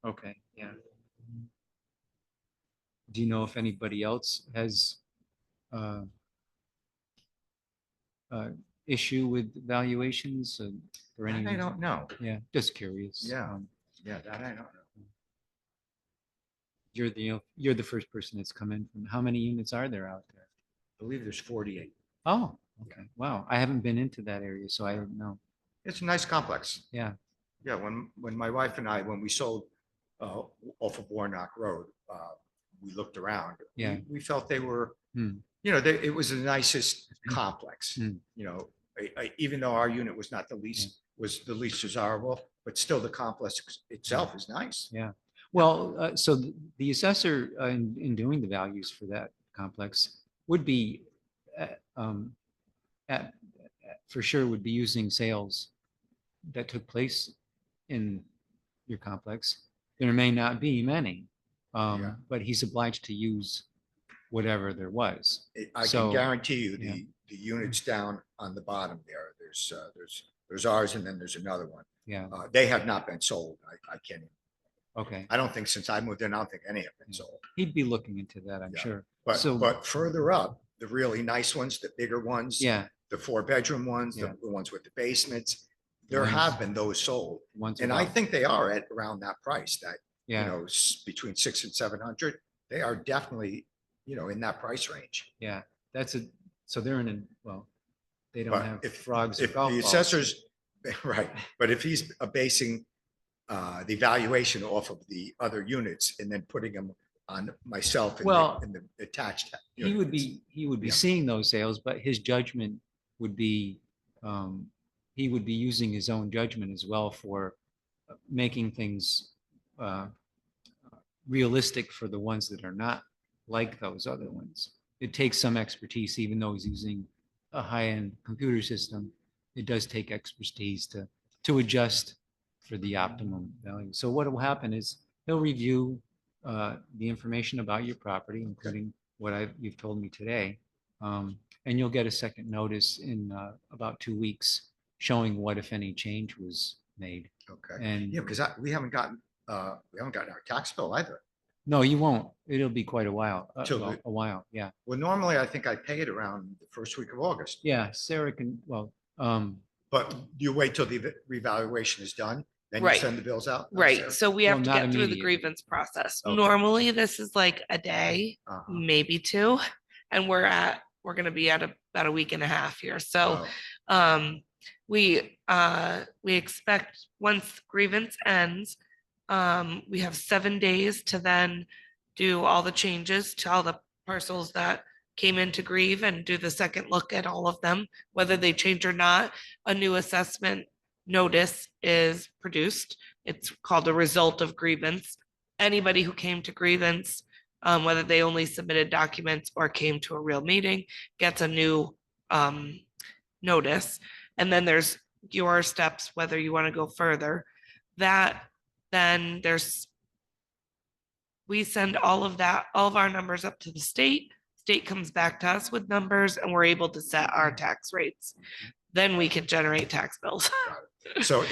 Okay, yeah. Do you know if anybody else has issue with valuations or any? I don't know. Yeah, just curious. Yeah. Yeah, that I don't know. You're the first person that's come in from, how many units are there out there? I believe there's 48. Oh, okay. Wow. I haven't been into that area, so I don't know. It's a nice complex. Yeah. Yeah, when my wife and I, when we sold off of Warnock Road, we looked around. Yeah. We felt they were, Hmm. it was the nicest complex. Even though our unit was not the least, was the least desirable, but still the complex itself is nice. Yeah. Well, so the assessor in doing the values for that complex would be, for sure would be using sales that took place in your complex. There may not be many, but he's obliged to use whatever there was. I can So, guarantee you yeah. the units down on the bottom there, there's ours and then there's another one. Yeah, They have not been sold. I can't, okay. I don't think since I moved in, I don't think any have been sold. He'd be looking into that, I'm Yeah. sure. But, So, but further up, the really nice ones, the bigger ones. yeah, The 4-bedroom ones, Yeah. the ones with the basements, The there ones- have been those sold. ones And I without- think they are at around that price, that, you Yeah, know, between 600 and 700. They are definitely, you know, in that price range. yeah, so they're in, well, they don't But have if, frogs or if golf the balls. assessors, right, but if he's basing the valuation off of the other units and then putting them on myself Well, in the attached. He would be Yeah. seeing those sales, but his judgment would be, he would be using his own judgment as well for making things realistic for the ones that are not like those other ones. It takes some expertise, even though he's using a high-end computer system. It does take expertise to adjust for the optimum value. So what will happen is he'll review the information about your property, including what you've told me today. And you'll get a second notice in about 2 weeks showing what, if any, change was made. Okay. And Yeah, because we haven't gotten our tax bill either. no, you won't. It'll be quite a while. Till Well, the- a while, yeah. Well, normally I think I pay it around the first week of August. Yeah, Sarah can, well, But you wait till the revaluation is done, then you Right. send the bills out? Right, Sarah? so we Well, have to not get through the immediately. grievance process. Okay. Normally, this is like a day, Uh-huh. maybe 2, and we're gonna be at about a week and a half here. So, Oh, we expect once grievance ends, we have 7 days to then do all the changes to all the parcels that came in to grieve and do the second look at all of them, whether they change or not. A new assessment notice is produced. It's called a result of grievance. Anybody who came to grievance, whether they only submitted documents or came to a real meeting, gets a new notice. And then there's your steps, whether you want to go further. Then we send all of our numbers up to the state. State comes back to us with numbers and we're able to set our tax rates. Then we can generate tax bills. so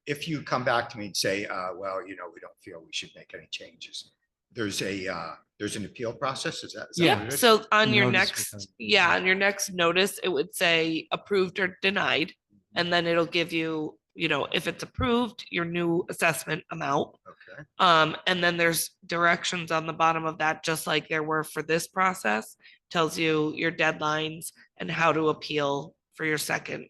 if you come back to me and say, well, you know, we don't feel we should make any changes, there's an appeal process, is that? Yeah. what it is? So on The your notice will next, come. on your next notice, it would say approved or denied. And then it'll give you, if it's approved, your new assessment amount. Okay. And then there's directions on the bottom of that, just like there were for this process, tells you your deadlines and how to appeal for your second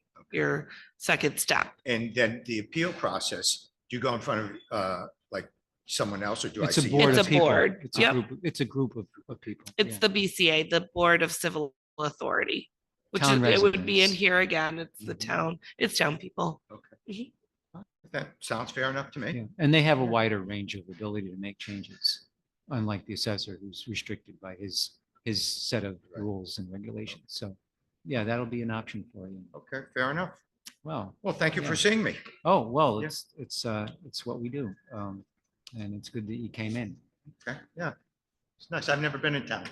step. And then the appeal process, do you go in front of like someone else or do I it's a see? board It's of a people. board. Yep. It's a group of people. It's yeah. the BCA, the Board of Civil Authority, which Town it would be in residents. here again. It's the Mhm. town people. Okay. That sounds fair enough to me. Yeah, and they have a wider range of ability to make changes, unlike the assessor who's restricted by his set of rules and regulations. So, yeah, that'll be an option for you. Okay, fair enough. Well, Well, thank you Yeah. for seeing me. oh, well, Yeah. it's what we do. And it's good that you came in. Okay, yeah. It's nice. I've never been in town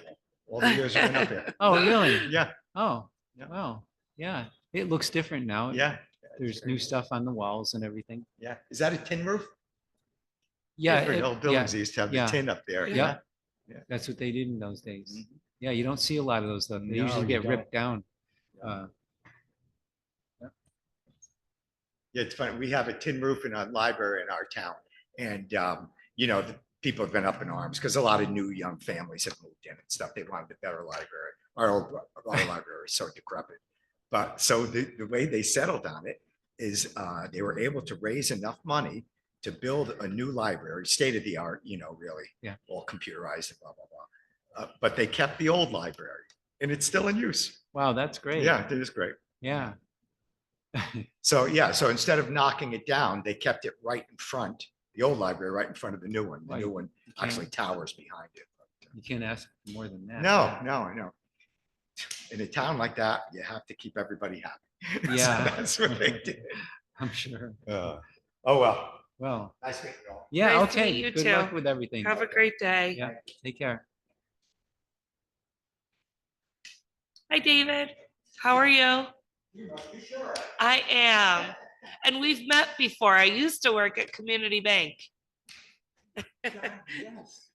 all the years I've been up here. Oh, really? Yeah, Oh, Yeah. well, yeah, it looks different now. yeah, There's new stuff on the walls and everything. yeah. Is that a tin roof? Yeah. Different old buildings, they used to have the yeah. tin up there. Yeah. Yeah. That's what they did in those days. Mhm. Yeah, you don't see a lot of those though. They No, usually you get don't. ripped down. Yeah, it's funny. We have a tin roof in a library in our town. And, the people have been up in arms because a lot of new young families have moved in and stuff. They wanted a better library. Our library is so decrepit. But so the way they settled on it is they were able to raise enough money to build a new library, state of the art, really. Yeah. All computerized and blah, blah, blah. But they kept the old library and it's still in use. Wow, that's great. Yeah, it is great. Yeah. So, yeah, so instead of knocking it down, they kept it right in front, the old library right in front of the new one. The new one actually towers behind it. You can't ask for more than that. No, I know. In a town like that, you have to keep everybody happy. So Yeah. That's what they did. I'm sure. Oh, well. Well, Nice meeting you all. yeah, Nice to okay. meet you Good too. luck with everything. Have a great day. Yeah, take care. Hi, David. How are you? I am. And we've met before. I used to work at Community Bank.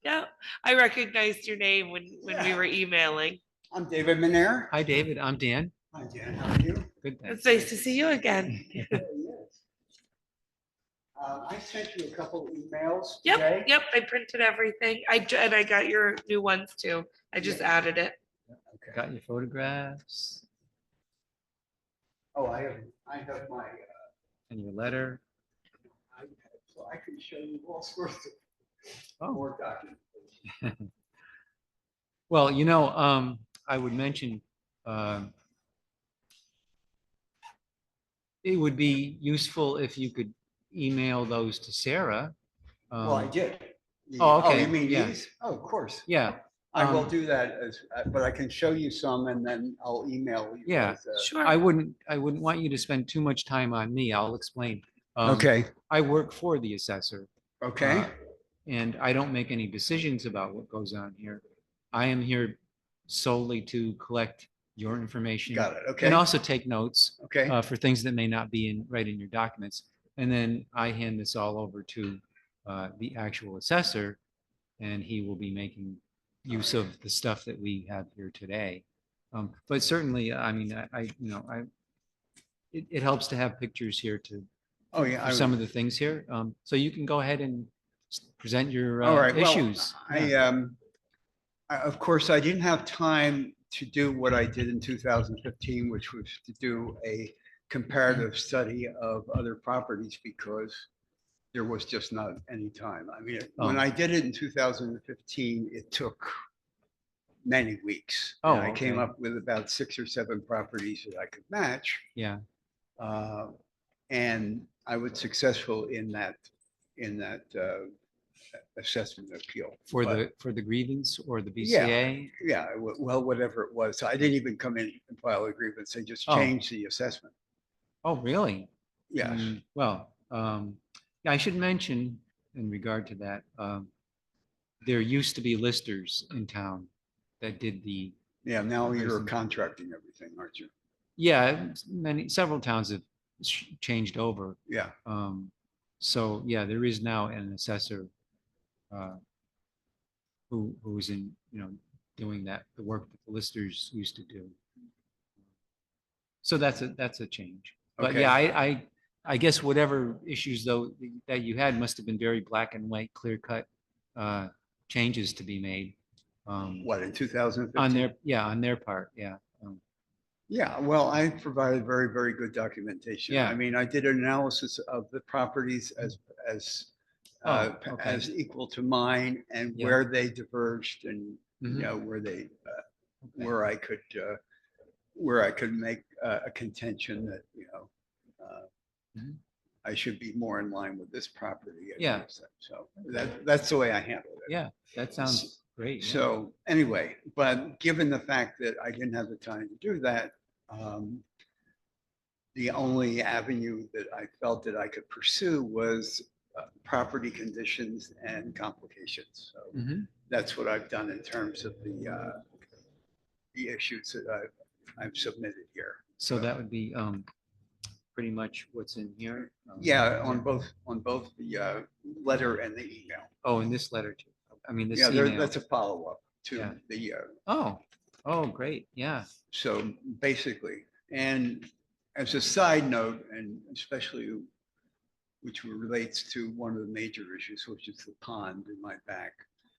Yeah, I recognized your name when we were emailing. I'm David Manair. Hi, David. I'm Dan. Hi, Dan. How are you? Good. It's nice to see you again. I sent you a couple emails Yep, today. yep, I printed everything. And I got your new ones too. I just added it. Okay. Got your photographs Oh, I have my and your letter. iPad, so I can show you all sorts of Oh. more documents. Well, I would mention, it would be useful if you could email those to Sarah. Well, I did. Oh, okay. you mean Yeah. these? Oh, of course. Yeah. I will um, do that but I can show you some and then I'll email you. Yeah, with, I wouldn't want you to spend too much time on me. I'll explain. Okay. I work for the assessor. Okay. And I don't make any decisions about what goes on here. I am here solely to collect your information. Got it. Okay. And also take notes. Okay. For things that may not be right in your documents. And then I hand this all over to the actual assessor, and he will be making use of the stuff that we have here today. But certainly, I mean, it helps to have pictures here to Oh, yeah. for some of the things here. So you can go ahead and present your All right. Well, issues. of course, I didn't have time to do what I did in 2015, which was to do a comparative study of other properties because there was just not any time. I mean, when I did it in 2015, it took many weeks. Oh, And I came okay. up with about 6 or 7 properties that I could match. Yeah. And I was successful in that assessment appeal. For But- the grievance or the Yeah, BCA? yeah, well, whatever it was. I didn't even come in and file a grievance. They just Oh. changed the assessment. Oh, really? Yes. Well, yeah, I should mention in regard to that, there used to be listers in town that did the. Yeah, now you're person. contracting everything, aren't you? Yeah, several towns have changed over. Yeah. So yeah, there is now an assessor who's in, doing the work that the listers used to do. So that's a change. But Okay. yeah, I guess whatever issues though that you had must have been very black and white, clear cut changes to be made. What, in 2015? On their part, yeah. Yeah, well, I provided very, very good documentation. Yeah. I mean, I did an analysis of the properties as Oh, okay. as equal to mine and Yeah. where they diverged and, Mhm. where they, where I could make a contention that, Mhm. I should be more in line with this property. Yeah. So that's the way I handled it. Yeah, that sounds great. yeah. So anyway, but given the fact that I didn't have the time to do that, the only avenue that I felt that I could pursue was property conditions and complications. So Mhm. that's what I've done in terms of the issues that I've submitted here. So that would be pretty much what's in here. Yeah, on both the letter and the email. Oh, in this letter too. I mean, this Yeah, email. that's a follow-up to Yeah. the Oh, great. Yeah. So basically, and as a side note, and especially which relates to one of the major issues, which is the pond in my back.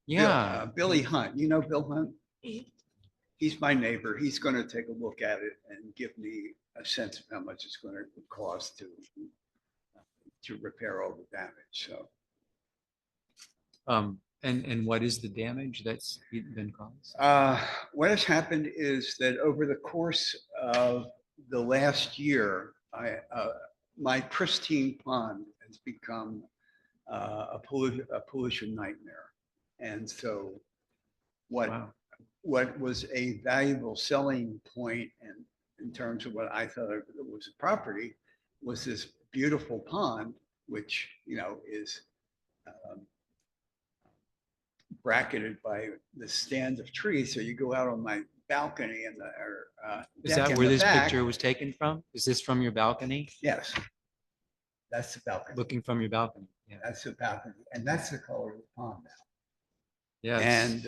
Yeah. Billy Hunt, you know Bill Hunt? He's my neighbor. He's going to take a look at it and give me a sense of how much it's going to cost to repair all the damage. So And what is the damage that's been caused? what has happened is that over the course of the last year, my pristine pond has become a pollution nightmare. And so what was a valuable selling point and in terms of what I thought it was a property was this beautiful pond, which, is bracketed by the stand of trees. So you go out on my balcony in the, Is deck that in where the this back. picture was taken from? Is this from your balcony? Yes. That's the balcony. Looking from your balcony? Yeah. That's the balcony, and that's the color of the pond now. Yeah. And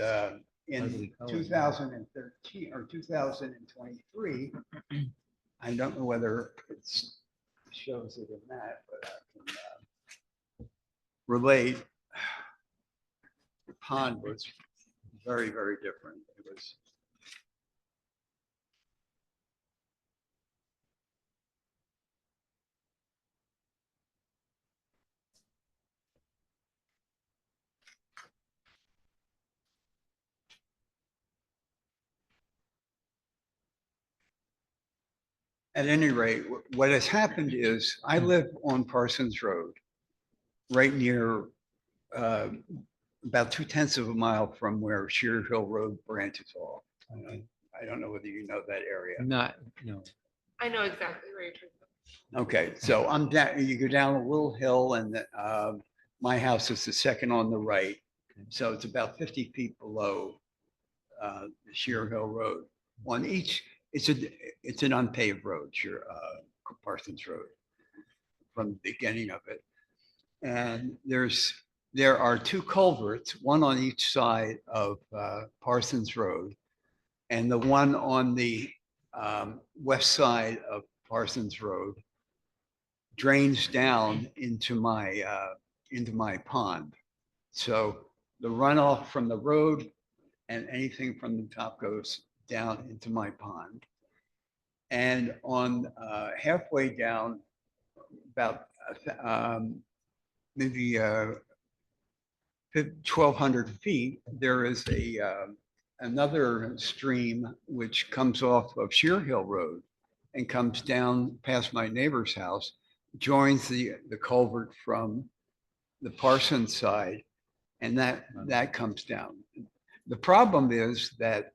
in ugly color. 2013 or 2023, I don't know whether it shows it in that, but I can relate. The pond was very, very different. It was. At any rate, what has happened is I live on Parsons Road, right near, about 2/10 of a mile from where Sheer Hill Road branches off. I don't know whether you know that area. Not, no. I know exactly where you're talking about. Okay, so I'm down, you go down a little hill and my house is the second on the right. So it's about 50 feet below the Sheer Hill Road. On each, it's an unpaved road, Parsons Road, from the beginning of it. And there are two culverts, one on each side of Parsons Road. And the one on the west side of Parsons Road drains down into my pond. So the runoff from the road and anything from the top goes down into my pond. And on halfway down, about maybe 1,200 feet, there is another stream which comes off of Sheer Hill Road and comes down past my neighbor's house, joins the culvert from the Parsons side, and that comes down. The problem is that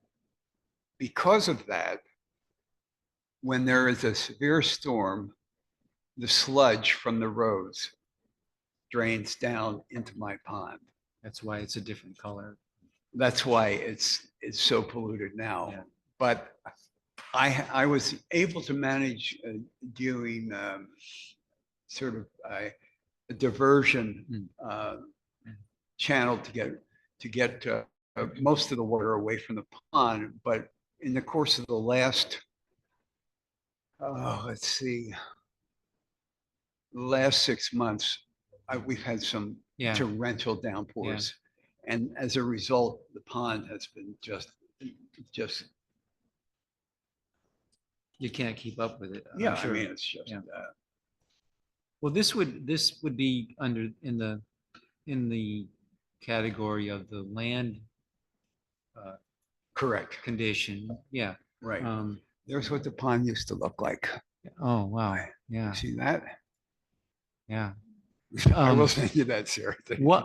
because of that, when there is a severe storm, the sludge from the roads drains down into my pond. That's why it's a different color. That's why it's so polluted now. Yeah. But I was able to manage doing sort of a diversion channel to get most of the water away from the pond. But in the course of the last, let's see, the last 6 months, we've had some torrential downpours. Yeah. And as a result, the pond has been just. You can't keep up with it. Yeah, sure. I mean, it's just. Yeah. Well, this would be under in the category of the land. Correct. Condition. Yeah. Right. There's what the pond used to look like. Oh, wow. Yeah. You see that? Yeah. I will send you that, Sarah.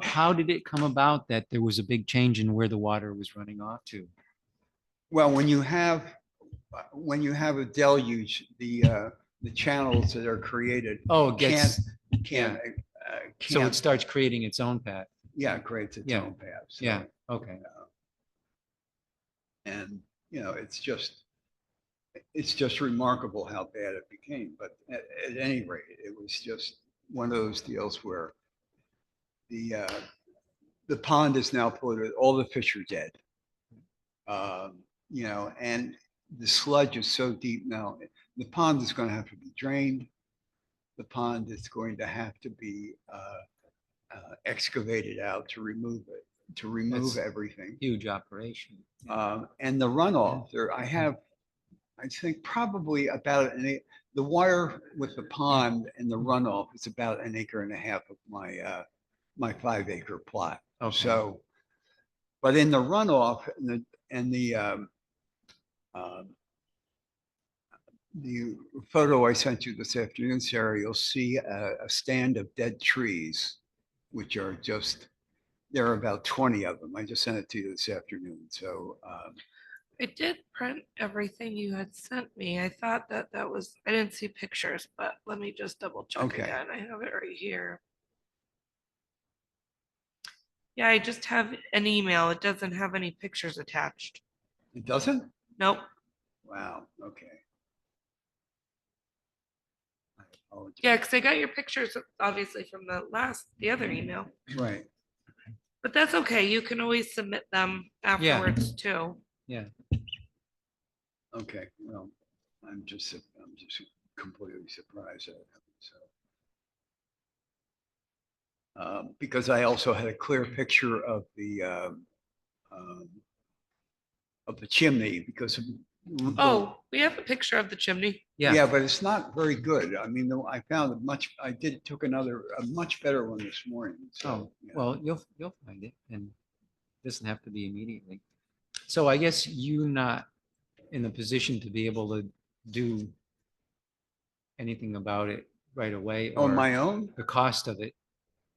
How did it come about that there was a big change in where the water was running off to? Well, when you have a deluge, the channels that are created. Oh, it gets. Can't. So it starts creating its own path. Yeah, it creates its own path. So, yeah. Okay. And it's just remarkable how bad it became. But at any rate, it was just one of those deals where the pond is now polluted. All the fish are dead. And the sludge is so deep now. The pond is going to have to be drained. The pond is going to have to be excavated out to remove it, to remove everything. Huge operation. And the runoff there, I think probably about the water with the pond and the runoff is about 1.5 acres of my 5-acre plot. Okay. So, but in the runoff and the photo I sent you this afternoon, Sarah, you'll see a stand of dead trees, which are there are about 20 of them. I just sent it to you this afternoon. So I did print everything you had sent me. I thought that was, I didn't see pictures, but let me just double check again. I have it right here. Yeah, I just have an email. It doesn't have any pictures attached. It doesn't? Nope. Wow, okay. I apologize. Yeah, because I got your pictures obviously from the other email. Right, But that's okay. You can always submit them afterwards too. Yeah. okay, well, I'm just completely surprised at it, so. Because I also had a clear picture of the chimney because of. Oh, we have a picture of the chimney. Yeah, but it's not very good. I mean, I found took a much better one this morning, Oh, so. yeah. well, you'll find it and it doesn't have to be immediately. So I guess you're not in a position to be able to do anything about it right away. On or my own? The cost of it.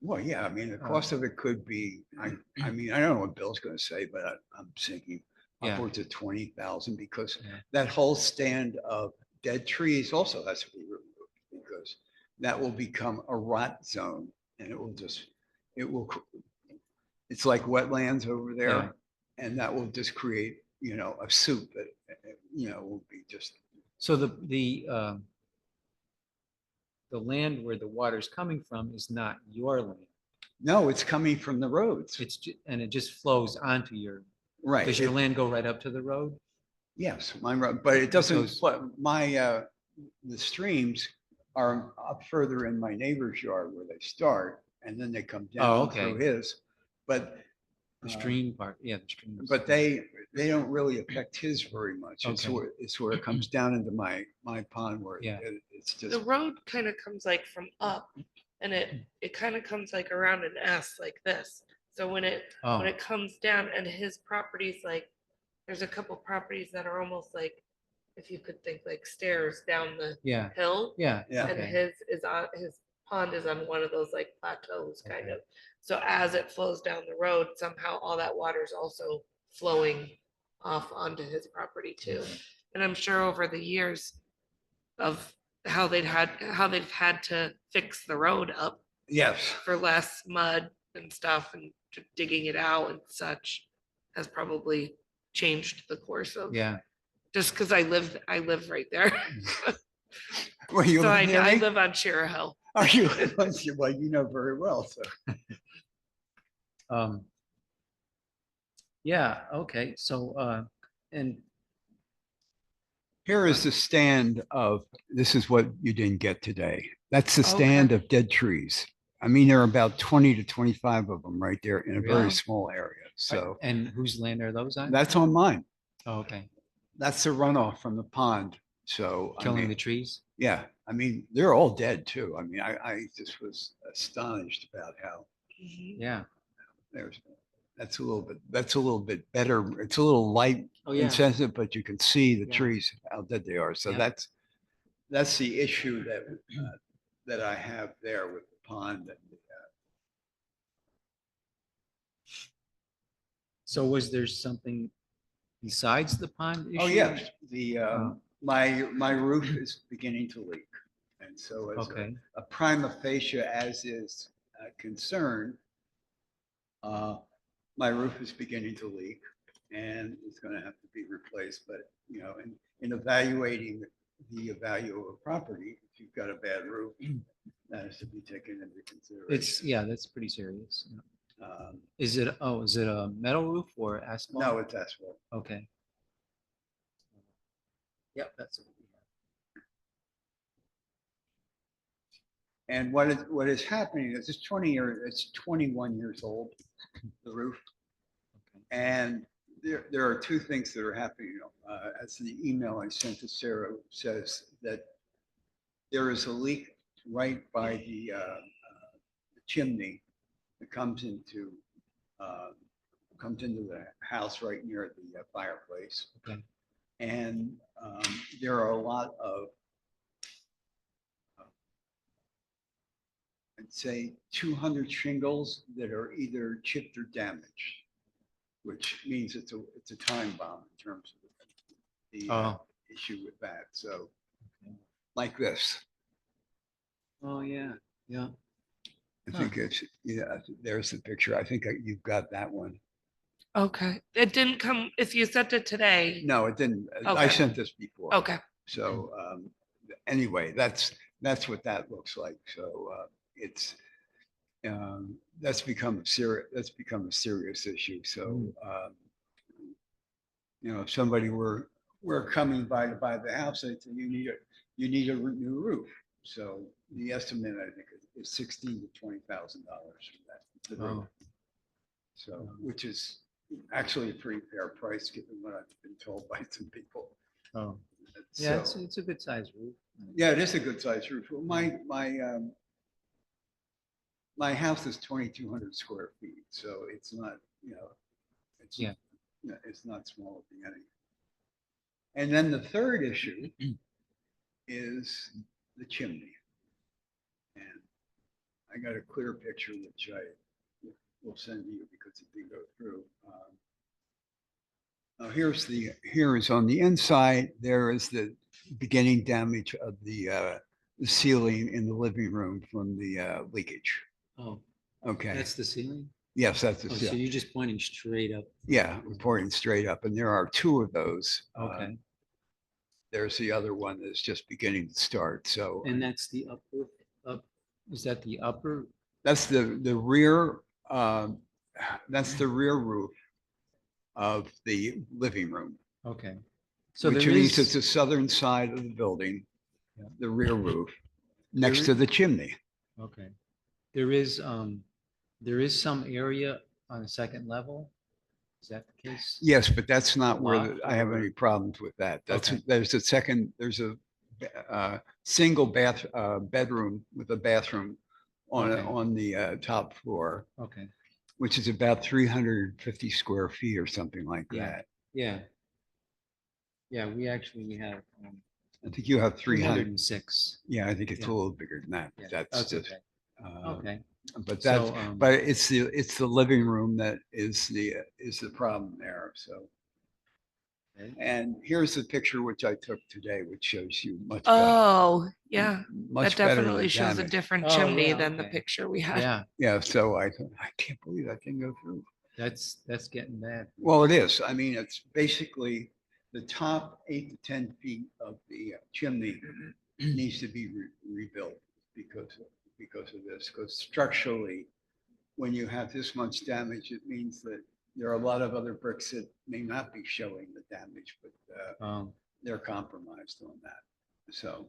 Well, yeah, I mean, the cost of it could be, I mean, I don't know what Bill's gonna say, but I'm thinking Yeah. upwards of 20,000 because Yeah. that whole stand of dead trees also has to be removed because that will become a rot zone and it's like wetlands over there. Yeah. And that will just create, a soup that, will be just. So the land where the water's coming from is not your land. No, it's coming from the roads. And it just flows onto your. Right. Does your land go right up to the road? Yes, my road, but it doesn't, goes- but the streams are up further in my neighbor's yard where they start and then they come Oh, down okay. through his. But The stream part, yeah, the stream. but they don't really affect his very much. It's Okay. where it comes down into my pond where Yeah. it's just. The road kind of comes like from up and it kind of comes like around an S like this. So when it comes down and his property's like, there's a couple properties that are almost like, if you could think like stairs down the Yeah. hill. Yeah. Yeah. And Okay. his pond is on one of those like plateaus kind Okay. of. So as it flows down the road, somehow all that water is also flowing off onto his property too. And I'm sure over the years of how they've had to fix the road up Yes. for less mud and stuff and digging it out and such has probably changed the course of. Yeah. Just because I live right there. Well, you So live near I me? live on Shira Hill. Are you? Well, you know very well, so. Yeah, okay, so, and Here is the stand this is what you didn't get today. That's the stand of dead trees. I mean, there are about 20 to 25 of them right there in a very Really? small area. So and whose land are those on? that's on mine. Oh, okay. That's the runoff from the pond. So Killing the trees? Yeah, I mean, they're all dead too. I mean, I just was astonished about how Yeah. that's a little bit better. It's a little light Oh, yeah. and sensitive, but you can see the Yeah. trees, how dead they are. So Yeah. that's the issue that I have there with the pond. So was there something besides the pond issue? Oh, yes, my roof is beginning to leak. And so as Okay. a prima facie as is concerned, my roof is beginning to leak and it's going to have to be replaced. But, in evaluating the value of a property, if you've got a bad roof, that has to be taken into consideration. Yeah, that's pretty serious. Is it a metal roof or asphalt? No, it's asphalt. Okay. Yep, that's what we have. And what is happening is it's 21 years old, the roof. And there are two things that are happening. As the email I sent to Sarah says that there is a leak right by the chimney that comes into the house right near the fireplace. Okay. And there are a lot of, I'd say 200 shingles that are either chipped or damaged, which means it's a time bomb in terms of the issue with that. So like this. Oh, yeah, yeah. I think there's the picture. I think you've got that one. Okay, it didn't come, if you sent it today. No, it didn't. I Okay. sent this before. Okay, So anyway, that's what that looks like. So it's that's become a serious issue. So if somebody were coming by to buy the house, they'd say you need a new roof. So the estimate, I think, is $16,000 to $20,000 for that. Oh. So, which is actually a pretty fair price given what I've been told by some people. Oh, yeah, So- it's a good size roof. Yeah, it is a good sized roof. Well, my house is 2,200 square feet, so it's not, it's Yeah. it's not small at the beginning. And then the third issue is the chimney. And I got a clear picture which I will send you because it did go through. Now here is on the inside, there is the beginning damage of the ceiling in the living room from the leakage. Oh, Okay. that's the ceiling? Yes, that's the Oh, so ceiling. you're just pointing straight up? Yeah, reporting straight up. And there are two of those. Okay. There's the other one that's just beginning to start. So And that's the is that the upper? that's the rear, that's the rear roof of the living room. Okay. So Which there means is, it's the southern side of the building, Yeah. the rear roof, next to the chimney. okay. There is some area on the second level? Is that the case? Yes, but that's not where Loft I have or- any problems with that. Okay. There's a single bedroom with a bathroom Okay. on the top floor, Okay, which is about 350 square feet or something like Yeah. that. yeah. Yeah, we actually have I think you have 300. 306. Yeah, I think it's a Yeah. little bigger than that. Yeah, But that's that's just, okay. uh, Okay. But So, that's, but it's the living room that is the problem there, so. Okay. And here's the picture which I took today, which shows you much better. oh, yeah, Much that better definitely the shows a damage. different Oh, chimney yeah, than the okay. picture we had. Yeah, Yeah, so I can't believe that didn't go through. that's getting bad. Well, it is. I mean, it's basically the top 8 to 10 feet of the chimney needs to be rebuilt because of this. Because structurally, when you have this much damage, it means that there are a lot of other bricks that may not be showing the damage, but they're compromised on that. So,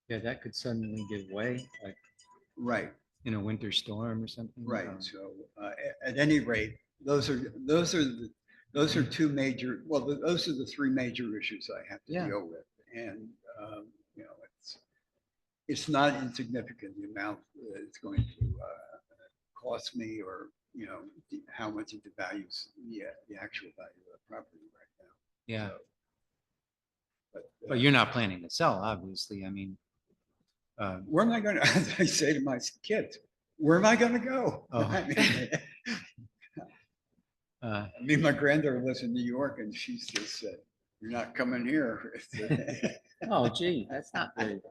Yeah, that could suddenly give way, like right. in a winter storm or something. Right, so at any rate, those are two major, well, those are the three major issues I have to Yeah. deal with. And, it's not insignificant, the amount that it's going to cost me or, how much it devalues the actual value of the property right now. Yeah, But but you're not planning to sell, obviously. I mean, where am I going to, as I say to my kids, where am I going to go? Oh. I mean, my granddaughter lives in New York and she just said, you're not coming here. oh, gee, that's not very.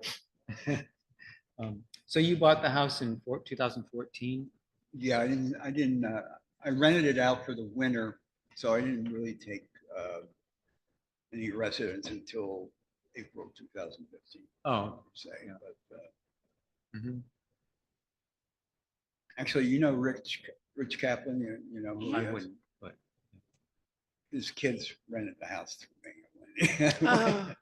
So you bought the house in 2014? Yeah, I rented it out for the winter, so I didn't really take any residents until April 2015. Oh, Say, yeah. but Mhm. actually, Rich Kaplan, you know who he I is? wouldn't, but His kids rented the house through me. Oh.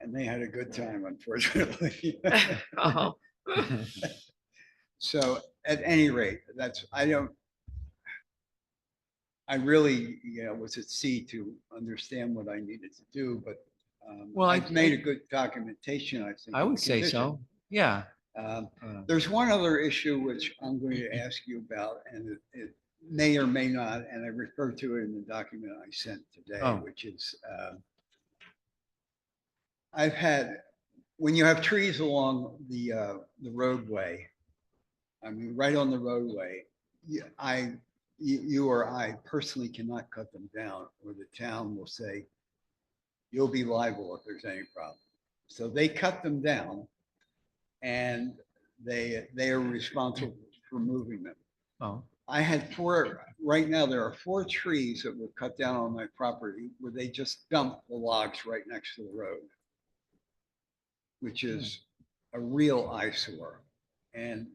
And they had a good time, unfortunately. Oh, So at any rate, I really, was at sea to understand what I needed to do, but Well, I've made a good documentation, I think. I of the would say condition. so. Yeah. There's one other issue which I'm going to ask you about, and it may or may not, and I refer to it in the document I sent today, Oh. which is, when you have trees along the roadway, I mean, right on the roadway, you or I personally cannot cut them down, or the town will say, you'll be liable if there's any problem. So they cut them down, and they are responsible for moving them. Oh, I had right now, there are 4 trees that were cut down on my property where they just dumped the logs right next to the road, which is a real eyesore. And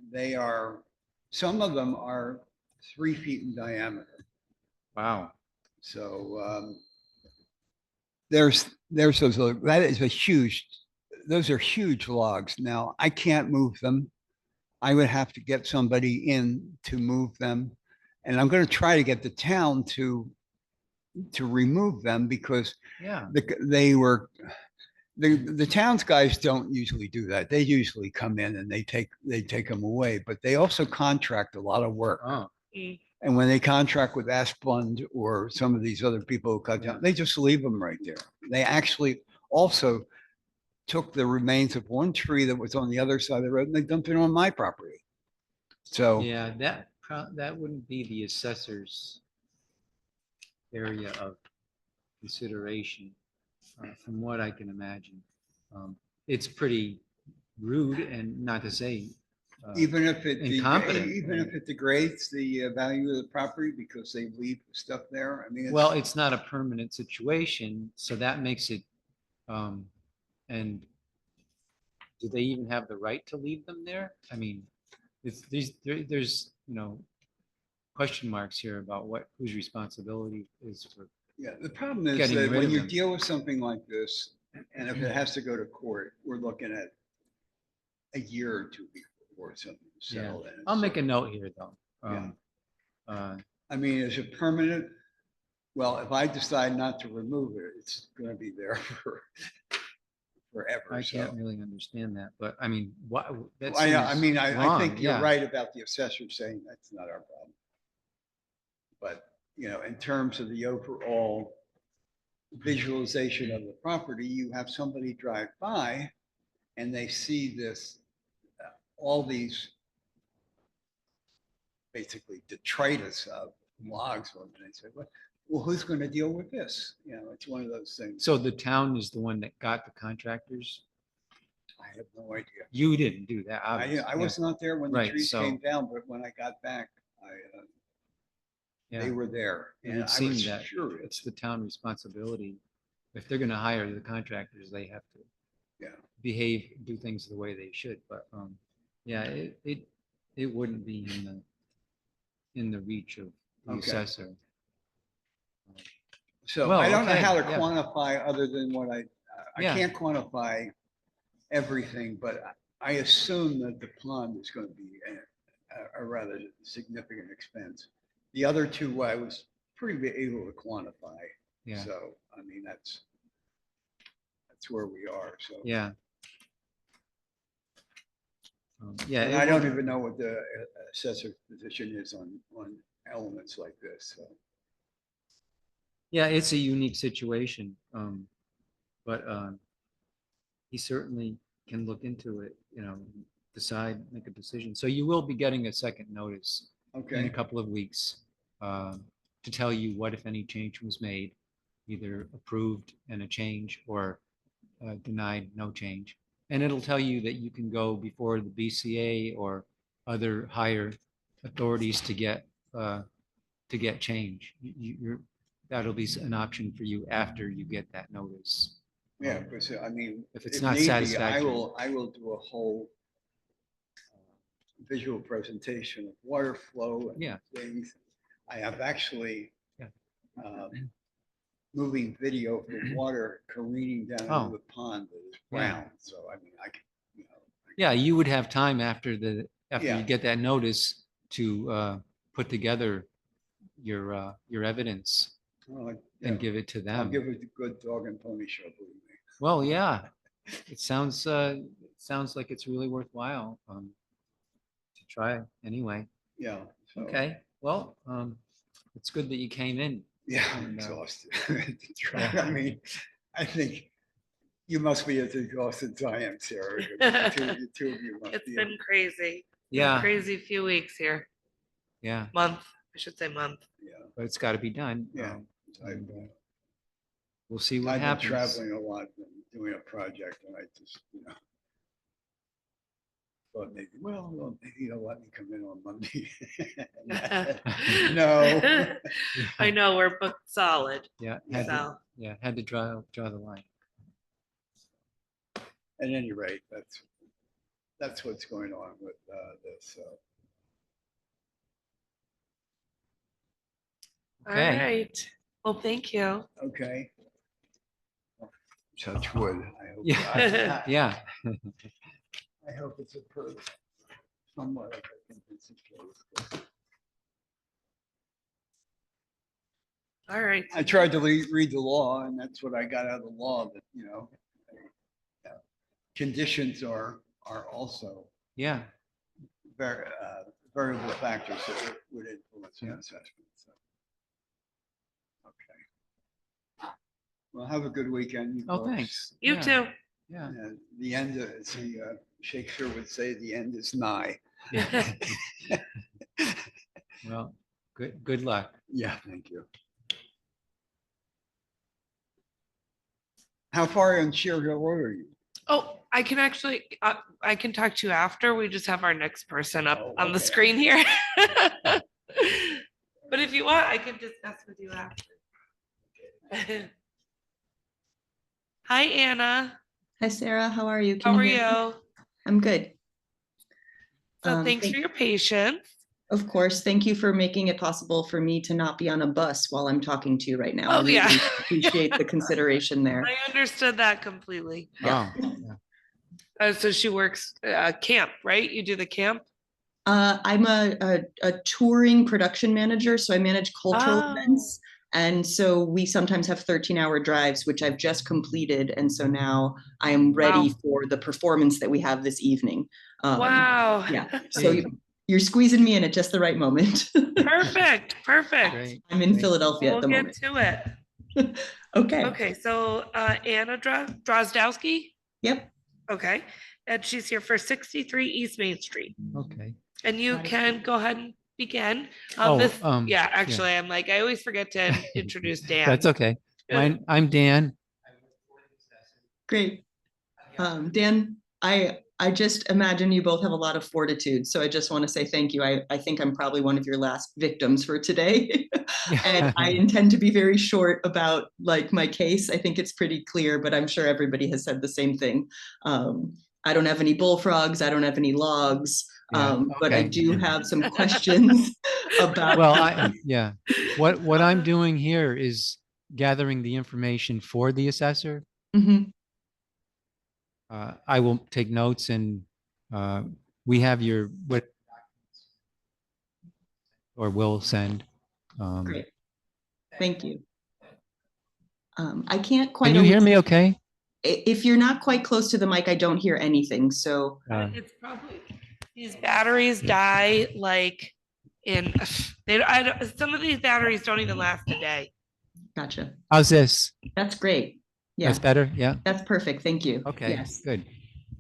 some of them are 3 feet in diameter. Wow. So there's those, those are huge logs. Now, I can't move them. I would have to get somebody in to move them. And I'm going to try to get the town to remove them because Yeah. the town's guys don't usually do that. They usually come in and they take them away, but they also contract a lot of work. Oh. And when they contract with Asplund or some of these other people who cut down, they just leave them right there. They actually also took the remains of one tree that was on the other side of the road and they dumped it on my property. So Yeah, that wouldn't be the assessor's area of consideration, from what I can imagine. It's pretty rude and not to say even if it incompetent. degrades the value of the property because they leave stuff there, I mean, Well, it's not a permanent situation, so that makes it, and do they even have the right to leave them there? I mean, there's, question marks here about whose responsibility is for. Yeah, the problem is getting that rid when of you them. deal with something like this, and if it has to go to court, we're looking at a year or 2 before something is Yeah, settled. I'll make a note here though. I mean, is it permanent? Well, if I decide not to remove it, it's gonna be there for forever. I So can't really understand that, but I mean, what? That I seems mean, I wrong, think you're yeah. right about the assessor saying that's not our problem. But, in terms of the overall visualization of the property, you have somebody drive by and they see this, all these basically detritus of logs, and they say, well, who's going to deal with this? It's one of those things. So the town is the one that got the contractors? I have no idea. You didn't do that, I obviously. was not there when the Right, trees so- came down, but when I got back, they Yeah. were there. It And would I seem was that furious. it's the town responsibility. If they're gonna hire the contractors, they have to do things the way they should, but, yeah, it wouldn't be in the reach of the Okay. assessor. So Well, I don't know okay, how to yeah. quantify other than what I Yeah. can't quantify everything, but I assume that the pond is going to be a rather significant expense. The other two I was pretty able to quantify. Yeah. So, I mean, that's where we are. So, Yeah. Yeah. and it I don't would- even know what the assessor position is on elements like this. So. Yeah, it's a unique situation, but he certainly can look into it, decide, make a decision. So you will be getting a second notice in Okay. a couple of weeks to tell you what, if any, change was made, either approved and a change or denied, no change. And it'll tell you that you can go before the BCA or other higher authorities to get change. That'll be an option for you after you get that notice. Yeah, because I mean, If it's not need be, satisfactory. I will do a whole visual presentation of water flow and Yeah. things. I have actually Yeah. moving video of the water careening down Oh. into the pond that is Yeah. brown. So I mean, I can, Yeah, you would have time after you Yeah. get that notice to put together your evidence well, and yeah, give it to I'll them. give it a good dog and pony show, believe me. Well, yeah, it sounds like it's really worthwhile to try anyway. Yeah. So, Okay, well, it's good that you came in. Yeah, I'm And, exhausted. yeah. I mean, I think you must be as exhausted as I am, Sarah. The two of you must It's be. been crazy. Yeah. Crazy few weeks here. Yeah, Month, I should say month. Yeah. but it's got to be done. Yeah. We'll see what I've been happens. traveling a lot and doing a project and I just, thought maybe, well, maybe he'll let me come in on Monday. No. I know, we're booked solid. Yeah, So, had to draw the line. At any rate, that's what's going on with this. So. all Okay. right. Well, thank you. Okay. Touch wood. I hope. Yeah, yeah. I hope it's approved. Somewhat. I think it's approved. All right. I tried to read the law, and that's what I got out of the law. That conditions are also Yeah. variable factors that would influence an assessment. So. Okay. Well, have a good weekend. You Oh, folks. thanks. You Yeah. too. Yeah. The end, as Shakespeare would say, the end is nigh. Well, good luck. Yeah, thank you. How far on Sheer Hill Road are you? Oh, I can actually, I can talk to you after. We just have our next person up Oh, on the okay. screen here. But if you want, I can discuss with you after. Hi, Anna. Hi, Sarah. How are you? How are you hear me? you? I'm good. So thanks for your patience. Of course. Thank you for making it possible for me to not be on a bus while I'm talking to you right now. I Oh, really yeah. appreciate the consideration there. I understood that completely. Yeah. So she works camp, right? You do the camp? I'm a touring production manager, so I manage cultural Oh. events. And so we sometimes have 13-hour drives, which I've just completed. And so now I am ready for the performance that we have this evening. Wow. Yeah. So you're squeezing me in at just the right moment. Perfect. I'm in Philadelphia We'll at the get moment. to it. Okay. Okay, so Anna Drozdowski? Yep. Okay, and she's here for 63 East Main Street. Okay. And you can go ahead and begin. Actually, I'm like, I always forget to introduce Dan. That's okay. I'm Dan. Great. Dan, I just imagine you both have a lot of fortitude. So I just want to say thank you. I think I'm probably one of your last victims for today. And I intend to be very short about my case. I think it's pretty clear, but I'm sure everybody has said the same thing. I don't have any bullfrogs. I don't have any logs. But I do have some questions about. Well, what I'm doing here is gathering the information for the assessor. Mhm. I will take notes, and we have or will send. Great. Thank you. I can't quite. Can you hear me okay? If you're not quite close to the mic, I don't hear anything. So It's probably these batteries die some of these batteries don't even last a day. Gotcha. How's this? That's great. Yeah. That's better. Yeah. That's perfect. Thank you. Okay. Yes. Good.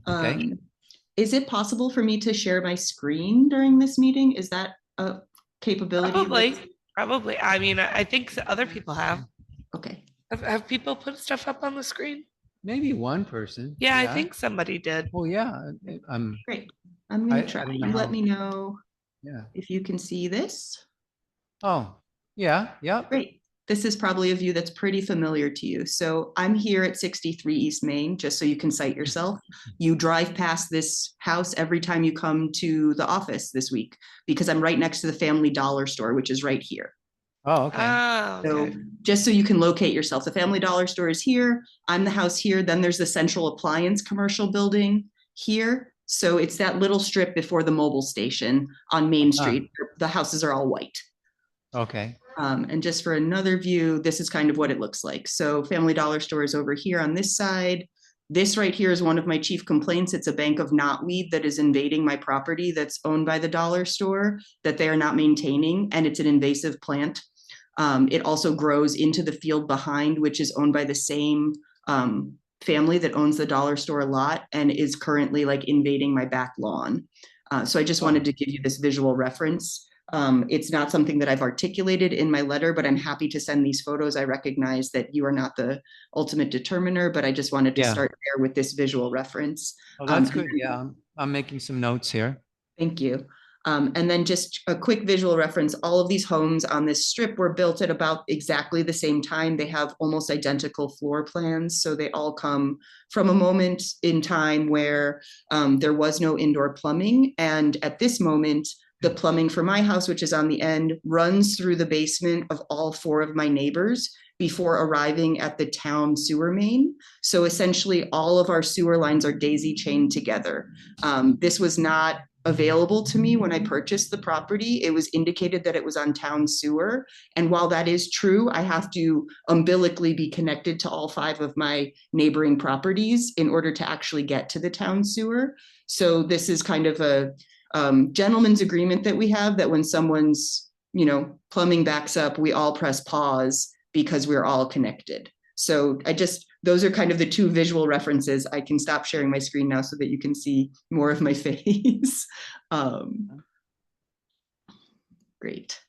Okay. Is it possible for me to share my screen during this meeting? Is that a capability? Probably. I mean, I think other people have. Okay. Have people put stuff up on the screen? Maybe one person. Yeah, I think somebody did. Oh yeah. Great. I'm going I to try. don't You know let how- me know Yeah. if you can see this. Oh, yeah. Yep. Great. This is probably a view that's pretty familiar to you. So I'm here at 63 East Main, just so you can cite yourself. You drive past this house every time you come to the office this week, because I'm right next to the Family Dollar store, which is right here. Oh, okay. Oh, So just so you can locate yourself, the Family Dollar store is here. I'm the house here. Then there's the Central Appliance commercial building here. So it's that little strip before the mobile station on Main Street. The houses are all white. Okay. And just for another view, this is kind of what it looks like. So Family Dollar store is over here on this side. This right here is one of my chief complaints. It's a bank of knotweed that is invading my property that's owned by the dollar store that they are not maintaining, and it's an invasive plant. It also grows into the field behind, which is owned by the same family that owns the dollar store lot and is currently invading my back lawn. So I just wanted to give you this visual reference. It's not something that I've articulated in my letter, but I'm happy to send these photos. I recognize that you are not the ultimate determiner, but I just wanted to Yeah. start there with this visual reference. Oh, that's And good. Yeah, I'm making some notes here. Thank you. And then just a quick visual reference, all of these homes on this strip were built at about exactly the same time. They have almost identical floor plans. So they all come from a moment in time where there was no indoor plumbing. And at this moment, the plumbing for my house, which is on the end, runs through the basement of all 4 of my neighbors before arriving at the town sewer main. So essentially all of our sewer lines are daisy chained together. This was not available to me when I purchased the property. It was indicated that it was on town sewer. And while that is true, I have to umbilically be connected to all 5 of my neighboring properties in order to actually get to the town sewer. So this is kind of a gentleman's agreement that we have, that when someone's, plumbing backs up, we all press pause because we're all connected. So those are kind of the 2 visual references. I can stop sharing my screen now so that you can see more of my face. Great.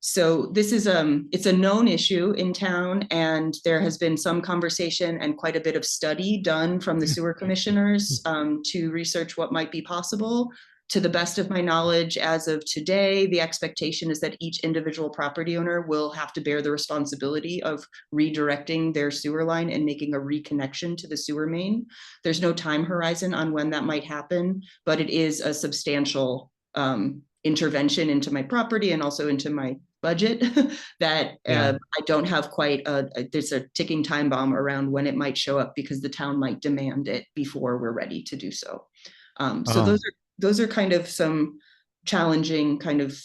So this is it's a known issue in town, and there has been some conversation and quite a bit of study done from the sewer commissioners to research what might be possible. To the best of my knowledge, as of today, the expectation is that each individual property owner will have to bear the responsibility of redirecting their sewer line and making a reconnection to the sewer main. There's no time horizon on when that might happen, but it is a substantial intervention into my property and also into my budget that I don't have quite there's a ticking time bomb around when it might show up, because the town might demand it before we're ready to do so. So those are kind of some challenging kind of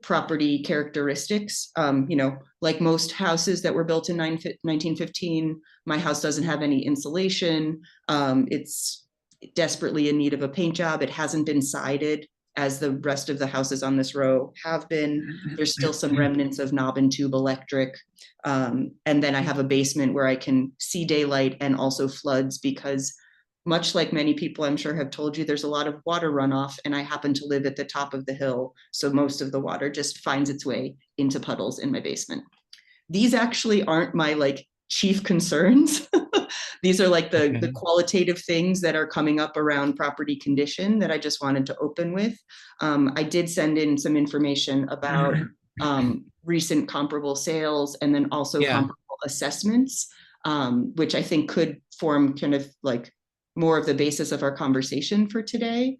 property characteristics. Like most houses that were built in 1915, my house doesn't have any insulation. It's desperately in need of a paint job. It hasn't been sided as the rest of the houses on this row have been. There's still some remnants of knob and tube electric. And then I have a basement where I can see daylight and also floods, because much like many people I'm sure have told you, there's a lot of water runoff, and I happen to live at the top of the hill. So most of the water just finds its way into puddles in my basement. These actually aren't my chief concerns. These are the qualitative things that are coming up around property condition that I just wanted to open with. I did send in some information about recent comparable sales, and then also comparable assessments, which I think could form kind of more of the basis of our conversation for today.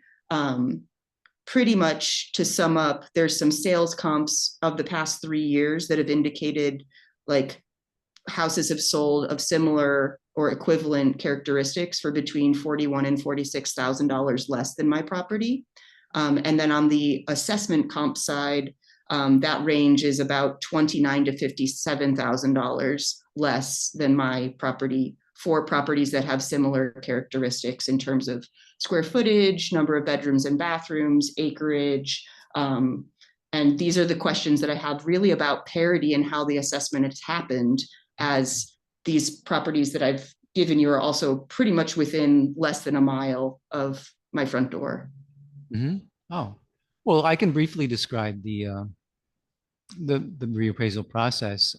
Pretty much to sum up, there's some sales comps of the past 3 years that have indicated houses have sold of similar or equivalent characteristics for between $41,000 and $46,000 less than my property. And then on the assessment comp side, that range is about $29,000 to $57,000 less than my property, for properties that have similar characteristics in terms of square footage, number of bedrooms and bathrooms, acreage. And these are the questions that I have really about parity and how the assessment has happened, as these properties that I've given you are also pretty much within less than a mile of my front door. Mm-hmm. Oh, well, I can briefly describe the reappraisal process.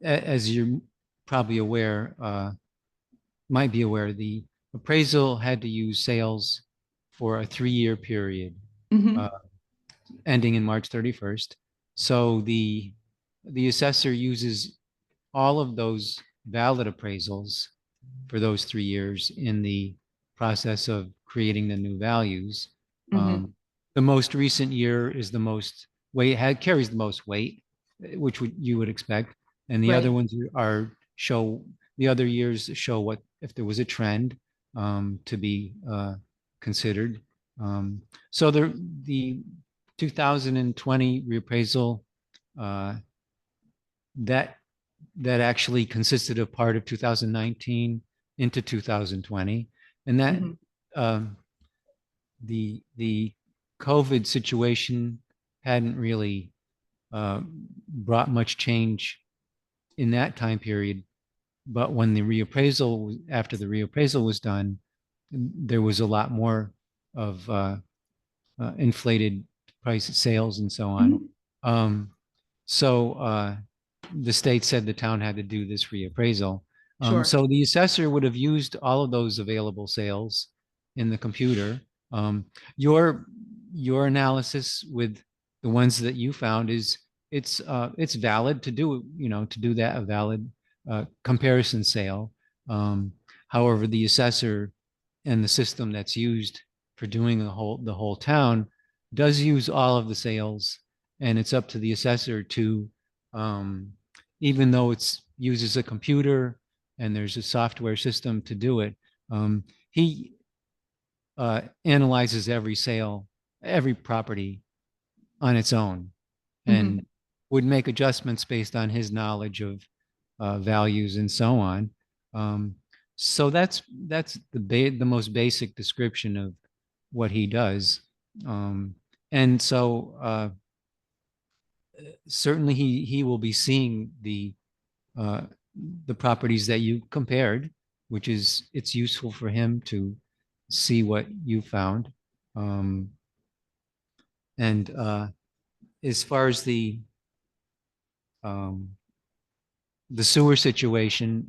As you're probably aware, might be aware, the appraisal had to use sales for a 3-year period, ending in March 31st. So the assessor uses all of those valid appraisals for those 3 years in the process of creating the new values. The most recent year is the most weight, carries the most weight, which you would expect, and the other ones the other years show what if there was a trend to be considered. So the 2020 reappraisal that actually consisted of part of 2019 into 2020, and that the COVID situation hadn't really brought much change in that time period. But when after the reappraisal was done, there was a lot more of inflated price of sales and so on. So the state said the town had to do this reappraisal. Sure. So the assessor would have used all of those available sales in the computer. Your analysis with the ones that you found is it's valid to do, to do that, a valid comparison sale. However, the assessor and the system that's used for doing the whole town does use all of the sales, and it's up to the assessor to, even though it's uses a computer and there's a software system to do it, he analyzes every sale, every property on its own, and would make adjustments based on his knowledge of values and so on. So that's the most basic description of what he does. And so certainly he will be seeing the properties that you compared, which is, it's useful for him to see what you found. And as far as the sewer situation,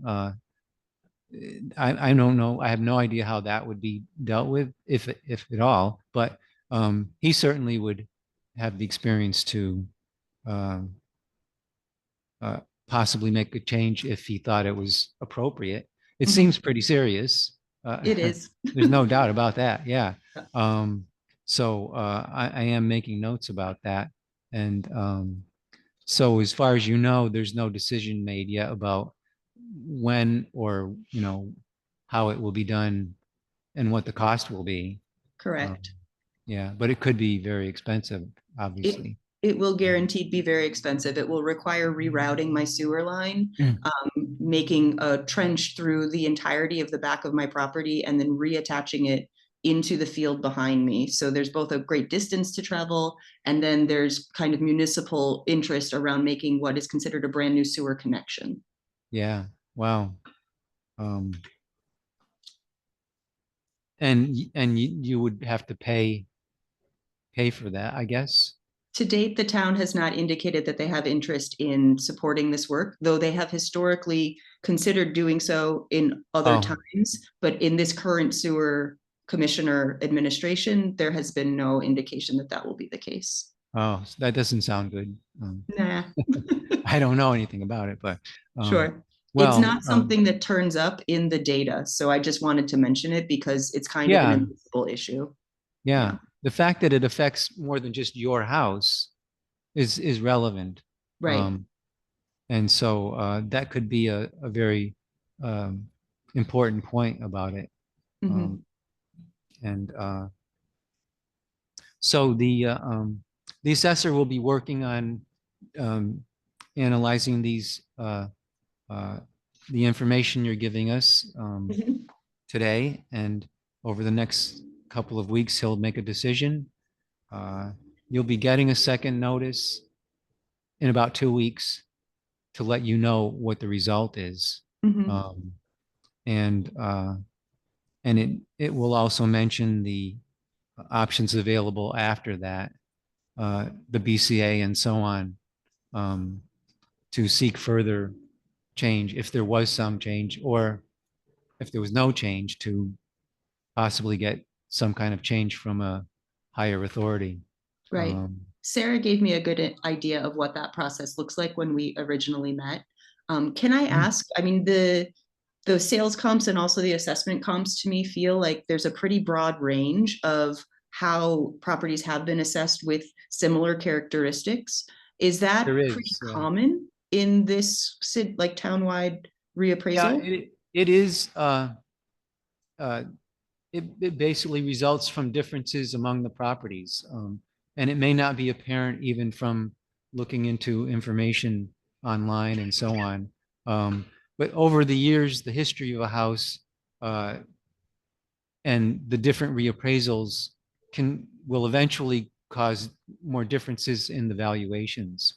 I don't know. I have no idea how that would be dealt with, if at all. But he certainly would have the experience to possibly make a change if he thought it was appropriate. It seems pretty serious. It is. There's no doubt about that. Yeah. So I am making notes about that. And so as far as you know, there's no decision made yet about when or, how it will be done and what the cost will be. Correct. Yeah, but it could be very expensive, obviously. It will guaranteed be very expensive. It will require rerouting my sewer line, making a trench through the entirety of the back of my property, and then reattaching it into the field behind me. So there's both a great distance to travel, and then there's kind of municipal interest around making what is considered a brand new sewer connection. Yeah. Wow. And you would have to pay for that, I guess. To date, the town has not indicated that they have interest in supporting this work, though they have historically considered doing so in other times. But in this current sewer commissioner administration, there has been no indication that that will be the case. Oh, that doesn't sound good. Nah. I don't know anything about it, but Sure. Well, it's not something that turns up in the data. So I just wanted to mention it because it's kind of an invisible issue. Yeah. The fact that it affects more than just your house is relevant. Right. And so that could be a very important point about it. And so the assessor will be working on analyzing these the information you're giving us today, and over the next couple of weeks he'll make a decision. You'll be getting a second notice in about 2 weeks to let you know what the result is. And it will also mention the options available after that, the BCA and so on, to seek further change if there was some change, or if there was no change, to possibly get some kind of change from a higher authority. Right. Sarah gave me a good idea of what that process looks like when we originally met. Can I ask, I mean, the sales comps and also the assessment comps to me feel like there's a pretty broad range of how properties have been assessed with similar characteristics. Is that pretty common in this like townwide reappraisal? Yeah, it is. It basically results from differences among the properties. And it may not be apparent even from looking into information online and so on. But over the years, the history of a house and the different reappraisals will eventually cause more differences in the valuations.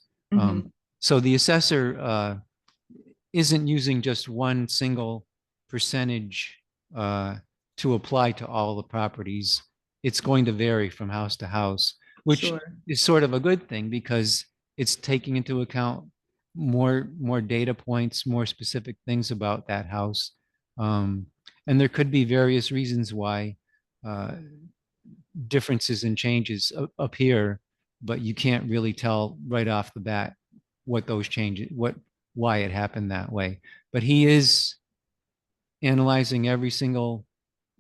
So the assessor isn't using just one single percentage to apply to all the properties. It's going to vary from house to house. which Sure. is sort of a good thing because it's taking into account more data points, more specific things about that house. And there could be various reasons why differences and changes appear, but you can't really tell right off the bat what those changes, why it happened that way. But he is analyzing every single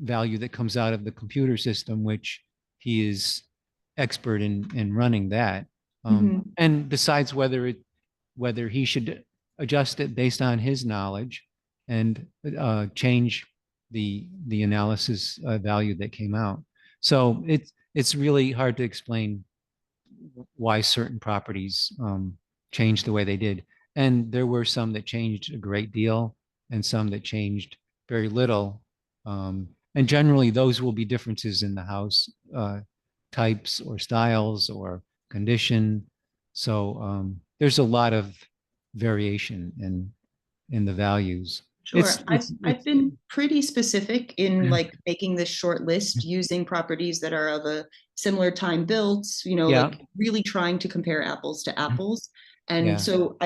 value that comes out of the computer system, which he is expert in running that, and decides whether he should adjust it based on his knowledge and change the analysis value that came out. So it's really hard to explain why certain properties changed the way they did. And there were some that changed a great deal and some that changed very little. And generally those will be differences in the house types or styles or condition. So there's a lot of variation in the values. Sure. I've been pretty specific in like making this short list using properties that are of a similar time built, like really trying to compare apples to apples. And so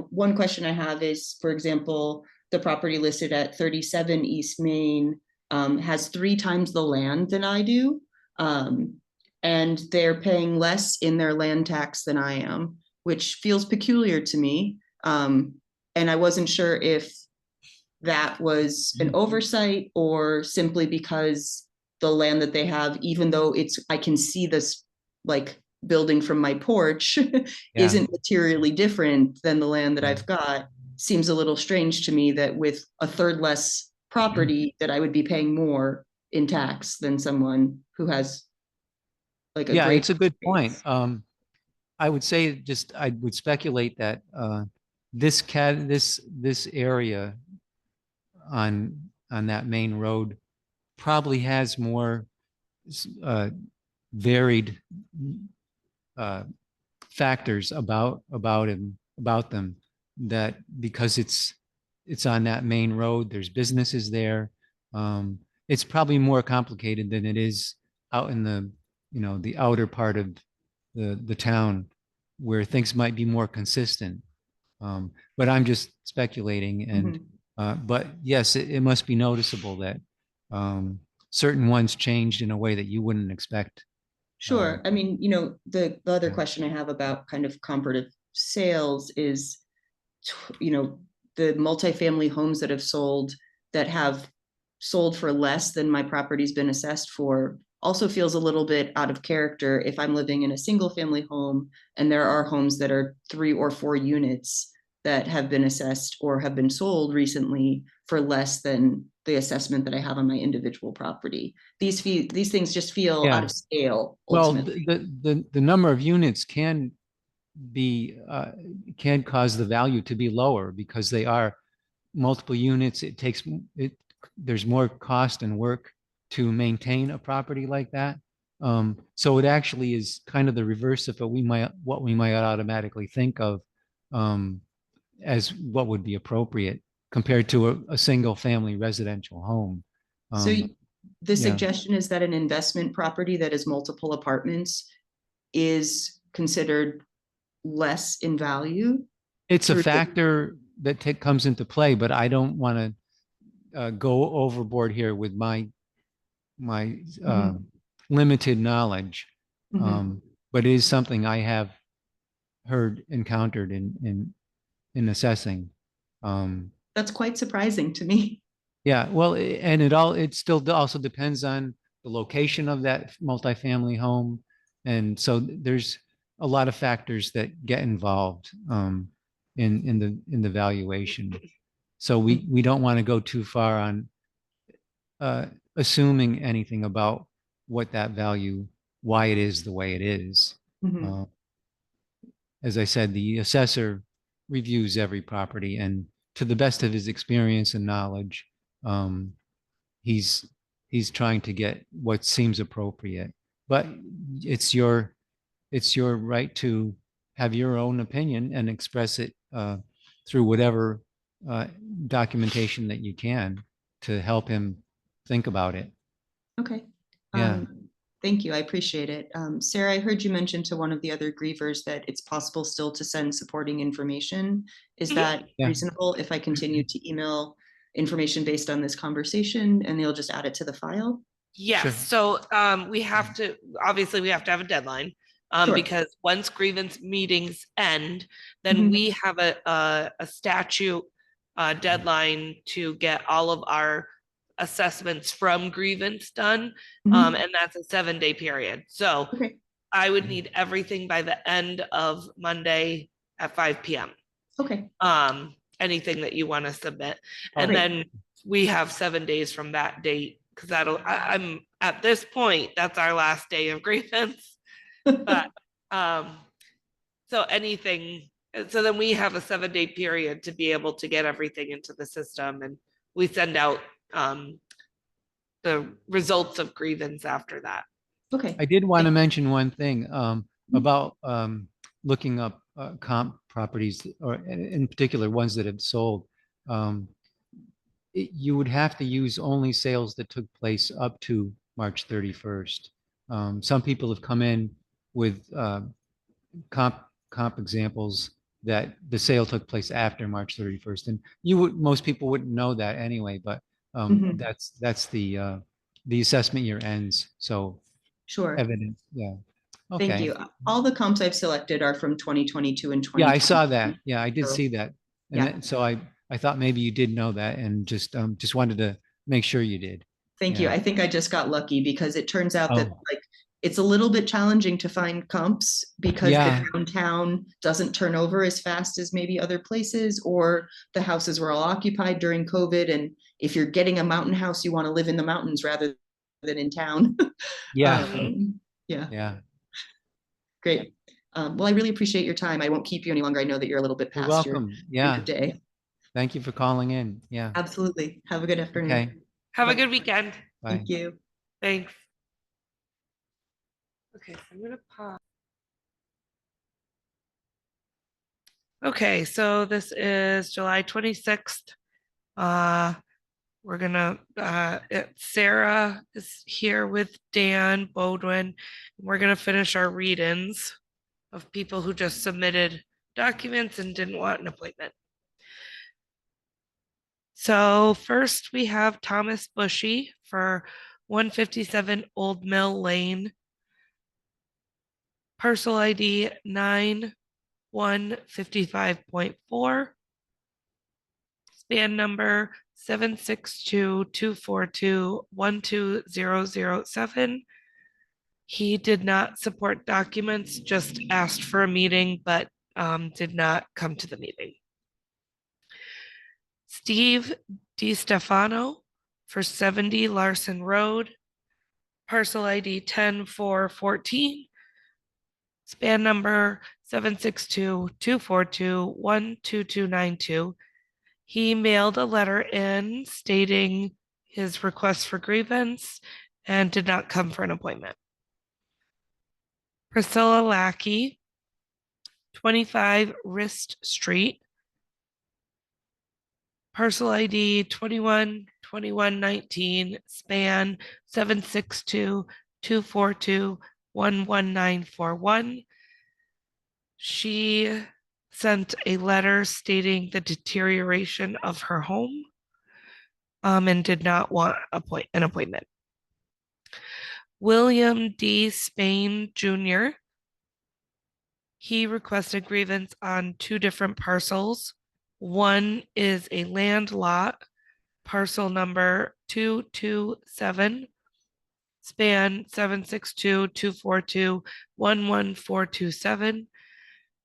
one question I have is, for example, the property listed at 37 East Main has 3 times the land than I do. And they're paying less in their land tax than I am, which feels peculiar to me. And I wasn't sure if that was an oversight or simply because the land that they have, even though I can see this like building from my porch, isn't materially different than the land that I've got, seems a little strange to me that with a third less property that I would be paying more in tax than someone who has like a great. It's a good point. I would say I would speculate that this area on that main road probably has more varied factors about them, that because it's on that main road, there's businesses there. It's probably more complicated than it is out in the outer part of the town where things might be more consistent. But I'm just speculating, and but yes, it must be noticeable that certain ones changed in a way that you wouldn't expect. Sure. I mean, the other question I have about kind of comparative sales is, the multifamily homes that have sold for less than my property's been assessed for also feels a little bit out of character if I'm living in a single family home and there are homes that are 3 or 4 units that have been assessed or have been sold recently for less than the assessment that I have on my individual property. These things just feel out of scale. Ultimately. Well, the number of units can cause the value to be lower because they are multiple units. There's more cost and work to maintain a property like that. So it actually is kind of the reverse of what we might automatically think of as what would be appropriate compared to a single family residential home. So the suggestion is that an investment property that is multiple apartments is considered less in value? It's a factor that comes into play, but I don't want to go overboard here with my limited knowledge. But it is something I have encountered in assessing. That's quite surprising to me. Yeah, well, and it still also depends on the location of that multifamily home. And so there's a lot of factors that get involved in the valuation. So we don't want to go too far on assuming anything about what that value, why it is the way it is. As I said, the assessor reviews every property, and to the best of his experience and knowledge, he's trying to get what seems appropriate. But it's your right to have your own opinion and express it through whatever documentation that you can to help him think about it. Okay. Yeah. Thank you. I appreciate it. Sarah, I heard you mention to one of the other grievers that it's possible still to send supporting information. Is Mhm. that Yeah. reasonable if I continue to email information based on this conversation and they'll just add it to the file? Yes, so we have to, obviously, we have to have a deadline. Sure. Because once grievance meetings end, then Mhm. we have a statute deadline to get all of our assessments from grievance done. Mhm. And that's a 7-day period. So Okay. I would need everything by the end of Monday at 5 PM. Okay. Anything that you want to submit. And Great. then we have 7 days from that date, because I'm at this point, that's our last day of grievance. But so anything, so then we have a 7-day period to be able to get everything into the system, and we send out the results of grievance after that. Okay. I did want to mention one thing about looking up comp properties, or in particular ones that have sold. You would have to use only sales that took place up to March 31st. Some people have come in with comp examples that the sale took place after March 31st, and most people wouldn't know that anyway. But Mhm. that's the assessment year ends, so Sure. evidence. Yeah. Thank Okay. you. All the comps I've selected are from 2022 and Yeah, I 2023. saw that. Yeah, I did So, see that. And yeah. then, so I thought maybe you did know that, and just wanted to make sure you did. Thank you. Yeah. I think I just got lucky because it turns out that Oh. like it's a little bit challenging to find comps because Yeah. the downtown doesn't turn over as fast as maybe other places, or the houses were all occupied during COVID. And if you're getting a mountain house, you want to live in the mountains rather than in town. Yeah. Yeah. Yeah. Great. Well, I really appreciate your time. I won't keep you any longer. I know that you're a little bit You're past your welcome. Yeah. day. Thank you for calling in. Yeah. Absolutely. Have a good afternoon. Okay. Have a good weekend. Bye. Thank you. Thanks. Okay, so I'm gonna pause. Okay, so this is July 26th. We're gonna, Sarah is here with Dan Bodwin. We're gonna finish our read-ins of people who just submitted documents and didn't want an appointment. So first we have Thomas Bushy for 157 Old Mill Lane. Parcel ID 9155.4. Span number 762-242-12007. He did not support documents, just asked for a meeting, but did not come to the meeting. Steve DiStefano for 70 Larson Road, parcel ID 10414, span number 762-242-12292. He mailed a letter in stating his request for grievance and did not come for an appointment. Priscilla Lackey, 25 Wrist Street, parcel ID 212119, span 762-242-11941. She sent a letter stating the deterioration of her home and did not want an appointment. William D. Spain Jr. He requested grievance on 2 different parcels. One is a land lot, parcel number 227, span 762-242-11427.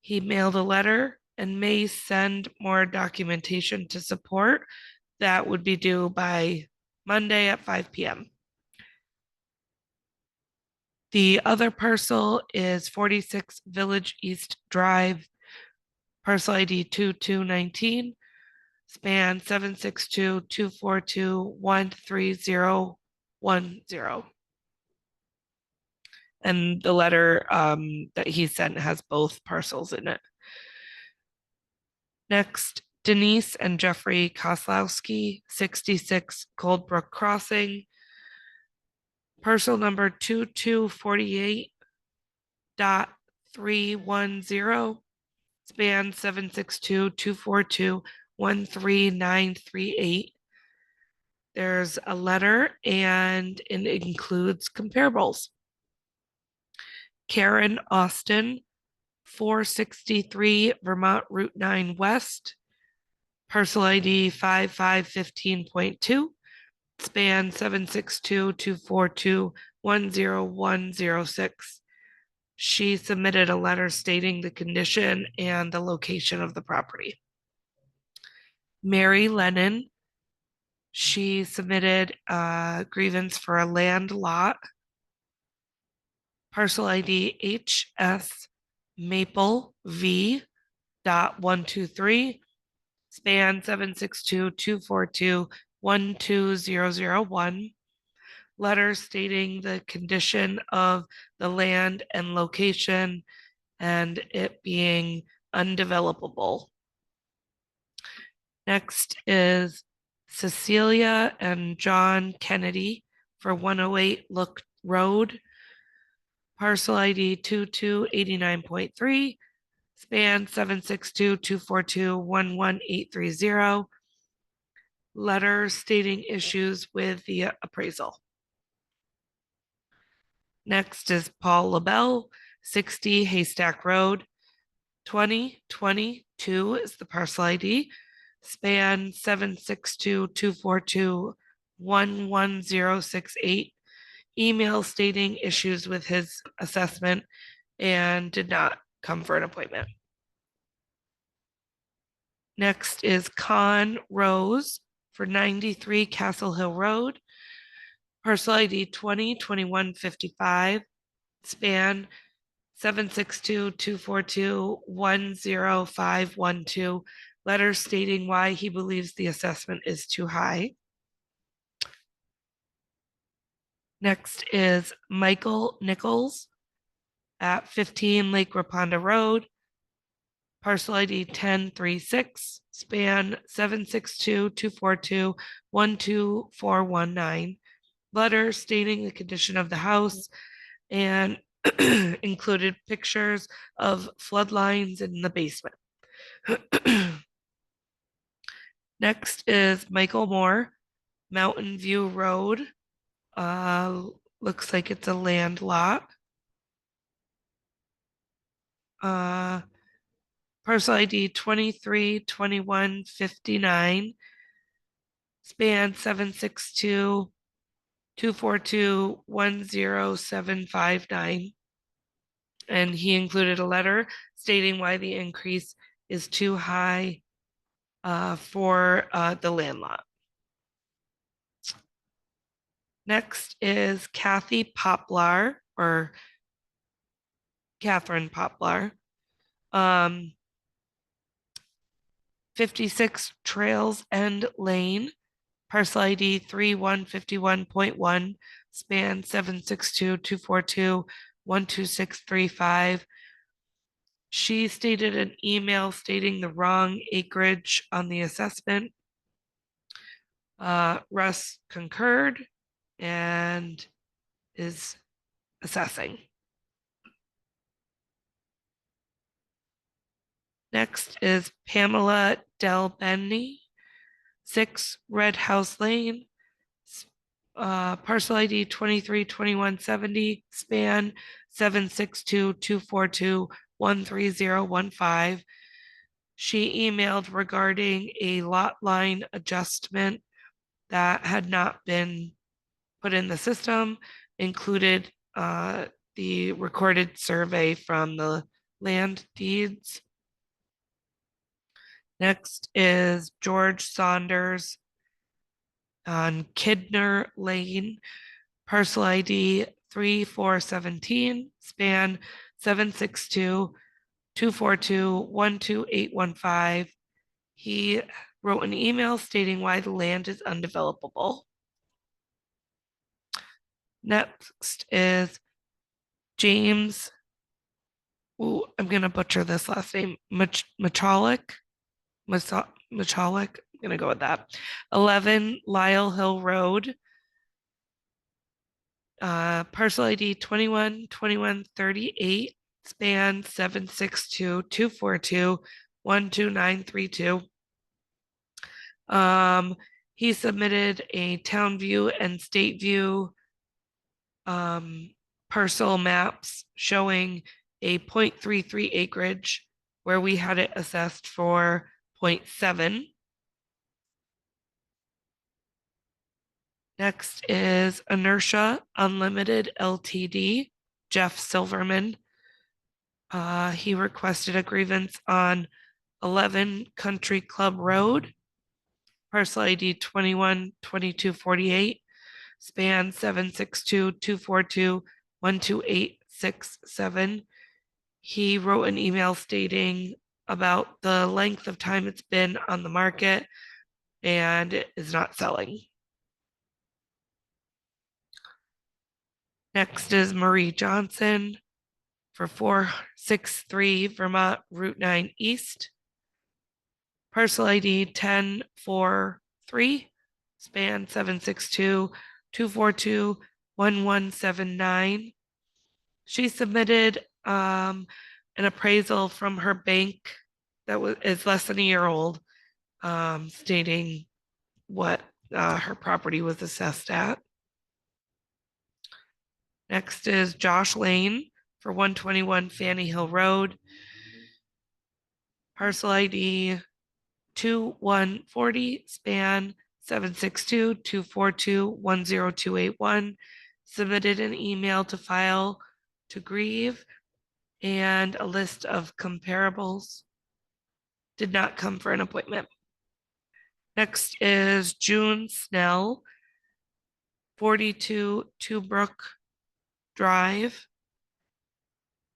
He mailed a letter and may send more documentation to support. That would be due by Monday at 5 PM. The other parcel is 46 Village East Drive, parcel ID 2219, span 762-242-13010. And the letter that he sent has both parcels in it. Next, Denise and Jeffrey Koslowski, 66 Coldbrook Crossing, Parcel number 2248.310, span 762-242-13938. There's a letter and it includes comparables. Karen Austin, 463 Vermont Route 9 West, parcel ID 5515.2, span 762-242-10106. She submitted a letter stating the condition and the location of the property. Mary Lennon, she submitted a grievance for a land lot. Parcel ID HS Maple V.123, span 762-242-12001. Letter stating the condition of the land and location and it being undevelopable. Next is Cecilia and John Kennedy for 108 Look Road, parcel ID 2289.3, span 762-242-11830. Letter stating issues with the appraisal. Next is Paul LaBelle, 60 Haystack Road, 2022 is the parcel ID, span 762-242-11068. Email stating issues with his assessment and did not come for an appointment. Next is Con Rose for 93 Castle Hill Road, parcel ID 202155, span 762-242-10512. Letter stating why he believes the assessment is too high. Next is Michael Nichols at 15 Lake Raponda Road, parcel ID 1036, span 762-242-12419. Letter stating the condition of the house and included pictures of flood lines in the basement. Next is Michael Moore, Mountain View Road. Looks like it's a land lot. Parcel ID 232159, span 762-242-10759. And he included a letter stating why the increase is too high for the land lot. Next is Kathy Poplar, or Catherine Poplar. 56 Trails End Lane, parcel ID 3151.1, span 762-242-12635. She stated an email stating the wrong acreage on the assessment. Russ concurred and is assessing. Next is Pamela Del Benny, 6 Red House Lane, parcel ID 232170, span 762-242-13015. She emailed regarding a lot line adjustment that had not been put in the system, included the recorded survey from the land deeds. Next is George Saunders on Kidner Lane, parcel ID 3417, span 762-242-12815. He wrote an email stating why the land is undevelopable. Next is James, I'm gonna butcher this last name, Machalik. Machalik, I'm gonna go with that. 11 Lyle Hill Road. Parcel ID 212138, span 762-242-12932. He submitted a town view and state view parcel maps showing a 0.33 acreage where we had it assessed for 0.7. Next is Inertia Unlimited LTD, Jeff Silverman. He requested a grievance on 11 Country Club Road, parcel ID 212248, span 762-242-12867. He wrote an email stating about the length of time it's been on the market and it is not selling. Next is Marie Johnson for 463 Vermont Route 9 East. Parcel ID 1043, span 762-242-1179. She submitted an appraisal from her bank that is less than a year old, stating what her property was assessed at. Next is Josh Lane for 121 Fanny Hill Road. Parcel ID 2140, span 762-242-10281. Submitted an email to file to Grieve and a list of comparables. Did not come for an appointment. Next is June Snell, 42 Two Brook Drive.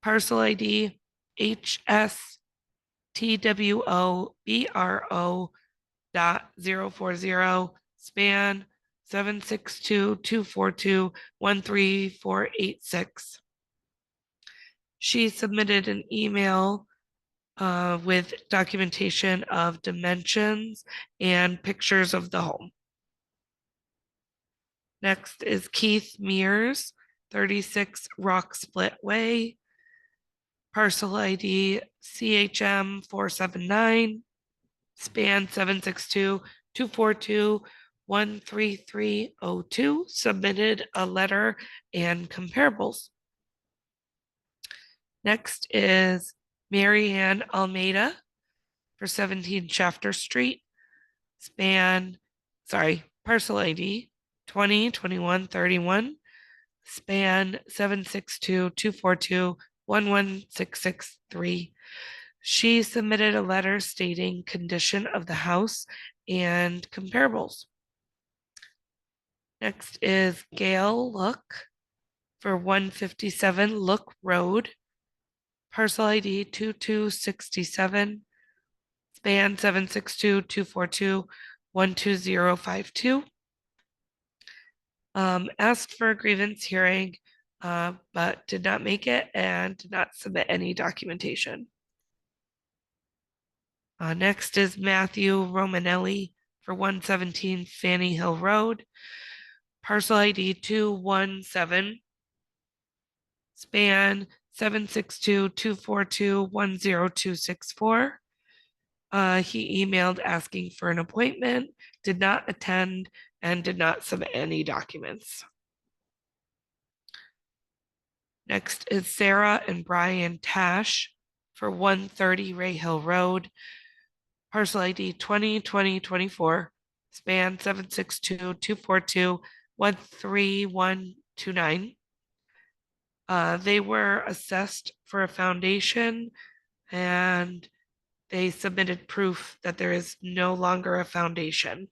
Parcel ID HSTWOBRO.040, span 762-242-13486. She submitted an email with documentation of dimensions and pictures of the home. Next is Keith Mears, 36 Rock Split Way. Parcel ID CHM 479, span 762-242-13302. Submitted a letter and comparables. Next is Mary Ann Almeida for 17 Shafter Street, parcel ID 202131, span 762-242-11663. She submitted a letter stating condition of the house and comparables. Next is Gail Look for 157 Look Road, parcel ID 2267, span 762-242-12052. Asked for a grievance hearing, but did not make it and did not submit any documentation. Next is Matthew Romanelli for 117 Fanny Hill Road, parcel ID 217, span 762-242-10264. He emailed asking for an appointment, did not attend, and did not submit any documents. Next is Sarah and Brian Tash for 130 Ray Hill Road, parcel ID 202024, span 762-242-13129. They were assessed for a foundation and they submitted proof that there is no longer a foundation.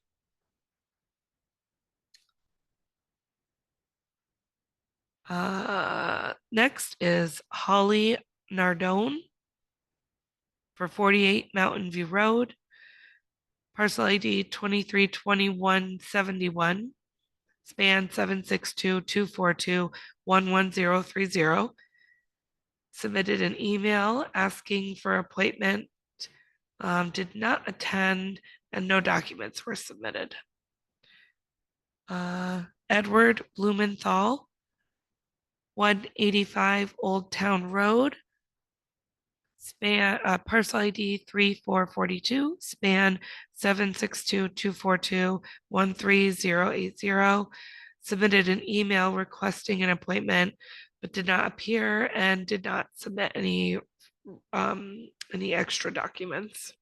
Next is Holly Nardone for 48 Mountain View Road, parcel ID 232171, span 762-242-11030. Submitted an email asking for appointment, did not attend, and no documents were submitted. Edward Blumenthal 185 Old Town Road, span, parcel ID 3442, span 762-242-13080. Submitted an email requesting an appointment, but did not appear and did not submit any extra documents.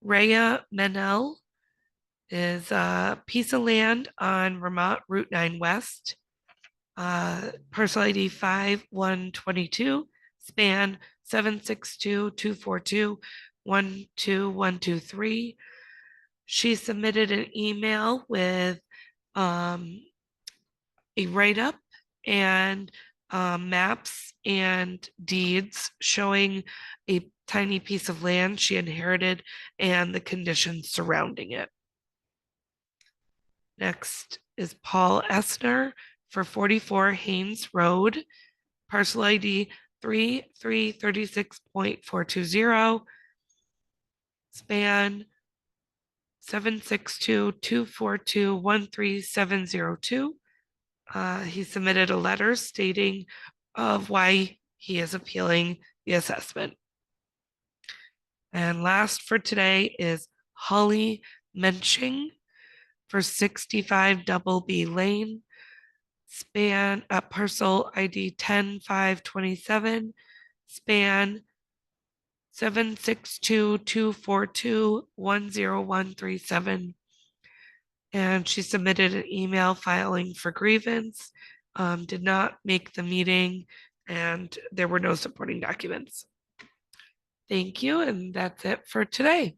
Rhea Menel is a piece of land on Vermont Route 9 West, parcel ID 5122, span 762-242-12123. She submitted an email with a write-up and maps and deeds showing a tiny piece of land she inherited and the conditions surrounding it. Next is Paul Essner for 44 Haynes Road, parcel ID 3336.420, span 762-242-13702. He submitted a letter stating of why he is appealing the assessment. And last for today is Holly Menching for 65 Double B Lane, span parcel ID 10527, span 762-242-10137. And she submitted an email filing for grievance, did not make the meeting, and there were no supporting documents. Thank you, and that's it for today.